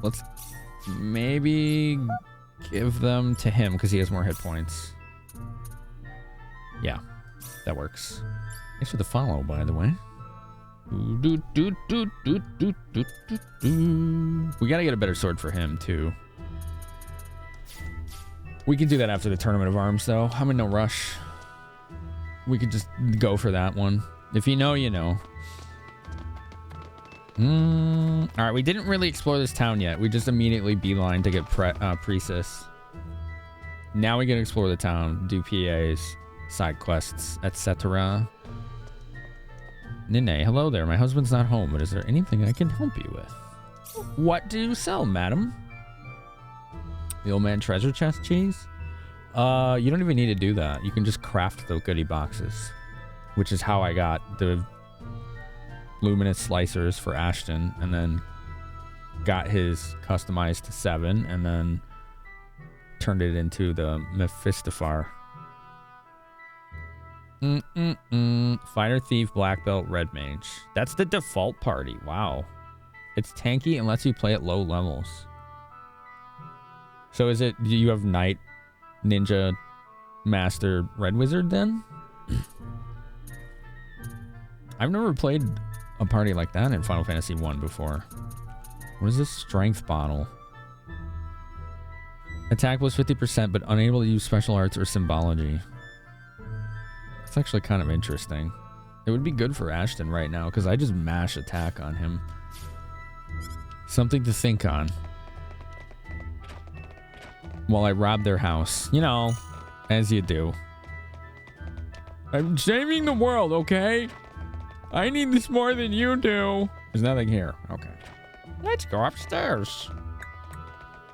Let's maybe give them to him because he has more hit points. Yeah, that works. Thanks for the follow, by the way. We gotta get a better sword for him too. We can do that after the Tournament of Arms, though. I'm in no rush. We could just go for that one. If you know, you know. All right, we didn't really explore this town yet. We just immediately beeline to get Precis. Now we can explore the town, do PAs, side quests, etc. Nene, hello there. My husband's not home, but is there anything I can help you with? What do you sell, madam? The old man treasure chest cheese? You don't even need to do that. You can just craft the goodie boxes, which is how I got the luminous slicers for Ashton, and then got his customized to 7, and then turned it into the Mephistophar. Fighter, thief, black belt, red mage. That's the default party. Wow. It's tanky and lets you play at low levels. So is it, do you have knight, ninja, master, red wizard then? I've never played a party like that in Final Fantasy 1 before. What is this? Strength bottle. Attack plus 50%, but unable to use special arts or symbology. That's actually kind of interesting. It would be good for Ashton right now, because I just mash attack on him. Something to think on. While I rob their house. You know, as you do. I'm saving the world, okay? I need this more than you do. There's nothing here. Okay. Let's go upstairs.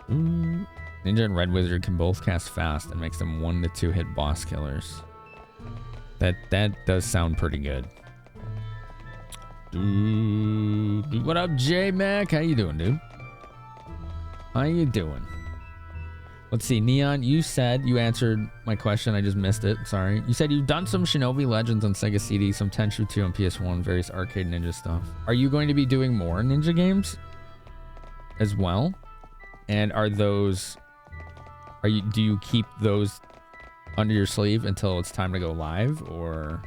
Ninja and Red Wizard can both cast fast and makes them 1 to 2 hit boss killers. That does sound pretty good. What up, J-Mac? How you doing, dude? How you doing? Let's see, Neon, you said you answered my question. I just missed it. Sorry. You said you've done some Shinobi Legends on Sega CD, some Tenchu 2 on PS1, various arcade ninja stuff. Are you going to be doing more ninja games as well? And are those... do you keep those under your sleeve until it's time to go live, or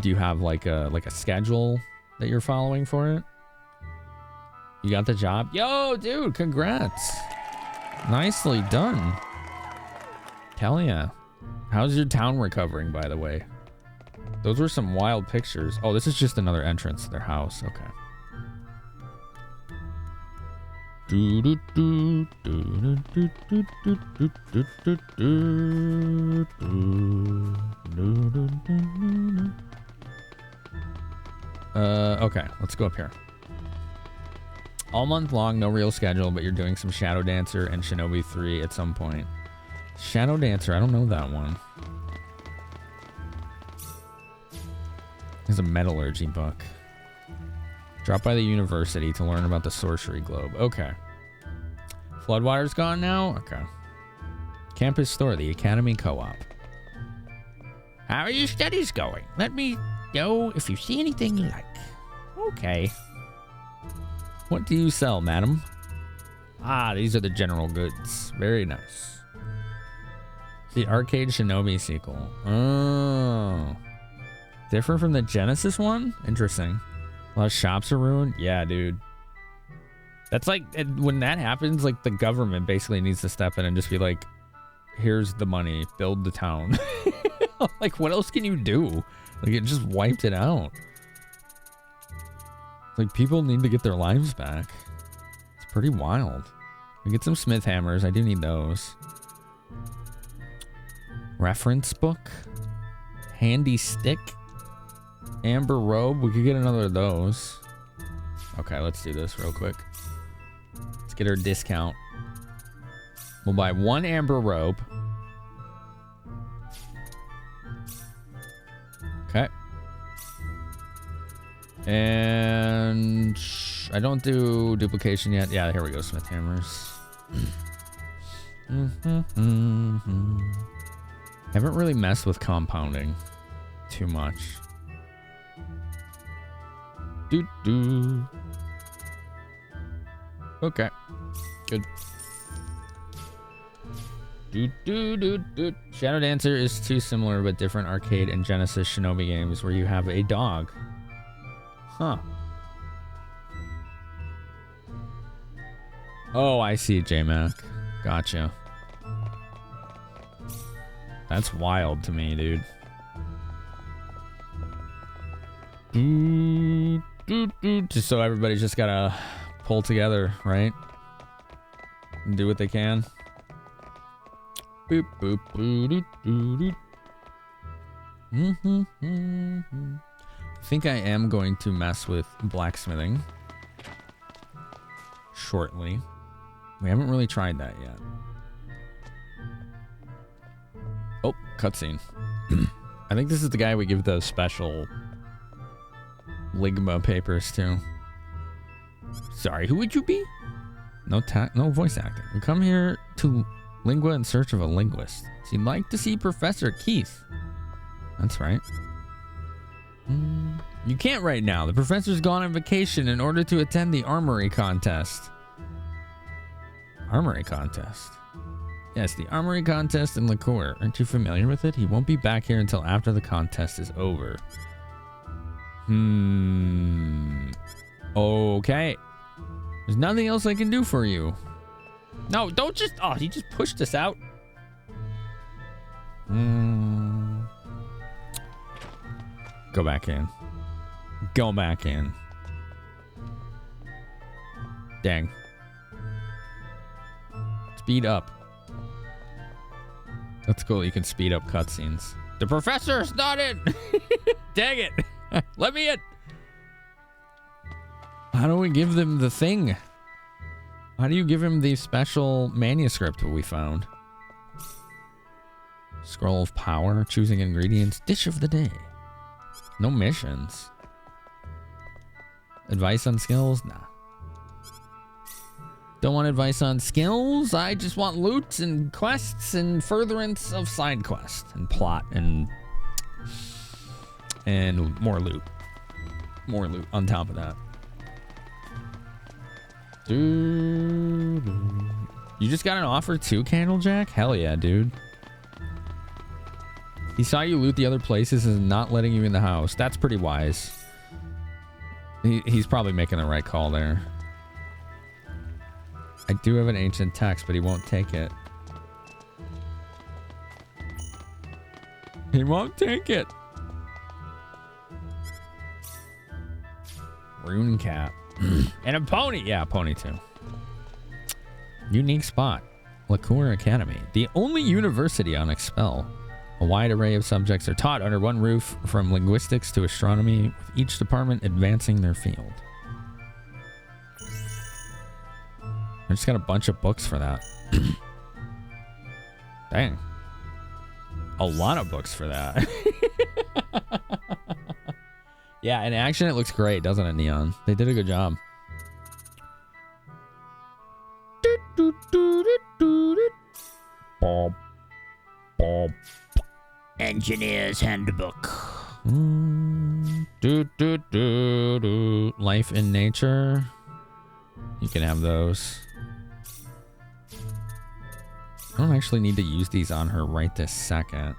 do you have like a schedule that you're following for it? You got the job? Yo, dude, congrats. Nicely done. Hell yeah. How's your town recovering, by the way? Those were some wild pictures. Oh, this is just another entrance to their house. Okay. Okay, let's go up here. All month long, no real schedule, but you're doing some Shadow Dancer and Shinobi 3 at some point. Shadow Dancer, I don't know that one. There's a metallurgy book. Drop by the university to learn about the sorcery globe. Okay. Floodwater's gone now? Okay. Campus store, the Academy Co-op. How are your studies going? Let me know if you see anything you like. Okay. What do you sell, madam? Ah, these are the general goods. Very nice. The Arcade Shinobi sequel. Oh. Different from the Genesis one? Interesting. A lot of shops are ruined? Yeah, dude. That's like, when that happens, like, the government basically needs to step in and just be like, here's the money, build the town. Like, what else can you do? Like, it just wiped it out. Like, people need to get their lives back. It's pretty wild. We get some Smith hammers. I do need those. Reference book. Handy stick. Amber robe. We could get another of those. Okay, let's do this real quick. Let's get our discount. We'll buy 1 amber robe. Okay. And I don't do duplication yet. Yeah, here we go, Smith hammers. Haven't really messed with compounding too much. Okay. Good. Shadow Dancer is too similar but different arcade and Genesis Shinobi games where you have a dog. Huh. Oh, I see, J-Mac. Gotcha. That's wild to me, dude. Just so everybody's just gotta pull together, right? And do what they can. Boop, boop, boop, doop, doop, doop. I think I am going to mess with blacksmithing shortly. We haven't really tried that yet. Oh, cutscene. I think this is the guy we give the special Ligma papers to. Sorry, who would you be? No voice acting. We come here to Lingua in search of a linguist. So you'd like to see Professor Keith. That's right. You can't right now. The professor's gone on vacation in order to attend the armory contest. Armory contest? Yes, the armory contest in Liqueur. Aren't you familiar with it? He won't be back here until after the contest is over. Okay. There's nothing else I can do for you. No, don't just... Oh, he just pushed us out. Go back in. Go back in. Dang. Speed up. That's cool. You can speed up cutscenes. The professor's not in. Dang it. Let me in. How do we give them the thing? How do you give him the special manuscript we found? Scroll of power. Choosing ingredients. Dish of the day. No missions. Advice on skills? Nah. Don't want advice on skills. I just want loot and quests and furtherance of side quests and plot and more loot. More loot on top of that. You just got an offer too, Candlejack? Hell yeah, dude. He saw you loot the other places and not letting you in the house. That's pretty wise. He's probably making the right call there. I do have an ancient text, but he won't take it. He won't take it. Rune cap. And a pony. Yeah, a pony too. Unique spot. Liqueur Academy. The only university on Expel. A wide array of subjects are taught under one roof, from linguistics to astronomy, with each department advancing their field. I just got a bunch of books for that. Dang. A lot of books for that. Yeah, in action it looks great, doesn't it, Neon? They did a good job. Bob. Bob. Engineer's Handbook. Life in nature. You can have those. I don't actually need to use these on her right this second.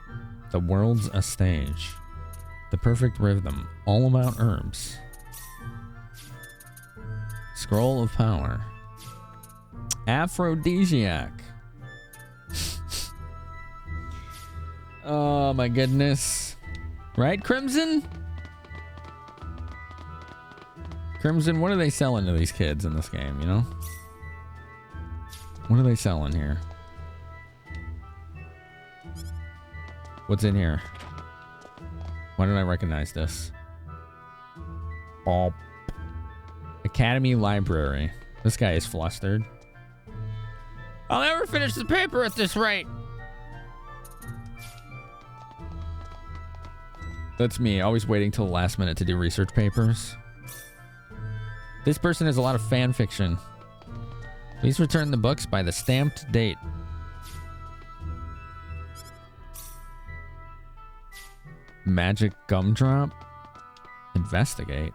The world's a stage. The perfect rhythm. All about herbs. Scroll of power. Aphrodisiac. Oh my goodness. Right, Crimson? Crimson, what are they selling to these kids in this game, you know? What are they selling here? What's in here? Why don't I recognize this? Oh. Academy Library. This guy is flustered. I'll never finish the paper at this rate. That's me, always waiting till the last minute to do research papers. This person has a lot of fan fiction. Please return the books by the stamped date. Magic gumdrop? Investigate.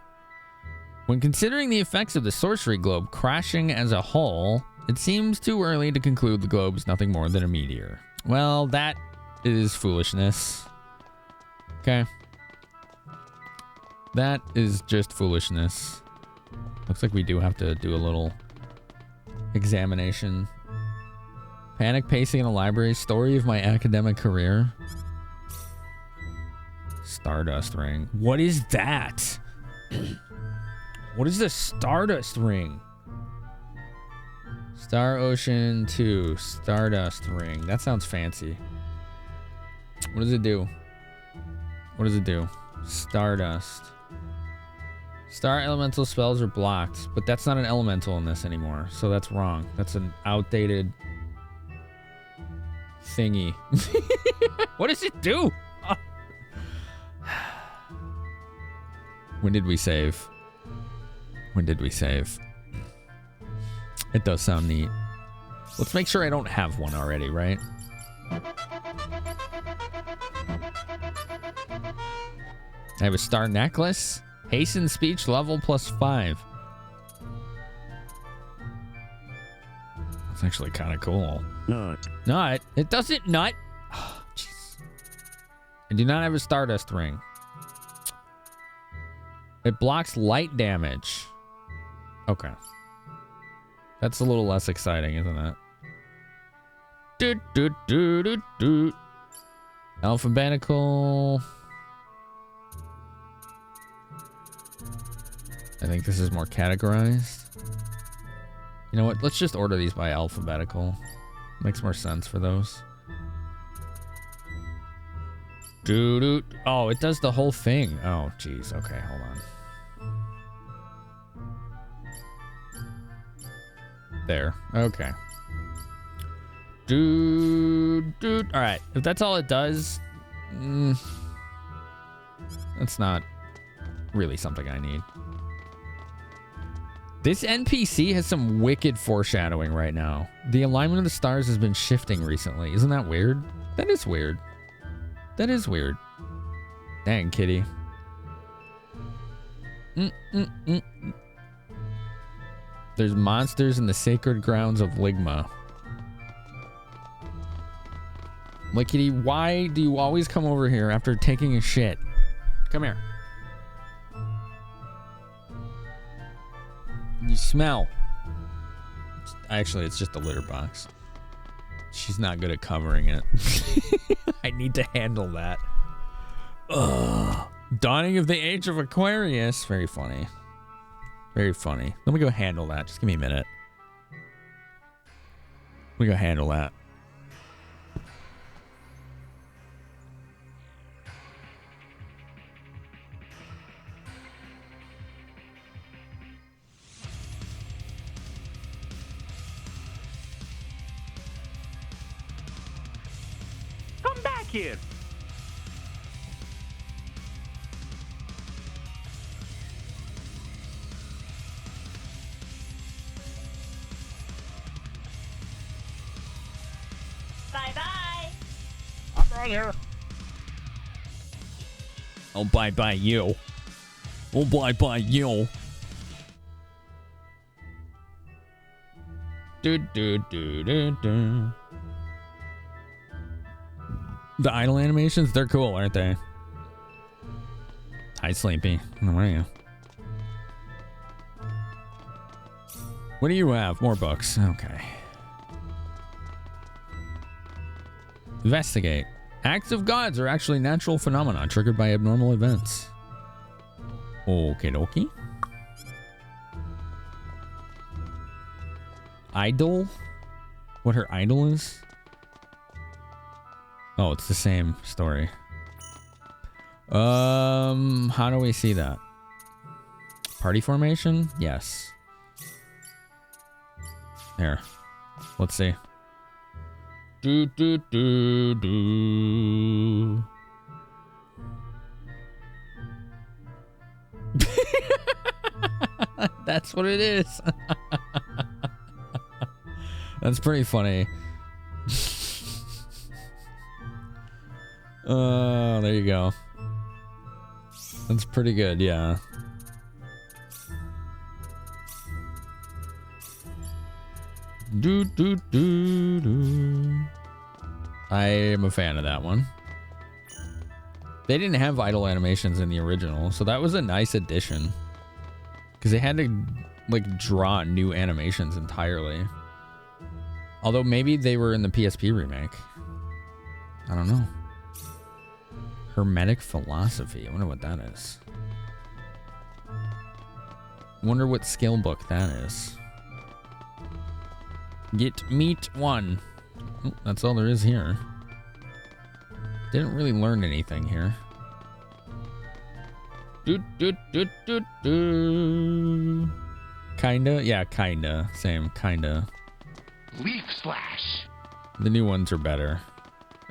When considering the effects of the sorcery globe crashing as a whole, it seems too early to conclude the globe's nothing more than a meteor. Well, that is foolishness. Okay. That is just foolishness. Looks like we do have to do a little examination. Panic pacing in a library. Story of my academic career. Stardust ring. What is that? What is the Stardust ring? Star Ocean 2. Stardust ring. That sounds fancy. What does it do? What does it do? Stardust. Star elemental spells are blocked, but that's not an elemental in this anymore, so that's wrong. That's an outdated thingy. What does it do? When did we save? When did we save? It does sound neat. Let's make sure I don't have one already, right? I have a star necklace. Hasten speech level +5. That's actually kind of cool. Nut. It doesn't nut. Oh, jeez. I do not have a Stardust ring. It blocks light damage. Okay. That's a little less exciting, isn't it? Doot, doot, doot, doot, doot. Alphabetical. I think this is more categorized. You know what? Let's just order these by alphabetical. Makes more sense for those. Doo-doo. Oh, it does the whole thing. Oh, jeez. Okay, hold on. There. Okay. Doo-doo. All right. If that's all it does, that's not really something I need. This NPC has some wicked foreshadowing right now. The alignment of the stars has been shifting recently. Isn't that weird? That is weird. That is weird. Dang, kitty. There's monsters in the sacred grounds of Ligma. Lickety, why do you always come over here after taking a shit? Come here. You smell. Actually, it's just a litter box. She's not good at covering it. I need to handle that. Ugh. Dawning of the Age of Aquarius. Very funny. Very funny. Let me go handle that. Just give me a minute. Let me go handle that. Come back here. Bye-bye. I'm right here. Oh, bye-bye you. Oh, bye-bye you. Do-do-do-do-do. The idle animations, they're cool, aren't they? Hi, Sleepy. How are you? What do you have? More books. Okay. Investigate. Acts of gods are actually natural phenomena triggered by abnormal events. Okie dokie. Idol? What her idol is? Oh, it's the same story. How do we see that? Party formation? Yes. Here. Let's see. Do do do do. That's what it is. That's pretty funny. There you go. That's pretty good, yeah. Do do do do. I am a fan of that one. They didn't have idle animations in the original, so that was a nice addition. Because they had to like draw new animations entirely. Although maybe they were in the PSP remake. I don't know. Hermetic philosophy. I wonder what that is. Wonder what skill book that is. Get meat 1. Oh, that's all there is here. Didn't really learn anything here. Kinda? Yeah, kinda. Same, kinda. Leaf slash. The new ones are better.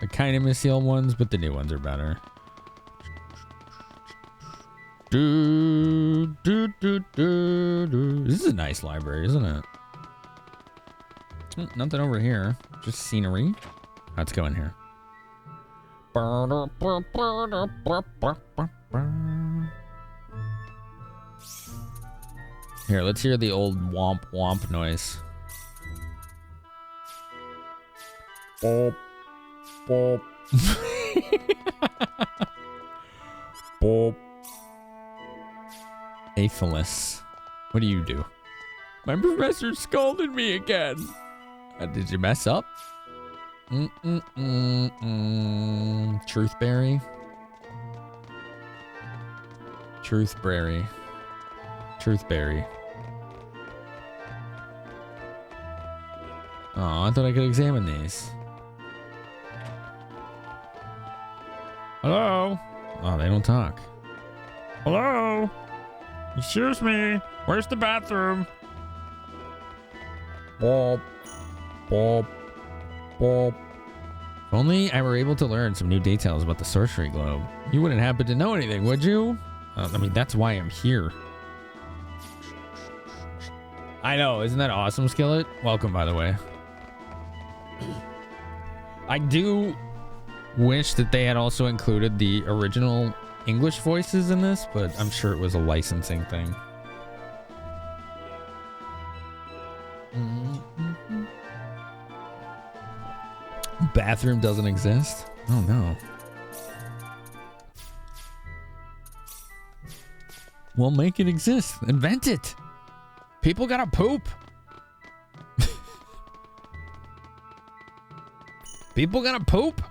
I kinda miss the old ones, but the new ones are better. This is a nice library, isn't it? Nothing over here. Just scenery. Let's go in here. Here, let's hear the old womp womp noise. Boop. Boop. Boop. Aphelis. What do you do? My professor scolded me again. Did you mess up? Truthberry. Truthberry. Truthberry. Oh, I thought I could examine these. Hello? Oh, they don't talk. Hello? Excuse me. Where's the bathroom? Bob. Bob. Bob. If only I were able to learn some new details about the sorcery globe. You wouldn't happen to know anything, would you? I mean, that's why I'm here. I know. Isn't that awesome, Skillet? Welcome, by the way. I do wish that they had also included the original English voices in this, but I'm sure it was a licensing thing. Bathroom doesn't exist? Oh no. Well, make it exist. Invent it. People gotta poop. People gotta poop.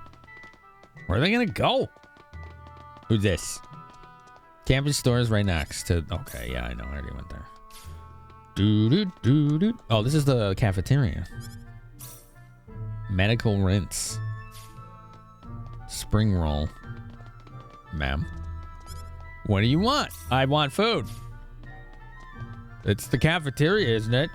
Where are they gonna go? Who's this? Campus store is right next to... Okay, yeah, I know. I already went there. Oh, this is the cafeteria. Medical rinse. Spring roll. Ma'am. What do you want? I want food. It's the cafeteria, isn't it?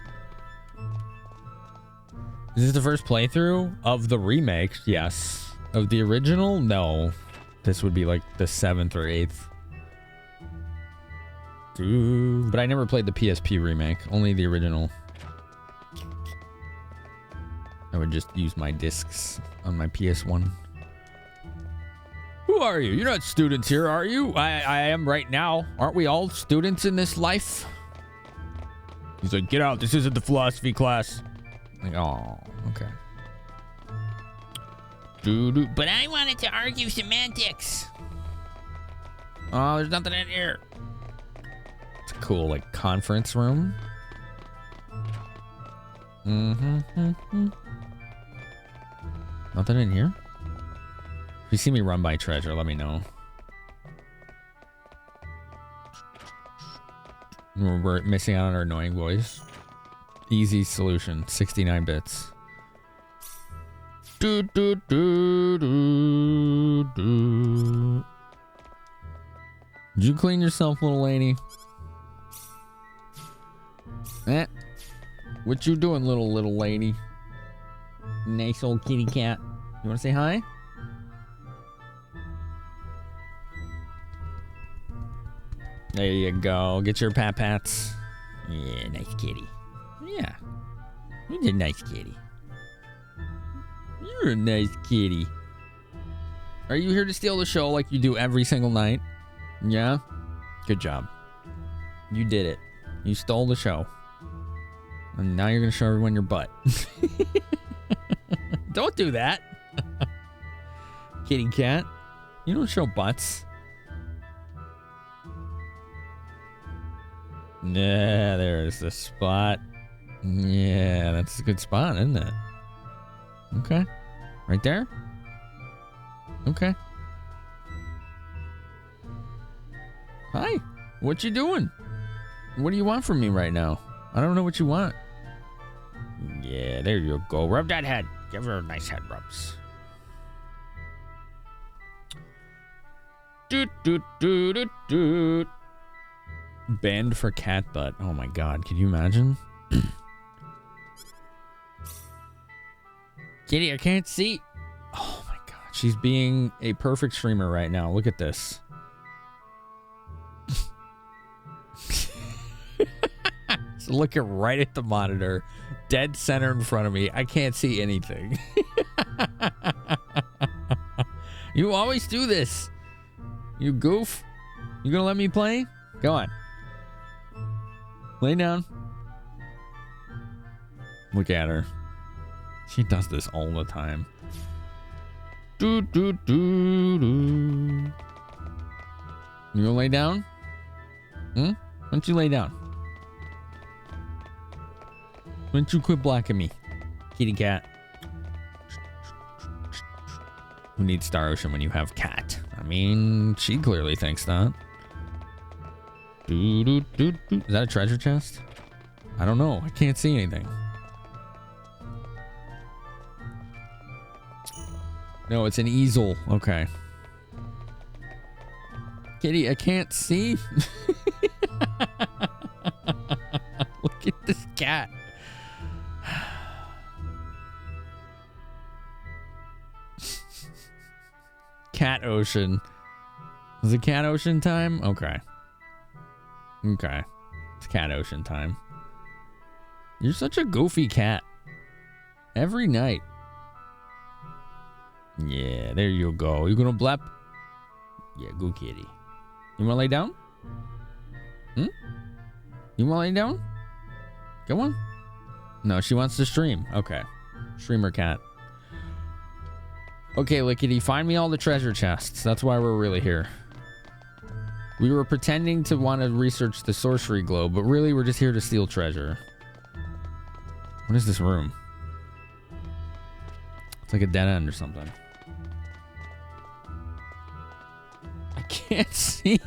Is this the first playthrough of the remake? Yes. Of the original? No. This would be like the 7th or 8th. But I never played the PSP remake. Only the original. I would just use my discs on my PS1. Who are you? You're not students here, are you? I am right now. Aren't we all students in this life? He's like, get out. This isn't the philosophy class. Like, oh, okay. But I wanted to argue semantics. Oh, there's nothing in here. It's a cool, like, conference room. Nothing in here? If you see me run by treasure, let me know. We're missing out on our annoying voice. Easy solution. 69 bits. Did you clean yourself, little lady? What you doing, little lady? Nice old kitty cat. You want to say hi? There you go. Get your pat-pats. Yeah, nice kitty. Yeah. You're a nice kitty. You're a nice kitty. Are you here to steal the show like you do every single night? Yeah? Good job. You did it. You stole the show. And now you're going to show everyone your butt. Don't do that. Kitty cat. You don't show butts. Yeah, there's the spot. Yeah, that's a good spot, isn't it? Okay. Right there? Okay. Hi. What you doing? What do you want from me right now? I don't know what you want. Yeah, there you go. Rub that head. Give her a nice head rubs. Doot, doot, doot, doot, doot. Banned for cat butt. Oh my god, can you imagine? Kitty, I can't see. Oh my god, she's being a perfect streamer right now. Look at this. So look at right at the monitor, dead center in front of me. I can't see anything. You always do this. You goof. You gonna let me play? Go on. Lay down. Look at her. She does this all the time. Do do do do. You gonna lay down? Why don't you lay down? Why don't you quit blocking me, kitty cat? Who needs Star Ocean when you have cat? I mean, she clearly thinks that. Do, do, do, do. Is that a treasure chest? I don't know. I can't see anything. No, it's an easel. Okay. Kitty, I can't see. Look at this cat. Cat Ocean. Is it Cat Ocean time? Okay. Okay. It's Cat Ocean time. You're such a goofy cat. Every night. Yeah, there you go. You gonna blap? Yeah, good kitty. You wanna lay down? You wanna lay down? Come on. No, she wants to stream. Okay. Streamer cat. Okay, Lickety, find me all the treasure chests. That's why we're really here. We were pretending to want to research the sorcery globe, but really we're just here to steal treasure. What is this room? It's like a dead end or something. I can't see.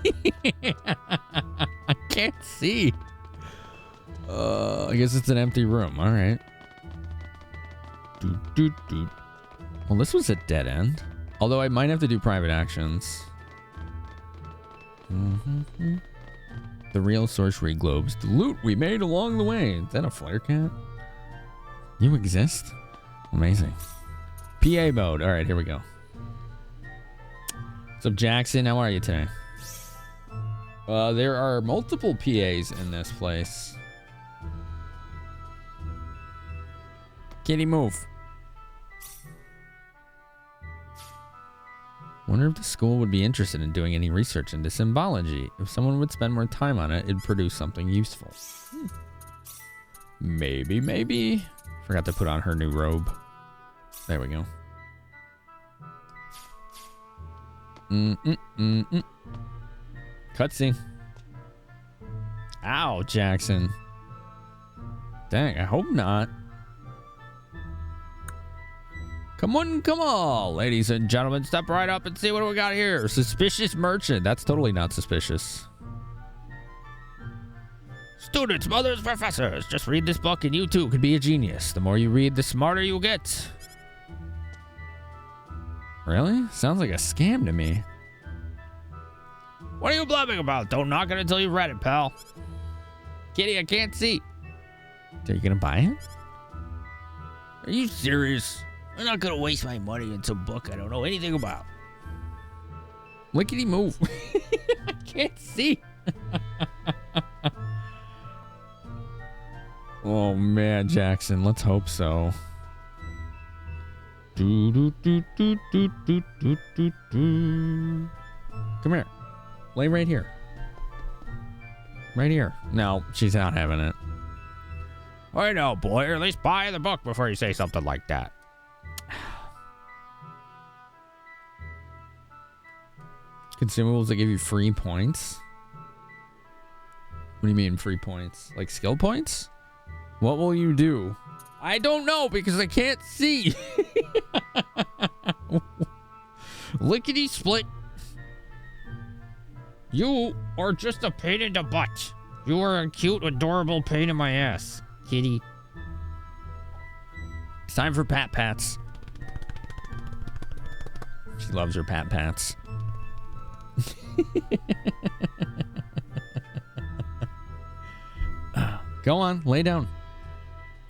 I can't see. I guess it's an empty room. All right. Doot, doot, doot. Well, this was a dead end. Although I might have to do private actions. The real sorcery globes. The loot we made along the way. Is that a flare cat? You exist? Amazing. PA mode. All right, here we go. What's up, Jackson? How are you today? There are multiple PAs in this place. Kitty, move. Wonder if the school would be interested in doing any research into symbology. If someone would spend more time on it, it'd produce something useful. Maybe, maybe. Forgot to put on her new robe. There we go. Cutscene. Ow, Jackson. Dang, I hope not. Come on, ladies and gentlemen. Step right up and see what we got here. Suspicious merchant. That's totally not suspicious. Students, mothers, professors, just read this book and you too could be a genius. The more you read, the smarter you'll get. Really? Sounds like a scam to me. What are you blabbing about? Don't knock it until you've read it, pal. Kitty, I can't see. Are you gonna buy it? Are you serious? I'm not gonna waste my money on some book I don't know anything about. Lickety move. I can't see. Oh man, Jackson. Let's hope so. Do do do do do do do do do. Come here. Lay right here. Right here. No, she's not having it. I know, boy. Or at least buy the book before you say something like that. Consumables that give you free points? What do you mean free points? Like skill points? What will you do I don't know because I can't see. Lickety split. You are just a pain in the butt. You are a cute, adorable pain in my ass, kitty. It's time for Pat Pats. She loves her Pat Pats. Go on, lay down.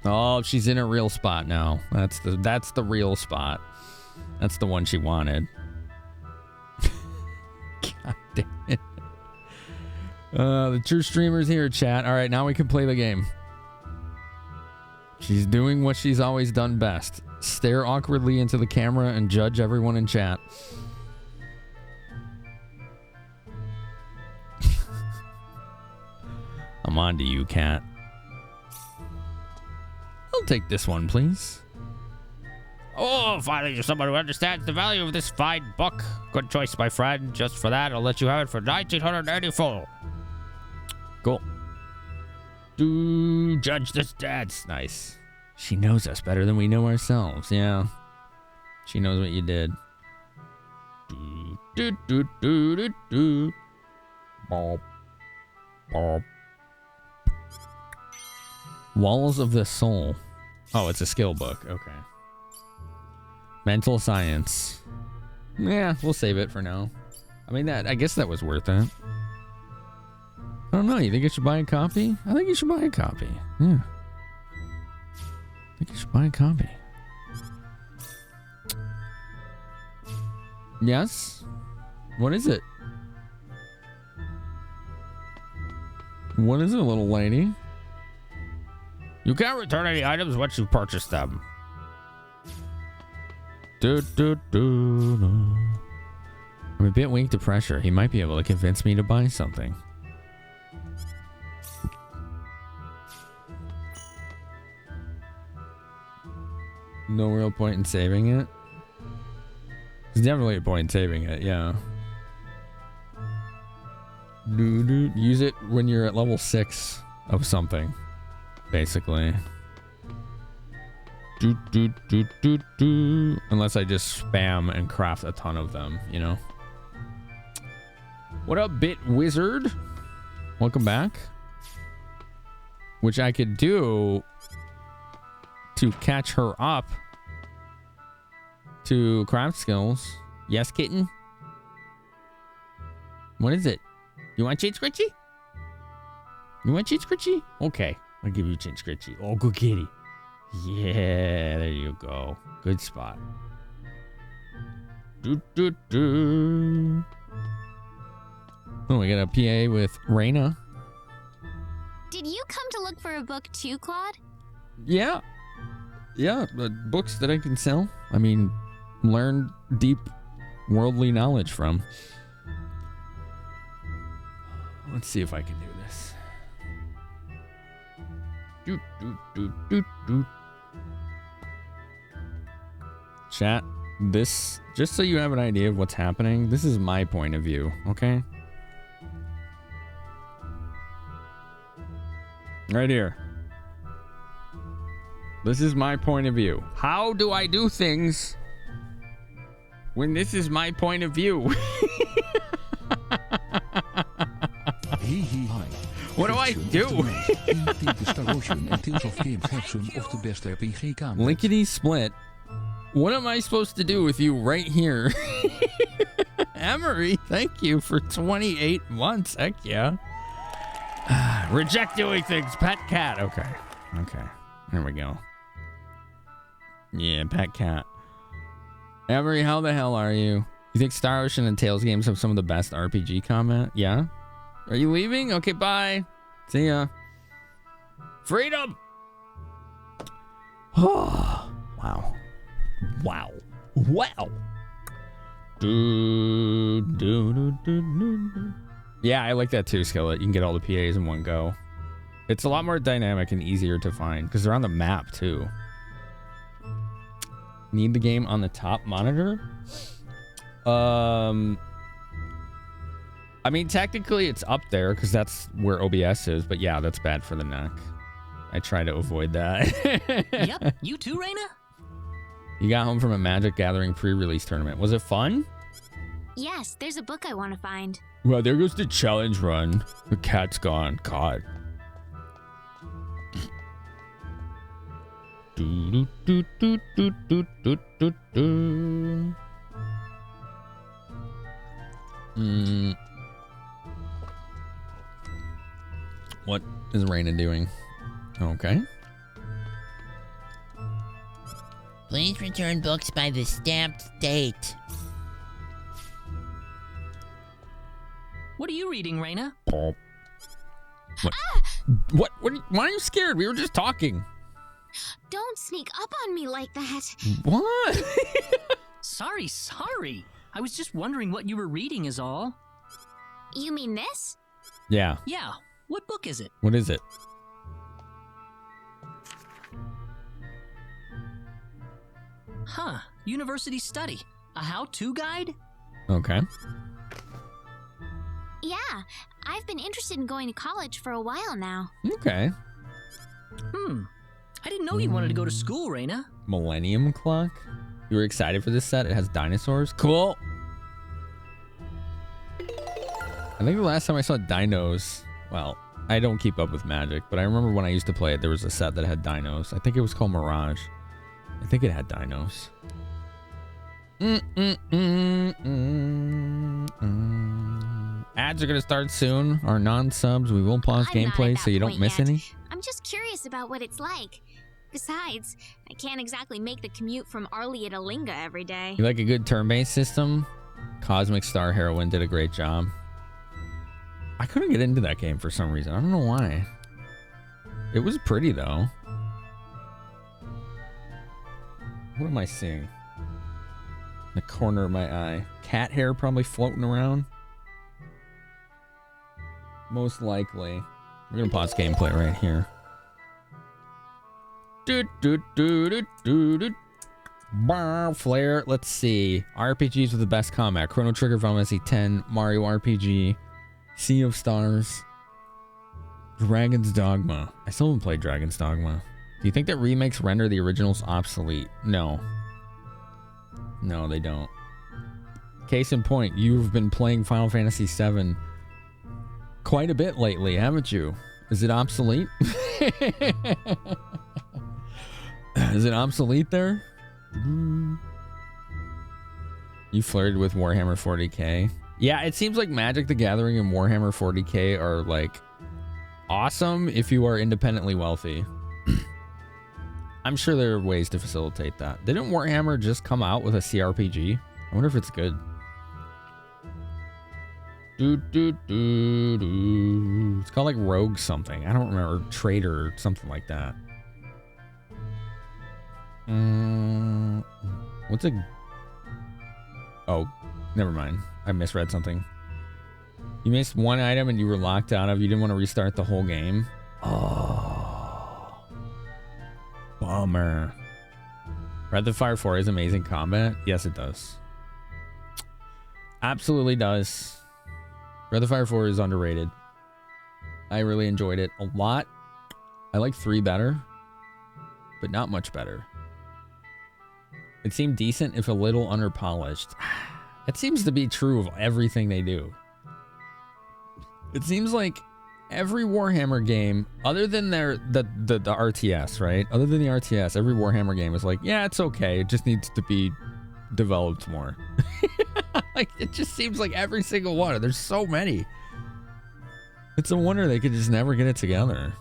Oh, she's in a real spot now. That's the real spot. That's the one she wanted. God damn it. The true streamer's here, chat. All right, now we can play the game. She's doing what she's always done best. Stare awkwardly into the camera and judge everyone in chat. I'm on to you, cat. I'll take this one, please. Oh, finally, you're someone who understands the value of this fine book. Good choice, my friend. Just for that, I'll let you have it for 1984. Cool. Do judge the stats. Nice. She knows us better than we know ourselves. Yeah. She knows what you did. Bob. Bob. Walls of the Soul. Oh, it's a skill book. Okay. Mental science. Yeah, we'll save it for now. I mean, I guess that was worth it. I don't know. You think I should buy a copy? I think you should buy a copy. Yeah. I think you should buy a copy. Yes? What is it? What is it, little lady? You can't return any items once you've purchased them. I'm a bit weak to pressure. He might be able to convince me to buy something. No real point in saving it. There's definitely a point in saving it, yeah. Use it when you're at level 6 of something, basically. Unless I just spam and craft a ton of them, you know? What up, Bit Wizard? Welcome back. Which I could do to catch her up to craft skills. Yes, kitten? What is it? You want Chin Scritchy? You want Chin Scritchy? Okay, I'll give you Chin Scritchy. Oh, good kitty. Yeah, there you go. Good spot. Oh, we got a PA with Rena. Did you come to look for a book too, Claude? Yeah. Yeah, books that I can sell. I mean, learn deep worldly knowledge from. Let's see if I can do this. Chat, this, just so you have an idea of what's happening, this is my point of view, okay? Right here. This is my point of view. How do I do things when this is my point of view? What do I do? Lickety split. What am I supposed to do with you right here? Emery, thank you for 28 months. Heck yeah. Reject doing things. Pet cat. Okay. Okay. There we go. Yeah, pet cat. Emery, how the hell are you? You think Star Ocean and Tales games have some of the best RPG comment? Yeah? Are you leaving? Okay, bye. See ya. Freedom! Oh, wow. Wow. Wow. Yeah, I like that too, Skillet. You can get all the PAs in one go. It's a lot more dynamic and easier to find because they're on the map too. Need the game on the top monitor? I mean, technically it's up there because that's where OBS is, but yeah, that's bad for the neck. I try to avoid that. Yep, you too, Rena? You got home from a Magic Gathering pre-release tournament. Was it fun? Yes, there's a book I want to find. Well, there goes the challenge run. The cat's gone. God. Do, do, do, do, do, do, do, do. What is Rena doing? Okay. Please return books by the stamped date. What are you reading, Rena? What? What? Why are you scared? We were just talking. Don't sneak up on me like that. What? Sorry. I was just wondering what you were reading is all. You mean this? Yeah. Yeah. What book is it? What is it? Huh. University Study. A how-to guide? Okay. Yeah, I've been interested in going to college for a while now. Okay. I didn't know you wanted to go to school, Rena. Millennium Clock? You were excited for this set? It has dinosaurs? Cool. I think the last time I saw dinos, well, I don't keep up with Magic, but I remember when I used to play it, there was a set that had dinos. I think it was called Mirage. I think it had dinos. Ads are going to start soon. Our non-subs, we will pause gameplay so you don't miss any. I'm just curious about what it's like. Besides, I can't exactly make the commute from Arlia to Linga every day. You like a good turn-based system? Cosmic Star Heroine did a great job. I couldn't get into that game for some reason. I don't know why. It was pretty, though. What am I seeing? In the corner of my eye. Cat hair probably floating around. Most likely. We're going to pause gameplay right here. Flare. Let's see. RPGs with the best combat. Chrono Trigger, Final Fantasy X, Mario RPG, Sea of Stars, Dragon's Dogma. I still haven't played Dragon's Dogma. Do you think that remakes render the originals obsolete? No. No, they don't. Case in point, you've been playing Final Fantasy VII quite a bit lately, haven't you? Is it obsolete? Is it obsolete there? You flirted with Warhammer 40k. Yeah, it seems like Magic the Gathering and Warhammer 40k are like awesome if you are independently wealthy. I'm sure there are ways to facilitate that. Didn't Warhammer just come out with a CRPG? I wonder if it's good. It's called like Rogue something. I don't remember. Trader or something like that. What's a... Oh, never mind. I misread something. You missed one item and you were locked out of. You didn't want to restart the whole game. Oh. Bummer. Breath of Fire 4 is amazing combat. Yes, it does. Absolutely does. Breath of Fire 4 is underrated. I really enjoyed it a lot. I like 3 better, but not much better. It seemed decent if a little underpolished. That seems to be true of everything they do. It seems like every Warhammer game, other than the RTS, right? Other than the RTS, every Warhammer game is like, yeah, it's okay. It just needs to be developed more. Like, it just seems like every single one. There's so many. It's a wonder they could just never get it together.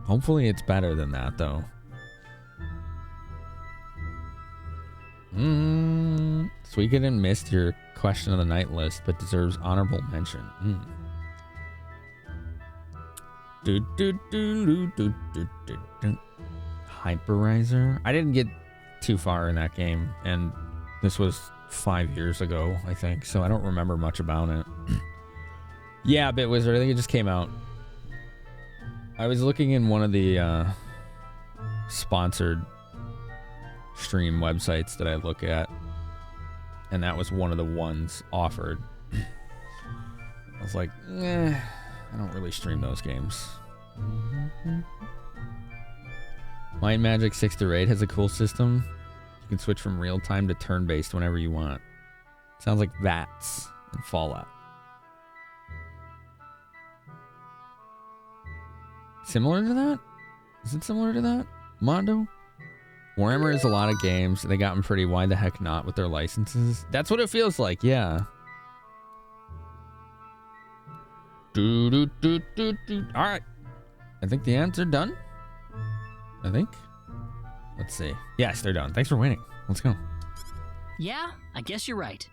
Hopefully it's better than that, though. Suikoden missed your question of the night list, but deserves honorable mention. Hyperizer? I didn't get too far in that game, and this was 5 years ago, I think, so I don't remember much about it. Yeah, Bitwizard, I think it just came out. I was looking in one of the sponsored stream websites that I look at, and that was one of the ones offered. I was like, I don't really stream those games. Might and Magic 6 through 8 has a cool system. You can switch from real time to turn based whenever you want. Sounds like VATS and Fallout. Similar to that? Is it similar to that? Mondo? Warhammer has a lot of games. They got them pretty why the heck not with their licenses. That's what it feels like, yeah. Alright. I think the ants are done. I think. Let's see. Yes, they're done. Thanks for waiting. Let's go. Yeah, I guess you're right.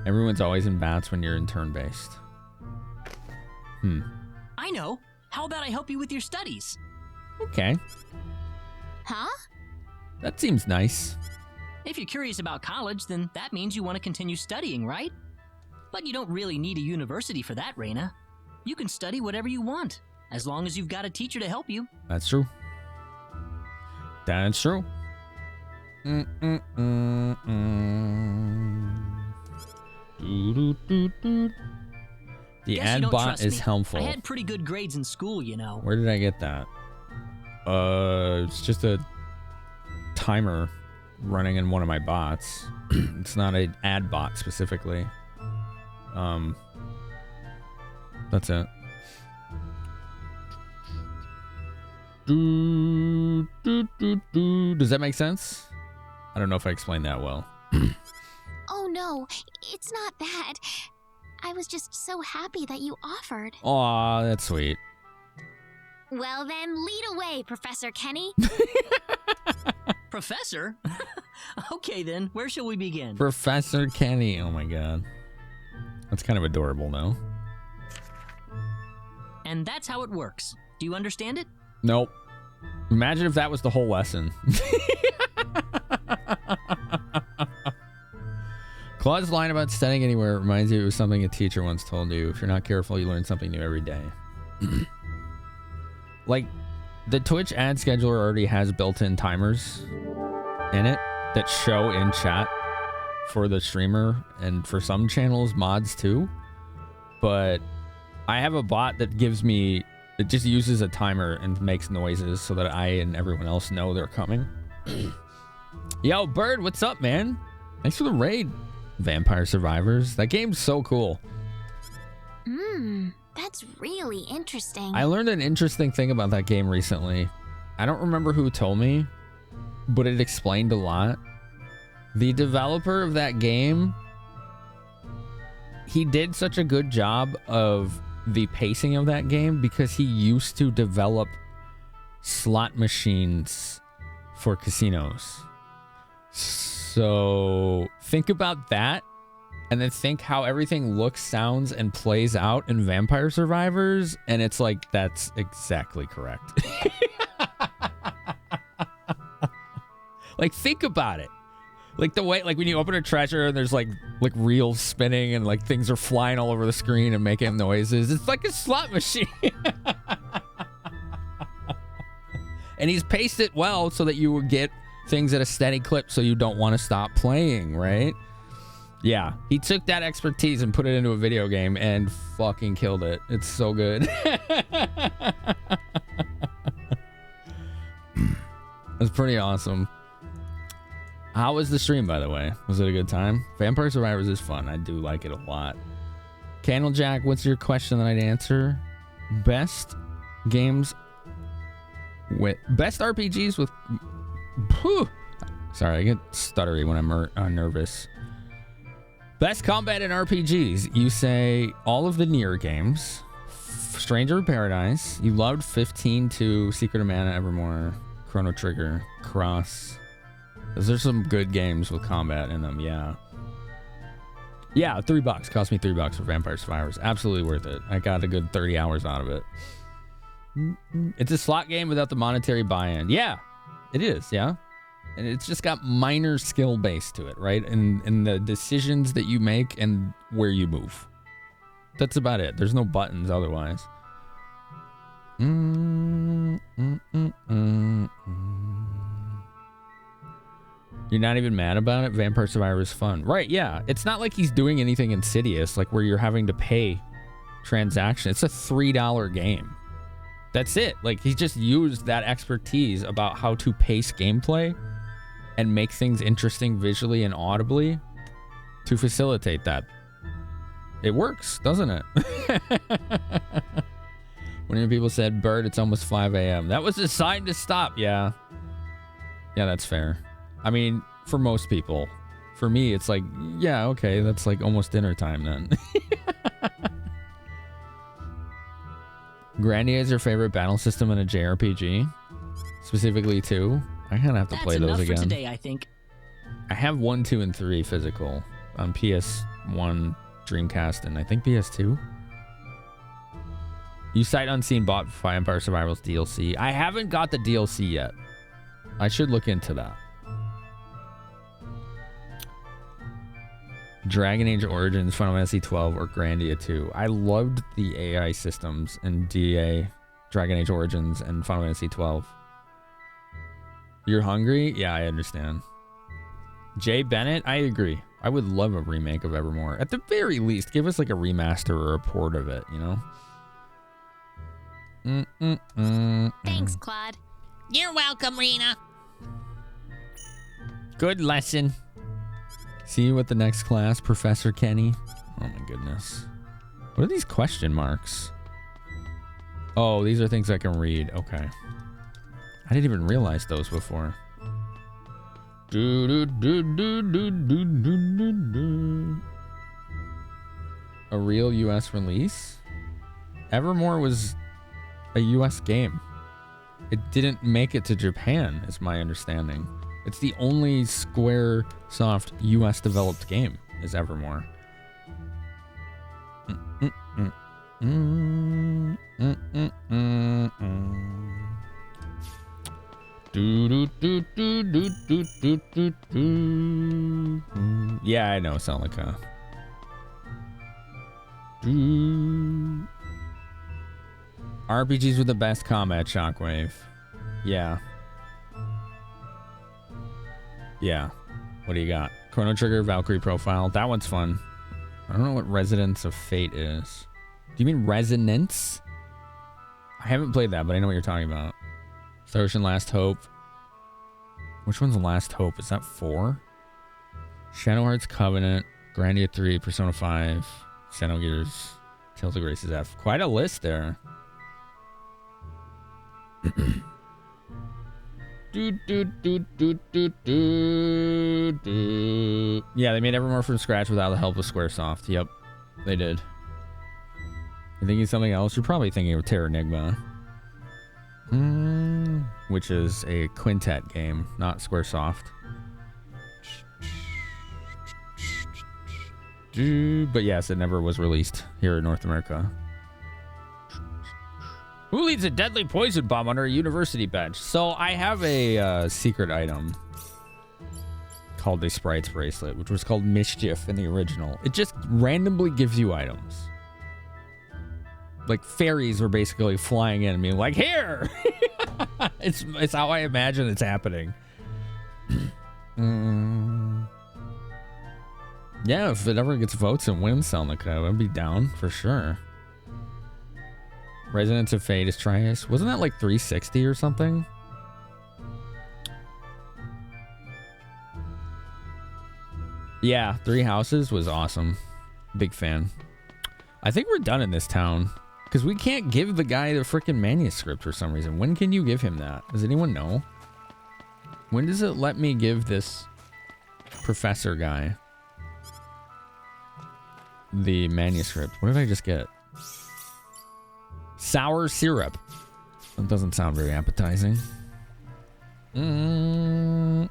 Everyone's always in bats when you're in turn-based. I know. How about I help you with your studies? Okay. Huh? That seems nice. If you're curious about college, then that means you want to continue studying, right? But you don't really need a university for that, Rena. You can study whatever you want, as long as you've got a teacher to help you. That's true. That's true. The Guess you ad don't bot trust is me. helpful. I had pretty good grades in school, you know. Where did I get that? It's just a timer running in one of my bots. It's not an ad bot specifically. That's it. Does that make sense? I don't know if I explained that well. Oh no, it's not that. I was just so happy that you offered. Aw, that's sweet. Well then, lead away, Professor Kenny. Professor? Okay then, where shall we begin? Professor Kenny. Oh my god. That's kind of adorable, though. And that's how it works. Do you understand it? Nope. Imagine if that was the whole lesson. Claude's line about studying anywhere reminds you of something a teacher once told you. If you're not careful, you learn something new every day. Like, the Twitch ad scheduler already has built-in timers in it that show in chat for the streamer, and for some channels, mods too. But I have a bot that gives me, it just uses a timer and makes noises so that I and everyone else know they're coming. Yo, Bird, what's up, man? Thanks for the raid. Vampire Survivors. That game's so cool. That's really interesting. I learned an interesting thing about that game recently. I don't remember who told me, but it explained a lot. The developer of that game, he did such a good job of the pacing of that game because he used to develop slot machines for casinos. So think about that, and then think how everything looks, sounds, and plays out in Vampire Survivors, and it's like, that's exactly correct. Like, think about it. Like the way, like when you open a treasure and there's like reels spinning and like things are flying all over the screen and making noises. It's like a slot machine. And he's paced it well so that you would get things at a steady clip so you don't want to stop playing, right? Yeah, he took that expertise and put it into a video game and fucking killed it. It's so good. It's pretty awesome. How was the stream, by the way? Was it a good time? Vampire Survivors is fun. I do like it a lot. Candlejack, what's your question that I'd answer? Best games with... Best RPGs with... Whew. Sorry, I get stuttery when I'm nervous. Best combat in RPGs. You say all of the Nier games. Stranger of Paradise. You loved 15 to Secret of Mana, Evermore, Chrono Trigger, Cross. Those are some good games with combat in them, yeah. Yeah, $3. Cost me $3 for Vampire Survivors. Absolutely worth it. I got a good 30 hours out of it. It's a slot game without the monetary buy-in. Yeah, it is, yeah. And it's just got minor skill base to it, right? And the decisions that you make and where you move. That's about it. There's no buttons otherwise. You're not even mad about it? Vampire Survivor is fun. Right, yeah. It's not like he's doing anything insidious, like where you're having to pay transaction. It's a $3 game. That's it. Like, he just used that expertise about how to pace gameplay and make things interesting visually and audibly to facilitate that. It works, doesn't it? When people said, Bird, it's almost 5 a.m. That was a sign to stop. Yeah. Yeah, that's fair. I mean, for most people. For me, it's like, yeah, okay, that's like almost dinner time then. Grandia is your favorite battle system in a JRPG? Specifically 2? I kind of have to play those again. That's enough for today, I think. I have 1, 2, and 3 physical on PS1, Dreamcast, and I think PS2. You sight unseen bought Vampire Survivors DLC. I haven't got the DLC yet. I should look into that. Dragon Age Origins, Final Fantasy 12, or Grandia 2. I loved the AI systems in DA, Dragon Age Origins, and Final Fantasy 12. You're hungry? Yeah, I understand. Jay Bennett, I agree. I would love a remake of Evermore. At the very least, give us like a remaster or a port of it, you know? Thanks, Claude. You're welcome, Rena. Good lesson. See you at the next class, Professor Kenny. Oh my goodness. What are these question marks? Oh, these are things I can read. Okay. I didn't even realize those before. A real US release? Evermore was a US game. It didn't make it to Japan, is my understanding. It's the only Squaresoft US developed game, is Evermore. Yeah, I know, Celica. RPGs with the best combat, Shockwave. Yeah. Yeah. What do you got? Chrono Trigger, Valkyrie Profile. That one's fun. I don't know what Resonance of Fate is. Do you mean Resonance? I haven't played that, but I know what you're talking about. Star Ocean Last Hope. Which one's Last Hope? Is that 4? Shadow Hearts Covenant, Grandia 3, Persona 5, Xenogears, Tales of Graces F. Quite a list there. Yeah, they made Evermore from scratch without the help of Squaresoft. Yep, they did. You're thinking something else? You're probably thinking of Terra Enigma. Which is a Quintet game, not Squaresoft. But yes, it never was released here in North America. Who leaves a deadly poison bomb under a university bench? So I have a secret item called the Sprite's Bracelet, which was called Mischief in the original. It just randomly gives you items. Like fairies were basically flying in and being like, here! It's how I imagine it's happening. Yeah, if it ever gets votes and wins, Selnica, I'd be down for sure. Resonance of Fate is Trias. Wasn't that like 360 or something? Yeah, Three Houses was awesome. Big fan. I think we're done in this town. Because we can't give the guy the freaking manuscript for some reason. When can you give him that? Does anyone know? When does it let me give this professor guy the manuscript? What did I just get? Sour syrup. That doesn't sound very appetizing. All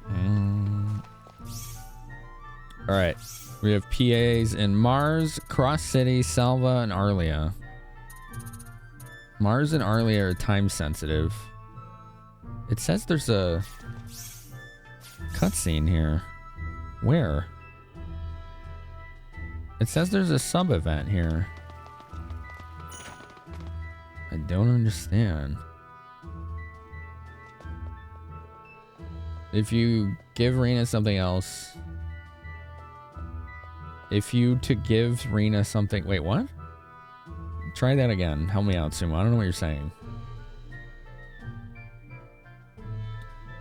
right. We have PAs in Mars, Cross City, Salva, and Arlia. Mars and Arlia are time sensitive. It says there's a cutscene here. Where? It says there's a sub event here. I don't understand. If you give Rena something else. If you to give Rena something. Wait, what? Try that again. Help me out, Sumo. I don't know what you're saying.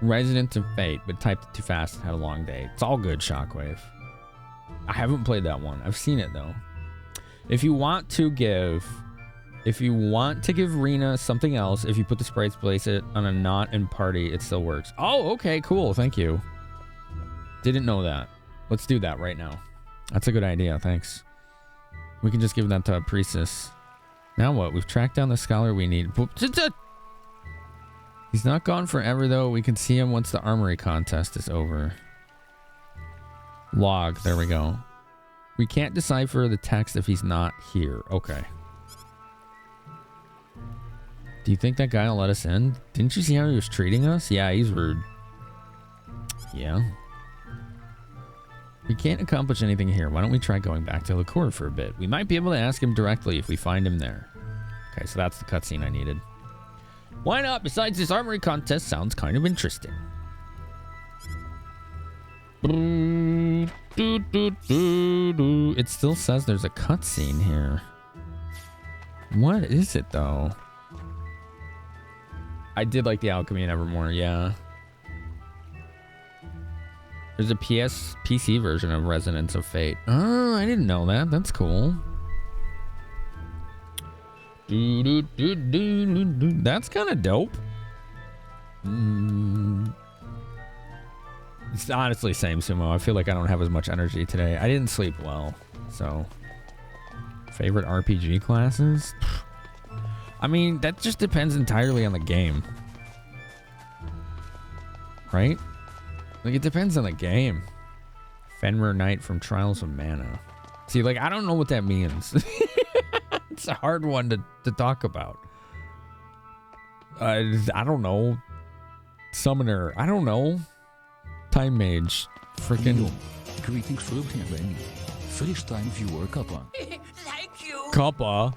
Resident of Fate, but typed it too fast and had a long day. It's all good, Shockwave. I haven't played that one. I've seen it though. If you want to give Rena something else, if you put the sprites, place it on a knot and party, it still works. Oh, okay, cool. Thank you. Didn't know that. Let's do that right now. That's a good idea. Thanks. We can just give that to Precis. Now what? We've tracked down the scholar we need. He's not gone forever though. We can see him once the armory contest is over. Log. There we go. We can't decipher the text if he's not here. Okay. Do you think that guy will let us in? Didn't you see how he was treating us? Yeah, he's rude. Yeah. We can't accomplish anything here. Why don't we try going back to Liqueur for a bit? We might be able to ask him directly if we find him there. Okay, so that's the cutscene I needed. Why not? Besides, this armory contest sounds kind of interesting. It still says there's a cutscene here. What is it though? I did like the Alchemy and Evermore, yeah. There's a PC version of Resonance of Fate. Oh, I didn't know that. That's cool. That's kind of dope. It's honestly same, Sumo. I feel like I don't have as much energy today. I didn't sleep well, so. Favorite RPG classes? I mean, that just depends entirely on the game. Right? Like, it depends on the game. Fenrir Knight from Trials of Mana. See, like, I don't know what that means. It's a hard one to talk about. I don't know. Summoner. I don't know. Time Mage. Freaking. Greetings from Finamenon. First time viewer Kappa. Thank you. Kappa.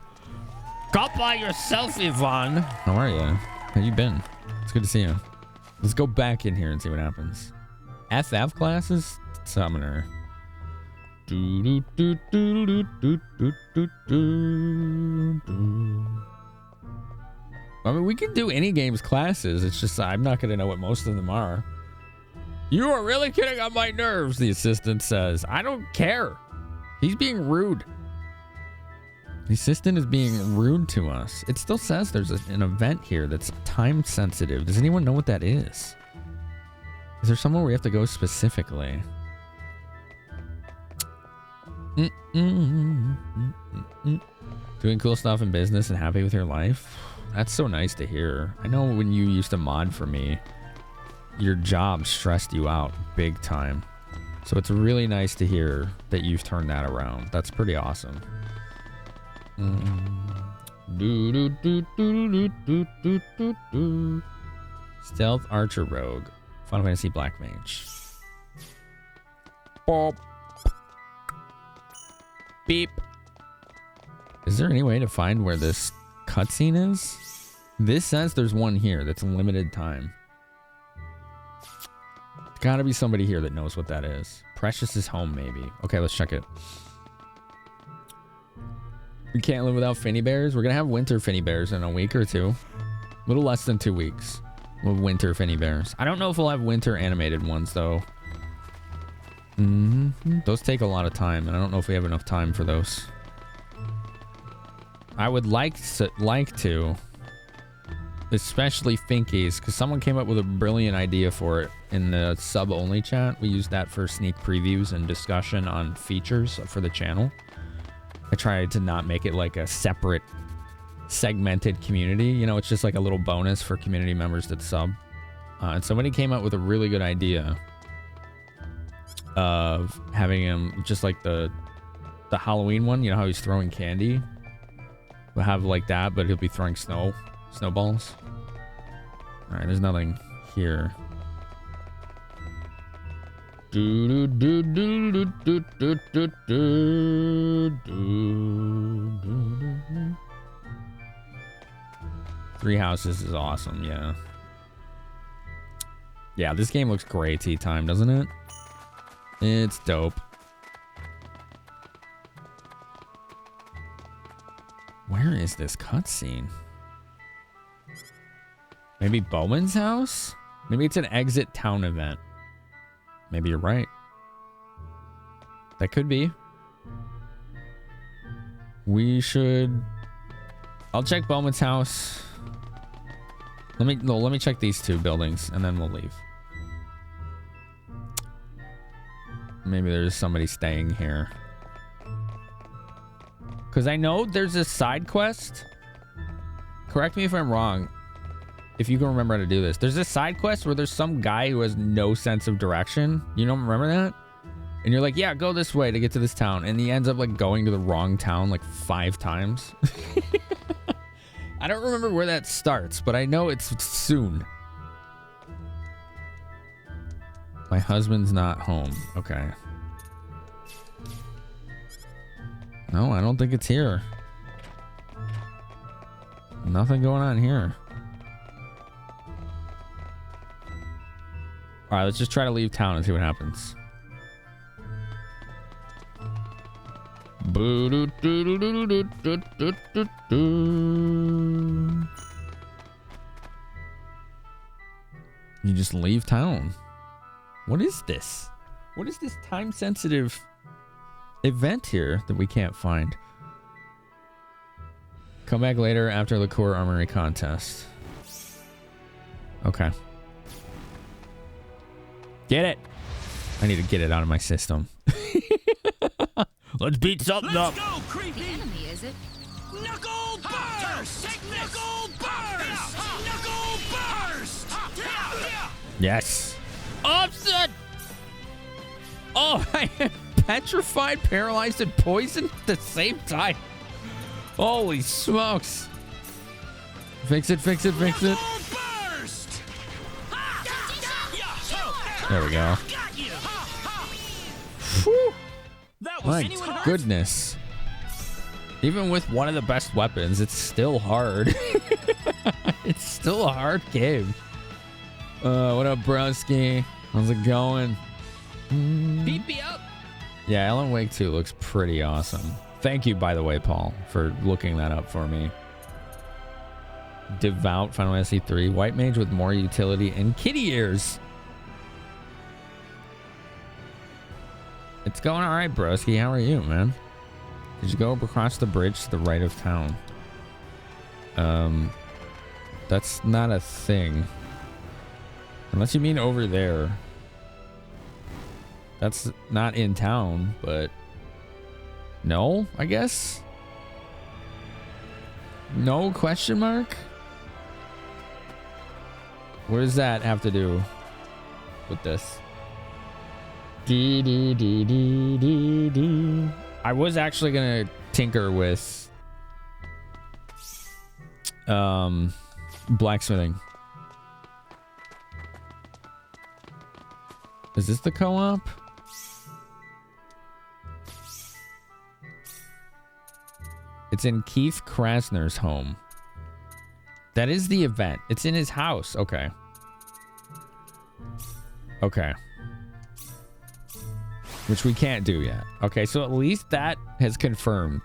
Kappa yourself, Yvonne. How are you? How you been? It's good to see you. Let's go back in here and see what happens. FF classes? Summoner. I mean, we can do any game's classes. It's just I'm not going to know what most of them are. You are really getting on my nerves, the assistant says. I don't care. He's being rude. The assistant is being rude to us. It still says there's an event here that's time sensitive. Does anyone know what that is? Is there somewhere we have to go specifically? Doing cool stuff in business and happy with your life? That's so nice to hear. I know when you used to mod for me, your job stressed you out big time. So it's really nice to hear that you've turned that around. That's pretty awesome. Stealth Archer Rogue. Final Fantasy Black Mage. Boop. Beep. Is there any way to find where this cutscene is? This says there's one here that's limited time. There's gotta be somebody here that knows what that is. Precious is home, maybe. Okay, let's check it. We can't live without Finny Bears. We're gonna have winter Finny Bears in a week or two. A little less than 2 weeks. We'll have winter Finny Bears. I don't know if we'll have winter animated ones though. Those take a lot of time, and I don't know if we have enough time for those. I would like to, especially Finkies, because someone came up with a brilliant idea for it in the sub-only chat. We used that for sneak previews and discussion on features for the channel. I tried to not make it like a separate, segmented community. You know, it's just like a little bonus for community members that sub. And somebody came up with a really good idea of having him just like the Halloween one. You know how he's throwing candy? We'll have like that, but he'll be throwing snowballs. All right, there's nothing here. 3 houses is awesome, yeah. Yeah, this game looks great, tea time, doesn't it? It's dope. Where is this cutscene? Maybe Bowman's house? Maybe it's an exit town event. Maybe you're right. That could be. We should... I'll check Bowman's house. Let me check these two buildings and then we'll leave. Maybe there's somebody staying here. Because I know there's a side quest. Correct me if I'm wrong. If you can remember how to do this. There's a side quest where there's some guy who has no sense of direction. You don't remember that? And you're like, yeah, go this way to get to this town. And he ends up like going to the wrong town like 5 times. I don't remember where that starts, but I know it's soon. My husband's not home. Okay. No, I don't think it's here. Nothing going on here. All right, let's just try to leave town and see what happens. You just leave town. What is this? What is this time-sensitive event here that we can't find? Come back later after the core armory contest. Okay. Get it. I need to get it out of my system. Let's beat something up. Let's go, creepy. The enemy, is it? Knuckle burst! Knuckle burst! Knuckle burst! Yes. Offset. Oh, I am petrified, paralyzed, and poisoned at the same time. Holy smokes. Fix it, fix it, fix it. There we go. Whew. My goodness. Even with one of the best weapons, it's still hard. It's still a hard game. What up, broski? How's it going? Beat me up. Yeah, Alan Wake 2 looks pretty awesome. Thank you, by the way, Paul, for looking that up for me. Devout Final Fantasy 3. White mage with more utility and kitty ears. It's going all right, broski. How are you, man? Did you go across the bridge to the right of town? That's not a thing. Unless you mean over there. That's not in town, but... No, I guess? No question mark? What does that have to do with this? I was actually gonna tinker with blacksmithing. Is this the co-op? It's in Keith Krasner's home. That is the event. It's in his house. Okay. Okay. Which we can't do yet. Okay, so at least that has confirmed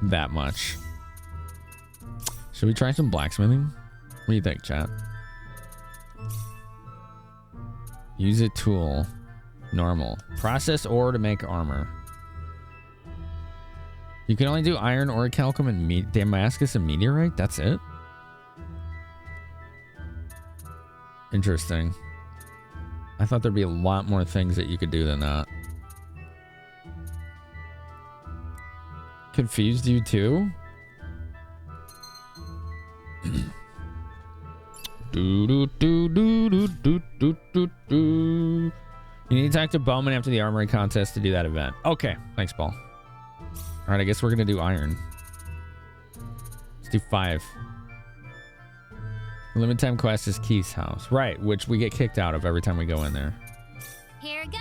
that much. Should we try some blacksmithing? What do you think, chat? Use a tool. Normal. Process ore to make armor. You can only do iron, orichalcum, and Damascus and meteorite? That's it? Interesting. I thought there'd be a lot more things that you could do than that. Confused you too? You need to talk to Bowman after the armory contest to do that event. Okay, thanks, Paul. All right, I guess we're gonna do iron. Let's do 5. The limit time quest is Keith's house. Right, which we get kicked out of every time we go in there. Here it goes.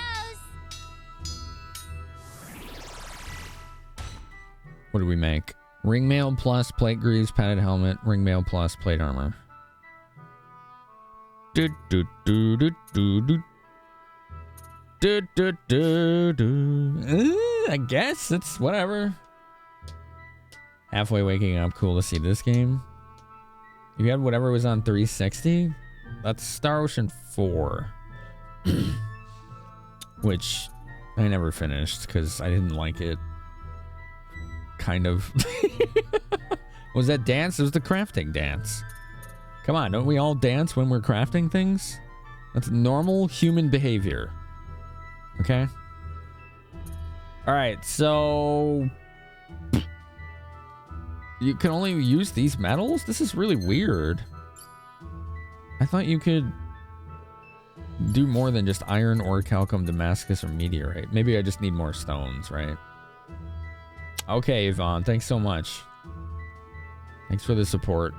What did we make? Ring mail plus plate greaves, padded helmet, ring mail plus plate armor. I guess it's whatever. Halfway waking up. Cool to see this game. You had whatever was on 360? That's Star Ocean 4. Which I never finished because I didn't like it. Kind of. Was that dance? It was the crafting dance. Come on, don't we all dance when we're crafting things? That's normal human behavior. Okay? Alright, so... You can only use these metals? This is really weird. I thought you could do more than just iron, orichalcum, Damascus, or meteorite. Maybe I just need more stones, right? Okay, Yvonne, thanks so much. Thanks for the support.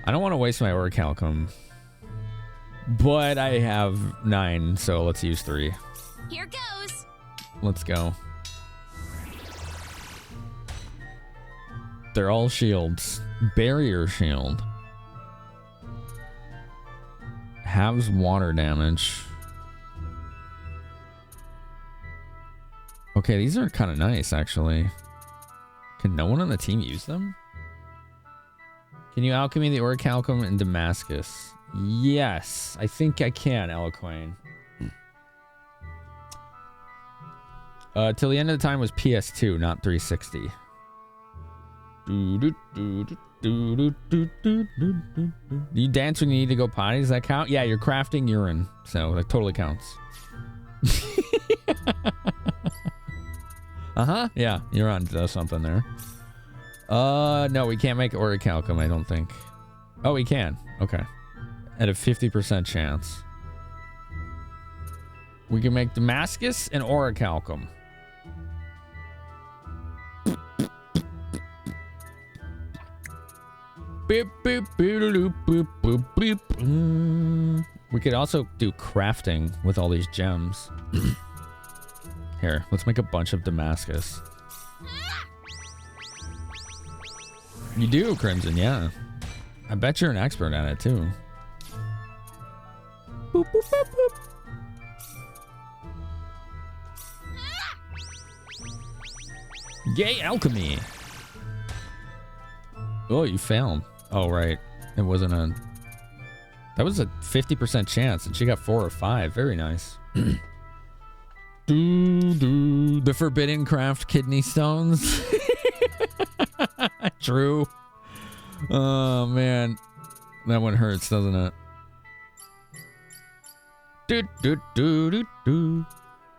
I don't want to waste my orichalcum, but I have 9, so let's use 3. Here goes. Let's go. They're all shields. Barrier shield. Halves water damage. Okay, these are kind of nice, actually. Can no one on the team use them? Can you alchemy the orichalcum in Damascus? Yes, I think I can, Eloquane. Till the end of the time was PS2, not 360. Do you dance when you need to go potty? Does that count? Yeah, you're crafting urine, so that totally counts. Yeah, you're on to something there. No, we can't make orichalcum, I don't think. Oh, we can. Okay. At a 50% chance. We can make Damascus and orichalcum. Beep, beep, beep, beep, beep, beep. We could also do crafting with all these gems. Here, let's make a bunch of Damascus. You do, Crimson, yeah. I bet you're an expert at it, too. Boop, boop, boop, boop. Yay, alchemy! Oh, you failed. Oh, right. It wasn't a... That was a 50% chance, and she got 4 or 5. Very nice. The forbidden craft kidney stones. True. Oh, man. That one hurts, doesn't it?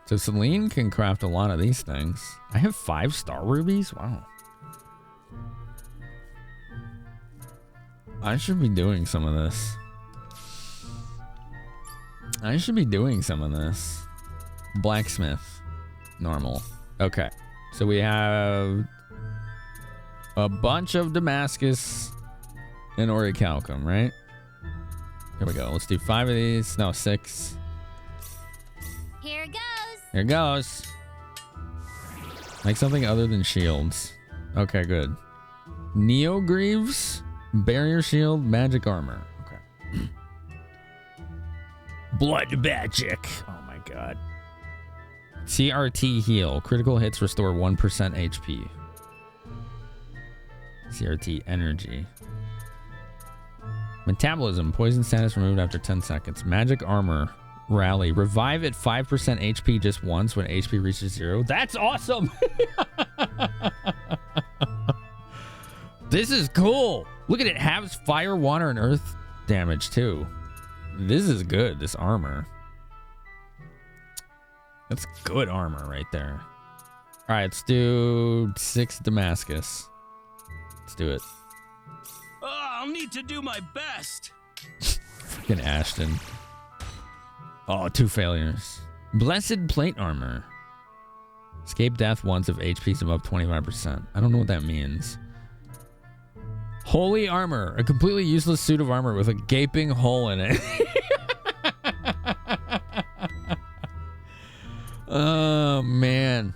So Celine can craft a lot of these things. I have 5 star rubies? Wow. I should be doing some of this. Blacksmith. Normal. Okay. So we have a bunch of Damascus and orichalcum, right? Here we go. Let's do 5 of these. No, 6. Here goes. Here goes. Make something other than shields. Okay, good. Neogreaves, barrier shield, magic armor. Okay. Blood magic. Oh my god. CRT heal. Critical hits restore 1% HP. CRT energy. Metabolism. Poison status removed after 10 seconds. Magic armor. Rally. Revive at 5% HP just once when HP reaches 0. That's awesome! This is cool! Look at it. Halves fire, water, and earth damage too. This is good, this armor. That's good armor right there. Alright, let's do 6 Damascus. Let's do it. Oh, I'll need to do my best. Freaking Ashton. Oh, 2 failures. Blessed plate armor. Escape death once if HP's above 25%. I don't know what that means. Holy armor. A completely useless suit of armor with a gaping hole in it. Oh, man.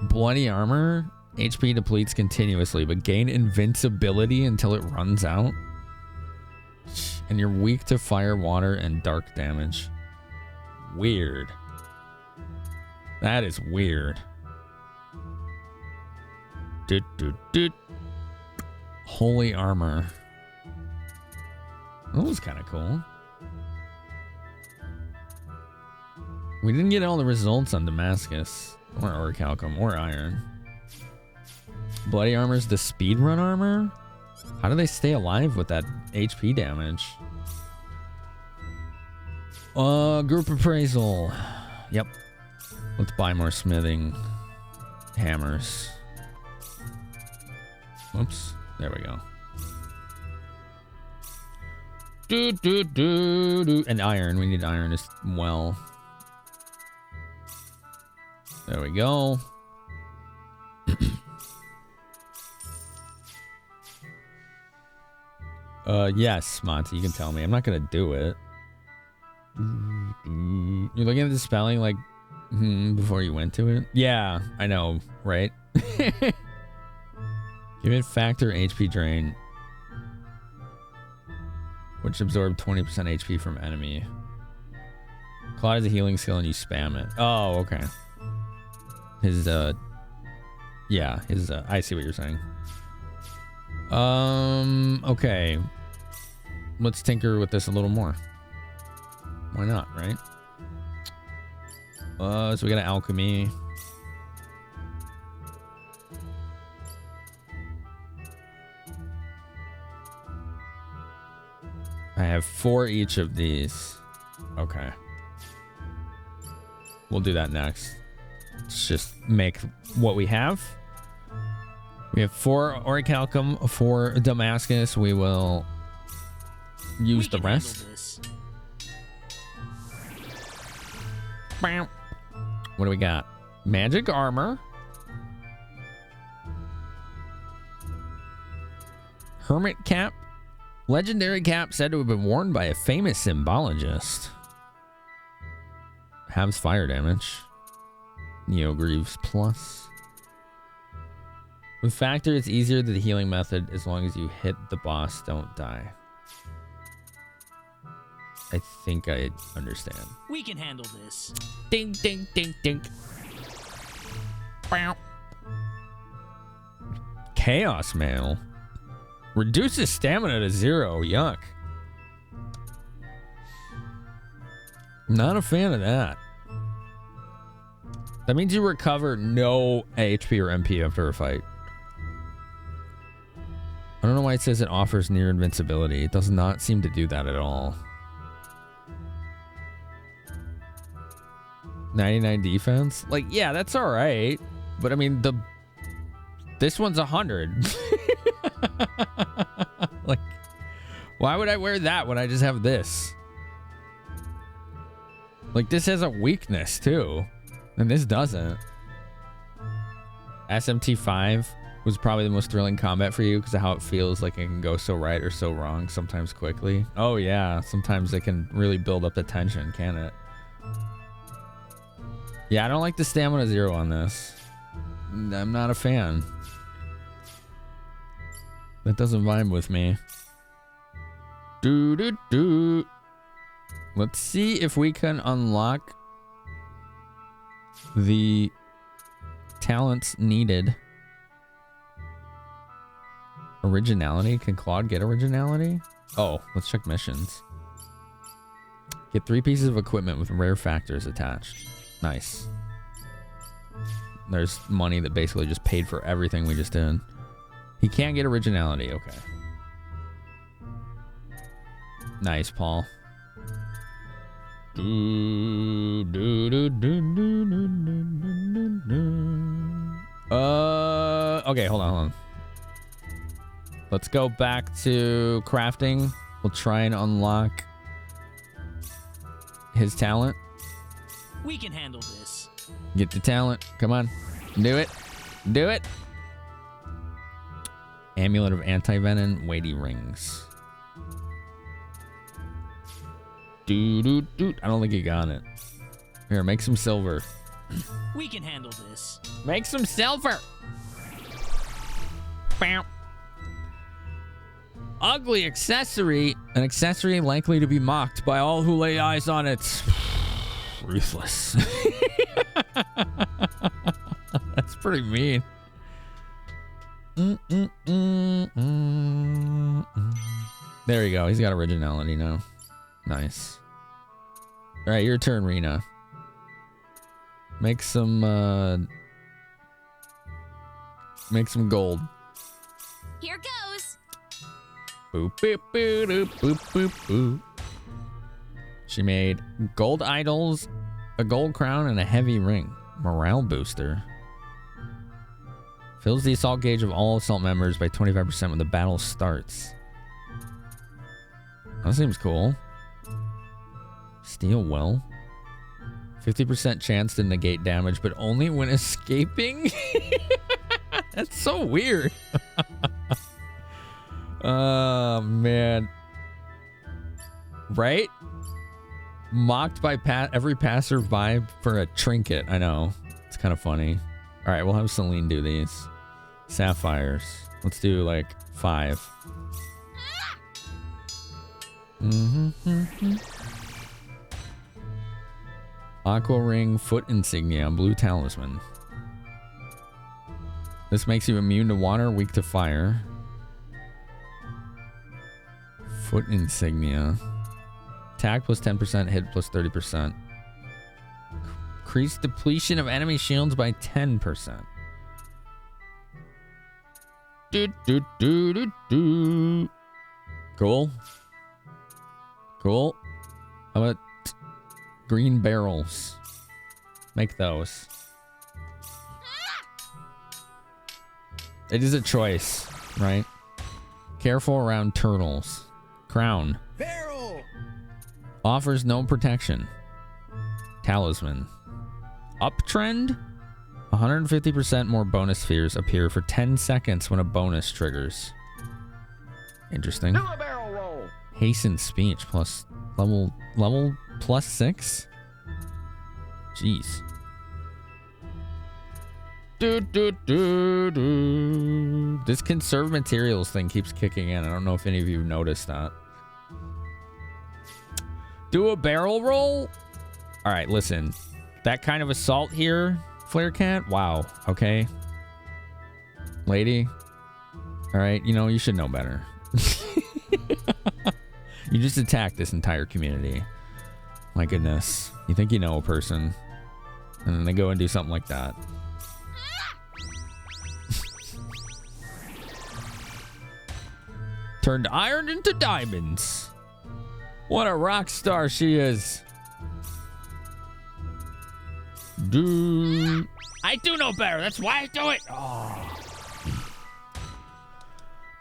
Bloody armor. HP depletes continuously, but gain invincibility until it runs out. And you're weak to fire, water, and dark damage. Weird. That is weird. Holy armor. That was kind of cool. We didn't get all the results on Damascus, or Orichalcum, or Iron. Bloody armor's the speedrun armor? How do they stay alive with that HP damage? Group appraisal. Yep. Let's buy more smithing hammers. Oops. There we go. And iron. We need iron as well. There we go. Yes, Monty, you can tell me. I'm not gonna do it. You're looking at the spelling like before you went to it? Yeah, I know, right? Give it factor HP drain, which absorb 20% HP from enemy. Claude has a healing skill and you spam it. Oh, okay. His yeah, his I see what you're saying. Okay. Let's tinker with this a little more. Why not, right? So we got an alchemy. I have 4 each of these. Okay. We'll do that next. Let's just make what we have. We have 4 Orichalcum, 4 Damascus. We will use the rest. What do we got? Magic armor. Hermit cap. Legendary cap said to have been worn by a famous symbologist. Halves fire damage. Neogreaves plus. With factor, it's easier than the healing method as long as you hit the boss, don't die. I think I understand. We can handle this. Ding, ding, ding, ding. Bow. Chaos mail. Reduces stamina to 0. Yuck. Not a fan of that. That means you recover no HP or MP after a fight. I don't know why it says it offers near invincibility. It does not seem to do that at all. 99 defense? Like, yeah, that's all right. But I mean, this one's 100. Like, why would I wear that when I just have this? Like, this has a weakness too, and this doesn't. SMT5 was probably the most thrilling combat for you because of how it feels like it can go so right or so wrong, sometimes quickly. Oh yeah, sometimes it can really build up the tension, can it? Yeah, I don't like the stamina 0 on this. I'm not a fan. That doesn't vibe with me. Let's see if we can unlock the talents needed. Originality? Can Claude get originality? Oh, let's check missions. Get 3 pieces of equipment with rare factors attached. Nice. There's money that basically just paid for everything we just did. He can't get originality. Okay. Nice, Paul. Okay, hold on. Let's go back to crafting. We'll try and unlock his talent. We can handle this. Get the talent. Come on. Do it. Do it. Amulet of anti-venom, weighty rings. I don't think he got it. Here, make some silver. We can handle this. Make some silver. Bam. Ugly accessory. An accessory likely to be mocked by all who lay eyes on it. Ruthless. That's pretty mean. There you go. He's got originality now. Nice. All right, your turn, Rena. Make some gold. Here goes. Boop, boop, boop, boop, boop, boop, boop. She made gold idols, a gold crown, and a heavy ring. Morale booster. Fills the assault gauge of all assault members by 25% when the battle starts. That seems cool. Steel well. 50% chance to negate damage, but only when escaping? That's so weird. Oh, man. Right? Mocked by every passerby for a trinket. I know. It's kind of funny. All right, we'll have Celine do these. Sapphires. Let's do like 5. Aqua ring, foot insignia, blue talisman. This makes you immune to water, weak to fire. Foot insignia. Attack plus 10%, hit plus 30%. Increase depletion of enemy shields by 10%. Cool. Cool. How about green barrels? Make those. It is a choice, right? Careful around turtles. Crown. Barrel. Offers no protection. Talisman. Uptrend. 150% more bonus spheres appear for 10 seconds when a bonus triggers. Interesting. Do a barrel roll. Hasten speech plus level plus 6. Jeez. This conserve materials thing keeps kicking in. I don't know if any of you noticed that. Do a barrel roll? All right, listen. That kind of assault here, Flare Cat? Wow. Okay. Lady. All right, you know, you should know better. You just attacked this entire community. My goodness. You think you know a person, and then they go and do something like that. Turned iron into diamonds. What a rock star she is. I do know better. That's why I do it. Oh.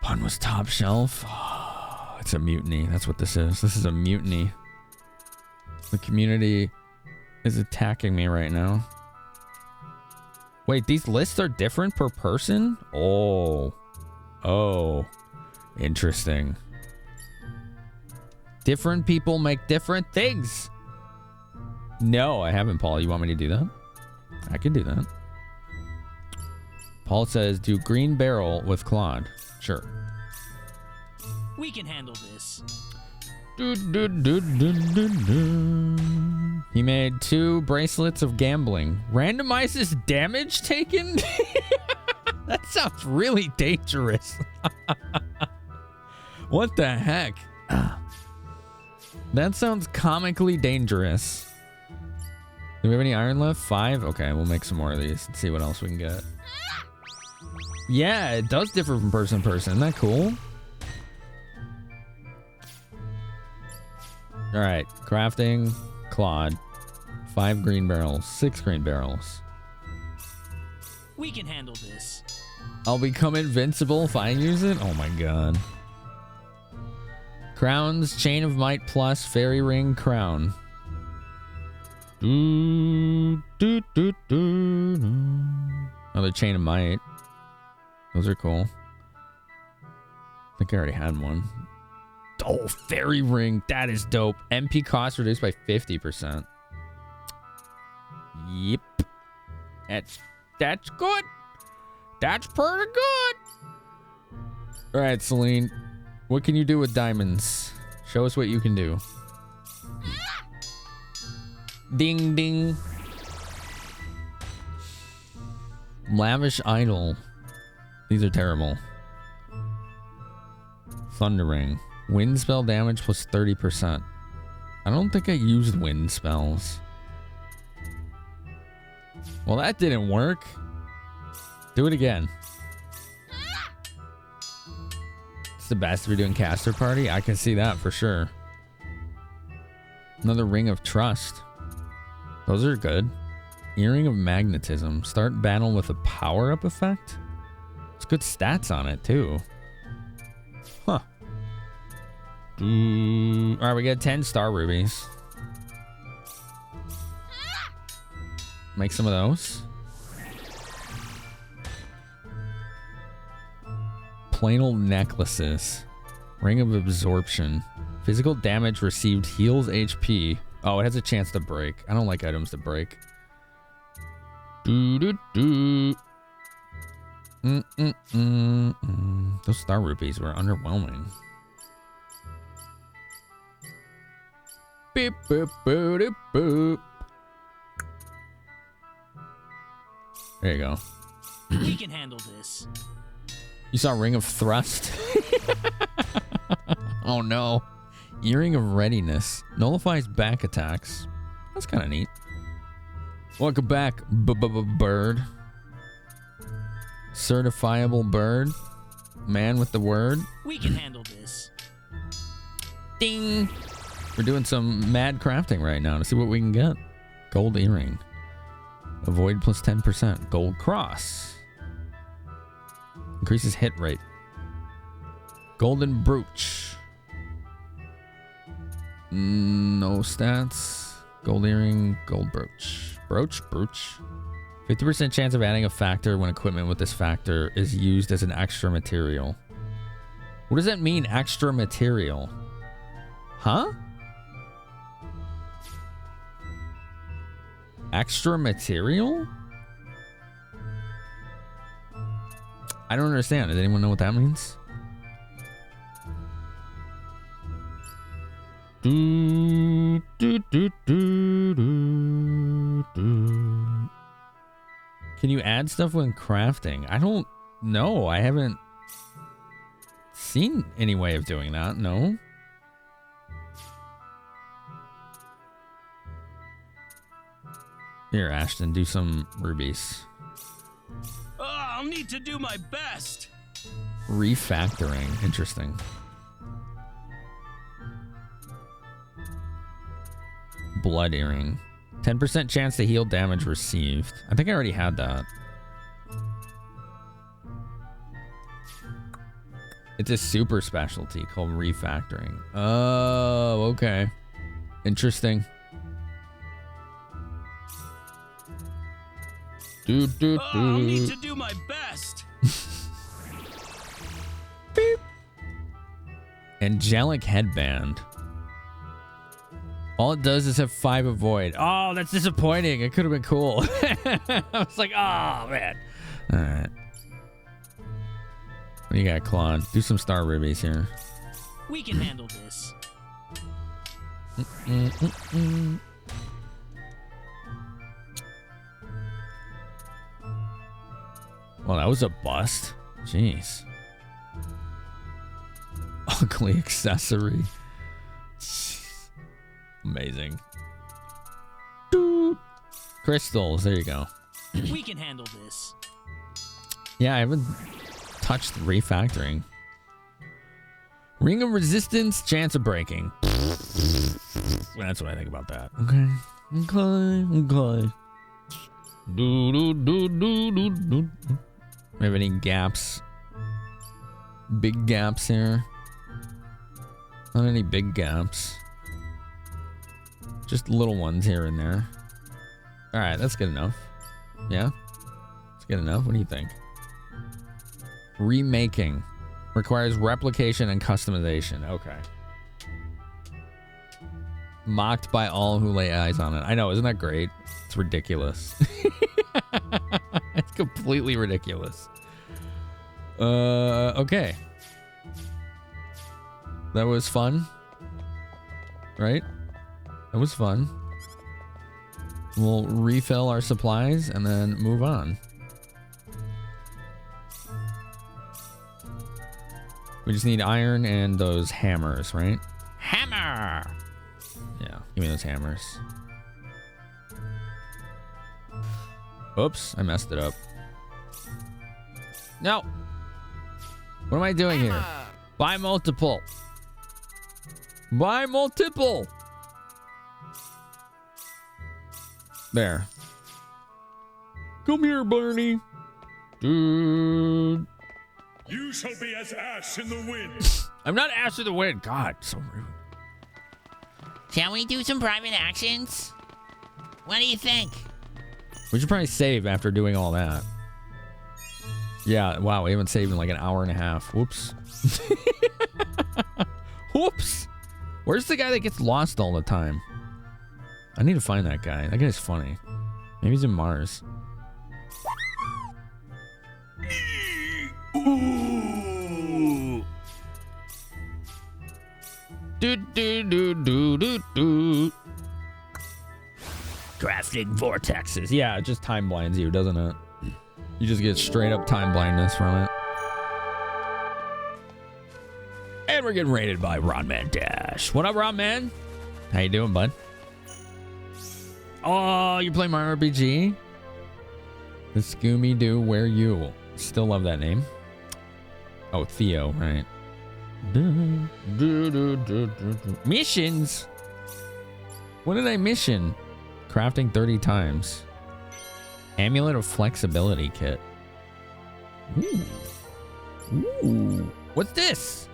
Pun was top shelf. Oh, it's a mutiny. That's what this is. This is a mutiny. The community is attacking me right now. Wait, these lists are different per person? Oh. Oh. Interesting. Different people make different things. No, I haven't, Paul. You want me to do that? I can do that. Paul says, do green barrel with Claude. Sure. We can handle this. He made 2 bracelets of gambling. Randomizes damage taken? That sounds really dangerous. What the heck? That sounds comically dangerous. Do we have any iron left? 5? Okay, we'll make some more of these and see what else we can get. Yeah, it does differ from person to person. Isn't that cool? All right, crafting, Claude. 5 green barrels, 6 green barrels. We can handle this. I'll become invincible if I use it? Oh my god. Crowns, Chain of Might plus, Fairy Ring, Crown. Another Chain of Might. Those are cool. I think I already had one. Oh, Fairy Ring. That is dope. MP cost reduced by 50%. Yep. That's good. That's pretty good. All right, Celine. What can you do with diamonds? Show us what you can do. Ding, ding. Lavish idol. These are terrible. Thundering. Wind spell damage plus 30%. I don't think I used wind spells. Well, that didn't work. Do it again. It's the best if you're doing caster party. I can see that for sure. Another ring of trust. Those are good. Earring of magnetism. Start battle with a power-up effect. It's good stats on it too. Huh. Alright, we got 10 star rubies. Make some of those. Plain old necklaces. Ring of absorption. Physical damage received heals HP. Oh, it has a chance to break. I don't like items that break. Those star rupees were underwhelming. Beep, boop, boop, doop, boop. There you go. We can handle this. You saw Ring of Thrust? Oh no. Earring of Readiness. Nullifies back attacks. That's kind of neat. Welcome back, bird. Certifiable bird. Man with the word. We can handle this. Ding! We're doing some mad crafting right now to see what we can get. Gold earring. Avoid plus 10%. Gold cross. Increases hit rate. Golden brooch. No stats. Gold earring. Gold brooch. Brooch? 50% chance of adding a factor when equipment with this factor is used as an extra material. What does that mean, extra material? Huh? Extra material? I don't understand. Does anyone know what that means? Can you add stuff when crafting? I don't know. I haven't seen any way of doing that. No. Here, Ashton, do some rubies. I'll need to do my best. Refactoring. Interesting. Blood earring. 10% chance to heal damage received. I think I already had that. It's a super specialty called refactoring. Oh, okay. Interesting. I'll need to do my best. Beep. Angelic headband. All it does is have 5 avoid. Oh, that's disappointing. It could have been cool. I was like, oh, man. All right. What do you got, Claude? Do some star rubies here. We can handle this. Well, that was a bust. Jeez. Ugly accessory. Amazing. Crystals. There you go. We can handle this. Yeah, I haven't touched refactoring. Ring of resistance, chance of breaking. That's what I think about that. Okay. Okay. We have any gaps? Big gaps here? Not any big gaps. Just little ones here and there. All right, that's good enough. Yeah? That's good enough. What do you think? Remaking. Requires replication and customization. Okay. Mocked by all who lay eyes on it. I know, isn't that great? It's ridiculous. It's completely ridiculous. Okay. That was fun. Right? That was fun. We'll refill our supplies and then move on. We just need iron and those hammers, right? Hammer! Yeah, give me those hammers. Oops, I messed it up. No! What am I doing here? Buy multiple. Buy multiple! There. Come here, Barney. Dude. You shall be as ash in the wind. I'm not ash in the wind. God, so rude. Shall we do some private actions? What do you think? We should probably save after doing all that. Yeah, wow, we haven't saved in like an hour and a half. Whoops. Whoops. Where's the guy that gets lost all the time? I need to find that guy. That guy's funny. Maybe he's in Mars. Ooh. Do do do do do do. Crafting vortexes. Yeah, it just time blinds you, doesn't it? You just get straight up time blindness from it. And we're getting rated by Ronman Dash. What up, Ronman? How you doing, bud? Oh, you play Mario RPG? The Scooby-Doo, where you? Still love that name. Oh, Theo, right. Missions. What did I mission? Crafting 30 times. Amulet of Flexibility Kit. Ooh. Ooh. What's this?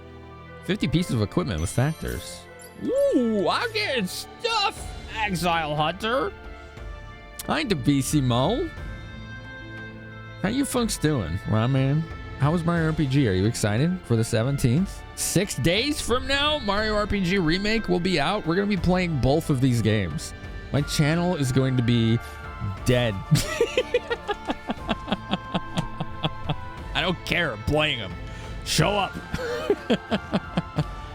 50 pieces of equipment with factors. Ooh, I'm getting stuff, Exile Hunter. Hi, DeBCMo. How you folks doing, Ron-Man? How was Mario RPG? Are you excited for the 17th? 6 days from now, Mario RPG Remake will be out. We're going to be playing both of these games. My channel is going to be dead. I don't care. I'm playing them. Show up.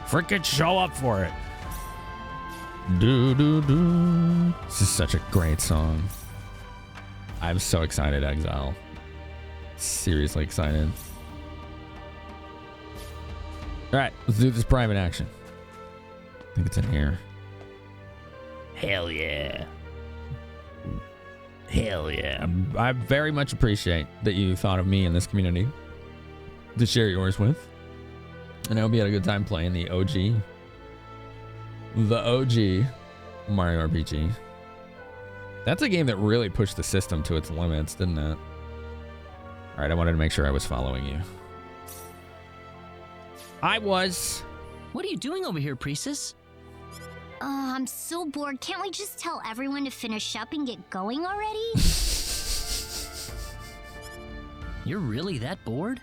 Freaking show up for it. Do do do. This is such a great song. I'm so excited, Exile. Seriously excited. All right, let's do this private action. I think it's in here. Hell yeah. Hell yeah. I very much appreciate that you thought of me in this community to share yours with. And I hope you had a good time playing the OG Mario RPG. That's a game that really pushed the system to its limits, didn't it? All right, I wanted to make sure I was following you. I was. What are you doing over here, Precis? I'm so bored. Can't we just tell everyone to finish up and get going already? You're really that bored?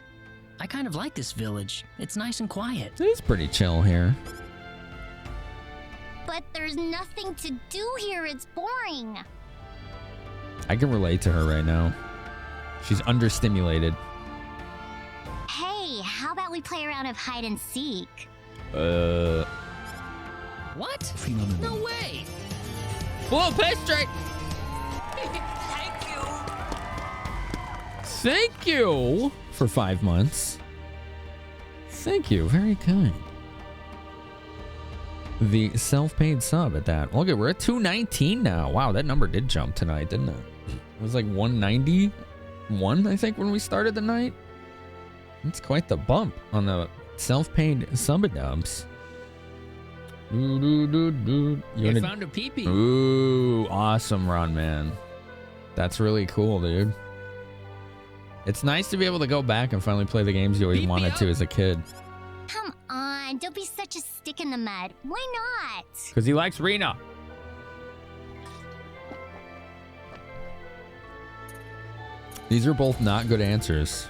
I kind of like this village. It's nice and quiet. It's pretty chill here. But there's nothing to do here. It's boring. I can relate to her right now. She's understimulated. Hey, how about we play a round of hide and seek? What? Finamenon. No way! Whoa, pastry! Thank you. Thank you for 5 months. Thank you, very kind. The self-paid sub at that. Look at, we're at 219 now. Wow, that number did jump tonight, didn't it? It was like 191, I think, when we started the night. That's quite the bump on the self-paid sub-dubs. You found a peepee. Ooh, awesome, Ron, man. That's really cool, dude. It's nice to be able to go back and finally play the games you always wanted to as a kid. Come on, don't be such a stick in the mud. Why not? Because he likes Rena. These are both not good answers.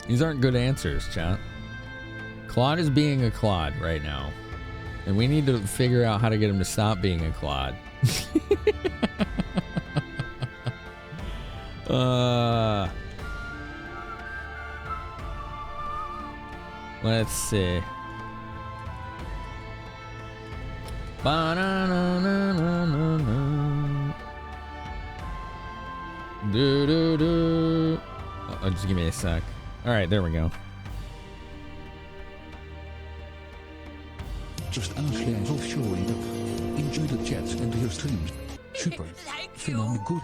These aren't good answers, chat. Claude is being a Claude right now. And we need to figure out how to get him to stop being a Claude. Let's see. Do do do. Oh, just give me a sec. All right, there we go. //offshoring. Enjoy the chats and your streams. Super. Finamenon good.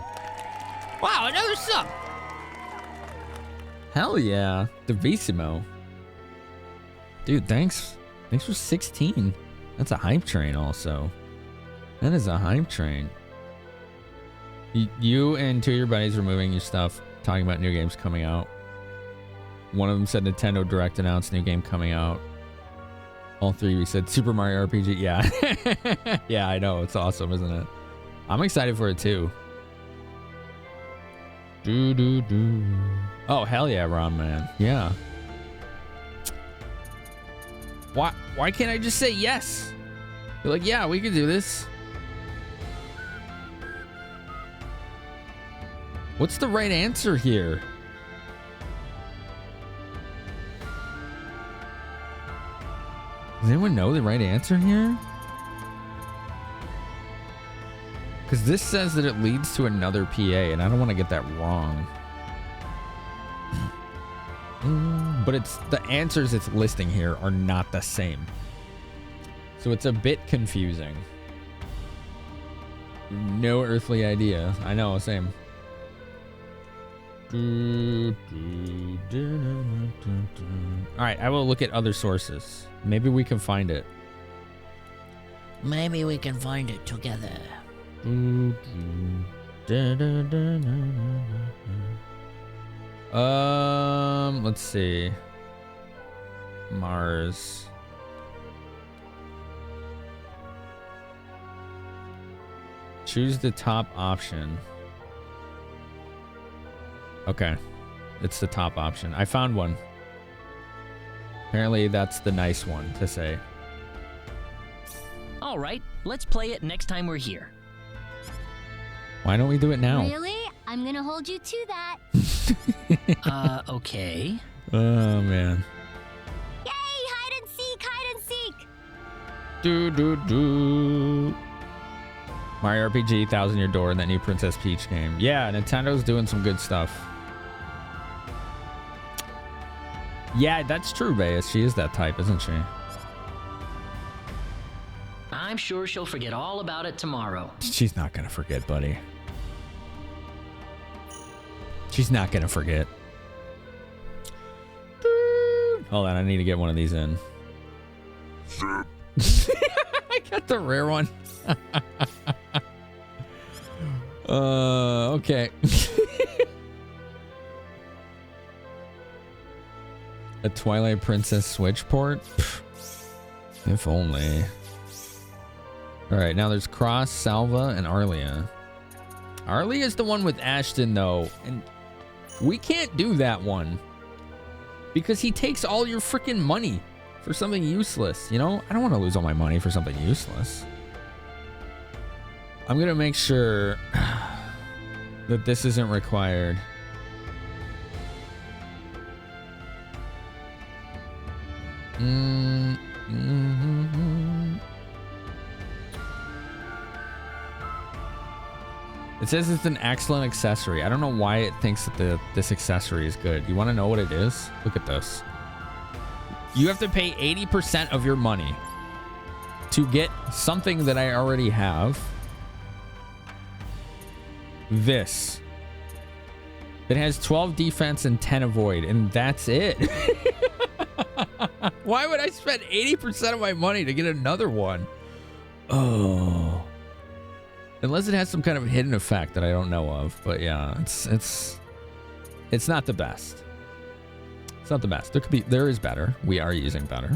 Wow, another sub. Hell yeah. Divisimo. Dude, thanks. Thanks for 16. That's a hype train also. That is a hype train. You and two of your buddies were moving your stuff, talking about new games coming out. One of them said Nintendo Direct announced new game coming out. All three of you said Super Mario RPG. Yeah. Yeah, I know. It's awesome, isn't it? I'm excited for it too. Oh, hell yeah, Ron Man. Yeah. Why can't I just say yes? You're like, yeah, we can do this. What's the right answer here? Does anyone know the right answer here? Because this says that it leads to another PA, and I don't want to get that wrong. But it's the answers it's listing here are not the same. So it's a bit confusing. No earthly idea. I know, same. Alright, I will look at other sources. Maybe we can find it. Maybe we can find it together. Let's see. Mars. Choose the top option. Okay. It's the top option. I found one. Apparently that's the nice one to say. All right, let's play it next time we're here. Why don't we do it now? Really? I'm gonna hold you to that. Okay. Oh, man. Yay! Hide and seek! Hide and seek! Mario RPG, Thousand Year Door, and that new Princess Peach game. Yeah, Nintendo's doing some good stuff. Yeah, that's true, Bayes. She is that type, isn't she? I'm sure she'll forget all about it tomorrow. She's not gonna forget, buddy. She's not gonna forget. Hold on, I need to get one of these in. I got the rare one. Okay. A Twilight Princess Switch port? If only. Alright, now there's Cross, Salva, and Arlia. Arlia is the one with Ashton, though. And we can't do that one. Because he takes all your freaking money for something useless, you know? I don't want to lose all my money for something useless. I'm going to make sure that this isn't required. It says it's an excellent accessory. I don't know why it thinks that this accessory is good. You want to know what it is? Look at this. You have to pay 80% of your money to get something that I already have. This. It has 12 defense and 10 avoid, and that's it. Why would I spend 80% of my money to get another one? Oh. Unless it has some kind of hidden effect that I don't know of. But yeah, it's not the best. It's not the best. There is better. We are using better.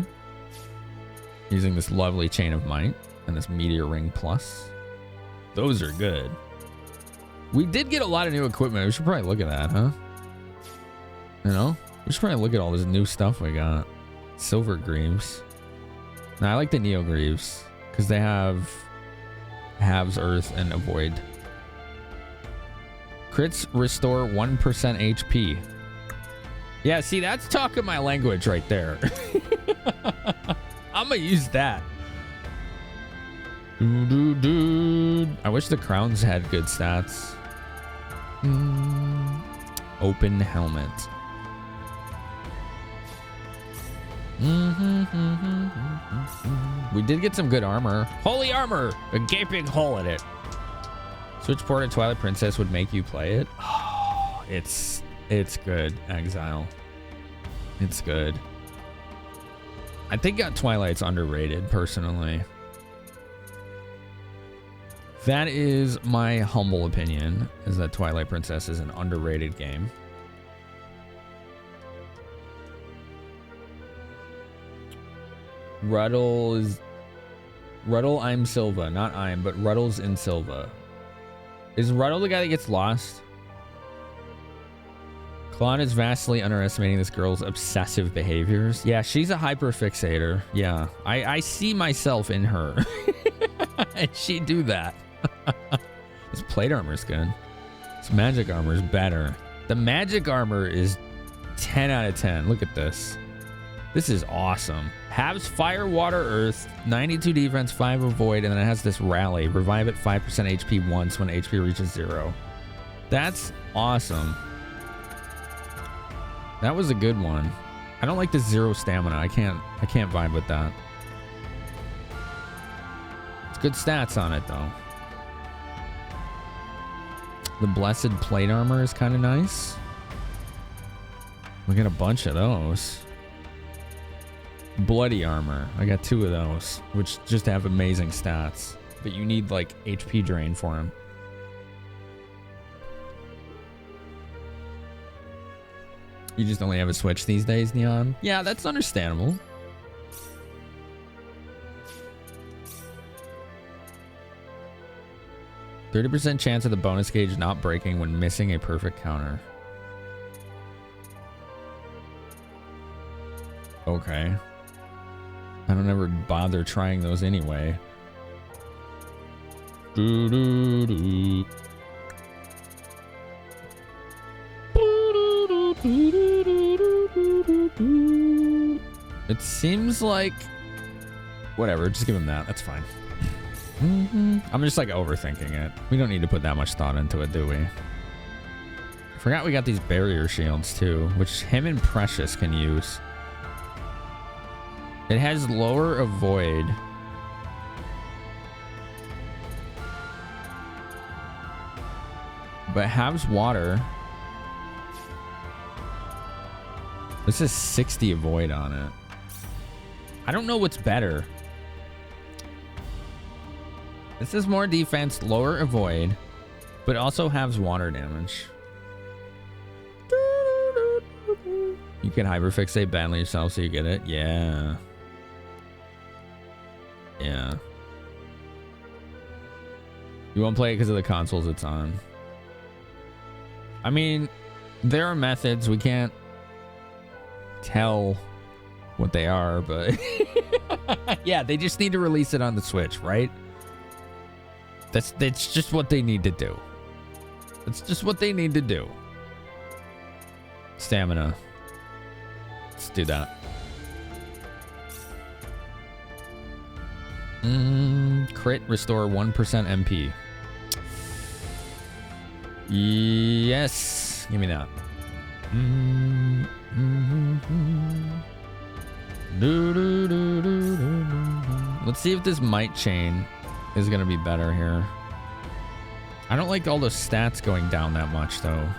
Using this lovely Chain of Might and this Meteor Ring Plus. Those are good. We did get a lot of new equipment. We should probably look at that, huh? You know? We should probably look at all this new stuff we got. Silver Greaves. Now, I like the Neo Greaves because they have halves Earth and Avoid. Crits restore 1% HP. Yeah, see, that's talking my language right there. I'm gonna use that. I wish the crowns had good stats. Open helmet. We did get some good armor. Holy armor! A gaping hole in it. Switch port of Twilight Princess would make you play it. Oh, it's good, Exile. It's good. I think Twilight's underrated, personally. That is my humble opinion, is that Twilight Princess is an underrated game. Ruddle, I'm Silva. Not I'm, but Ruddle's in Silva. Is Ruddle the guy that gets lost? Claude is vastly underestimating this girl's obsessive behaviors. Yeah, she's a hyperfixator. Yeah, I see myself in her. And she do that. This plate armor's good. This magic armor is better. The magic armor is 10 out of 10. Look at this. This is awesome. Halves fire, water, earth, 92 defense, 5 avoid, and then it has this rally. Revive at 5% HP once when HP reaches 0. That's awesome. That was a good one. I don't like the 0 stamina. I can't vibe with that. It's good stats on it though. The blessed plate armor is kind of nice. We got a bunch of those. Bloody armor. I got 2 of those, which just have amazing stats. But you need like HP drain for them. You just only have a Switch these days, Neon? Yeah, that's understandable. %30 chance of the bonus gauge not breaking when missing a perfect counter. Okay. I don't ever bother trying those anyway. It seems like... Whatever, just give him that. That's fine. I'm just like overthinking it. We don't need to put that much thought into it, do we? I forgot we got these barrier shields too, which him and Precious can use. It has lower avoid. But halves water. This is 60 avoid on it. I don't know what's better. This is more defense, lower avoid, but also halves water damage. You can hyperfixate badly yourself so you get it. Yeah. Yeah. You won't play it because of the consoles it's on. I mean, there are methods. We can't tell what they are, but yeah, they just need to release it on the Switch, right? That's just what they need to do. That's just what they need to do. Stamina. Let's do that. Crit, restore 1% MP. Yes. Give me that. Let's see if this might chain is going to be better here. I don't like all those stats going down that much, though.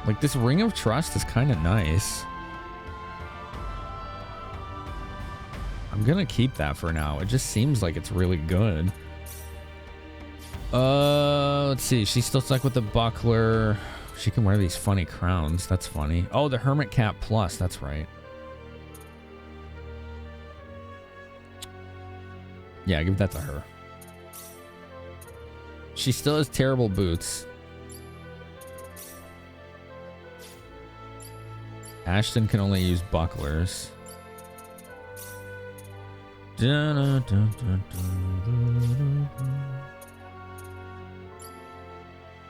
Like, this Ring of Trust is kind of nice. I'm going to keep that for now. It just seems like it's really good. Let's see. She's still stuck with the buckler. She can wear these funny crowns. That's funny. Oh, the Hermit Cap Plus. That's right. Yeah, give that to her. She still has terrible boots. Ashton can only use bucklers.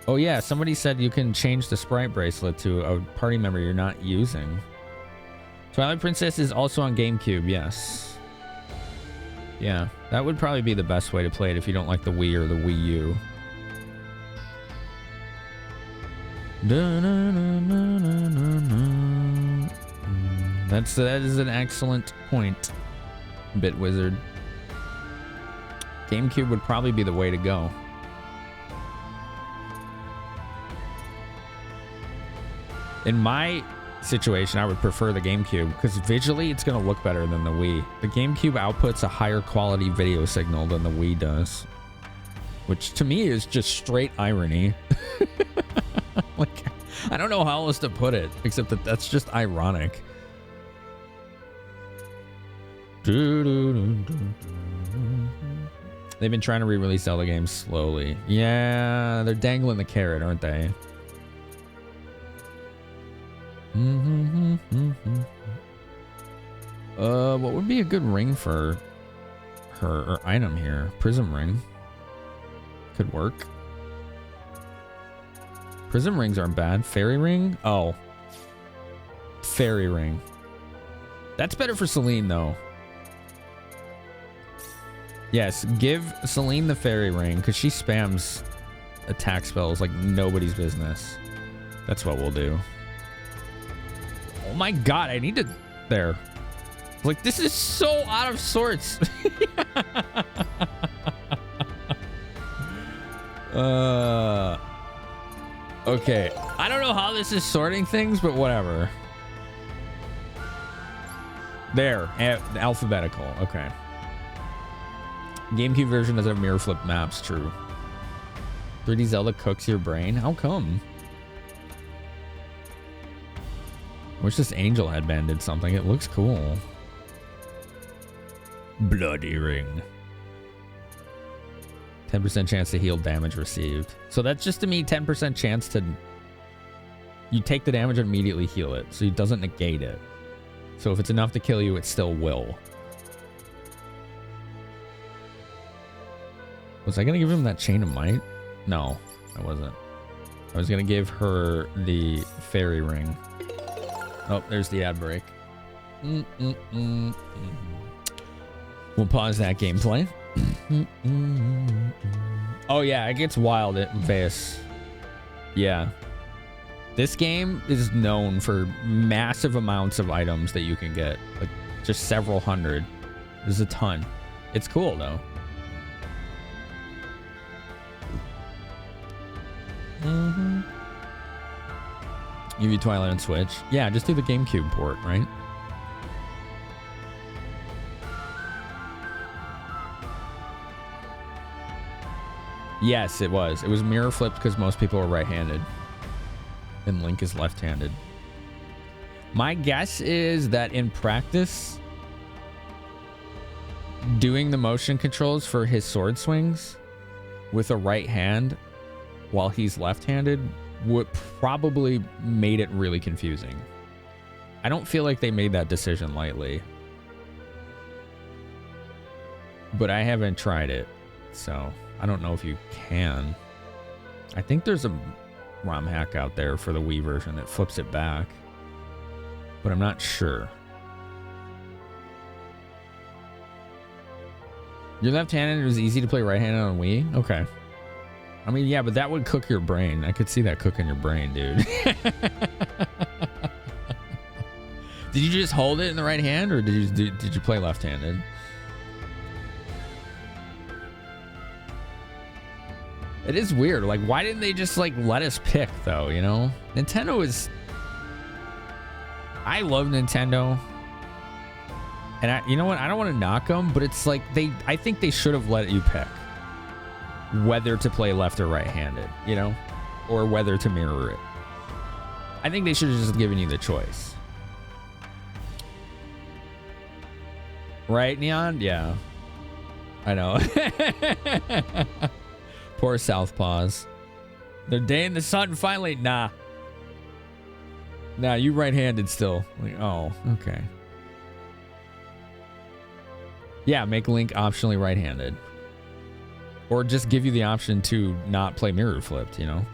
Oh yeah, somebody said you can change the sprite bracelet to a party member you're not using. Twilight Princess is also on GameCube, yes. Yeah, that would probably be the best way to play it if you don't like the Wii or the Wii U. That is an excellent point, Bit Wizard. GameCube would probably be the way to go. In my situation, I would prefer the GameCube because visually it's going to look better than the Wii. The GameCube outputs a higher quality video signal than the Wii does, which to me is just straight irony. Like, I don't know how else to put it except that that's just ironic. They've been trying to re-release Zelda games slowly. Yeah, they're dangling the carrot, aren't they? What would be a good ring for her or item here? Prism ring could work. Prism rings aren't bad. Fairy ring? Oh, fairy ring. That's better for Celine though. Yes, give Celine the fairy ring because she spams attack spells like nobody's business. That's what we'll do. Oh my god, I need to... There. Like, this is so out of sorts. Okay. I don't know how this is sorting things, but whatever. There. Alphabetical. Okay. GameCube version doesn't have mirror flip maps. True. 3D Zelda cooks your brain. How come? I wish this angel headband did something. It looks cool. Bloody ring. 10% chance to heal damage received. So that's just to me 10% chance to... You take the damage and immediately heal it. So it doesn't negate it. So if it's enough to kill you, it still will. Was I going to give him that Chain of Might? No, I wasn't. I was going to give her the fairy ring. Oh, there's the ad break. We'll pause that gameplay. Oh yeah, it gets wild at Vegas. Yeah. This game is known for massive amounts of items that you can get. Like just several hundred. There's a ton. It's cool though. UV Twilight on Switch. Yeah, just do the GameCube port, right? Yes, it was. It was mirror flipped because most people are right-handed. And Link is left-handed. My guess is that in practice, doing the motion controls for his sword swings with a right hand while he's left-handed would probably made it really confusing. I don't feel like they made that decision lightly. But I haven't tried it, so I don't know if you can. I think there's a ROM hack out there for the Wii version that flips it back, but I'm not sure. You're left-handed, it was easy to play right-handed on Wii? Okay. I mean, yeah, but that would cook your brain. I could see that cooking your brain, dude. Did you just hold it in the right hand, or did you play left-handed? It is weird. Like, why didn't they just like let us pick though? You know, Nintendo is. I love Nintendo, and you know what? I don't want to knock them, but it's like I think they should have let you pick whether to play left or right-handed, you know, or whether to mirror it. I think they should have just given you the choice. Right, Neon? Yeah. I know. Poor Southpaws. Their day in the sun finally. Nah, you right-handed still. Like, oh, okay. Yeah, make Link optionally right-handed. Or just give you the option to not play mirror flipped, you know?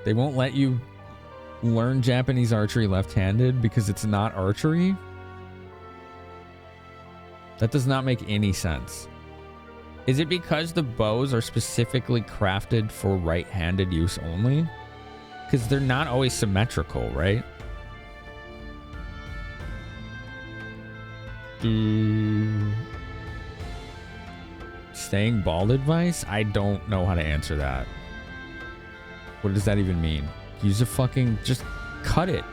They won't let you learn Japanese archery left-handed because it's not archery? That does not make any sense. Is it because the bows are specifically crafted for right-handed use only? Because they're not always symmetrical, right? Staying bald advice? I don't know how to answer that. What does that even mean? Use a fucking... Just cut it.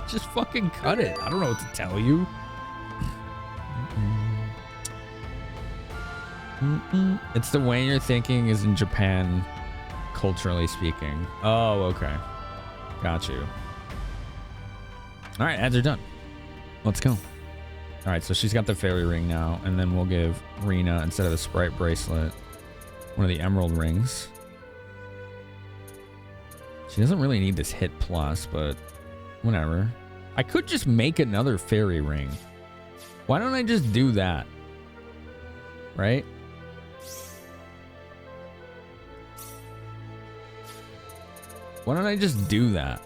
Just fucking cut it. I don't know what to tell you. It's the way you're thinking is in Japan, culturally speaking. Oh, okay. Got you. All right, ads are done. Let's go. All right, so she's got the fairy ring now, and then we'll give Rena, instead of the sprite bracelet, one of the emerald rings. She doesn't really need this hit plus, but whatever. I could just make another fairy ring. Why don't I just do that? Right? Why don't I just do that?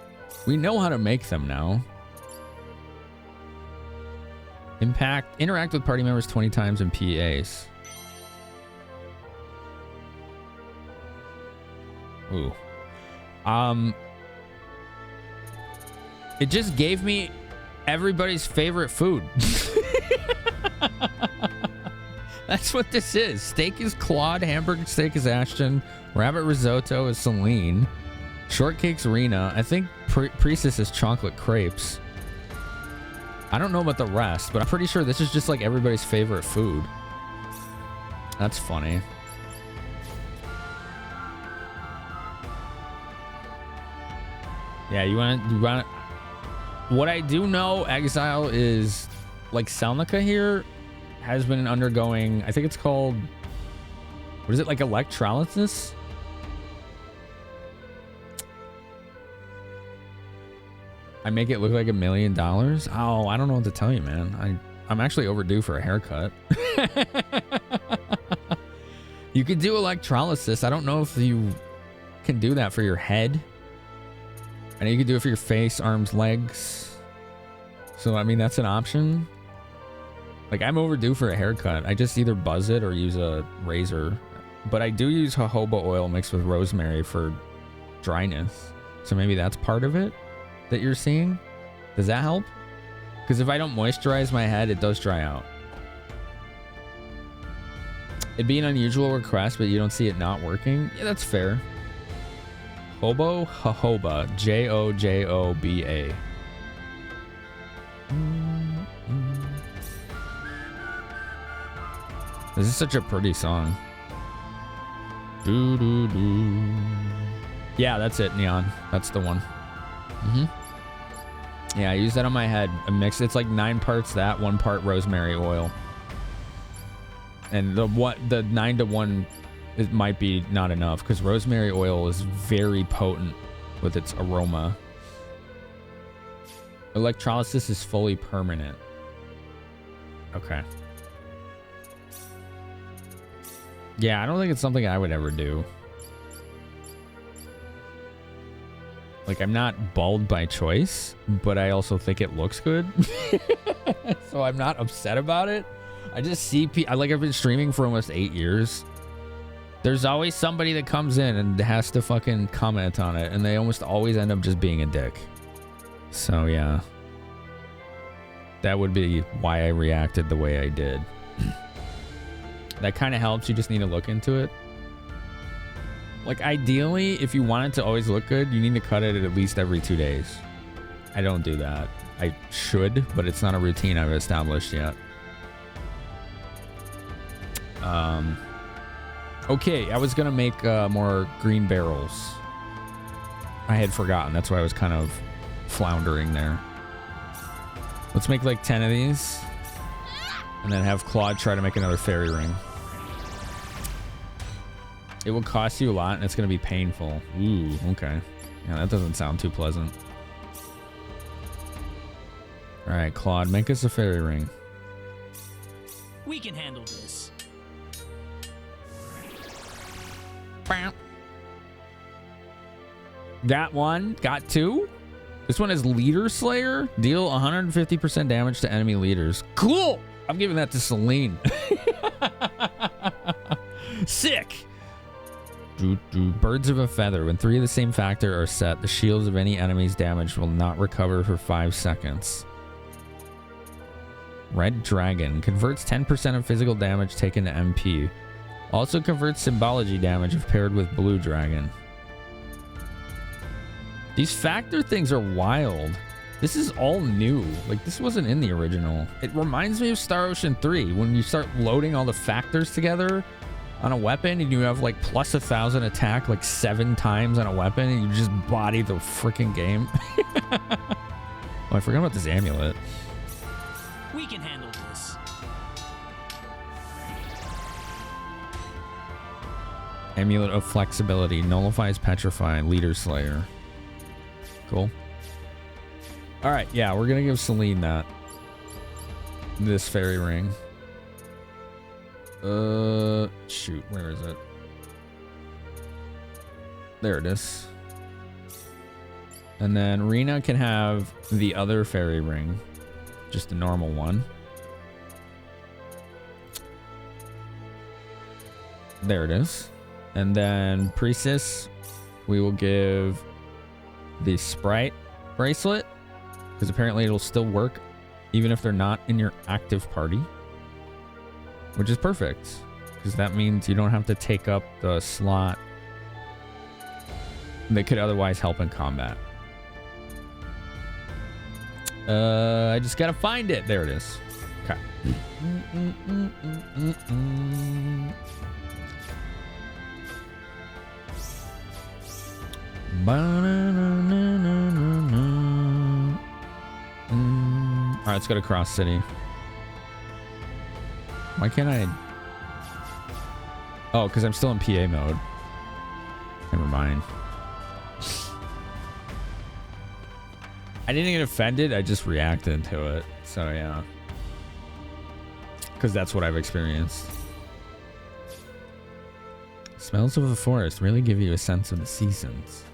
We know how to make them now. Interact with party members 20 times in PAs. Ooh. It just gave me everybody's favorite food. That's what this is. Steak is Claude, hamburger steak is Ashton, rabbit risotto is Celine, shortcake's Rena. I think Precis is chocolate crepes. I don't know about the rest, but I'm pretty sure this is just like everybody's favorite food. That's funny. Yeah, you want what I do know, Exile, is like Selnica here has been undergoing, I think it's called, what is it, like electrolysis? I make it look like $1 million. Oh, I don't know what to tell you, man. I'm actually overdue for a haircut. You could do electrolysis. I don't know if you can do that for your head. I know you can do it for your face, arms, legs. So, I mean, that's an option. Like, I'm overdue for a haircut. I just either buzz it or use a razor. But I do use jojoba oil mixed with rosemary for dryness. So maybe that's part of it that you're seeing. Does that help? Because if I don't moisturize my head, it does dry out. It'd be an unusual request, but you don't see it not working. Yeah, that's fair. Jojoba, Jojoba. This is such a pretty song. Yeah, that's it, Neon. That's the one. Yeah, I use that on my head. A mix. It's like 9 parts that, 1 part rosemary oil. And the 9-to-1, it might be not enough because rosemary oil is very potent with its aroma. Electrolysis is fully permanent. Okay. Yeah, I don't think it's something I would ever do. Like, I'm not bald by choice, but I also think it looks good. So I'm not upset about it. I just see I've been streaming for almost 8 years. There's always somebody that comes in and has to fucking comment on it, and they almost always end up just being a dick. So yeah. That would be why I reacted the way I did. That kind of helps. You just need to look into it. Like, ideally, if you want it to always look good, you need to cut it at least every 2 days. I don't do that. I should, but it's not a routine I've established yet. Okay, I was gonna make more green barrels. I had forgotten. That's why I was kind of floundering there. Let's make like 10 of these. And then have Claude try to make another fairy ring. It will cost you a lot and it's going to be painful. Ooh, okay. Yeah, that doesn't sound too pleasant. All right, Claude, make us a fairy ring. We can handle this. Got 1, got 2. This one is Leader Slayer. Deal 150% damage to enemy leaders. Cool. I'm giving that to Celine. Sick. Birds of a feather. When 3 of the same factor are set, the shields of any enemies damaged will not recover for 5 seconds. Red Dragon converts 10% of physical damage taken to MP. Also converts symbology damage if paired with Blue Dragon. These factor things are wild. This is all new. Like, this wasn't in the original. It reminds me of Star Ocean 3 when you start loading all the factors together on a weapon and you have like plus 1,000 attack like 7 times on a weapon and you just body the freaking game. Oh, I forgot about this amulet. We can handle this. Amulet of Flexibility. Nullifies Petrify. Leader Slayer. Cool. Alright, yeah, we're gonna give Celine that. This fairy ring. Shoot, where is it? There it is. And then Rena can have the other fairy ring. Just a normal one. There it is. And then Precis, we will give the Sprite bracelet, because apparently it'll still work even if they're not in your active party, which is perfect, because that means you don't have to take up the slot that could otherwise help in combat. I just gotta find it. There it is. Okay. Alright, let's go to Cross City. Why can't I? Oh, because I'm still in PA mode. Never mind. I didn't get offended, I just reacted to it. So yeah. Because that's what I've experienced. Smells of the forest really give you a sense of the seasons.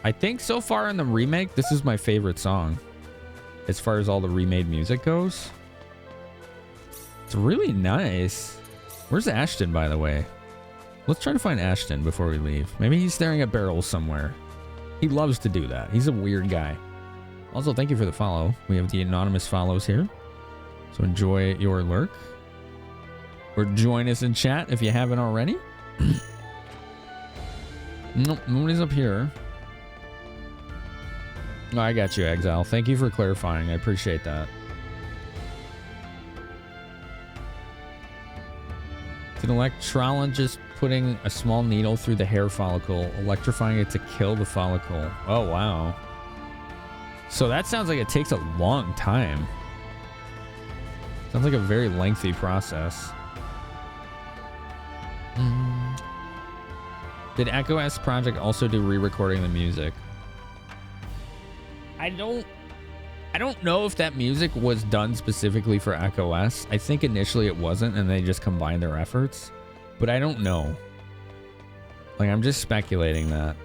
I think so far in the remake, this is my favorite song. As far as all the remade music goes. It's really nice. Where's Ashton, by the way? Let's try to find Ashton before we leave. Maybe he's staring at barrels somewhere. He loves to do that. He's a weird guy. Also, thank you for the follow. We have the anonymous follows here. So enjoy your lurk. Or join us in chat if you haven't already. Nope, nobody's up here. Oh, I got you, Exile. Thank you for clarifying. I appreciate that. It's an electrologist putting a small needle through the hair follicle, electrifying it to kill the follicle. Oh, wow. So that sounds like it takes a long time. Sounds like a very lengthy process. Did Echo S Project also do re-recording the music? I don't know if that music was done specifically for Echo S. I think initially it wasn't and they just combined their efforts. But I don't know. Like, I'm just speculating that.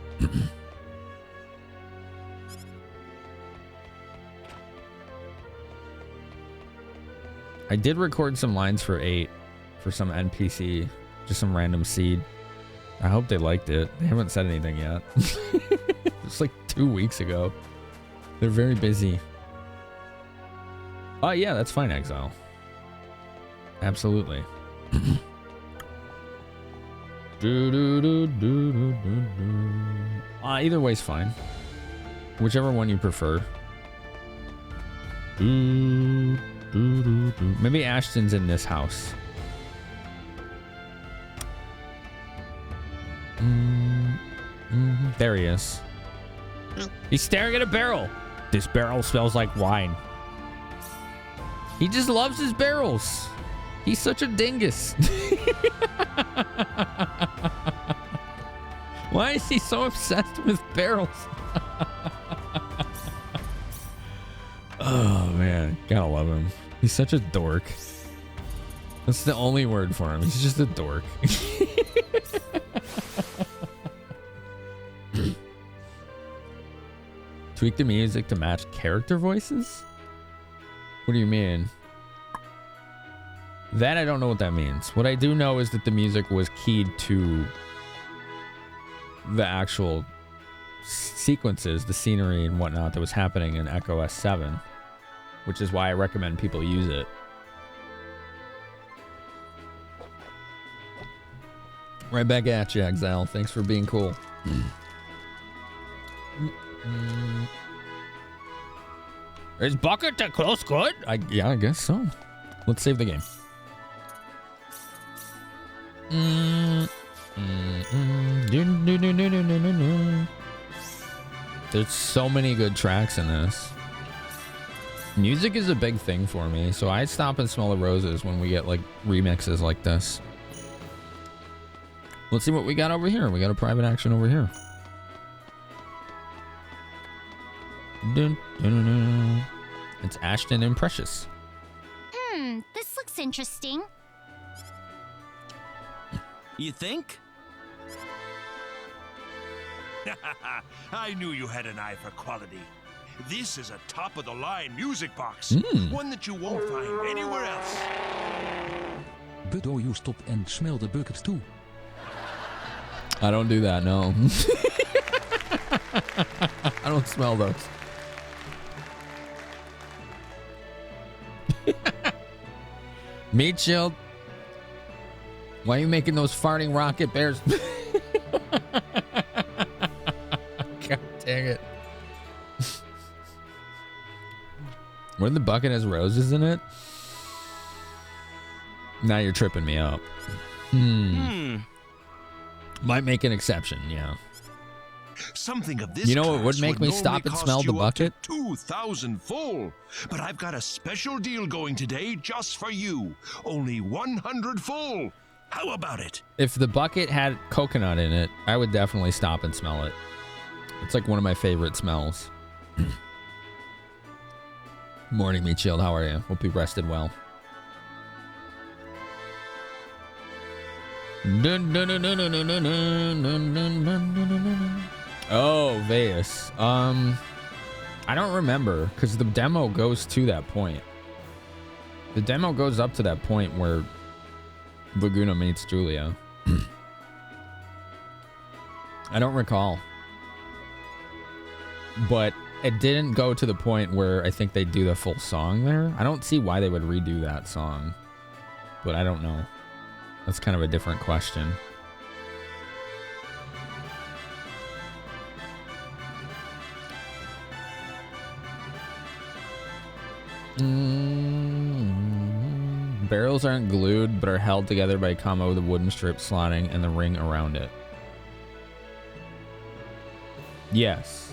I did record some lines for 8 for some NPC. Just some random seed. I hope they liked it. They haven't said anything yet. It's like 2 weeks ago. They're very busy. Oh, yeah, that's fine, Exile. Absolutely. Either way's fine. Whichever one you prefer. Maybe Ashton's in this house. There he is. He's staring at a barrel. This barrel smells like wine. He just loves his barrels. He's such a dingus. Why is he so obsessed with barrels? Oh, man. Gotta love him. He's such a dork. That's the only word for him. He's just a dork. Tweak the music to match character voices? What do you mean? That I don't know what that means. What I do know is that the music was keyed to the actual sequences, the scenery and whatnot that was happening in Echo S7, which is why I recommend people use it. Right back at you, Exile. Thanks for being cool. Is Bucket to close good? Yeah, I guess so. Let's save the game. There's so many good tracks in this. Music is a big thing for me, so I stop and smell the roses when we get like remixes like this. Let's see what we got over here. We got a private action over here. It's Ashton and Precious. This looks interesting. You think? I knew you had an eye for quality. This is a top-of-the-line music box. One that you won't find anywhere else. But do you stop and smell the buckets too? I don't do that, no. I don't smell those. Meat Shield. Why are you making those farting rocket bears? God dang it. When the bucket has roses in it? Now you're tripping me up. Might make an exception, yeah. Something of this You know what would make me normally stop and cost smell the you up to bucket? 2,000 full. But I've got a special deal going today just for you. Only 100 full. How about it? If the bucket had coconut in it, I would definitely stop and smell it. It's like one of my favorite smells. Morning, Meat Shield. How are you? Hope you rested well. Oh, Veus. I don't remember because the demo goes to that point. The demo goes up to that point where Laguna meets Julia. I don't recall. But it didn't go to the point where I think they do the full song there. I don't see why they would redo that song. But I don't know. That's kind of a different question. Barrels aren't glued, but are held together by a combo with a wooden strip slotting and the ring around it. Yes.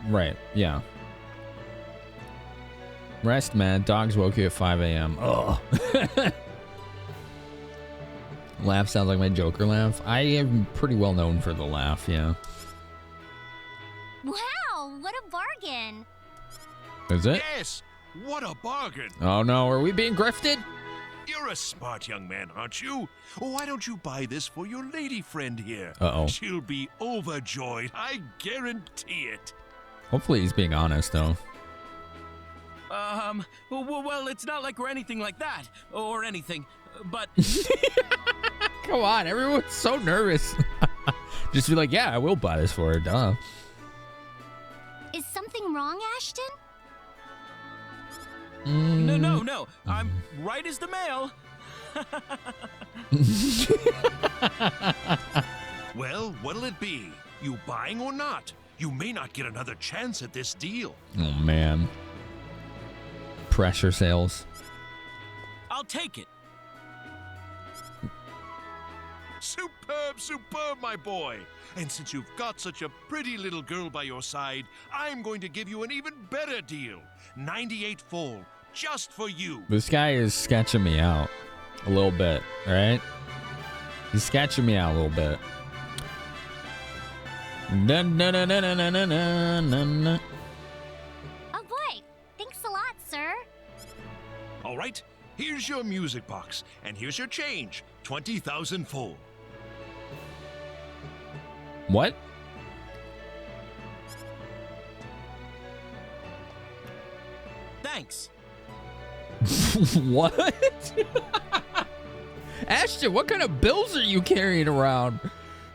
Right, yeah. Rest, man. Dogs woke you at 5 a.m. Ugh. Laugh sounds like my Joker laugh. I am pretty well known for the laugh, yeah. Wow, what a bargain. Is it? Yes, what a bargain. Oh no, are we being grifted? You're a smart young man, aren't you? Why don't you buy this for your lady friend here? Uh-oh. She'll be overjoyed, I guarantee it. Hopefully he's being honest, though. Well, it's not like we're anything like that, or anything, but... Come on, everyone's so nervous. Just be like, yeah, I will buy this for her, duh. Is something wrong, Ashton? No. I'm right as the mail. Well, what'll it be? You buying or not? You may not get another chance at this deal. Oh, man. Pressure sales. I'll take it. Superb, my boy. And since you've got such a pretty little girl by your side, I'm going to give you an even better deal. 98 full, just for you. This guy is sketching me out a little bit, all right? He's sketching me out a little bit. Oh boy, thanks a lot, sir. All right, here's your music box, and here's your change. 20,000 full. What? Thanks. What? Ashton, what kind of bills are you carrying around?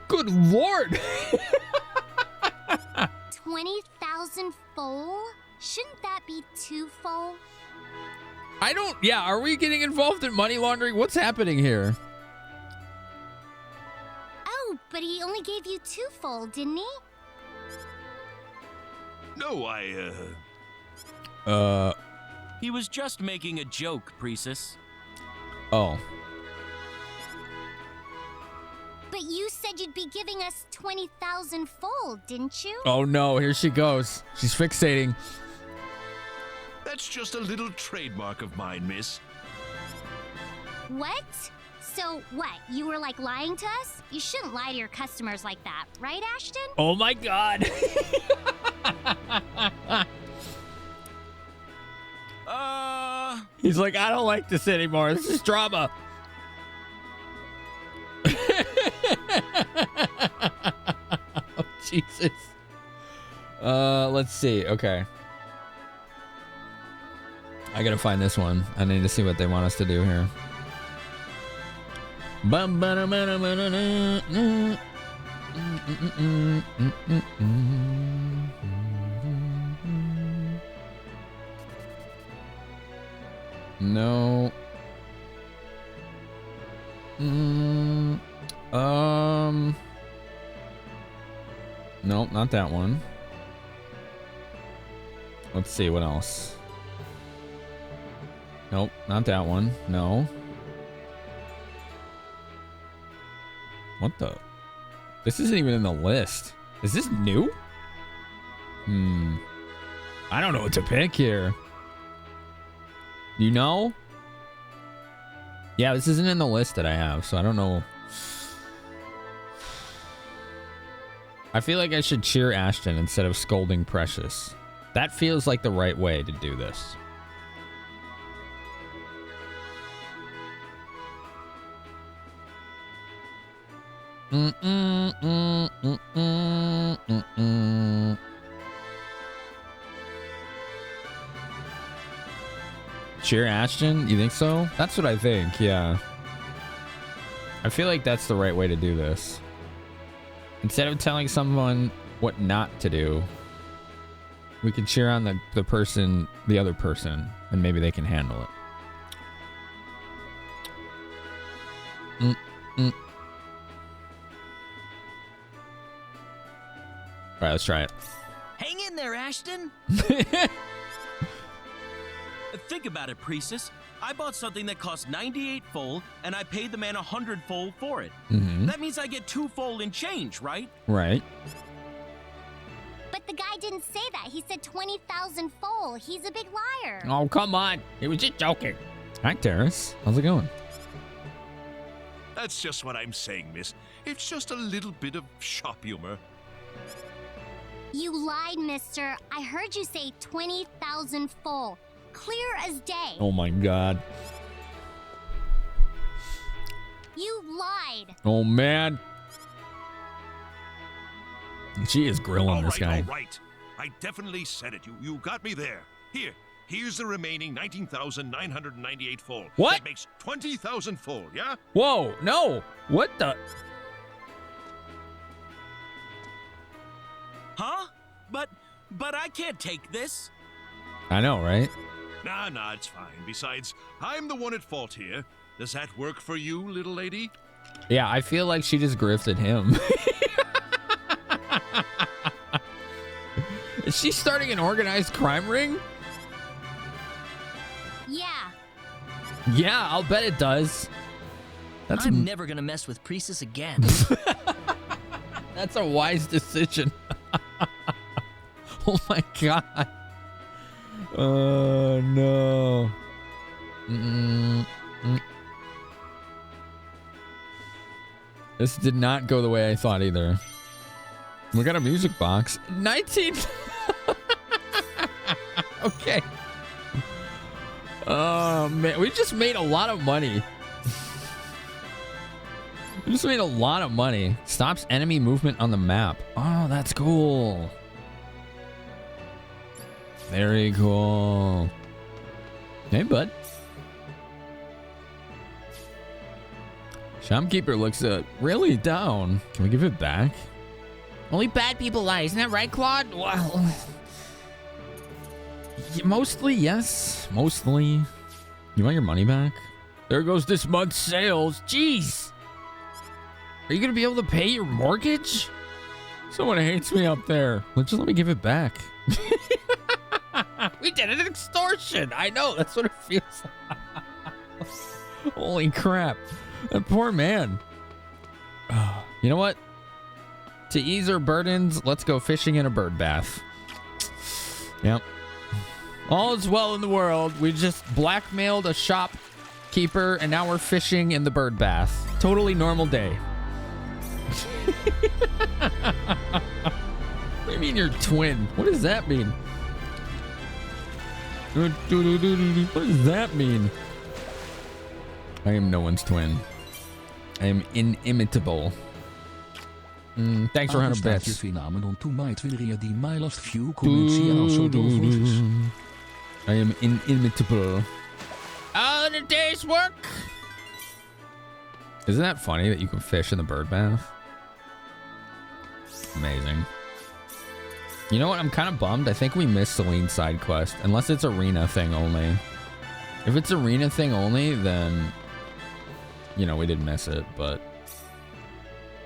Good Lord. 20,000 full? Shouldn't that be too full? I don't, yeah, are we getting involved in money laundering? What's happening here? Oh, but he only gave you 2 full, didn't he? No, He was just making a joke, Precis. Oh. But you said you'd be giving us 20,000 full, didn't you? Oh no, here she goes. She's fixating. That's just a little trademark of mine, miss. What? So what? You were like lying to us? You shouldn't lie to your customers like that, right, Ashton? Oh my God. He's like, I don't like this anymore. This is drama. Oh, Jesus. Let's see. Okay. I gotta find this one. I need to see what they want us to do here. No. Nope, not that one. Let's see what else. Nope, not that one. No. What the? This isn't even in the list. Is this new? I don't know what to pick here. You know? Yeah, this isn't in the list that I have, so I don't know. I feel like I should cheer Ashton instead of scolding Precious. That feels like the right way to do this. Cheer Ashton? You think so? That's what I think, yeah. I feel like that's the right way to do this. Instead of telling someone what not to do, we can cheer on the other person, and maybe they can handle it. All right, let's try it. Hang in there, Ashton. Think about it, Precis. I bought something that cost 98 full, and I paid the man 100 full for it. That means I get 2 full in change, right? Right. But the guy didn't say that. He said 20,000 full. He's a big liar. Oh, come on. He was just joking. Hi, Terrace. How's it going? That's just what I'm saying, miss. It's just a little bit of shop humor. You lied, mister. I heard you say 20,000 full. Clear as day. Oh my God. You lied. Oh man. She is grilling this guy. All right. I definitely said it. You got me there. Here's the remaining 19,998 full. What? That makes 20,000 full, yeah? Whoa, no. What the? Huh? But I can't take this. I know, right? Nah, it's fine. Besides, I'm the one at fault here. Does that work for you, little lady? Yeah, I feel like she just grifted him. Is she starting an organized crime ring? Yeah. Yeah, I'll bet it does. I'm never gonna mess with Precis again. That's a wise decision. Oh my God. Oh no. This did not go the way I thought either. We got a music box. 19. Okay. Oh man, we just made a lot of money. We just made a lot of money. Stops enemy movement on the map. Oh, that's cool. Very cool. Hey, bud. Shopkeeper looks really down. Can we give it back? Only bad people lie, isn't that right, Claude? Well, mostly, yes. Mostly. You want your money back? There goes this month's sales. Jeez. Are you going to be able to pay your mortgage? Someone hates me up there. Just let me give it back. We did an extortion. I know. That's what it feels like. Holy crap. That poor man. You know what? To ease our burdens, let's go fishing in a bird bath. Yep. All is well in the world. We just blackmailed a shopkeeper, and now we're fishing in the bird bath. Totally normal day. What do you mean you're twin? What does that mean? What does that mean? I am no one's twin. I am inimitable. Thanks for 100 bits. Finamenon to my Twitter die my last few comments also doors. I am inimitable. All in a day's work. Isn't that funny that you can fish in the bird bath? Amazing. You know what? I'm kind of bummed. I think we missed Celine's side quest. Unless it's arena thing only. If it's arena thing only, then... You know, we did miss it, but...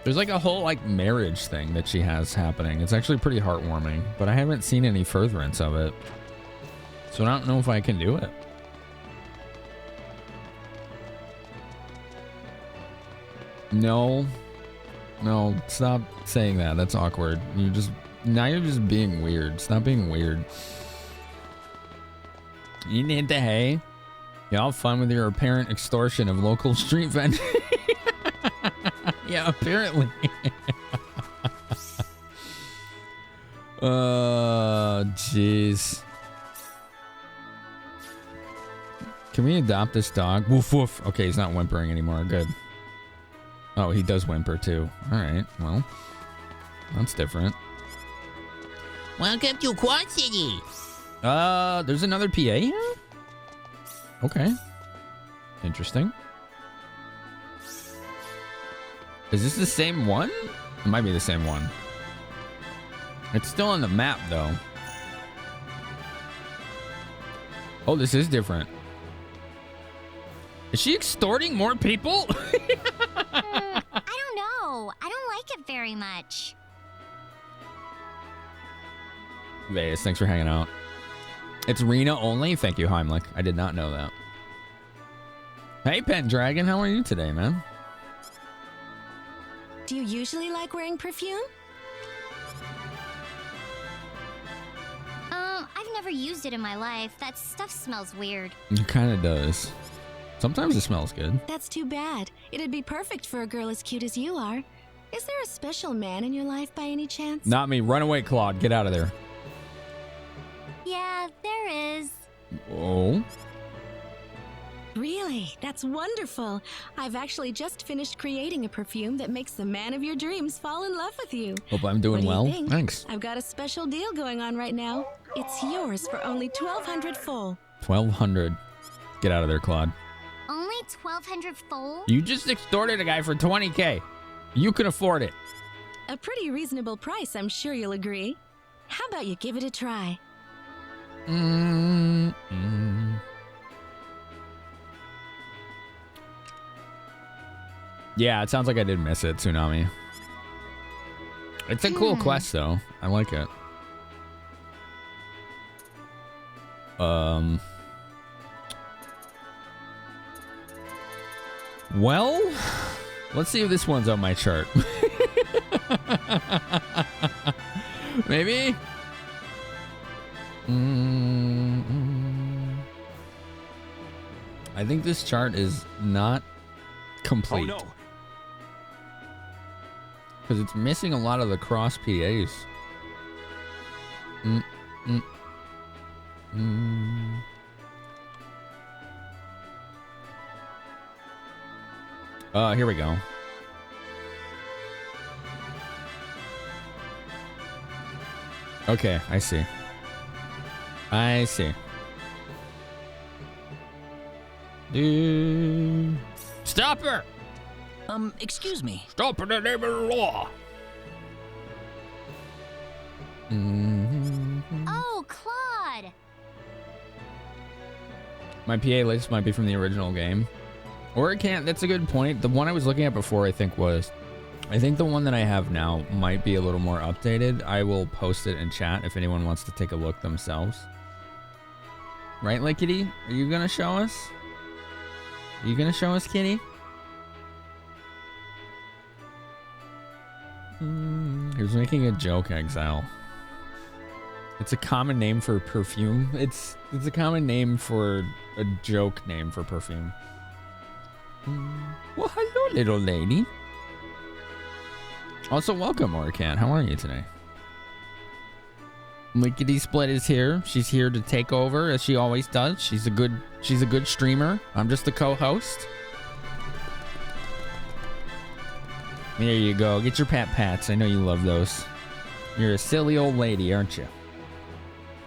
There's like a whole like marriage thing that she has happening. It's actually pretty heartwarming, but I haven't seen any furtherance of it. So I don't know if I can do it. No. No, stop saying that. That's awkward. You're just being weird. Stop being weird. You need the hay. Y'all have fun with your apparent extortion of local street vendors. Yeah, apparently. Jeez. Can we adopt this dog? Woof woof. Okay, he's not whimpering anymore. Good. Oh, he does whimper too. All right. Well, that's different. Welcome to Quad City. There's another PA here? Okay. Interesting. Is this the same one? It might be the same one. It's still on the map, though. Oh, this is different. Is she extorting more people? I don't know. I don't like it very much. Vegas, thanks for hanging out. It's Rena only? Thank you, Heimlich. I did not know that. Hey, Pendragon, how are you today, man? Do you usually like wearing perfume? I've never used it in my life. That stuff smells weird. It kind of does. Sometimes it smells good. That's too bad. It'd be perfect for a girl as cute as you are. Is there a special man in your life by any chance? Not me. Run away, Claude. Get out of there. Yeah, there is. Oh. Really? That's wonderful. I've actually just finished creating a perfume that makes the man of your dreams fall in love with you. Hope I'm doing What do you well. think? Thanks. I've got a special deal going on right now. It's yours for only 1,200 full. 1,200. Get out of there, Claude. Only 1,200 full? You just extorted a guy for 20K. You can afford it. A pretty reasonable price, I'm sure you'll agree. How about you give it a try? Yeah, it sounds like I did miss it, Tsunami. It's a cool quest, though. I like it. Well, let's see if this one's on my chart. Maybe? I think this chart is not complete. Oh, no. Because it's missing a lot of the cross PAs. Here we go. Okay, I see. I see. Stop her! Excuse me. Stop in the name of the law. Oh, Claude! My PA list might be from the original game. Or it can't. That's a good point. The one I was looking at before, I think the one that I have now might be a little more updated. I will post it in chat if anyone wants to take a look themselves. Right, Lickety? Are you going to show us? Are you going to show us, Kitty? He was making a joke, Exile. It's a common name for perfume. It's a common name for a joke name for perfume. Well, hello, little lady. Also, welcome, Orcan. How are you today? Lickety Split is here. She's here to take over, as she always does. She's a good streamer. I'm just the co-host. There you go. Get your pats. I know you love those. You're a silly old lady, aren't you?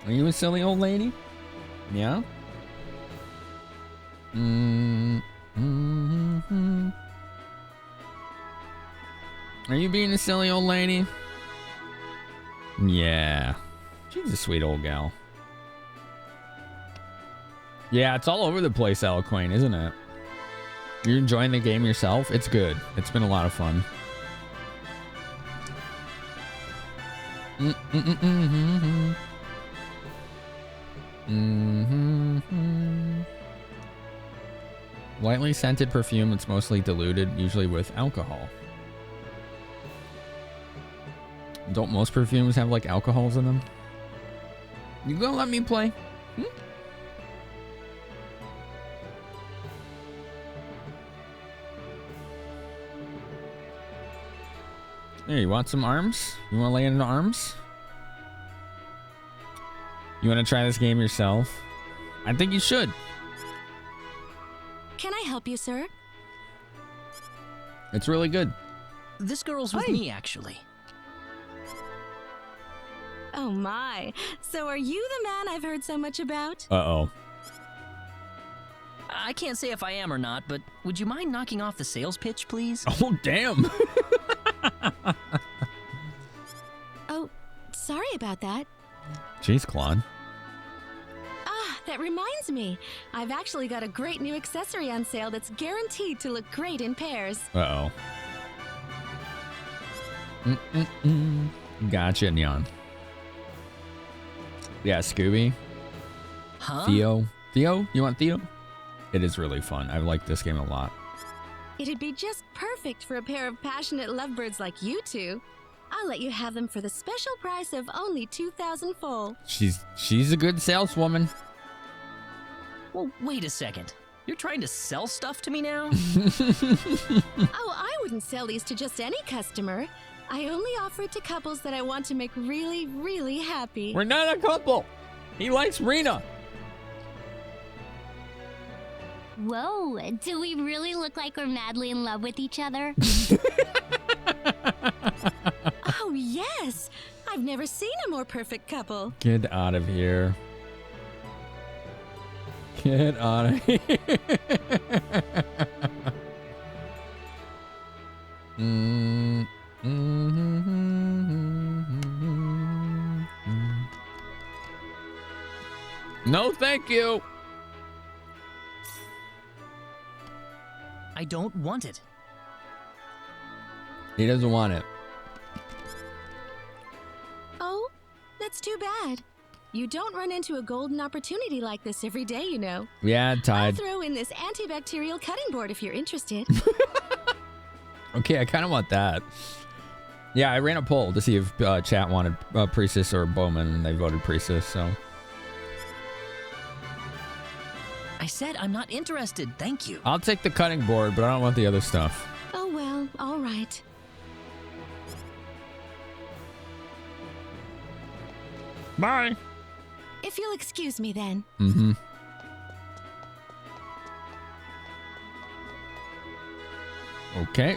Are you a silly old lady? Yeah? Are you being a silly old lady? Yeah. She's a sweet old gal. Yeah, it's all over the place, Eloquain, isn't it? You're enjoying the game yourself? It's good. It's been a lot of fun. Lightly scented perfume that's mostly diluted, usually with alcohol. Don't most perfumes have like alcohols in them? You gonna let me play? Here, you want some arms? You want to lay into arms? You want to try this game yourself? I think you should. Can I help you, sir? It's really good. This girl's with me, actually. Oh my. So are you the man I've heard so much about? Uh-oh. I can't say if I am or not, but would you mind knocking off the sales pitch, please? Oh, damn. Oh, sorry about that. Jeez, Claude. Ah, that reminds me. I've actually got a great new accessory on sale that's guaranteed to look great in pairs. Uh-oh. Gotcha, Neon. Yeah, Scooby. Huh? Theo. Theo? You want Theo? It is really fun. I like this game a lot. It'd be just perfect for a pair of passionate lovebirds like you two. I'll let you have them for the special price of only 2,000 full. She's a good saleswoman. Well, wait a second. You're trying to sell stuff to me now? Oh, I wouldn't sell these to just any customer. I only offer it to couples that I want to make really, really happy. We're not a couple. He likes Rena. Whoa, do we really look like we're madly in love with each other? Oh, yes. I've never seen a more perfect couple. Get out of here. Get out of here. No, thank you. I don't want it. He doesn't want it. Oh, that's too bad. You don't run into a golden opportunity like this every day, you know. Yeah, I'll Tide. throw in this antibacterial cutting board if you're interested. Okay, I kind of want that. Yeah, I ran a poll to see if chat wanted Precis or Bowman, and they voted Precis, so. I said I'm not interested, thank you. I'll take the cutting board, but I don't want the other stuff. Oh, well, all right. Bye. If you'll excuse me then. Mm-hmm. Okay.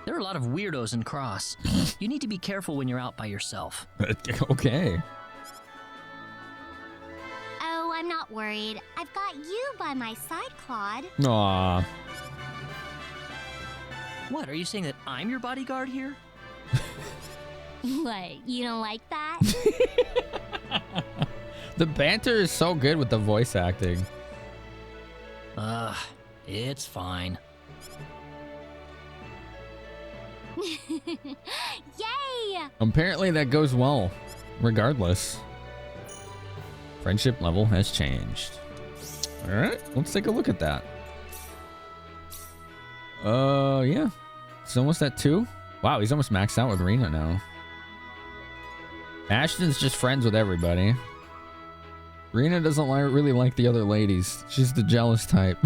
There are a lot of weirdos in Cross. You need to be careful when you're out by yourself. Okay. Oh, I'm not worried. I've got you by my side, Claude. Aw. What, are you saying that I'm your bodyguard here? What, you don't like that? The banter is so good with the voice acting. It's fine. Yay! Apparently that goes well, regardless. Friendship level has changed. All right, let's take a look at that. Yeah. It's almost at 2. Wow, he's almost maxed out with Rena now. Ashton's just friends with everybody. Rena doesn't really like the other ladies. She's the jealous type.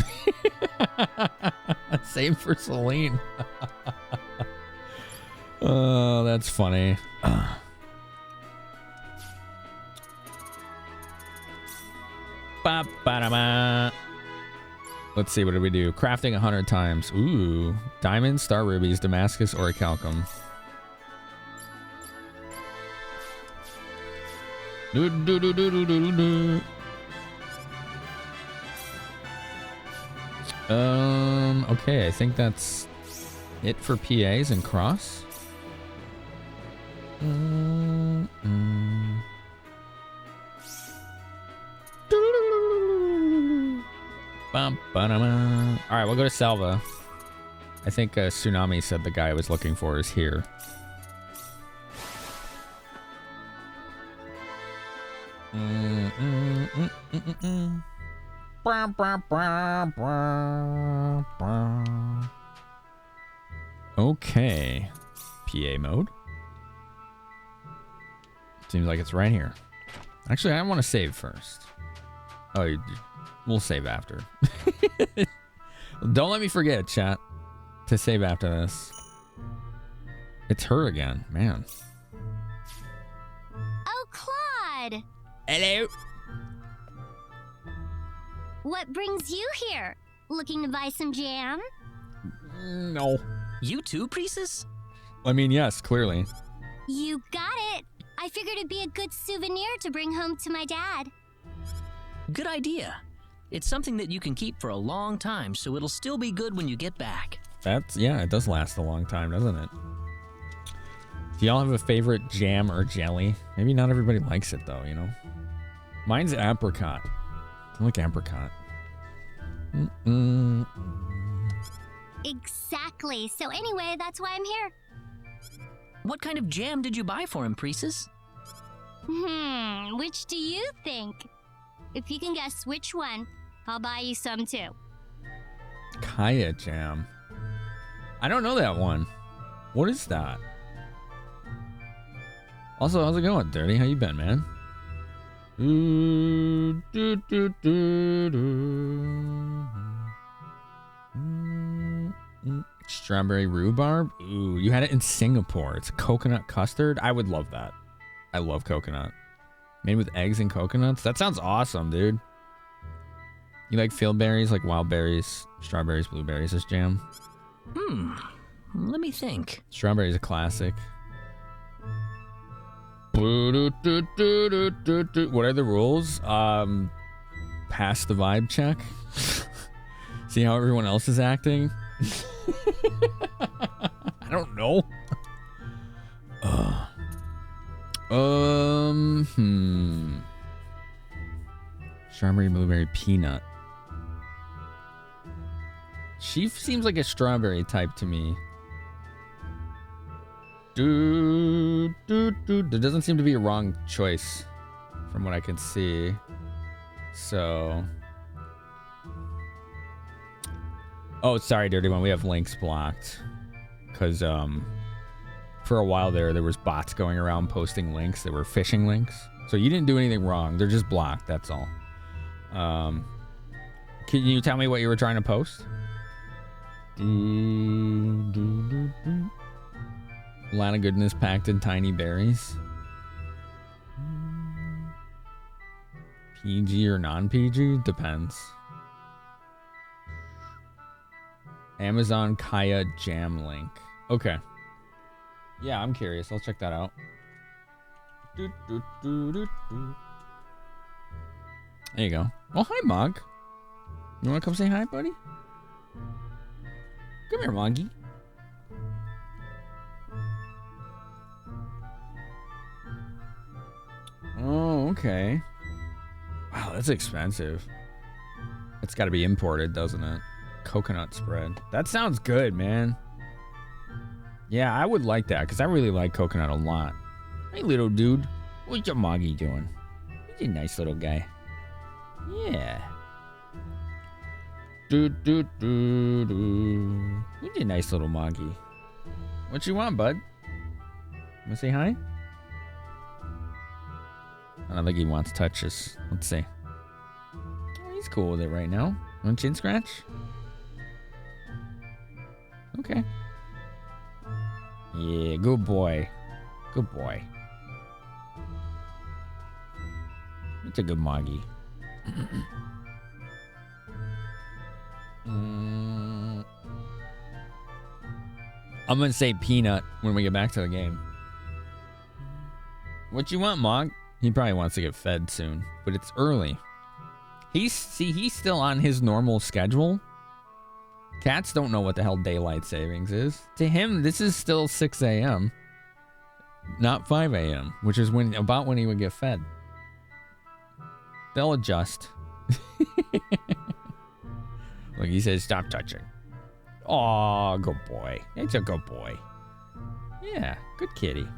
Same for Celine. Oh, that's funny. Ba-ba-da-ba. Let's see, what did we do? Crafting 100 times. Ooh. Diamonds, star rubies, Damascus, orichalcum. Okay, I think that's it for PAs and cross. Alright, we'll go to Salva. I think Tsunami said the guy I was looking for is here. Okay. PA mode. Seems like it's right here. Actually, I want to save first. Oh, we'll save after. Don't let me forget, chat, to save after this. It's her again, man. Oh, Claude! Hello. What brings you here? Looking to buy some jam? No. You too, Precis? I mean, yes, clearly. You got it. I figured it'd be a good souvenir to bring home to my dad. Good idea. It's something that you can keep for a long time, so it'll still be good when you get back. Yeah, it does last a long time, doesn't it? Do y'all have a favorite jam or jelly? Maybe not everybody likes it, though, you know? Mine's apricot. I like apricot. Exactly. So anyway, that's why I'm here. What kind of jam did you buy for him, Precis? Which do you think? If you can guess which one, I'll buy you some too. Kaya jam. I don't know that one. What is that? Also, how's it going, Dirty? How you been, man? Strawberry rhubarb? Ooh, you had it in Singapore. It's coconut custard. I would love that. I love coconut. Made with eggs and coconuts? That sounds awesome, dude. You like field berries, like wild berries, strawberries, blueberries as jam? Let me think. Strawberry's a classic. What are the rules? Pass the vibe check. See how everyone else is acting? I don't know. Strawberry, blueberry, peanut. She seems like a strawberry type to me. There doesn't seem to be a wrong choice from what I can see. So. Oh, sorry, Dirty One. We have links blocked. Because for a while there was bots going around posting links that were phishing links. So you didn't do anything wrong. They're just blocked. That's all. Can you tell me what you were trying to post? A lot of goodness packed in tiny berries. PG or non-PG? Depends. Amazon Kaya Jam link. Okay. Yeah, I'm curious. I'll check that out. There you go. Oh, hi, Mog. You want to come say hi, buddy? Come here, Moggy. Okay. Wow, that's expensive. It's got to be imported, doesn't it? Coconut spread. That sounds good, man. Yeah, I would like that because I really like coconut a lot. Hey, little dude. What's your Moggy doing? He's a nice little guy. Yeah. He's a nice little Moggy. What you want, bud? Wanna say hi? I don't think he wants touches. Let's see. Oh, he's cool with it right now. Want chin scratch? Okay. Yeah, good boy. Good boy. It's a good Moggy. I'm gonna say peanut when we get back to the game. What you want, Mog? He probably wants to get fed soon, but it's early. He's still on his normal schedule. Cats don't know what the hell daylight savings is. To him, this is still 6 a.m., not 5 a.m., which is about when he would get fed. They'll adjust. Look, he says, stop touching. Aw, good boy. It's a good boy. Yeah, good kitty.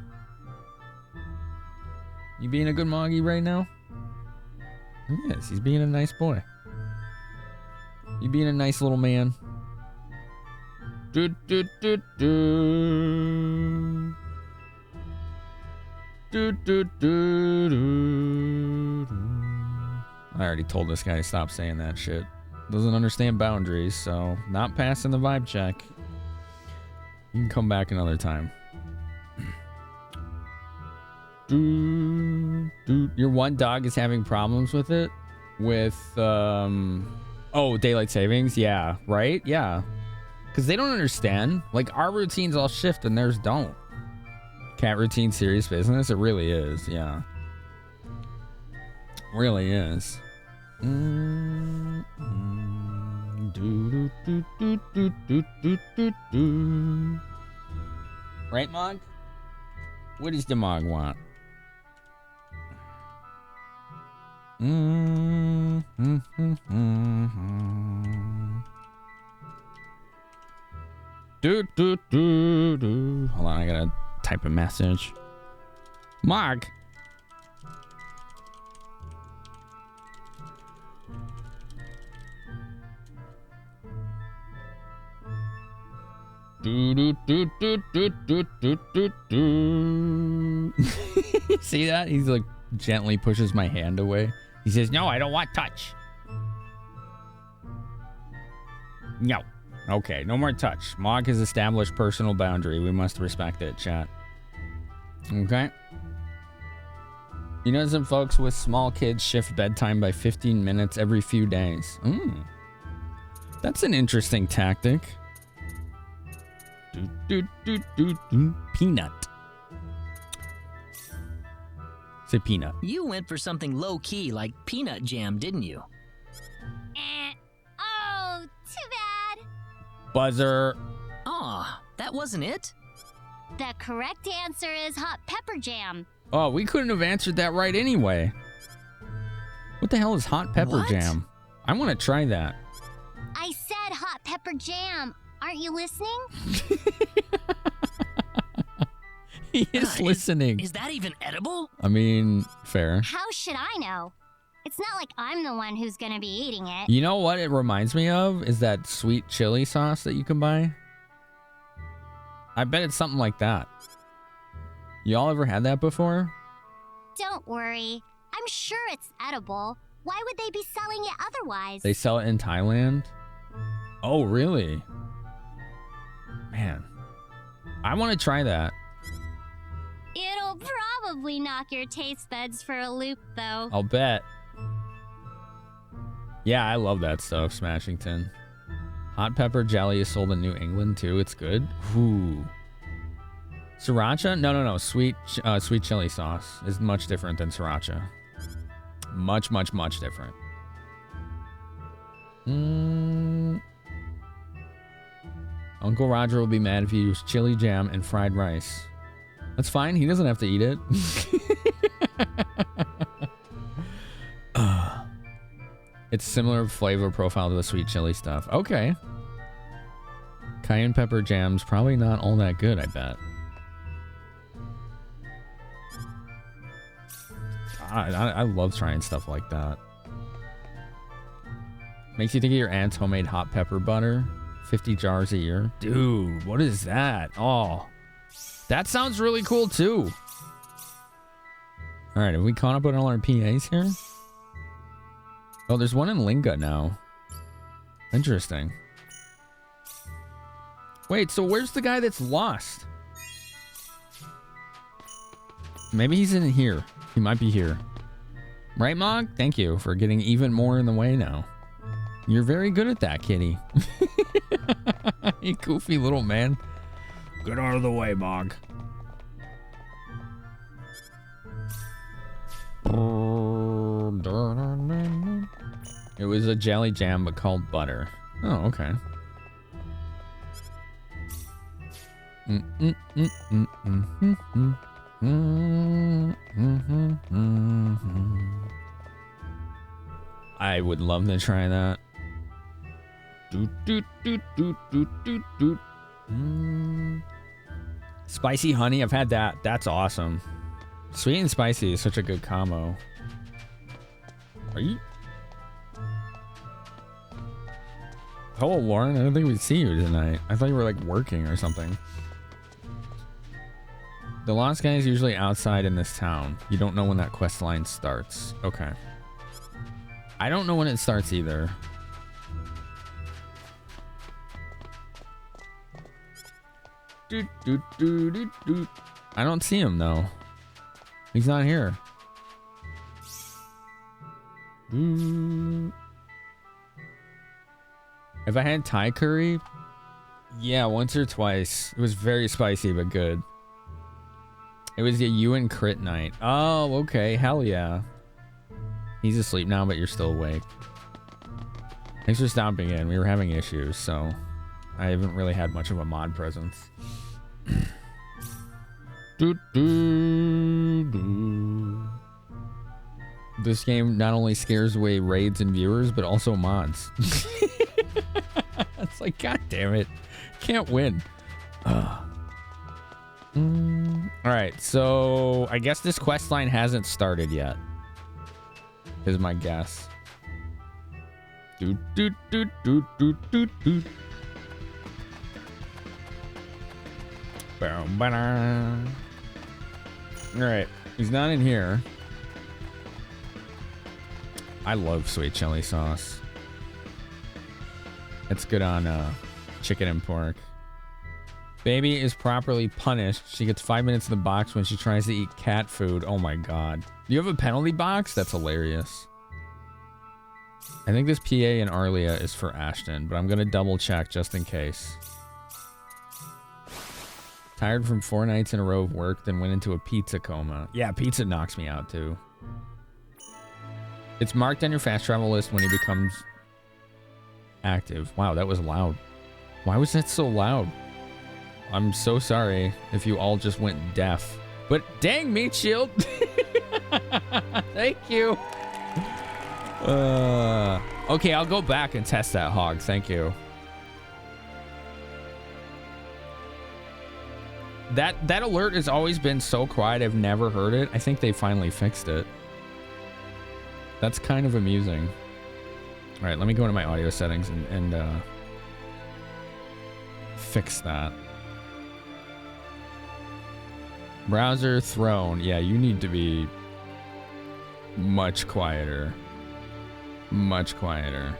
You being a good Moggy right now? Yes, he's being a nice boy. You being a nice little man. Do, do, do, do. Do, do, do, do, do. I already told this guy to stop saying that shit. Doesn't understand boundaries, so not passing the vibe check. You can come back another time. Your one dog is having problems with it? With, oh, daylight savings? Yeah, right? Yeah. Because they don't understand. Like, our routines all shift and theirs don't. Cat routine, serious business? It really is, yeah. Really is. Right, Mog? What does the Mog want? Hold on, I gotta type a message. Mog. See that? He's like gently pushes my hand away. He says, no, I don't want touch. No. Okay, no more touch. Mog has established personal boundary. We must respect it, chat. Okay. You know, some folks with small kids shift bedtime by 15 minutes every few days. That's an interesting tactic. Peanut. Say peanut. You went for something low-key like peanut jam, didn't you? Oh, too bad. Buzzer. Aw, that wasn't it? The correct answer is hot pepper jam. Oh, we couldn't have answered that right anyway. What the hell is hot pepper jam? I want to try that. I said hot pepper jam. Aren't you listening? He is listening. Is that even edible? I mean, fair. How should I know? It's not like I'm the one who's gonna be eating it. You know what it reminds me of? Is that sweet chili sauce that you can buy? I bet it's something like that. Y'all ever had that before? Don't worry. I'm sure it's edible. Why would they be selling it otherwise? They sell it in Thailand? Oh, really? Man. I want to try that. It'll probably knock your taste buds for a loop, though. I'll bet. Yeah, I love that stuff, Smashington. Hot pepper jelly is sold in New England, too. It's good. Ooh. Sriracha? No. Sweet chili sauce is much different than sriracha. Much, much, much different. Uncle Roger will be mad if you use chili jam and fried rice. That's fine. He doesn't have to eat it. It's similar flavor profile to the sweet chili stuff. Okay. Cayenne pepper jam's probably not all that good, I bet. I love trying stuff like that. Makes you think of your aunt's homemade hot pepper butter. 50 jars a year. Dude, what is that? Oh, that sounds really cool too. All right, have we caught up on all our PAs here? Oh, there's one in Linga now. Interesting. Wait, so where's the guy that's lost? Maybe he's in here. He might be here. Right, Mog? Thank you for getting even more in the way now. You're very good at that, kitty. You goofy little man. Get out of the way, Mog. It was a jelly jam, but called butter. Oh, okay. I would love to try that. Spicy honey, I've had that. That's awesome. Sweet and spicy is such a good combo. Are you? Hello, Lauren. I don't think we'd see you tonight. I thought you were like working or something. The Lost Guy is usually outside in this town. You don't know when that quest line starts. Okay. I don't know when it starts either. I don't see him though. He's not here. Have I had Thai curry? Yeah, once or twice. It was very spicy but good. It was a you and crit night. Oh, okay. Hell yeah. He's asleep now, but you're still awake. Thanks for stopping in. We were having issues, so I haven't really had much of a mod presence. This game not only scares away raids and viewers, but also mods. It's like, god damn it. Can't win. Alright, so I guess this quest line hasn't started yet. Is my guess. Alright, he's not in here. I love sweet chili sauce. It's good on chicken and pork. Baby is properly punished. She gets 5 minutes in the box when she tries to eat cat food. Oh my god. Do you have a penalty box? That's hilarious. I think this PA in Arlia is for Ashton, but I'm going to double check just in case. Tired from 4 nights in a row of work, then went into a pizza coma. Yeah, pizza knocks me out too. It's marked on your fast travel list when he becomes active. Wow, that was loud. Why was that so loud? I'm so sorry if you all just went deaf. But dang, Meat Shield. Thank you. Okay, I'll go back and test that hog. Thank you. That alert has always been so quiet. I've never heard it. I think they finally fixed it. That's kind of amusing. All right, let me go into my audio settings and fix that. Browser throne. Yeah, you need to be much quieter. Much quieter.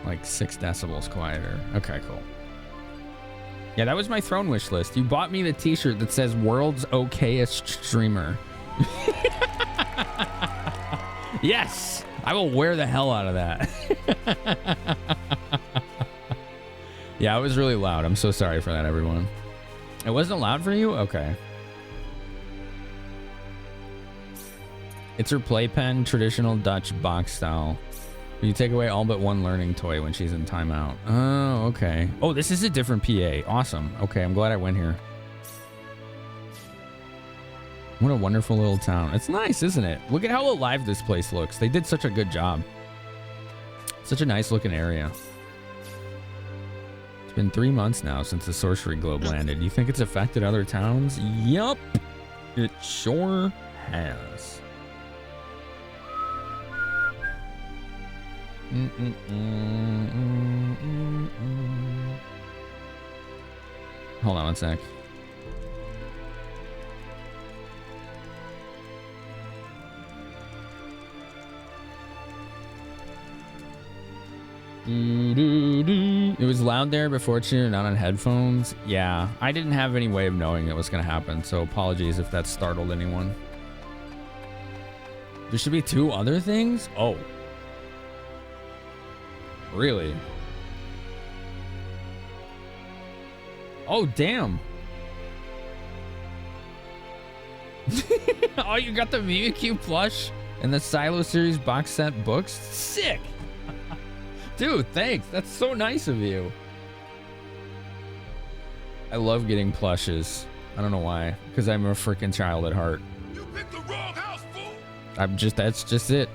Like 6 decibels quieter. Okay, cool. Yeah, that was my throne wish list. You bought me the t-shirt that says world's okayest streamer. Yes! I will wear the hell out of that. Yeah, it was really loud. I'm so sorry for that, everyone. It wasn't loud for you? Okay. It's her playpen, traditional Dutch box style. You take away all but one learning toy when she's in timeout. Oh, okay. Oh, this is a different PA. Awesome. Okay, I'm glad I went here. What a wonderful little town. It's nice, isn't it? Look at how alive this place looks. They did such a good job. Such a nice looking area. It's been 3 months now since the sorcery globe landed. You think it's affected other towns? Yup. It sure has. Hold on one sec. It was loud there before it turned on headphones. Yeah, I didn't have any way of knowing it was going to happen, so apologies if that startled anyone. There should be 2 other things? Oh. Really? Oh, damn. Oh, you got the Mimikyu plush and the Silo series box set books? Sick. Dude, thanks. That's so nice of you. I love getting plushes. I don't know why. Because I'm a freaking child at heart. You picked the wrong house, fool! That's just it.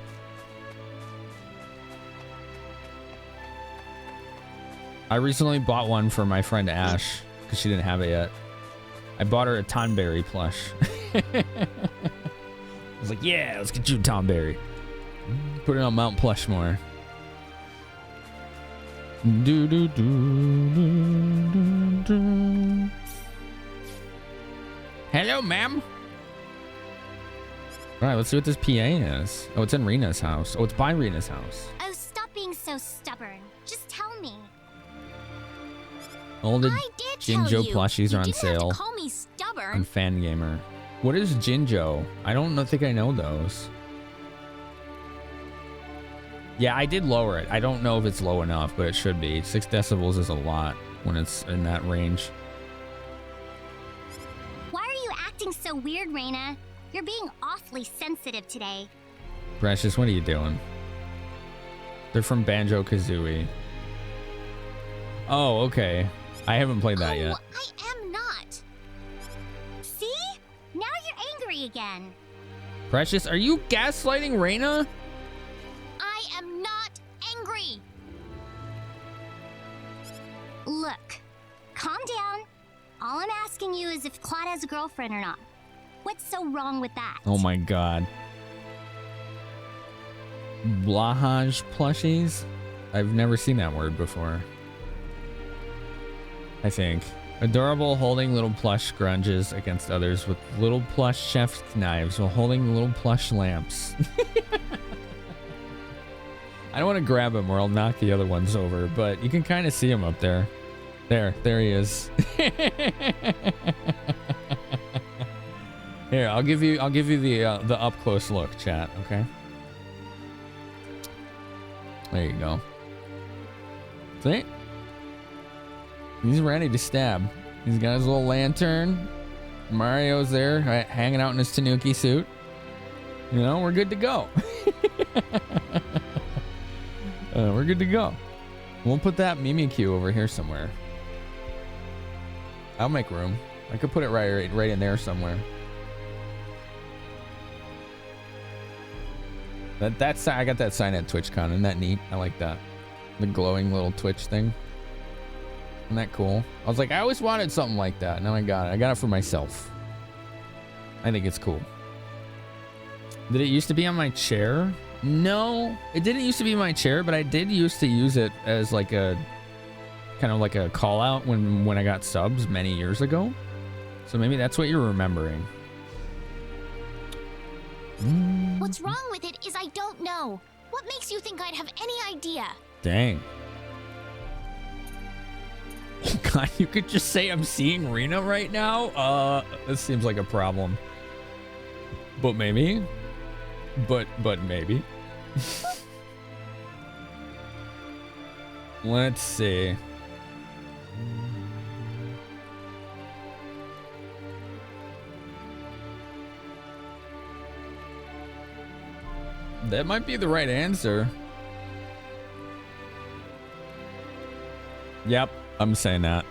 I recently bought one for my friend Ash because she didn't have it yet. I bought her a Tonberry plush. I was like, yeah, let's get you a Tonberry. Put it on Mount Plushmore. Do, do, do, do, do. Hello, ma'am. All right, let's see what this PA is. Oh, it's in Rena's house. Oh, it's by Rena's house. Oh, stop being so stubborn. Just tell me. All the Jinjo plushies are on Have sale to call me stubborn. on Fangamer. What is Jinjo? I don't think I know those. Yeah, I did lower it. I don't know if it's low enough, but it should be. 6 decibels is a lot when it's in that range. Why are you acting so weird, Rena? You're being awfully sensitive today. Precious, what are you doing? They're from Banjo-Kazooie. Oh, okay. I haven't played that yet. I am not. See? Now you're angry again. Precious, are you gaslighting Rena? I am not angry. Look, calm down. All I'm asking you is if Claude has a girlfriend or not. What's so wrong with that? Oh my god. Blahaj plushies? I've never seen that word before. I think. Adorable holding little plush grunges against others with little plush chef's knives while holding little plush lamps. I don't want to grab him or I'll knock the other ones over, but you can kind of see him up there. There he is. Here, I'll give you the up close look, chat, okay? There you go. See? He's ready to stab. He's got his little lantern. Mario's there, right, hanging out in his Tanuki suit. You know, we're good to go. We're good to go. We'll put that Mimikyu over here somewhere. I'll make room. I could put it right in there somewhere. That's I got that sign at TwitchCon. Isn't that neat? I like that. The glowing little Twitch thing. Isn't that cool? I was like, I always wanted something like that. Now I got it. I got it for myself. I think it's cool. Did it used to be on my chair? No, it didn't used to be my chair, but I did used to use it as like a kind of like a call out when I got subs many years ago. So maybe that's what you're remembering. What's wrong with it is I don't know. What makes you think I'd have any idea? Dang. God, you could just say I'm seeing Rena right now? This seems like a problem. But maybe. But maybe. Let's see. That might be the right answer. Yep, I'm saying that.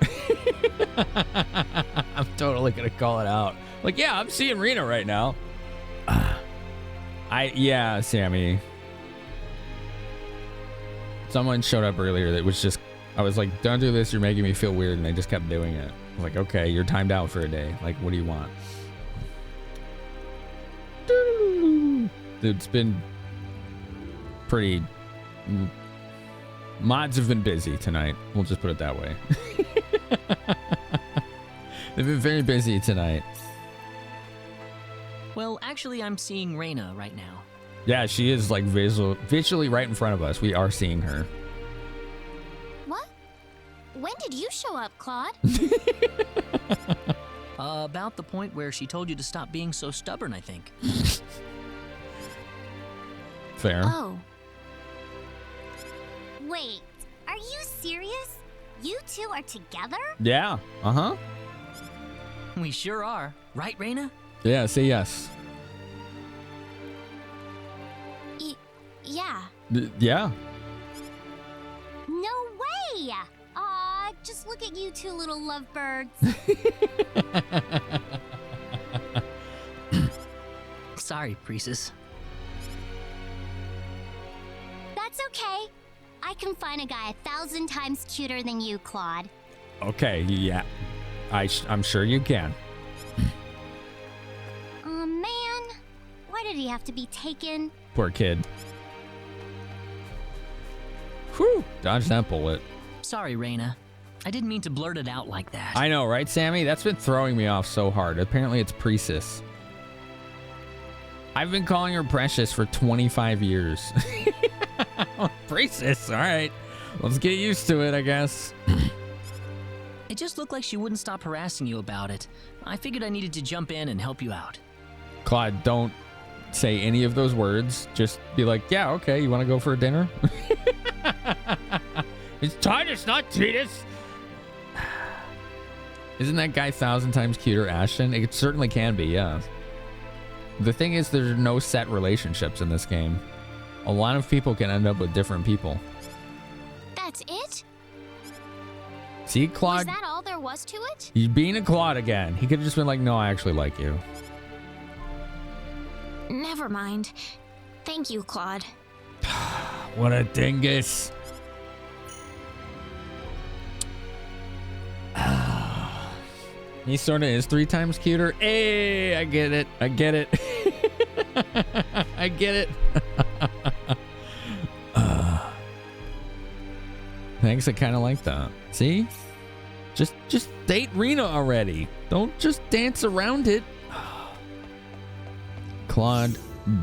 I'm totally gonna call it out. Like, yeah, I'm seeing Rena right now. Yeah, Sammy. Someone showed up earlier that was just, I was like, don't do this, you're making me feel weird, and they just kept doing it. I was like, okay, you're timed out for a day. Like, what do you want? Dude, it's been pretty... Mods have been busy tonight. We'll just put it that way. They've been very busy tonight. Well, actually, I'm seeing Rena right now. Yeah, she is like visually right in front of us. We are seeing her. What? When did you show up, Claude? About the point where she told you to stop being so stubborn, I think. Fair. Oh. Wait, are you serious? You two are together? Yeah. Uh-huh. We sure are. Right, Rena? Yeah, say yes. Yeah. Yeah. No way! Aw, just look at you two little lovebirds. Sorry, Precis. That's okay. I can find a guy 1,000 times cuter than you, Claude. Okay, yeah. I'm sure you can. Oh, man. Why did he have to be taken? Poor kid. Whew, dodged that bullet. Sorry, Rena. I didn't mean to blurt it out like that. I know, right, Sammy? That's been throwing me off so hard. Apparently it's Precis. I've been calling her Precious for 25 years. Precis, all right. Let's get used to it, I guess. It just looked like she wouldn't stop harassing you about it. I figured I needed to jump in and help you out. Claude, don't say any of those words. Just be like, yeah, okay, you want to go for a dinner? It's Titus, not Titus. Isn't that guy 1,000 times cuter, Ashton? It certainly can be, yeah. The thing is, there's no set relationships in this game. A lot of people can end up with different people. That's it? See, Claude? Was that all there was to it? He's being a Claude again. He could have just been like, no, I actually like you. Never mind. Thank you, Claude. What a dingus. He sort of is 3 times cuter. Hey, I get it. I get it. I get it. Thanks, I kind of like that. See? Just date Rena already. Don't just dance around it. Claude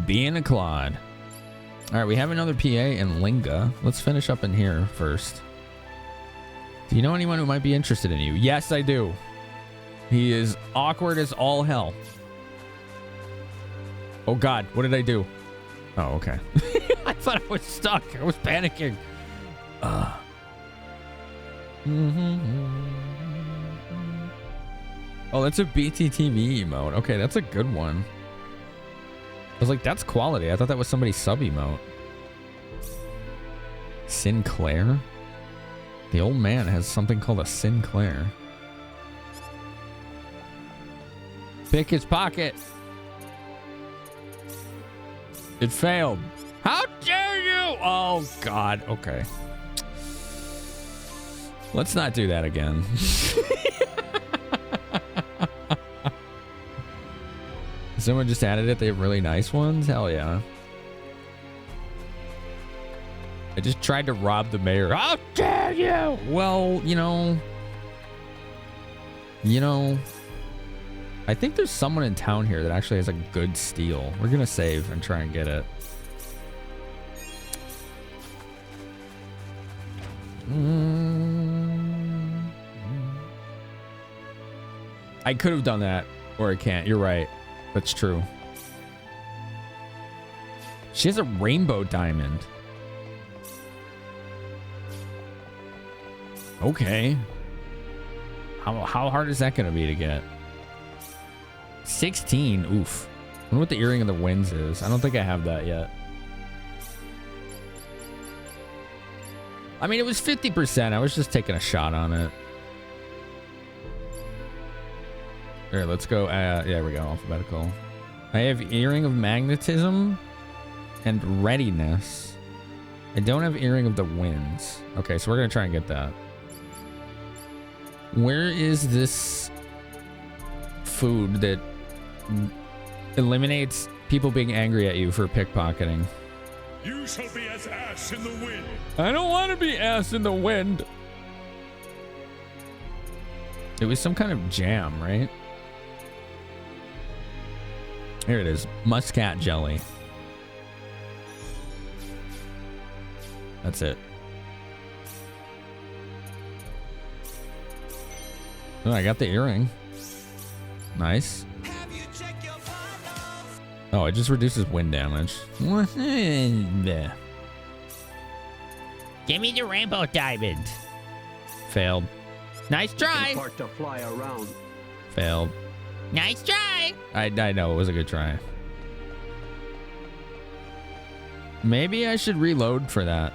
being a Claude. All right, we have another PA in Linga. Let's finish up in here first. Do you know anyone who might be interested in you? Yes, I do. He is awkward as all hell. Oh God, what did I do? Oh, okay. I thought I was stuck. I was panicking. Oh, that's a BTTV emote. Okay, that's a good one. I was like, that's quality. I thought that was somebody's sub emote. Sinclair? The old man has something called a Sinclair. Pick his pocket. It failed. How dare you? Oh, God. Okay. Let's not do that again. Someone just added it. They have really nice ones. Hell yeah. I just tried to rob the mayor. How dare you? Well, you know, I think there's someone in town here that actually has a good steal. We're gonna save and try and get it. I could have done that, or I can't. You're right. That's true. She has a rainbow diamond. Okay. How hard is that going to be to get? 16. Oof. I wonder what the Earring of the Winds is. I don't think I have that yet. I mean, it was 50%. I was just taking a shot on it. Here, let's go. Yeah, we go. Alphabetical. I have Earring of Magnetism and Readiness. I don't have Earring of the Winds. Okay, so we're gonna try and get that. Where is this food that eliminates people being angry at you for pickpocketing? You shall be as ash in the wind. I don't want to be ass in the wind. It was some kind of jam, right? Here it is. Muscat jelly. That's it. Oh, I got the earring. Nice. Oh, it just reduces wind damage. Give me the rainbow diamond. Failed. Nice try. Part to fly around. Failed. Nice try. I know it was a good try. Maybe I should reload for that.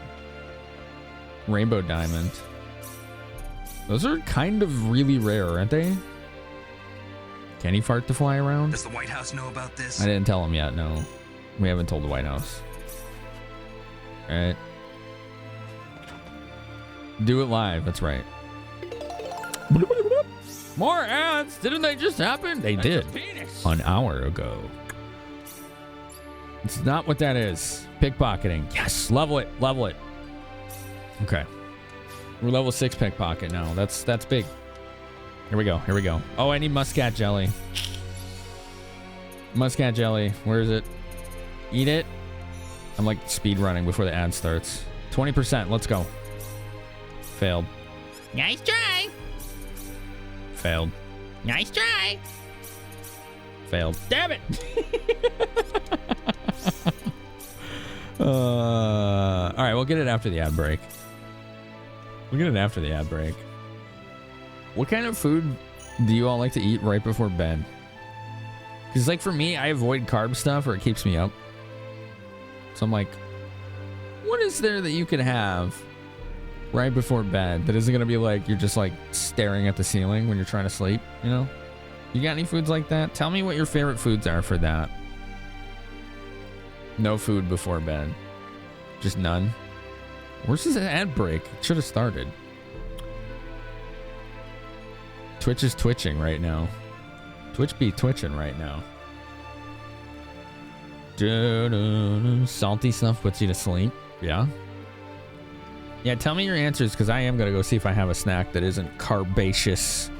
Rainbow diamond. Those are kind of really rare, aren't they? Can he fart to fly around? Does the White House know about this? I didn't tell him yet, no. We haven't told the White House. Alright. Do it live, that's right. More ads! Didn't they just happen? They did. An hour ago. It's not what that is. Pickpocketing. Yes, level it, level it. Okay. We're level 6 pickpocket now. That's big. Here we go, here we go. Oh, I need muscat jelly. Muscat jelly, where is it? Eat it. I'm like speed running before the ad starts. 20%, let's go. Failed. Nice try. Failed. Nice try. Failed. Damn it! All right, we'll get it after the ad break. We'll get it after the ad break. What kind of food do you all like to eat right before bed? Because, like, for me, I avoid carb stuff or it keeps me up. So I'm like, what is there that you could have right before bed that isn't going to be like you're just, like, staring at the ceiling when you're trying to sleep, you know? You got any foods like that? Tell me what your favorite foods are for that. No food before bed. Just none. Where's this ad break? It should have started. Twitch is twitching right now. Twitch be twitching right now. Salty stuff puts you to sleep. Yeah. Yeah, tell me your answers because I am going to go see if I have a snack that isn't carbaceous.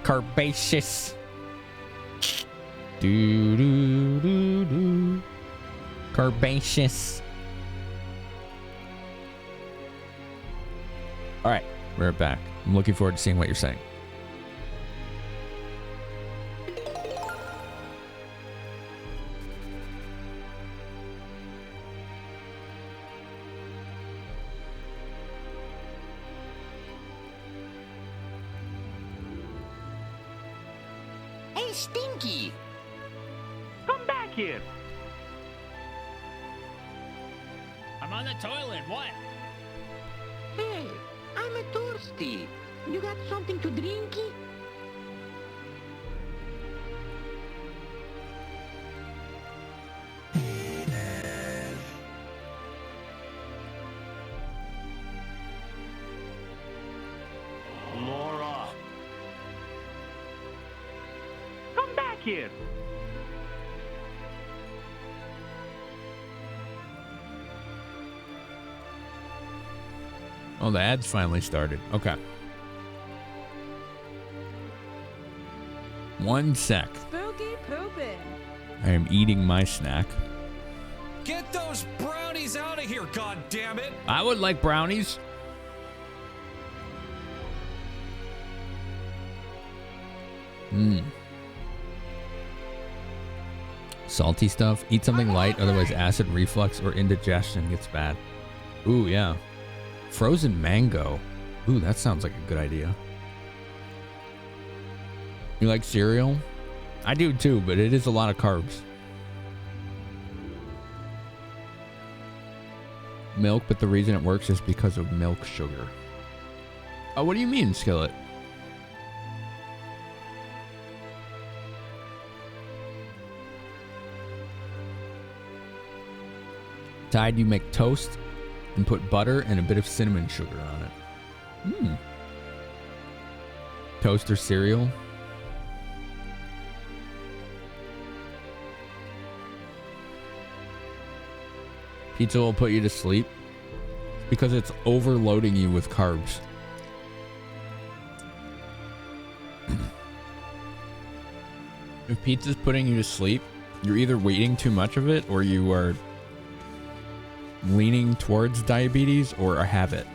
Carbaceous. Do. Carbaceous. All right, we're back. I'm looking forward to seeing what you're saying. Hey, Stinky! Come back here. I'm on the toilet. What? Hey, I'm a thirsty. You got something to drinky? Laura. Come back here. Oh, the ad's finally started. Okay. 1 sec. Spooky pooping. I am eating my snack. Get those brownies out of here, god damn it! I would like brownies. Salty stuff. Eat something light, otherwise acid reflux or indigestion gets bad. Ooh, yeah. Frozen mango. Ooh, that sounds like a good idea. You like cereal? I do too, but it is a lot of carbs. Milk, but the reason it works is because of milk sugar. Oh, what do you mean, Skillet? Tide, you make toast and put butter and a bit of cinnamon sugar on it. Toast or cereal? Pizza will put you to sleep because it's overloading you with carbs. If pizza's putting you to sleep, you're either eating too much of it or you are leaning towards diabetes or a habit.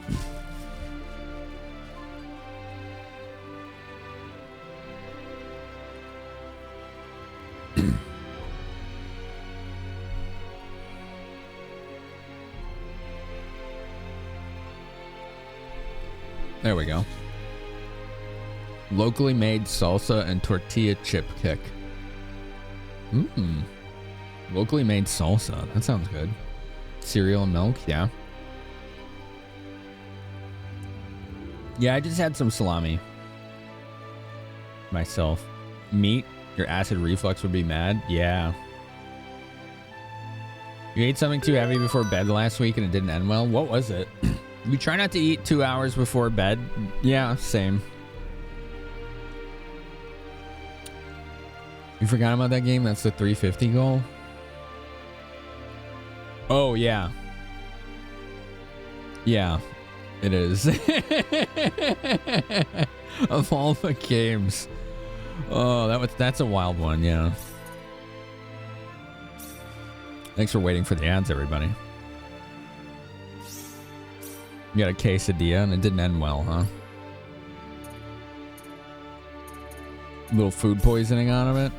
There we go. Locally made salsa and tortilla chip kick. Locally made salsa. That sounds good. Cereal and milk, yeah. Yeah, I just had some salami. Myself. Meat? Your acid reflux would be mad? Yeah. You ate something too heavy before bed last week and it didn't end well? What was it? You try not to eat 2 hours before bed? Yeah, same. You forgot about that game? That's the 350 goal? Oh, yeah. Yeah, it is. Of all the games. Oh, that's a wild one, yeah. Thanks for waiting for the ads, everybody. You got a quesadilla and it didn't end well, huh? A little food poisoning out of it.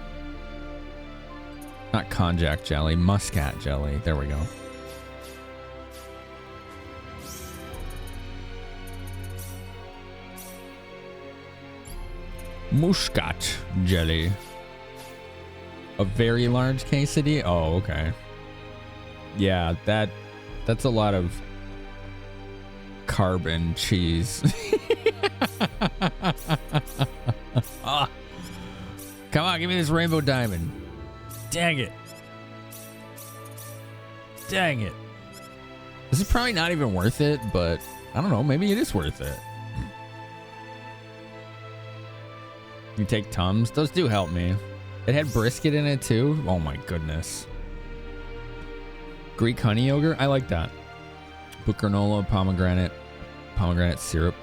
Not konjac jelly, muscat jelly. There we go. Muscat jelly. A very large quesadilla? Oh, okay. Yeah, that's a lot of carb and cheese. Oh. Come on, give me this rainbow diamond. Dang it. Dang it. This is probably not even worth it, but I don't know, maybe it is worth it. You take Tums? Those do help me. It had brisket in it too? Oh my goodness. Greek honey yogurt? I like that. Put granola, pomegranate syrup.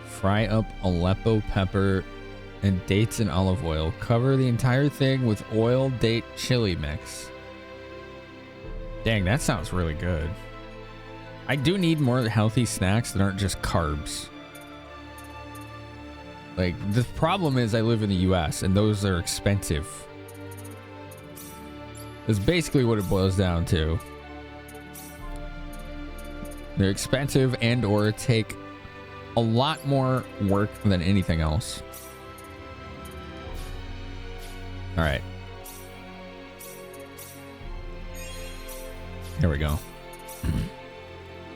Fry up Aleppo pepper and dates in olive oil. Cover the entire thing with oil date chili mix. Dang, that sounds really good. I do need more healthy snacks that aren't just carbs. Like, the problem is I live in the US and those are expensive. That's basically what it boils down to. They're expensive and or take a lot more work than anything else. All right. Here we go.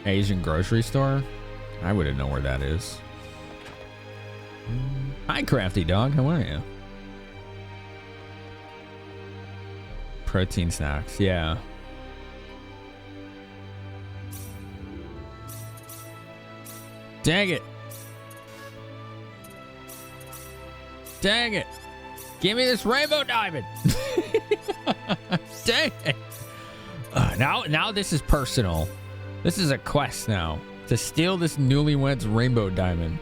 Asian grocery store? I wouldn't know where that is. Hi, Crafty Dog. How are you? Protein snacks. Yeah. Dang it. Dang it. Give me this rainbow diamond. Dang it. Now this is personal. This is a quest now. To steal this newlywed's rainbow diamond.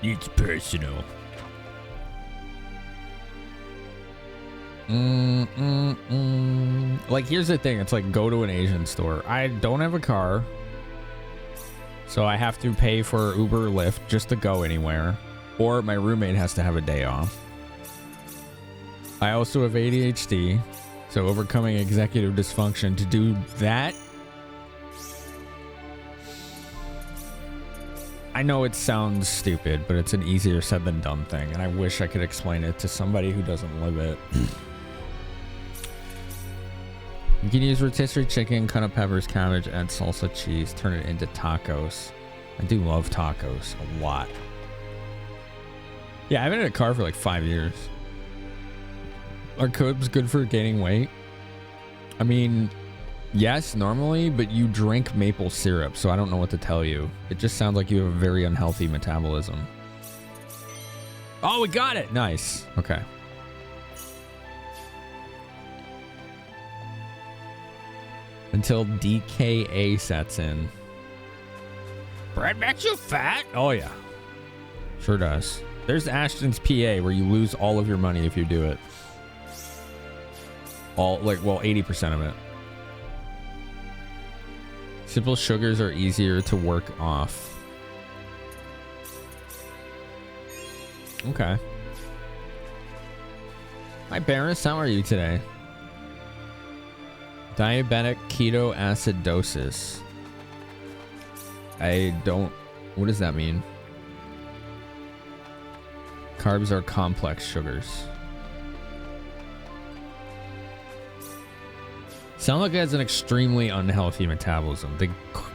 It's personal. Like, here's the thing. It's like, go to an Asian store. I don't have a car. So I have to pay for Uber or Lyft just to go anywhere. Or my roommate has to have a day off. I also have ADHD. So overcoming executive dysfunction to do that. I know it sounds stupid, but it's an easier said than done thing. And I wish I could explain it to somebody who doesn't live it. You can use rotisserie chicken, cut up peppers, cabbage, add salsa, cheese, turn it into tacos. I do love tacos a lot. Yeah, I've been in a car for like 5 years. Are carbs good for gaining weight? I mean, yes, normally, but you drink maple syrup, so I don't know what to tell you. It just sounds like you have a very unhealthy metabolism. Oh, we got it. Nice. Okay. Until DKA sets in. Bread makes you fat? Oh, yeah. Sure does. There's Ashton's PA where you lose all of your money if you do it. All, like, well, 80% of it. Simple sugars are easier to work off. Okay. Hi, Barris. How are you today? Diabetic ketoacidosis. I don't... What does that mean? Carbs are complex sugars. Sound like it has an extremely unhealthy metabolism. They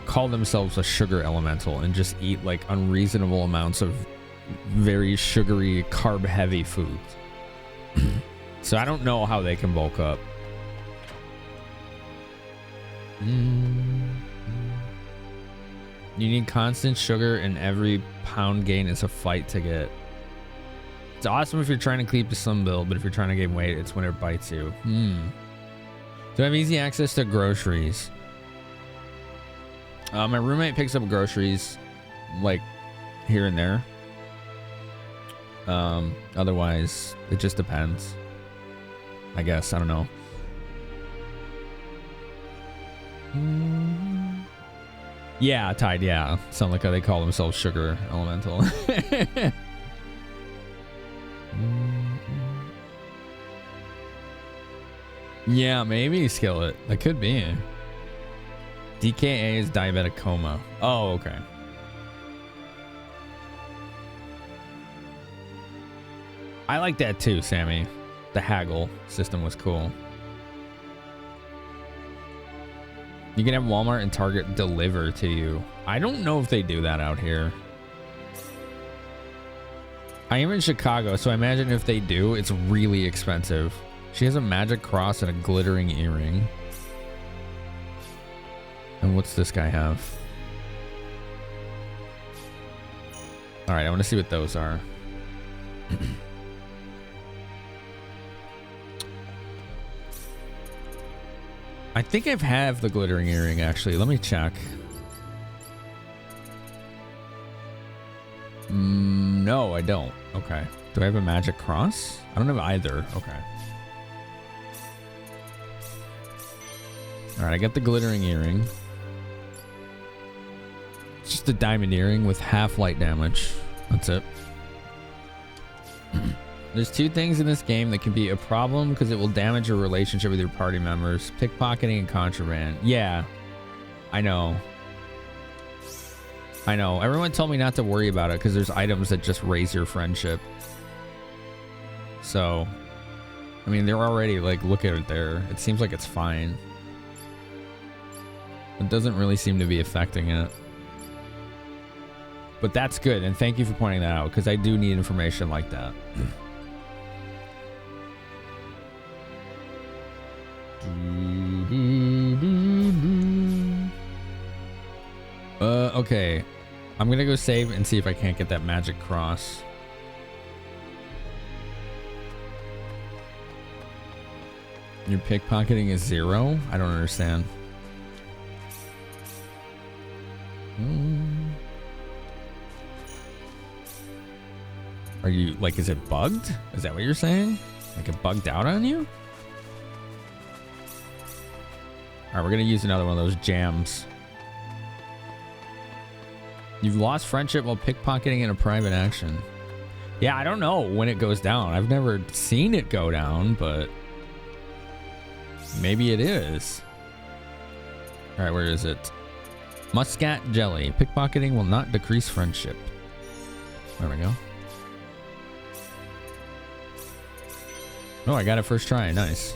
call themselves a sugar elemental and just eat like unreasonable amounts of very sugary, carb-heavy foods. So I don't know how they can bulk up. You need constant sugar, and every pound gain is a fight to get. It's awesome if you're trying to keep the slim build, but if you're trying to gain weight, it's when it bites you. Do I have easy access to groceries? My roommate picks up groceries, like, here and there. Otherwise, it just depends. I guess, I don't know. Yeah, Tide, yeah. Sound like how they call themselves sugar elemental. Yeah, maybe Skillet. That could be. DKA is diabetic coma. Oh, okay. I like that too, Sammy. The haggle system was cool. You can have Walmart and Target deliver to you. I don't know if they do that out here. I am in Chicago, so I imagine if they do, it's really expensive. She has a magic cross and a glittering earring. And what's this guy have? All right, I want to see what those are. I think I have the glittering earring, actually. Let me check. No, I don't. Okay. Do I have a magic cross? I don't have either. Okay. All right, I got the glittering earring. It's just a diamond earring with half light damage. That's it. There's two things in this game that can be a problem because it will damage your relationship with your party members. Pickpocketing and contraband. Yeah, I know. I know. Everyone told me not to worry about it because there's items that just raise your friendship. So, I mean, they're already like, look at it there. It seems like it's fine. It doesn't really seem to be affecting it. But that's good, and thank you for pointing that out because I do need information like that. Okay. I'm gonna go save and see if I can't get that magic cross. Your pickpocketing is 0? I don't understand. Are you, like, is it bugged? Is that what you're saying? Like it bugged out on you? Alright, we're gonna use another one of those jams. You've lost friendship while pickpocketing in a private action. Yeah, I don't know when it goes down. I've never seen it go down, but maybe it is. Alright, where is it? Muscat jelly. Pickpocketing will not decrease friendship. There we go. Oh, I got it first try. Nice.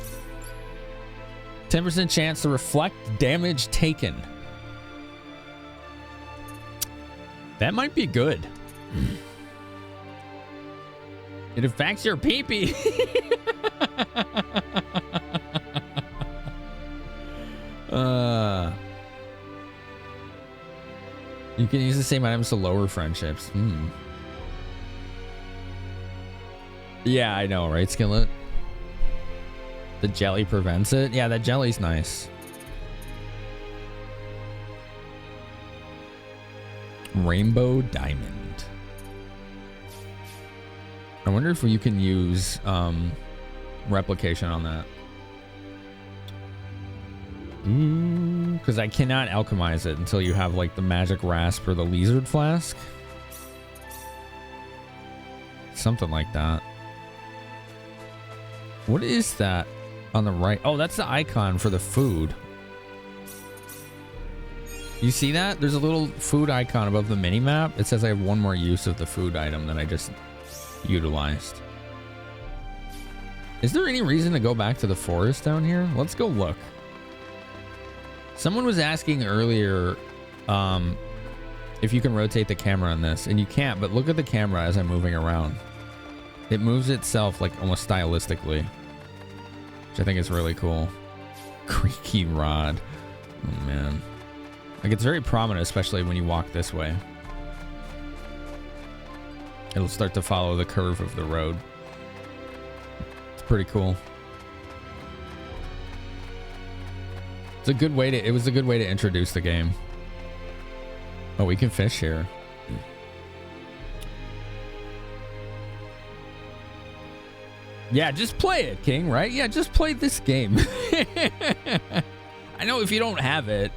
10% chance to reflect damage taken. That might be good. It affects your pee-pee. You can use the same items to lower friendships. Yeah, I know, right, Skillet? The jelly prevents it? Yeah, that jelly's nice. Rainbow Diamond. I wonder if you can use replication on that. Because I cannot alchemize it until you have like the magic rasp or the lizard flask. Something like that. What is that on the right? Oh, that's the icon for the food. You see that? There's a little food icon above the mini map. It says I have one more use of the food item that I just utilized. Is there any reason to go back to the forest down here? Let's go look. Someone was asking earlier if you can rotate the camera on this, and you can't, but look at the camera as I'm moving around. It moves itself like almost stylistically, which I think is really cool. Creaky rod. Oh man. Like it's very prominent, especially when you walk this way. It'll start to follow the curve of the road. It's pretty cool. It's a good way to, it was a good way to introduce the game. Oh, we can fish here. Yeah, just play it, King, right? Yeah, just play this game. I know if you don't have it,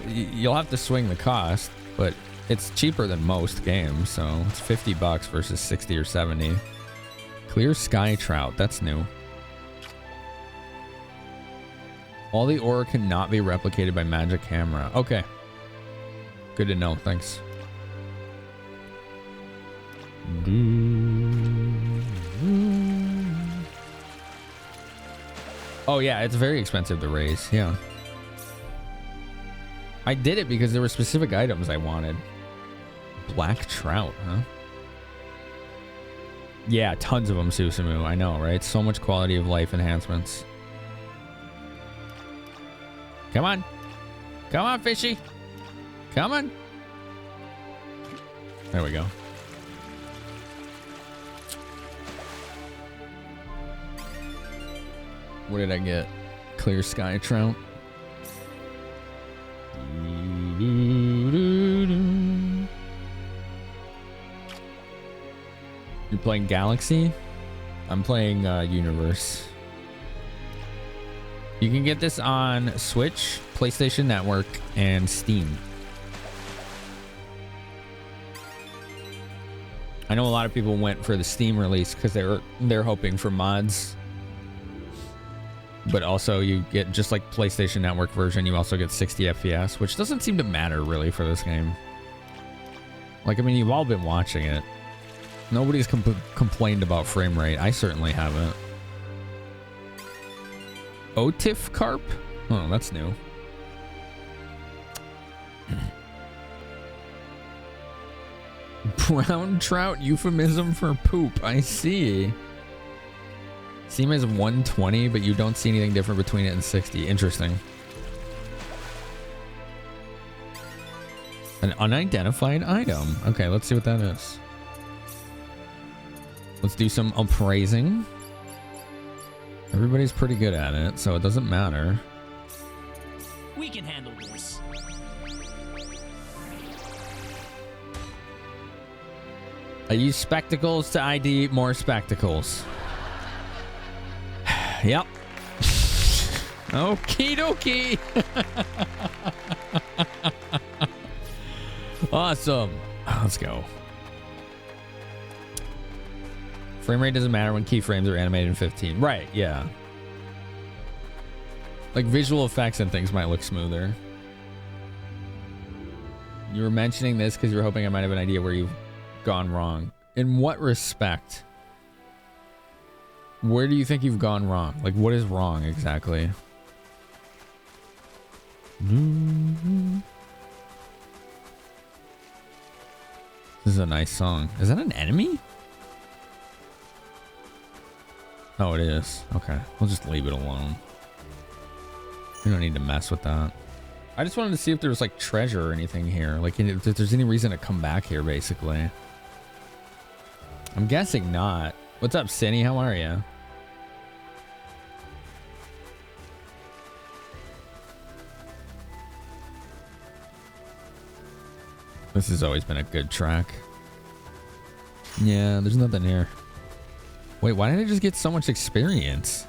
you'll have to swing the cost, but it's cheaper than most games, so it's $50 versus 60 or 70. Clear sky trout, that's new. All the ore cannot be replicated by magic camera. Okay. Good to know, thanks. Oh yeah, it's very expensive to raise, yeah. I did it because there were specific items I wanted. Black trout, huh? Yeah, tons of them, Susumu. I know, right? So much quality of life enhancements. Come on. Come on, fishy. Come on. There we go. What did I get? Clear sky trout. You're playing Galaxy? I'm playing Universe. You can get this on Switch, PlayStation Network, and Steam. I know a lot of people went for the Steam release because they're hoping for mods. But also you get, just like PlayStation Network version, you also get 60 FPS, which doesn't seem to matter really for this game. Like, I mean, you've all been watching it. Nobody's complained about frame rate. I certainly haven't. Otif carp? Oh, that's new. Brown trout euphemism for poop. I see. Seam is 120, but you don't see anything different between it and 60. Interesting. An unidentified item. Okay, let's see what that is. Let's do some appraising. Everybody's pretty good at it, so it doesn't matter. We can handle this. I use spectacles to ID more spectacles. Yep. Okie dokie. Awesome. Let's go. Frame rate doesn't matter when keyframes are animated in 15. Right, yeah. Like visual effects and things might look smoother. You were mentioning this because you were hoping I might have an idea where you've gone wrong. In what respect? Where do you think you've gone wrong? Like, what is wrong exactly? This is a nice song. Is that an enemy? Oh, it is. Okay. We'll just leave it alone. We don't need to mess with that. I just wanted to see if there was like treasure or anything here. Like if there's any reason to come back here, basically. I'm guessing not. What's up, Cindy? How are you? This has always been a good track. Yeah, there's nothing here. Wait, why did I just get so much experience?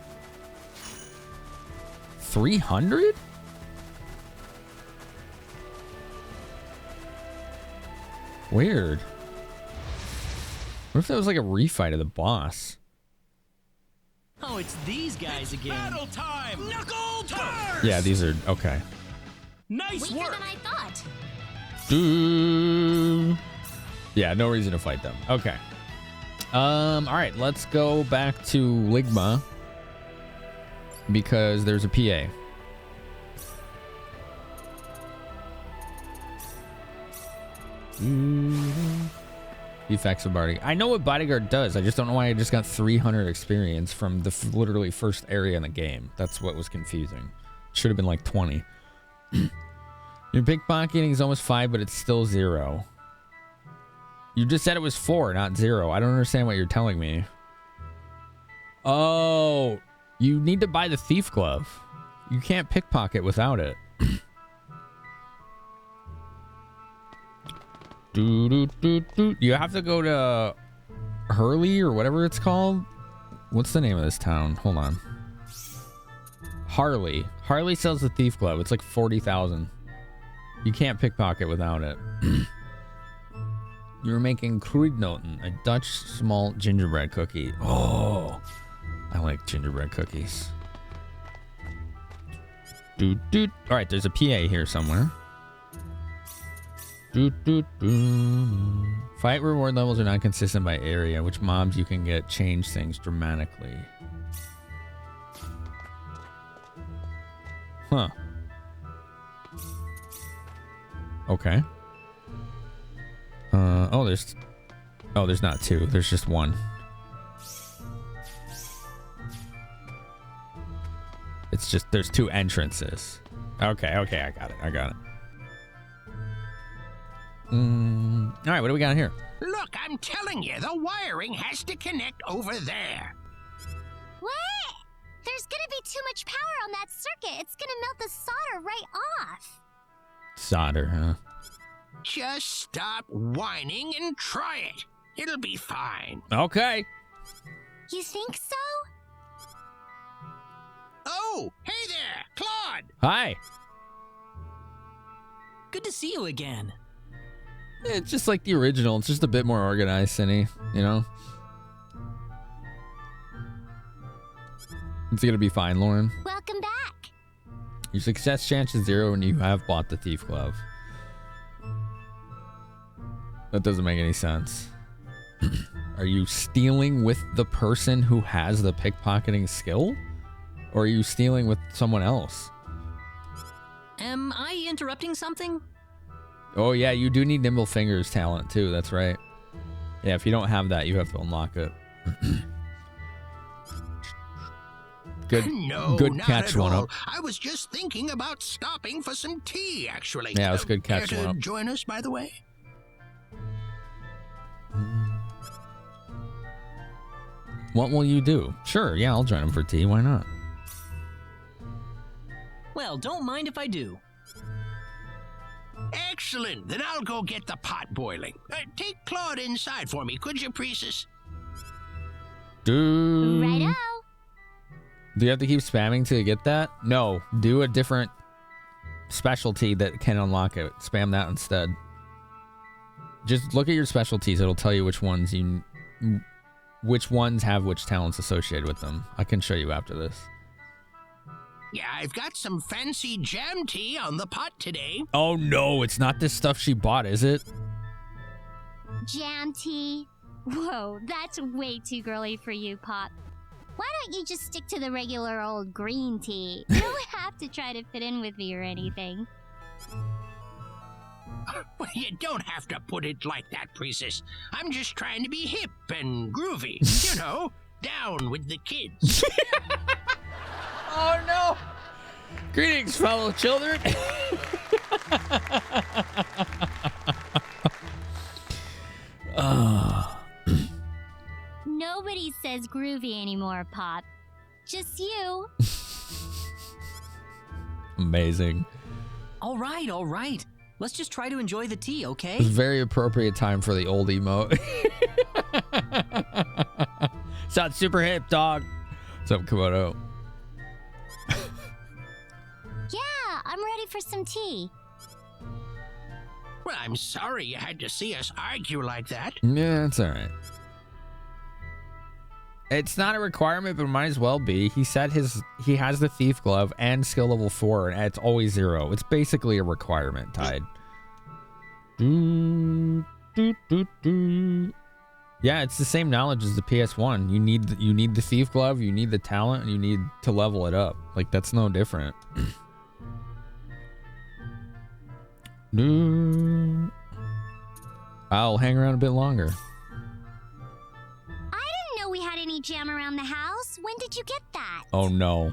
300? Weird. What if that was like a refight of the boss? Oh, it's these guys again. Battle time! Knuckle turns! Yeah, these are okay. Nice Weaker work! than I thought. Yeah, no reason to fight them. Okay. All right, let's go back to Ligma because there's a PA. Effects of Bodyguard. I know what Bodyguard does. I just don't know why I just got 300 experience from the literally first area in the game. That's what was confusing. Should have been like 20. Your pickpocketing is almost 5, but it's still 0. You just said it was 4, not 0. I don't understand what you're telling me. Oh, you need to buy the thief glove. You can't pickpocket without it. You have to go to Hurley or whatever it's called. What's the name of this town? Hold on. Harley. Harley sells the thief glove. It's like 40,000. You can't pickpocket without it. You're making Kruidnoten, a Dutch small gingerbread cookie. Oh, I like gingerbread cookies. All right, there's a PA here somewhere. Fight reward levels are not consistent by area. Which mobs you can get change things dramatically. Huh. Okay. There's not 2. There's just 1. It's just there's 2 entrances. Okay, I got it. All right, what do we got here? Look, I'm telling you, the wiring has to connect over there. What? There's gonna be too much power on that circuit. It's gonna melt the solder right off. Solder, huh? Just stop whining and try it. It'll be fine. Okay. You think so? Oh, hey there, Claude. Hi. Good to see you again. It's just like the original. It's just a bit more organized, Cindy. You know? It's gonna be fine, Lauren. Welcome back. Your success chance is 0 and you have bought the thief glove. That doesn't make any sense. Are you stealing with the person who has the pickpocketing skill? Or are you stealing with someone else? Am I interrupting something? Oh yeah, you do need nimble fingers talent too, that's right. Yeah, if you don't have that, you have to unlock it. Good, no, good not catch, at one all. up. I was just thinking about stopping for some tea, actually. Yeah, it's good catch, care one to up. join us, by the way? What will you do? Sure, yeah, I'll join him for tea. Why not? Well, don't mind if I do. Excellent. Then I'll go get the pot boiling. Take Claude inside for me, could you, Precis? Righto. Do you have to keep spamming to get that? No, do a different specialty that can unlock it. Spam that instead. Just look at your specialties. It'll tell you which ones have which talents associated with them. I can show you after this. Yeah, I've got some fancy jam tea on the pot today. Oh no, it's not this stuff she bought, is it? Jam tea. Whoa, that's way too girly for you, Pop. Why don't you just stick to the regular old green tea? You don't have to try to fit in with me or anything. Well, you don't have to put it like that, Precis. I'm just trying to be hip and groovy. You know, down with the kids. Oh no! Greetings, fellow children. Nobody says groovy anymore, Pop. Just you. Amazing. All right. Let's just try to enjoy the tea, okay? It's a very appropriate time for the old emote. Sounds super hip, dog. What's up, Komodo? Yeah, I'm ready for some tea. Well, I'm sorry you had to see us argue like that. Yeah, it's all right. It's not a requirement, but it might as well be. He said he has the thief glove and skill level 4, and it's always 0. It's basically a requirement, Tide. Yeah, it's the same knowledge as the PS1. You need the thief glove, you need the talent, and you need to level it up. Like, that's no different. I'll hang around a bit longer. I didn't know we had any jam around the house. When did you get that? Oh no.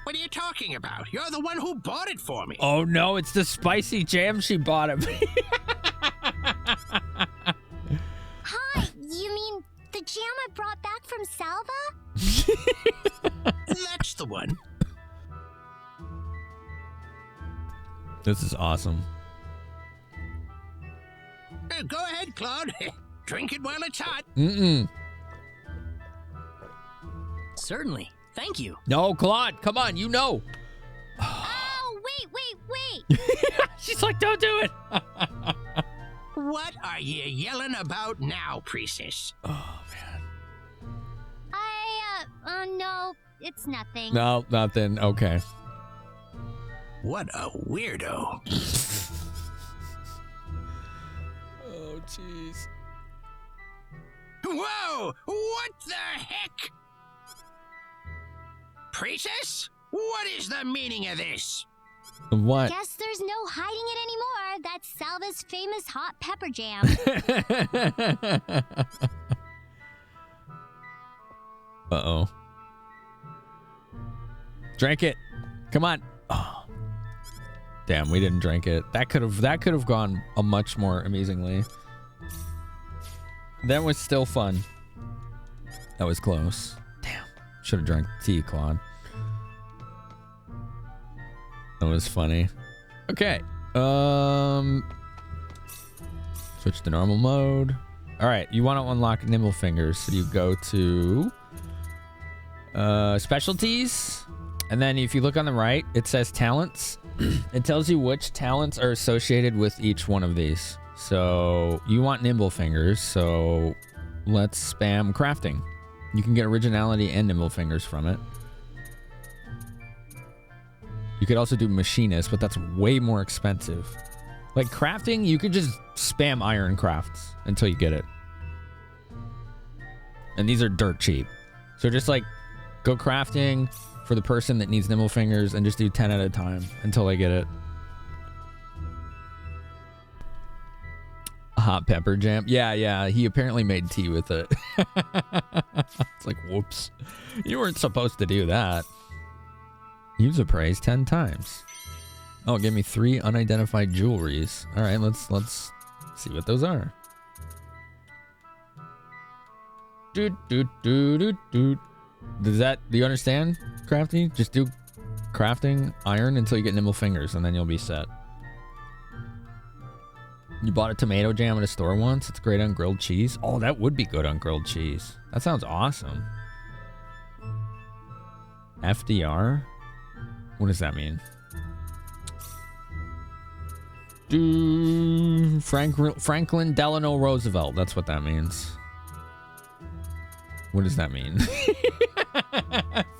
What are you talking about? You're the one who bought it for me. Oh no, it's the spicy jam she bought him. Hi, you mean the jam I brought back from Salva? That's the one. This is awesome. Go ahead, Claude. Drink it while it's hot. Certainly. Thank you. No, Claude, come on, you know. Oh, wait. She's like, don't do it. What are you yelling about now, Precis? Oh, man. No, it's nothing. No, nothing. Okay. What a weirdo. Oh, jeez. Whoa! What the heck? Precis? What is the meaning of this? What? Guess there's no hiding it anymore. That's Salva's famous hot pepper jam. Uh-oh. Drink it. Come on. Oh. Damn, we didn't drink it. That could have gone a much more amazingly. That was still fun. That was close. Damn. Should have drank tea, Claude. That was funny. Okay. Switch to normal mode. All right, you want to unlock Nimble Fingers, so you go to specialties, and then if you look on the right, it says talents. It tells you which talents are associated with each one of these. So you want Nimble Fingers, so let's spam crafting. You can get originality and Nimble Fingers from it. You could also do machinist, but that's way more expensive. Like crafting, you could just spam iron crafts until you get it. And these are dirt cheap. So just like go crafting for the person that needs Nimble Fingers and just do 10 at a time until they get it. Hot pepper jam. Yeah, he apparently made tea with it. It's like, whoops. You weren't supposed to do that. Use a praise 10 times. Oh, it gave me 3 unidentified jewelries. All right, let's see what those are. Do you understand, Crafty? Just do crafting iron until you get Nimble Fingers, and then you'll be set. You bought a tomato jam at a store once. It's great on grilled cheese. Oh, that would be good on grilled cheese. That sounds awesome. FDR? What does that mean? Franklin Delano Roosevelt. That's what that means. What does that mean?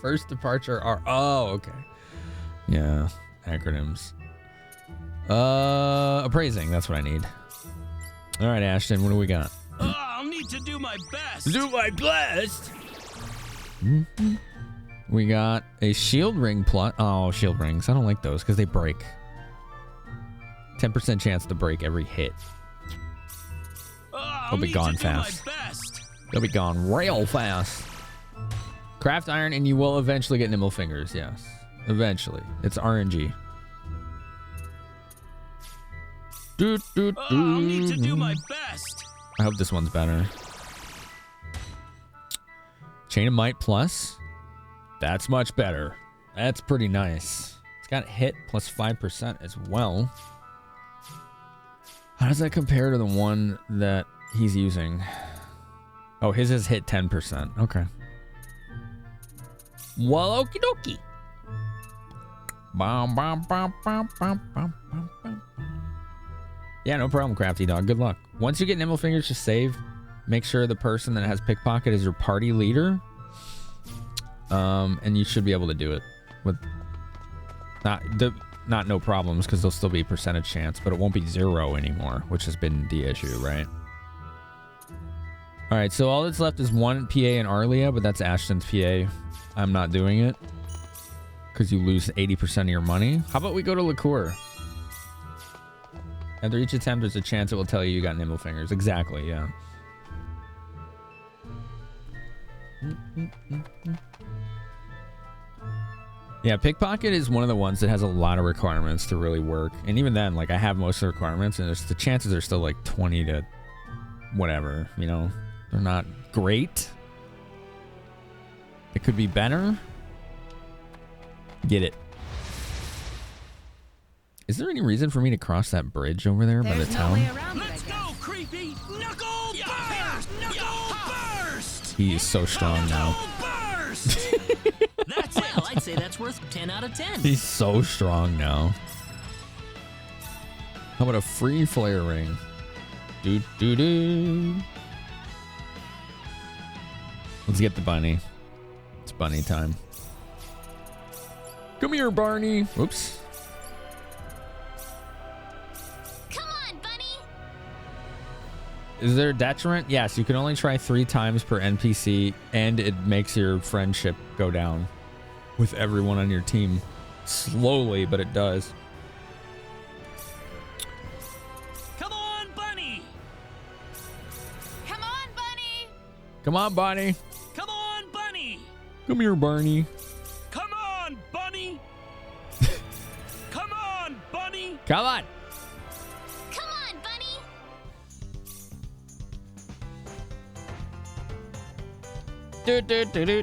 First departure are... Oh, okay. Yeah, acronyms. Appraising. That's what I need. All right, Ashton, what do we got? I'll need to do my best. Do my best. We got a shield ring plus. Oh, shield rings. I don't like those because they break. 10% chance to break every hit. They'll be gone fast. They'll be gone real fast. Craft iron and you will eventually get Nimble Fingers, yes. Eventually. It's RNG. I'll need to do my best. I hope this one's better. Chain of Might Plus. That's much better. That's pretty nice. It's got hit plus 5% as well. How does that compare to the one that he's using? Oh, his is hit 10%. Okay. Well, okie dokie. Yeah, no problem, Crafty Dog. Good luck. Once you get Nimble Fingers, just save. Make sure the person that has Pickpocket is your party leader. And you should be able to do it with not no problems, because there'll still be a percentage chance, but it won't be 0 anymore, which has been the issue, right? All right, so all that's left is one PA in Arlia, but that's Ashton's PA. I'm not doing it because you lose 80% of your money. How about we go to Liqueur? After each attempt, there's a chance it will tell you got Nimble Fingers. Exactly, yeah. Yeah, Pickpocket is one of the ones that has a lot of requirements to really work. And even then, like, I have most of the requirements, and the chances are still like 20 to whatever, you know? They're not great. It could be better. Get it. Is there any reason for me to cross that bridge over there by the town? Let's go, creepy! Knuckle burst! Knuckle burst! He is so strong now. That's it. Well, I'd say that's worth 10 out of 10. He's so strong now. How about a free flare ring? Do do do. Let's get the bunny. It's bunny time. Come here, Barney. Whoops. Come on, bunny. Is there a detriment? Yes, you can only try 3 times per NPC, and it makes your friendship go down with everyone on your team. Slowly, but it does. Come on, bunny! Come on, bunny. Come on, Barney. Come on, bunny! Come here, Barney. Come on, bunny! Come on, bunny! Come on. Come on, bunny.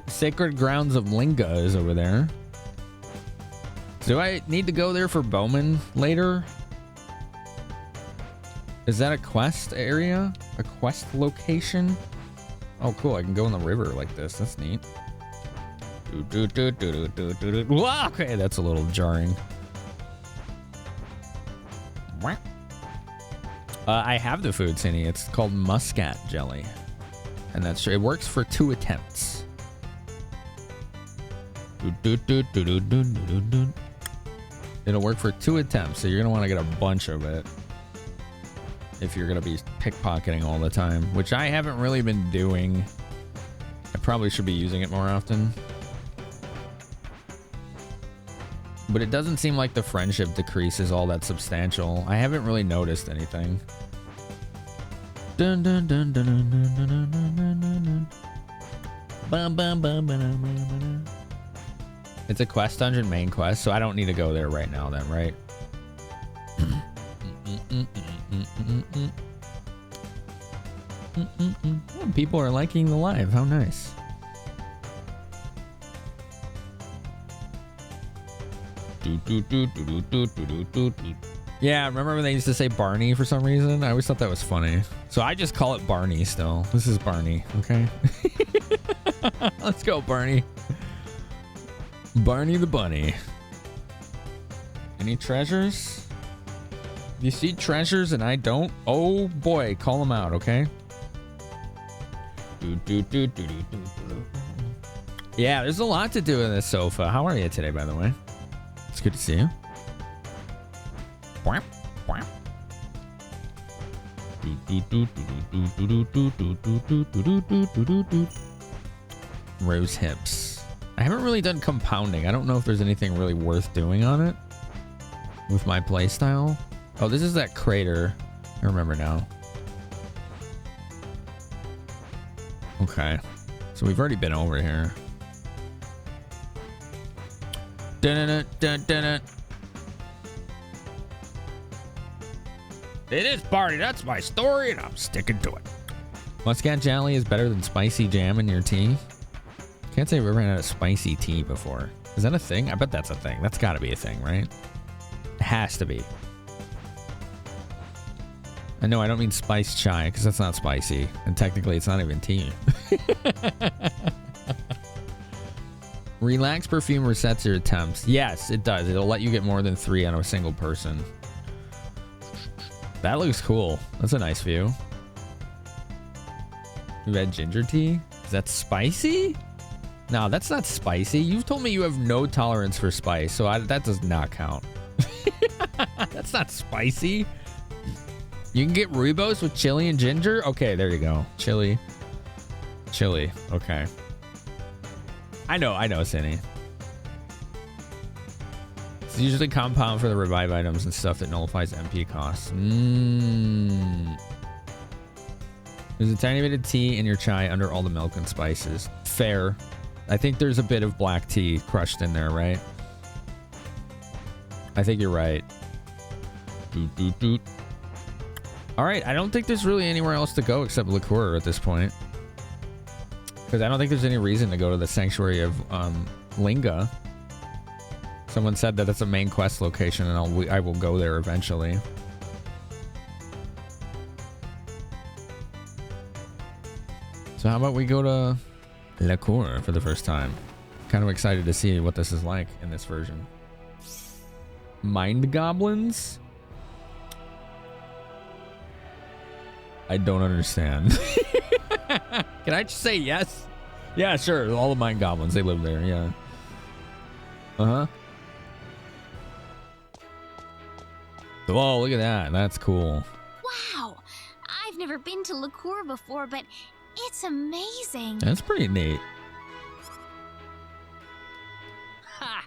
Sacred Grounds of Linga is over there. Do I need to go there for Bowman later? Is that a quest area? A quest location? Oh, cool. I can go in the river like this. That's neat. Okay, that's a little jarring. I have the food, Cindy. It's called muscat jelly. And that's true. It works for 2 attempts. It'll work for 2 attempts, so you're going to want to get a bunch of it if you're going to be pickpocketing all the time, which I haven't really been doing. I probably should be using it more often. But it doesn't seem like the friendship decrease is all that substantial. I haven't really noticed anything. Dun, dun, dun, dun, dun, dun, dun, dun, dun, dun, dun. Bum, bum, bum, ba, dum, ba, ba, dum. It's a quest dungeon main quest, so I don't need to go there right now then, right? Oh, people are liking the live. How nice. Yeah, remember when they used to say Barney for some reason? I always thought that was funny. So I just call it Barney still. This is Barney, okay? Let's go, Barney. Barney the bunny. Any treasures? You see treasures and I don't? Oh boy, call them out, okay? Yeah, there's a lot to do in this sofa. How are you today, by the way? It's good to see you. Rose hips. I haven't really done compounding. I don't know if there's anything really worth doing on it with my playstyle. Oh, this is that crater. I remember now. Okay. So we've already been over here. It is party. That's my story, and I'm sticking to it. Muscat jelly is better than spicy jam in your tea. Can't say I've ever had a spicy tea before. Is that a thing? I bet that's a thing. That's got to be a thing, right? It has to be. I know I don't mean spiced chai because that's not spicy, and technically it's not even tea. Relax perfume resets your attempts. Yes, it does. It'll let you get more than 3 on a single person. That looks cool. That's a nice view. You've had ginger tea? Is that spicy? No, that's not spicy. You've told me you have no tolerance for spice, so that does not count. That's not spicy. You can get rooibos with chili and ginger? Okay, there you go. Chili. Okay. I know, Cindy. It's usually compound for the revive items and stuff that nullifies MP costs. There's a tiny bit of tea in your chai under all the milk and spices. Fair. I think there's a bit of black tea crushed in there, right? I think you're right. All right, I don't think there's really anywhere else to go except liqueur at this point. Because I don't think there's any reason to go to the Sanctuary of Linga. Someone said that that's a main quest location, and I will go there eventually. So how about we go to liqueur for the first time? Kind of excited to see what this is like in this version. Mind goblins? I don't understand. Can I just say yes? Yeah, sure. All the mind goblins, they live there. Yeah. Uh-huh. Oh, look at that. That's cool. Wow. I've never been to liqueur before, but it's amazing. That's pretty neat. Ha!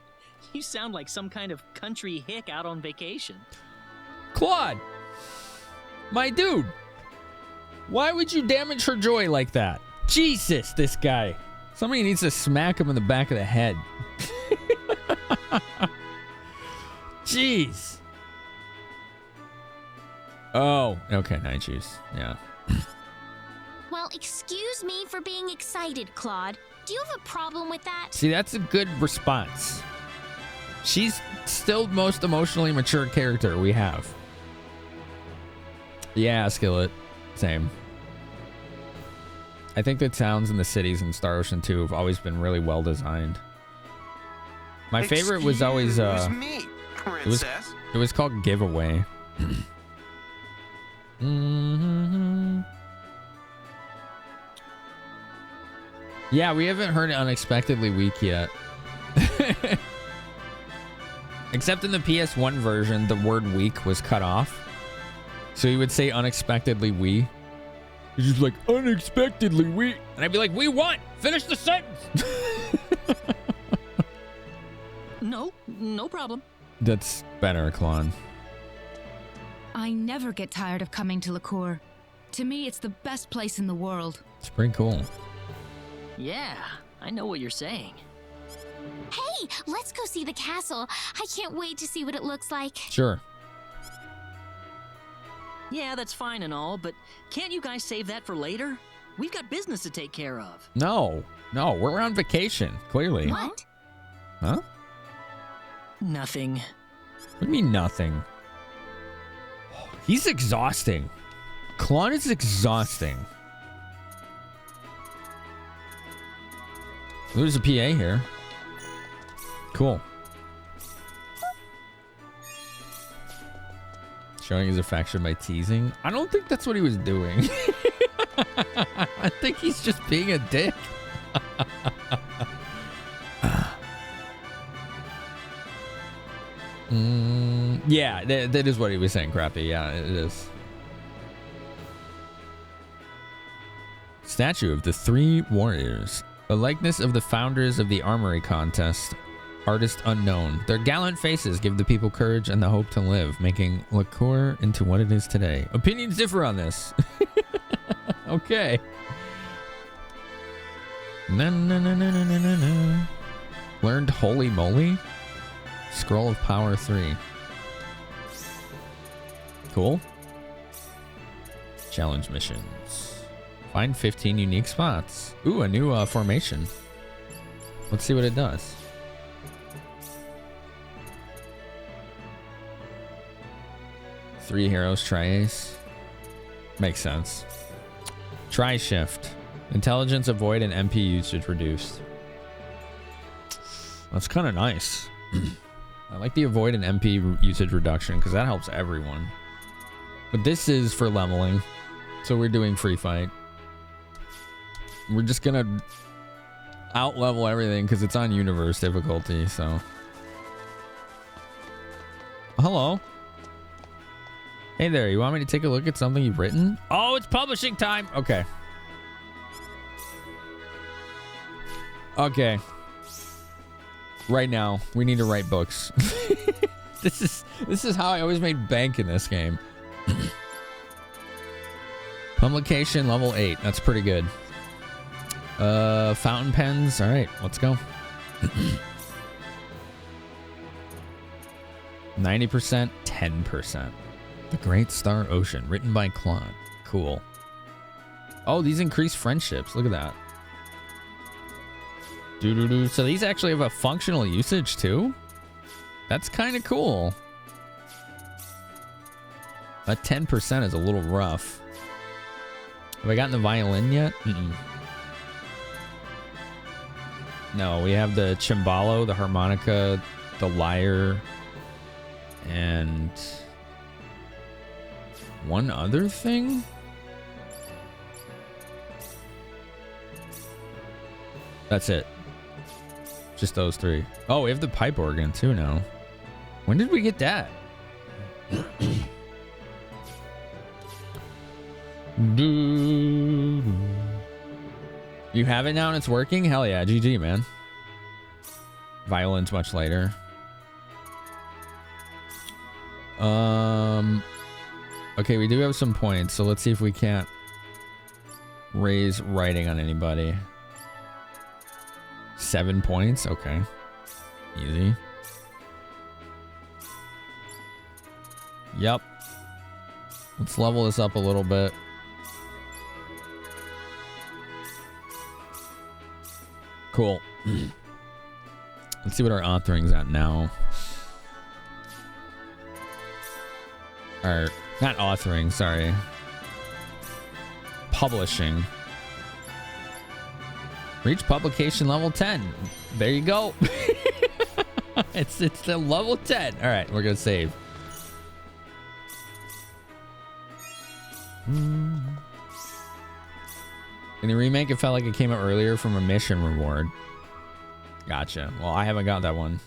You sound like some kind of country hick out on vacation. Claude! My dude! Why would you damage her joy like that? Jesus, this guy. Somebody needs to smack him in the back of the head. Jeez. Oh, okay, night juice. Yeah. Well, excuse me for being excited, Claude. Do you have a problem with that? See, that's a good response. She's still the most emotionally mature character we have. Yeah, Skillet. Same. I think the towns and the cities in Star Ocean 2 have always been really well designed. My favorite was always me, princess. It was called Giveaway. Yeah, we haven't heard Unexpectedly Weak yet. Except in the PS1 version, the word weak was cut off. So he would say unexpectedly we. He's just like, unexpectedly we. And I'd be like, we what? Finish the sentence. No problem. That's better, Klon. I never get tired of coming to liqueur. To me, it's the best place in the world. It's pretty cool. Yeah, I know what you're saying. Hey, let's go see the castle. I can't wait to see what it looks like. Sure. Yeah, that's fine and all, but can't you guys save that for later? We've got business to take care of. No, we're on vacation, clearly. What? Huh? Nothing. What do you mean nothing? He's exhausting. Klon is exhausting. There's a PA here. Cool. Showing his affection by teasing. I don't think that's what he was doing. I think he's just being a dick. Yeah, that is what he was saying, Crappy. Yeah, it is. Statue of the Three Warriors. A likeness of the founders of the armory contest. Artist unknown. Their gallant faces give the people courage and the hope to live, making liqueur into what it is today. Opinions differ on this. Okay. Na, na, na, na, na, na, na. Learned Holy Moly? Scroll of Power 3. Cool. Challenge missions. Find 15 unique spots. Ooh, a new formation. Let's see what it does. Three heroes, tri-ace. Makes sense. Tri-shift. Intelligence, avoid, and MP usage reduced. That's kind of nice. I like the avoid and MP usage reduction because that helps everyone. But this is for leveling. So we're doing free fight. We're just going to out-level everything because it's on universe difficulty, so. Hello. Hey there, you want me to take a look at something you've written? Oh, it's publishing time. Okay. Okay. Right now, we need to write books. This is how I always made bank in this game. Publication level 8. That's pretty good. Fountain pens. All right, let's go. 90%, 10%. The Great Star Ocean, written by Claude. Cool. Oh, these increase friendships. Look at that. Doo-doo-doo. So these actually have a functional usage too? That's kind of cool. A 10% is a little rough. Have I gotten the violin yet? Mm-mm. No, we have the cembalo, the harmonica, the lyre, and one other thing? That's it. Just those three. Oh, we have the pipe organ too now. When did we get that? You have it now and it's working? Hell yeah, GG, man. Violin's much later. Okay, we do have some points, so let's see if we can't raise writing on anybody. 7 points? Okay. Easy. Yep. Let's level this up a little bit. Cool. Let's see what our authoring's at now. Or, not authoring, sorry. Publishing. Reach publication level 10. There you go. It's the level 10. All right, we're gonna save. In the remake, it felt like it came out earlier from a mission reward. Gotcha. Well, I haven't got that one.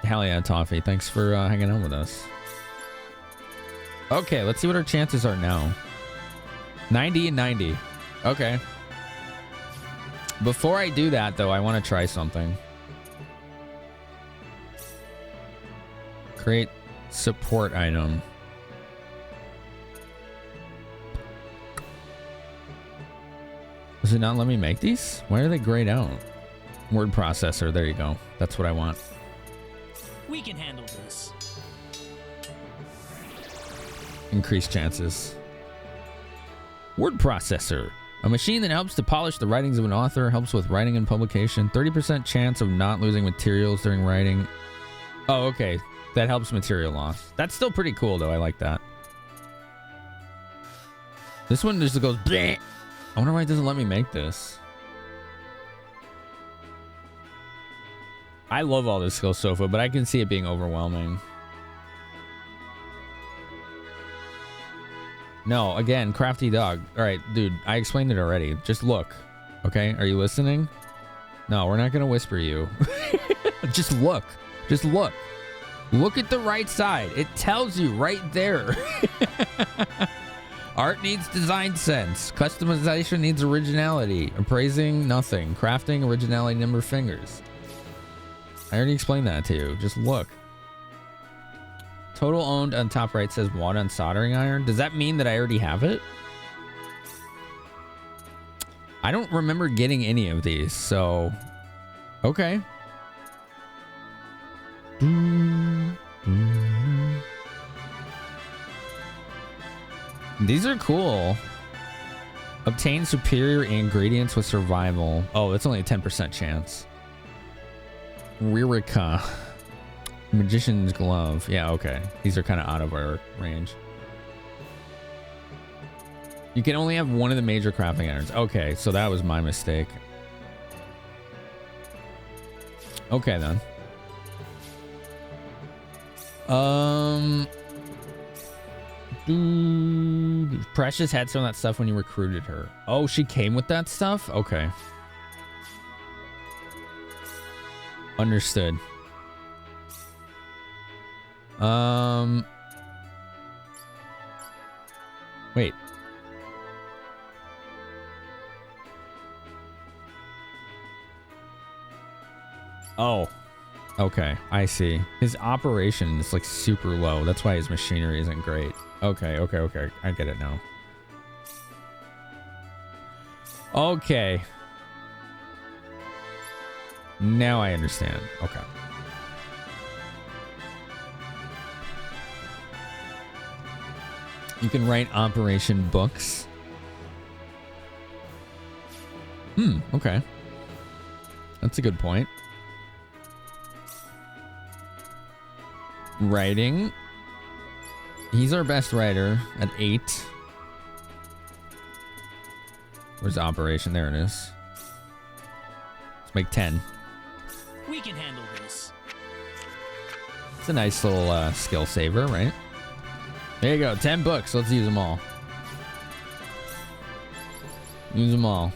Hell yeah, Toffee. Thanks for hanging out with us. Okay, let's see what our chances are now. 90 and 90. Okay. Before I do that, though, I want to try something. Create support item. Does it not let me make these? Why are they grayed out? Word processor. There you go. That's what I want. We can handle this. Increased chances. Word processor. A machine that helps to polish the writings of an author, helps with writing and publication. 30% chance of not losing materials during writing. Oh, okay. That helps material loss. That's still pretty cool, though. I like that. This one just goes bleh. I wonder why it doesn't let me make this. I love all this skill sofa, but I can see it being overwhelming. No, again, crafty dog. All right, dude, I explained it already. Just look. Okay, are you listening? No, we're not going to whisper you. Just look. Just look. Look at the right side. It tells you right there. Art needs design sense. Customization needs originality. Appraising, nothing. Crafting, originality, number of fingers. I already explained that to you. Just look. Total owned on top right says wad on soldering iron. Does that mean that I already have it? I don't remember getting any of these, so... Okay. These are cool. Obtain superior ingredients with survival. Oh, it's only a 10% chance. Ririka. Magician's glove. Yeah, okay. These are kind of out of our range. You can only have one of the major crafting items. Okay, so that was my mistake. Okay, then. Precious had some of that stuff when you recruited her. Oh, she came with that stuff? Okay. Understood. Wait. Oh. Okay, I see. His operation is like super low. That's why his machinery isn't great. Okay. I get it now. Okay. Now I understand. Okay. You can write operation books. Okay. That's a good point. Writing. He's our best writer at 8. Where's operation? There it is. Let's make 10. We can handle this. It's a nice little skill saver, right? There you go. 10 books. Let's use them all. Use them all.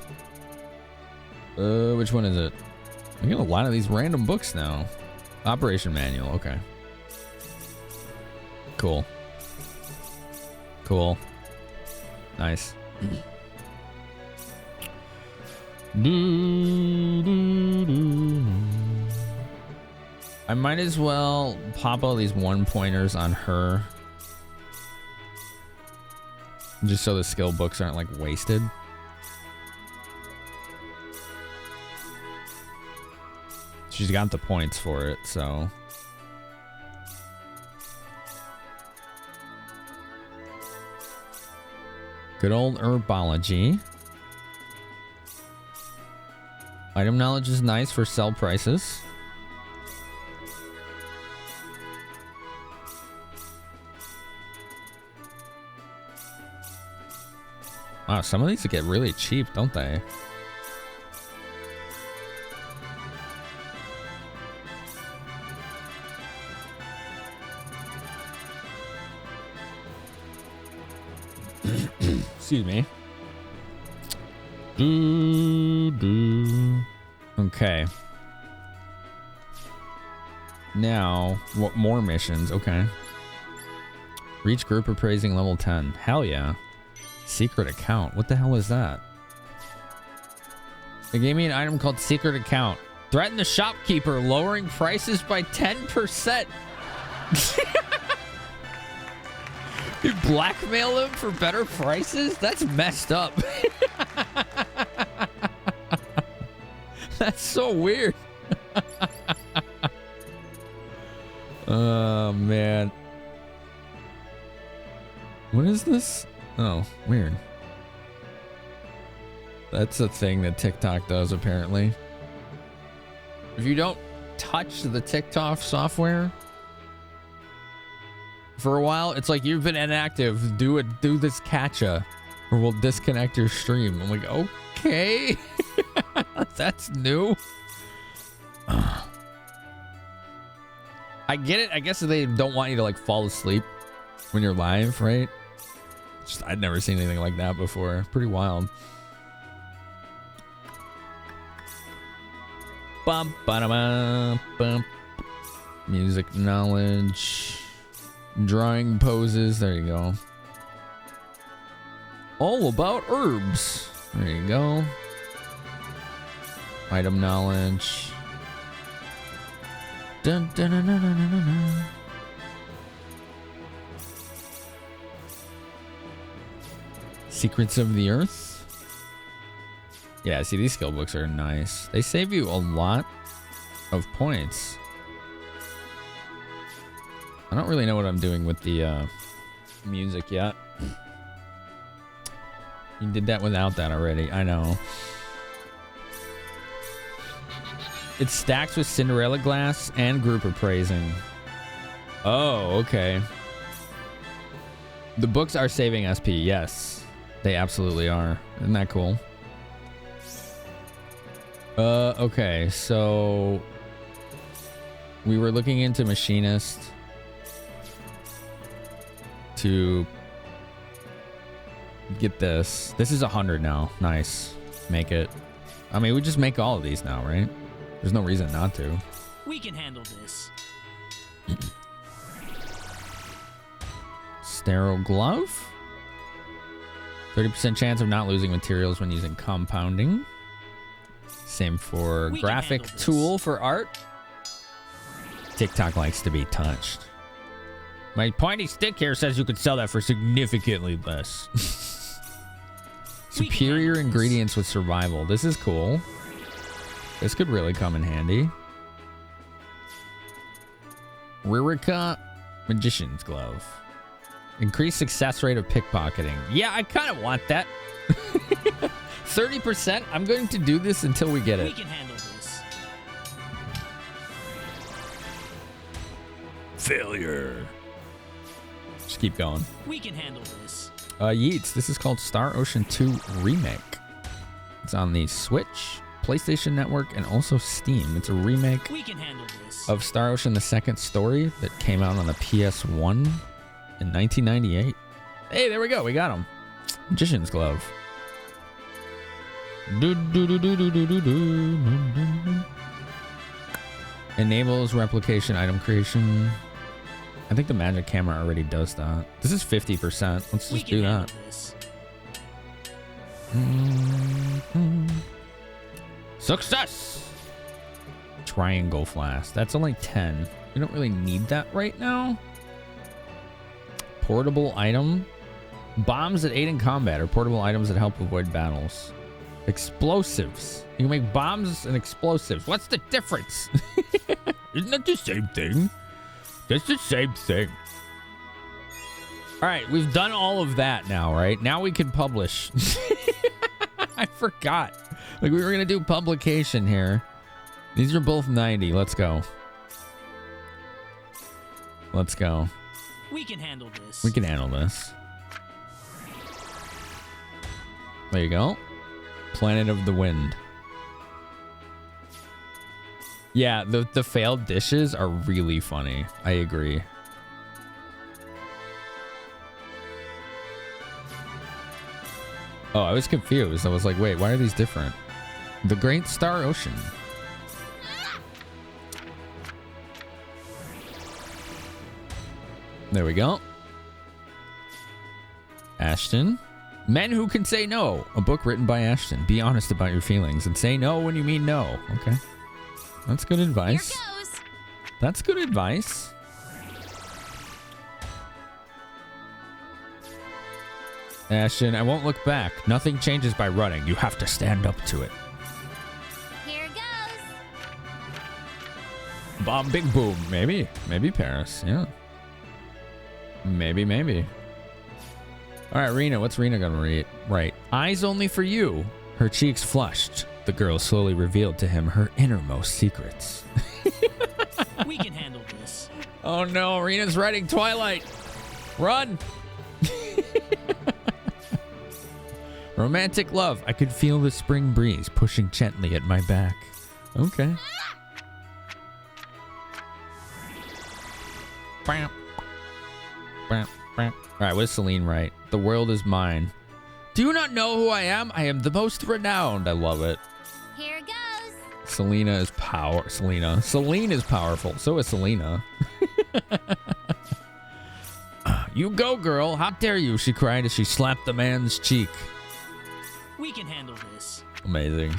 Which one is it? I get a lot of these random books now. Operation manual. Okay. Cool. Cool. Nice. I might as well pop all these 1-pointers on her. Just so the skill books aren't like wasted. She's got the points for it, so. Good old herbology. Item knowledge is nice for sell prices. Wow, some of these get really cheap, don't they? Excuse me. Okay. Now, what more missions? Okay. Reach group appraising level 10. Hell yeah. Secret account. What the hell is that? They gave me an item called secret account. Threaten the shopkeeper, lowering prices by 10%. You blackmail him for better prices? That's messed up. That's so weird. Oh, man. What is this? Oh, weird. That's a thing that TikTok does, apparently. If you don't touch the TikTok software for a while, it's like you've been inactive. Do this catcha, or we'll disconnect your stream. I'm like, okay. That's new. I get it. I guess they don't want you to like fall asleep when you're live, right? Just, I'd never seen anything like that before. Pretty wild. Bum, ba-da-bum, bum. Music knowledge. Drawing poses. There you go. All about herbs. There you go. Item knowledge. Dun, dun, dun, dun, dun, dun, dun. Secrets of the Earth. Yeah, see, these skill books are nice. They save you a lot of points. I don't really know what I'm doing with the music yet. You did that without that already. I know. It stacks with Cinderella glass and group appraising. Oh, okay. The books are saving SP. Yes, they absolutely are. Isn't that cool? Okay, so we were looking into Machinist to get this. This is 100 now. Nice. Make it. I mean, we just make all of these now, right? There's no reason not to. We can handle this. Sterile glove. 30% chance of not losing materials when using compounding. Same for graphic tool for art. TikTok likes to be touched. My pointy stick here says you could sell that for significantly less. Superior ingredients with survival. This is cool. This could really come in handy. Rurica Magician's Glove. Increased success rate of pickpocketing. Yeah, I kind of want that. 30%. I'm going to do this until we get it. We can handle this. Failure. Just keep going. We can handle this. Yeats. This is called Star Ocean 2 Remake. It's on the Switch, PlayStation Network, and also Steam. It's a remake of Star Ocean: The Second Story that came out on the PS1 in 1998. Hey, there we go. We got him. Magician's Glove. Enables replication item creation. I think the magic camera already does that. This is 50%. Let's just do that. Success! Triangle flask. That's only 10. We don't really need that right now. Portable item. Bombs that aid in combat are portable items that help avoid battles. Explosives. You can make bombs and explosives. What's the difference? Isn't that the same thing? That's the same thing. All right, we've done all of that now, right? Now we can publish. I forgot. Like, we were going to do publication here. These are both 90. Let's go. Let's go. We can handle this. We can handle this. There you go. Planet of the Wind. Yeah, the failed dishes are really funny. I agree. Oh, I was confused. I was like, wait, why are these different? The Great Star Ocean. There we go. Ashton. Men Who Can Say No. A book written by Ashton. Be honest about your feelings and say no when you mean no. Okay. That's good advice. Here goes. That's good advice. Ashton, I won't look back. Nothing changes by running. You have to stand up to it. Here goes. Bomb Big Boom. Maybe. Maybe Paris. Yeah. Maybe. All right, Rena. What's Rena going to read? Right. Eyes only for you. Her cheeks flushed. The girl slowly revealed to him her innermost secrets. We can handle this. Oh no, Rena's writing Twilight. Run. Romantic love. I could feel the spring breeze pushing gently at my back. Okay. All right, what does Celine write? The world is mine. Do you not know who I am? I am the most renowned. I love it. Here goes. Celine is powerful. So is Selena. You go, girl. How dare you? She cried as she slapped the man's cheek. We can handle this. Amazing.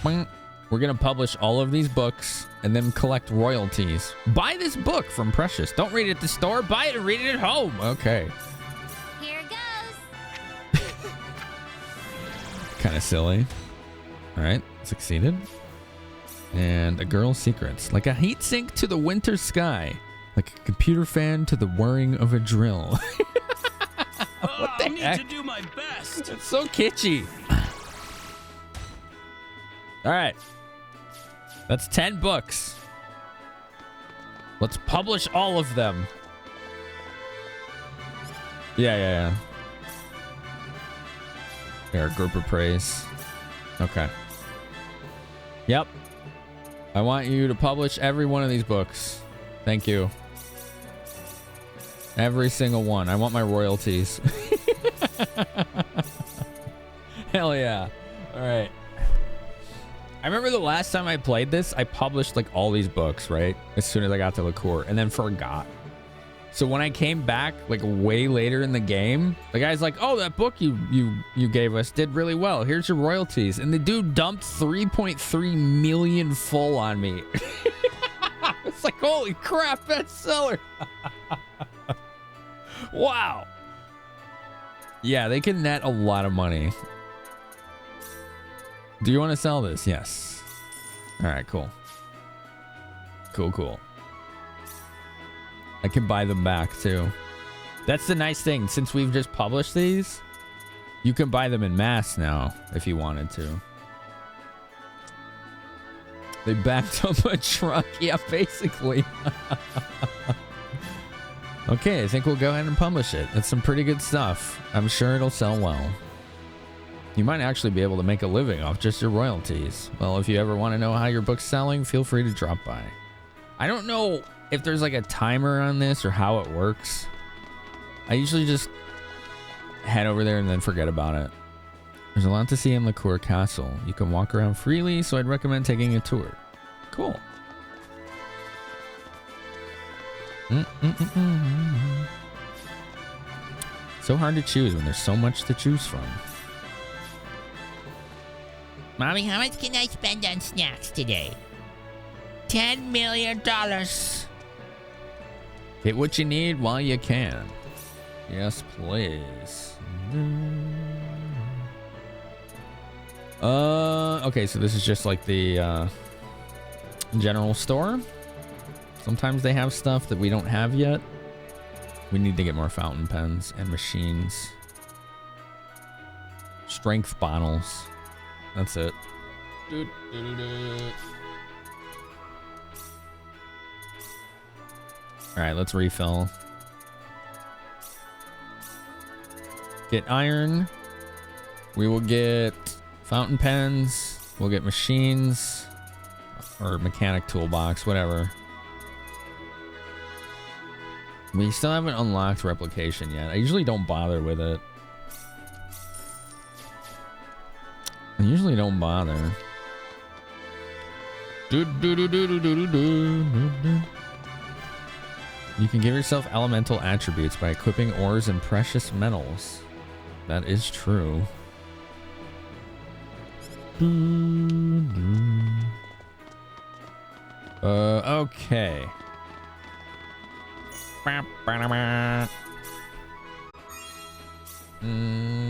We're going to publish all of these books and then collect royalties. Buy this book from Precious. Don't read it at the store. Buy it and read it at home. Okay. Here goes. Kind of silly. All right. Succeeded. And a girl's secrets. Like a heat sink to the winter sky. Like a computer fan to the whirring of a drill. What the I need heck? to do my best. It's so kitschy. All right. That's 10 books. Let's publish all of them. Yeah. Here, group of praise. Okay. Yep. I want you to publish every one of these books. Thank you. Every single one. I want my royalties. Hell yeah. All right. I remember the last time I played this, I published like all these books, right? As soon as I got to Liqueur, and then forgot. So when I came back like way later in the game, the guy's like, "Oh, that book you gave us did really well. Here's your royalties." And the dude dumped 3.3 million full on me. It's like, holy crap, bestseller. Wow. Yeah, they can net a lot of money. Do you want to sell this? Yes. All right, cool. Cool. I can buy them back too. That's the nice thing. Since we've just published these, you can buy them in mass now if you wanted to. They backed up a truck. Yeah, basically. Okay, I think we'll go ahead and publish it. That's some pretty good stuff. I'm sure it'll sell well. You might actually be able to make a living off just your royalties. Well, if you ever want to know how your book's selling, feel free to drop by. I don't know if there's like a timer on this or how it works. I usually just head over there and then forget about it. There's a lot to see in Liqueur Castle. You can walk around freely, so I'd recommend taking a tour. Cool. So hard to choose when there's so much to choose from. Mommy, how much can I spend on snacks today? $10 million. Get what you need while you can. Yes, please. Okay, so this is just like the general store. Sometimes they have stuff that we don't have yet. We need to get more fountain pens and machines. Strength bottles. That's it. All right, let's refill. Get iron. We will get fountain pens. We'll get machines or mechanic toolbox, whatever. We still haven't unlocked replication yet. I usually don't bother with it. You can give yourself elemental attributes by equipping ores and precious metals. That is true. Okay.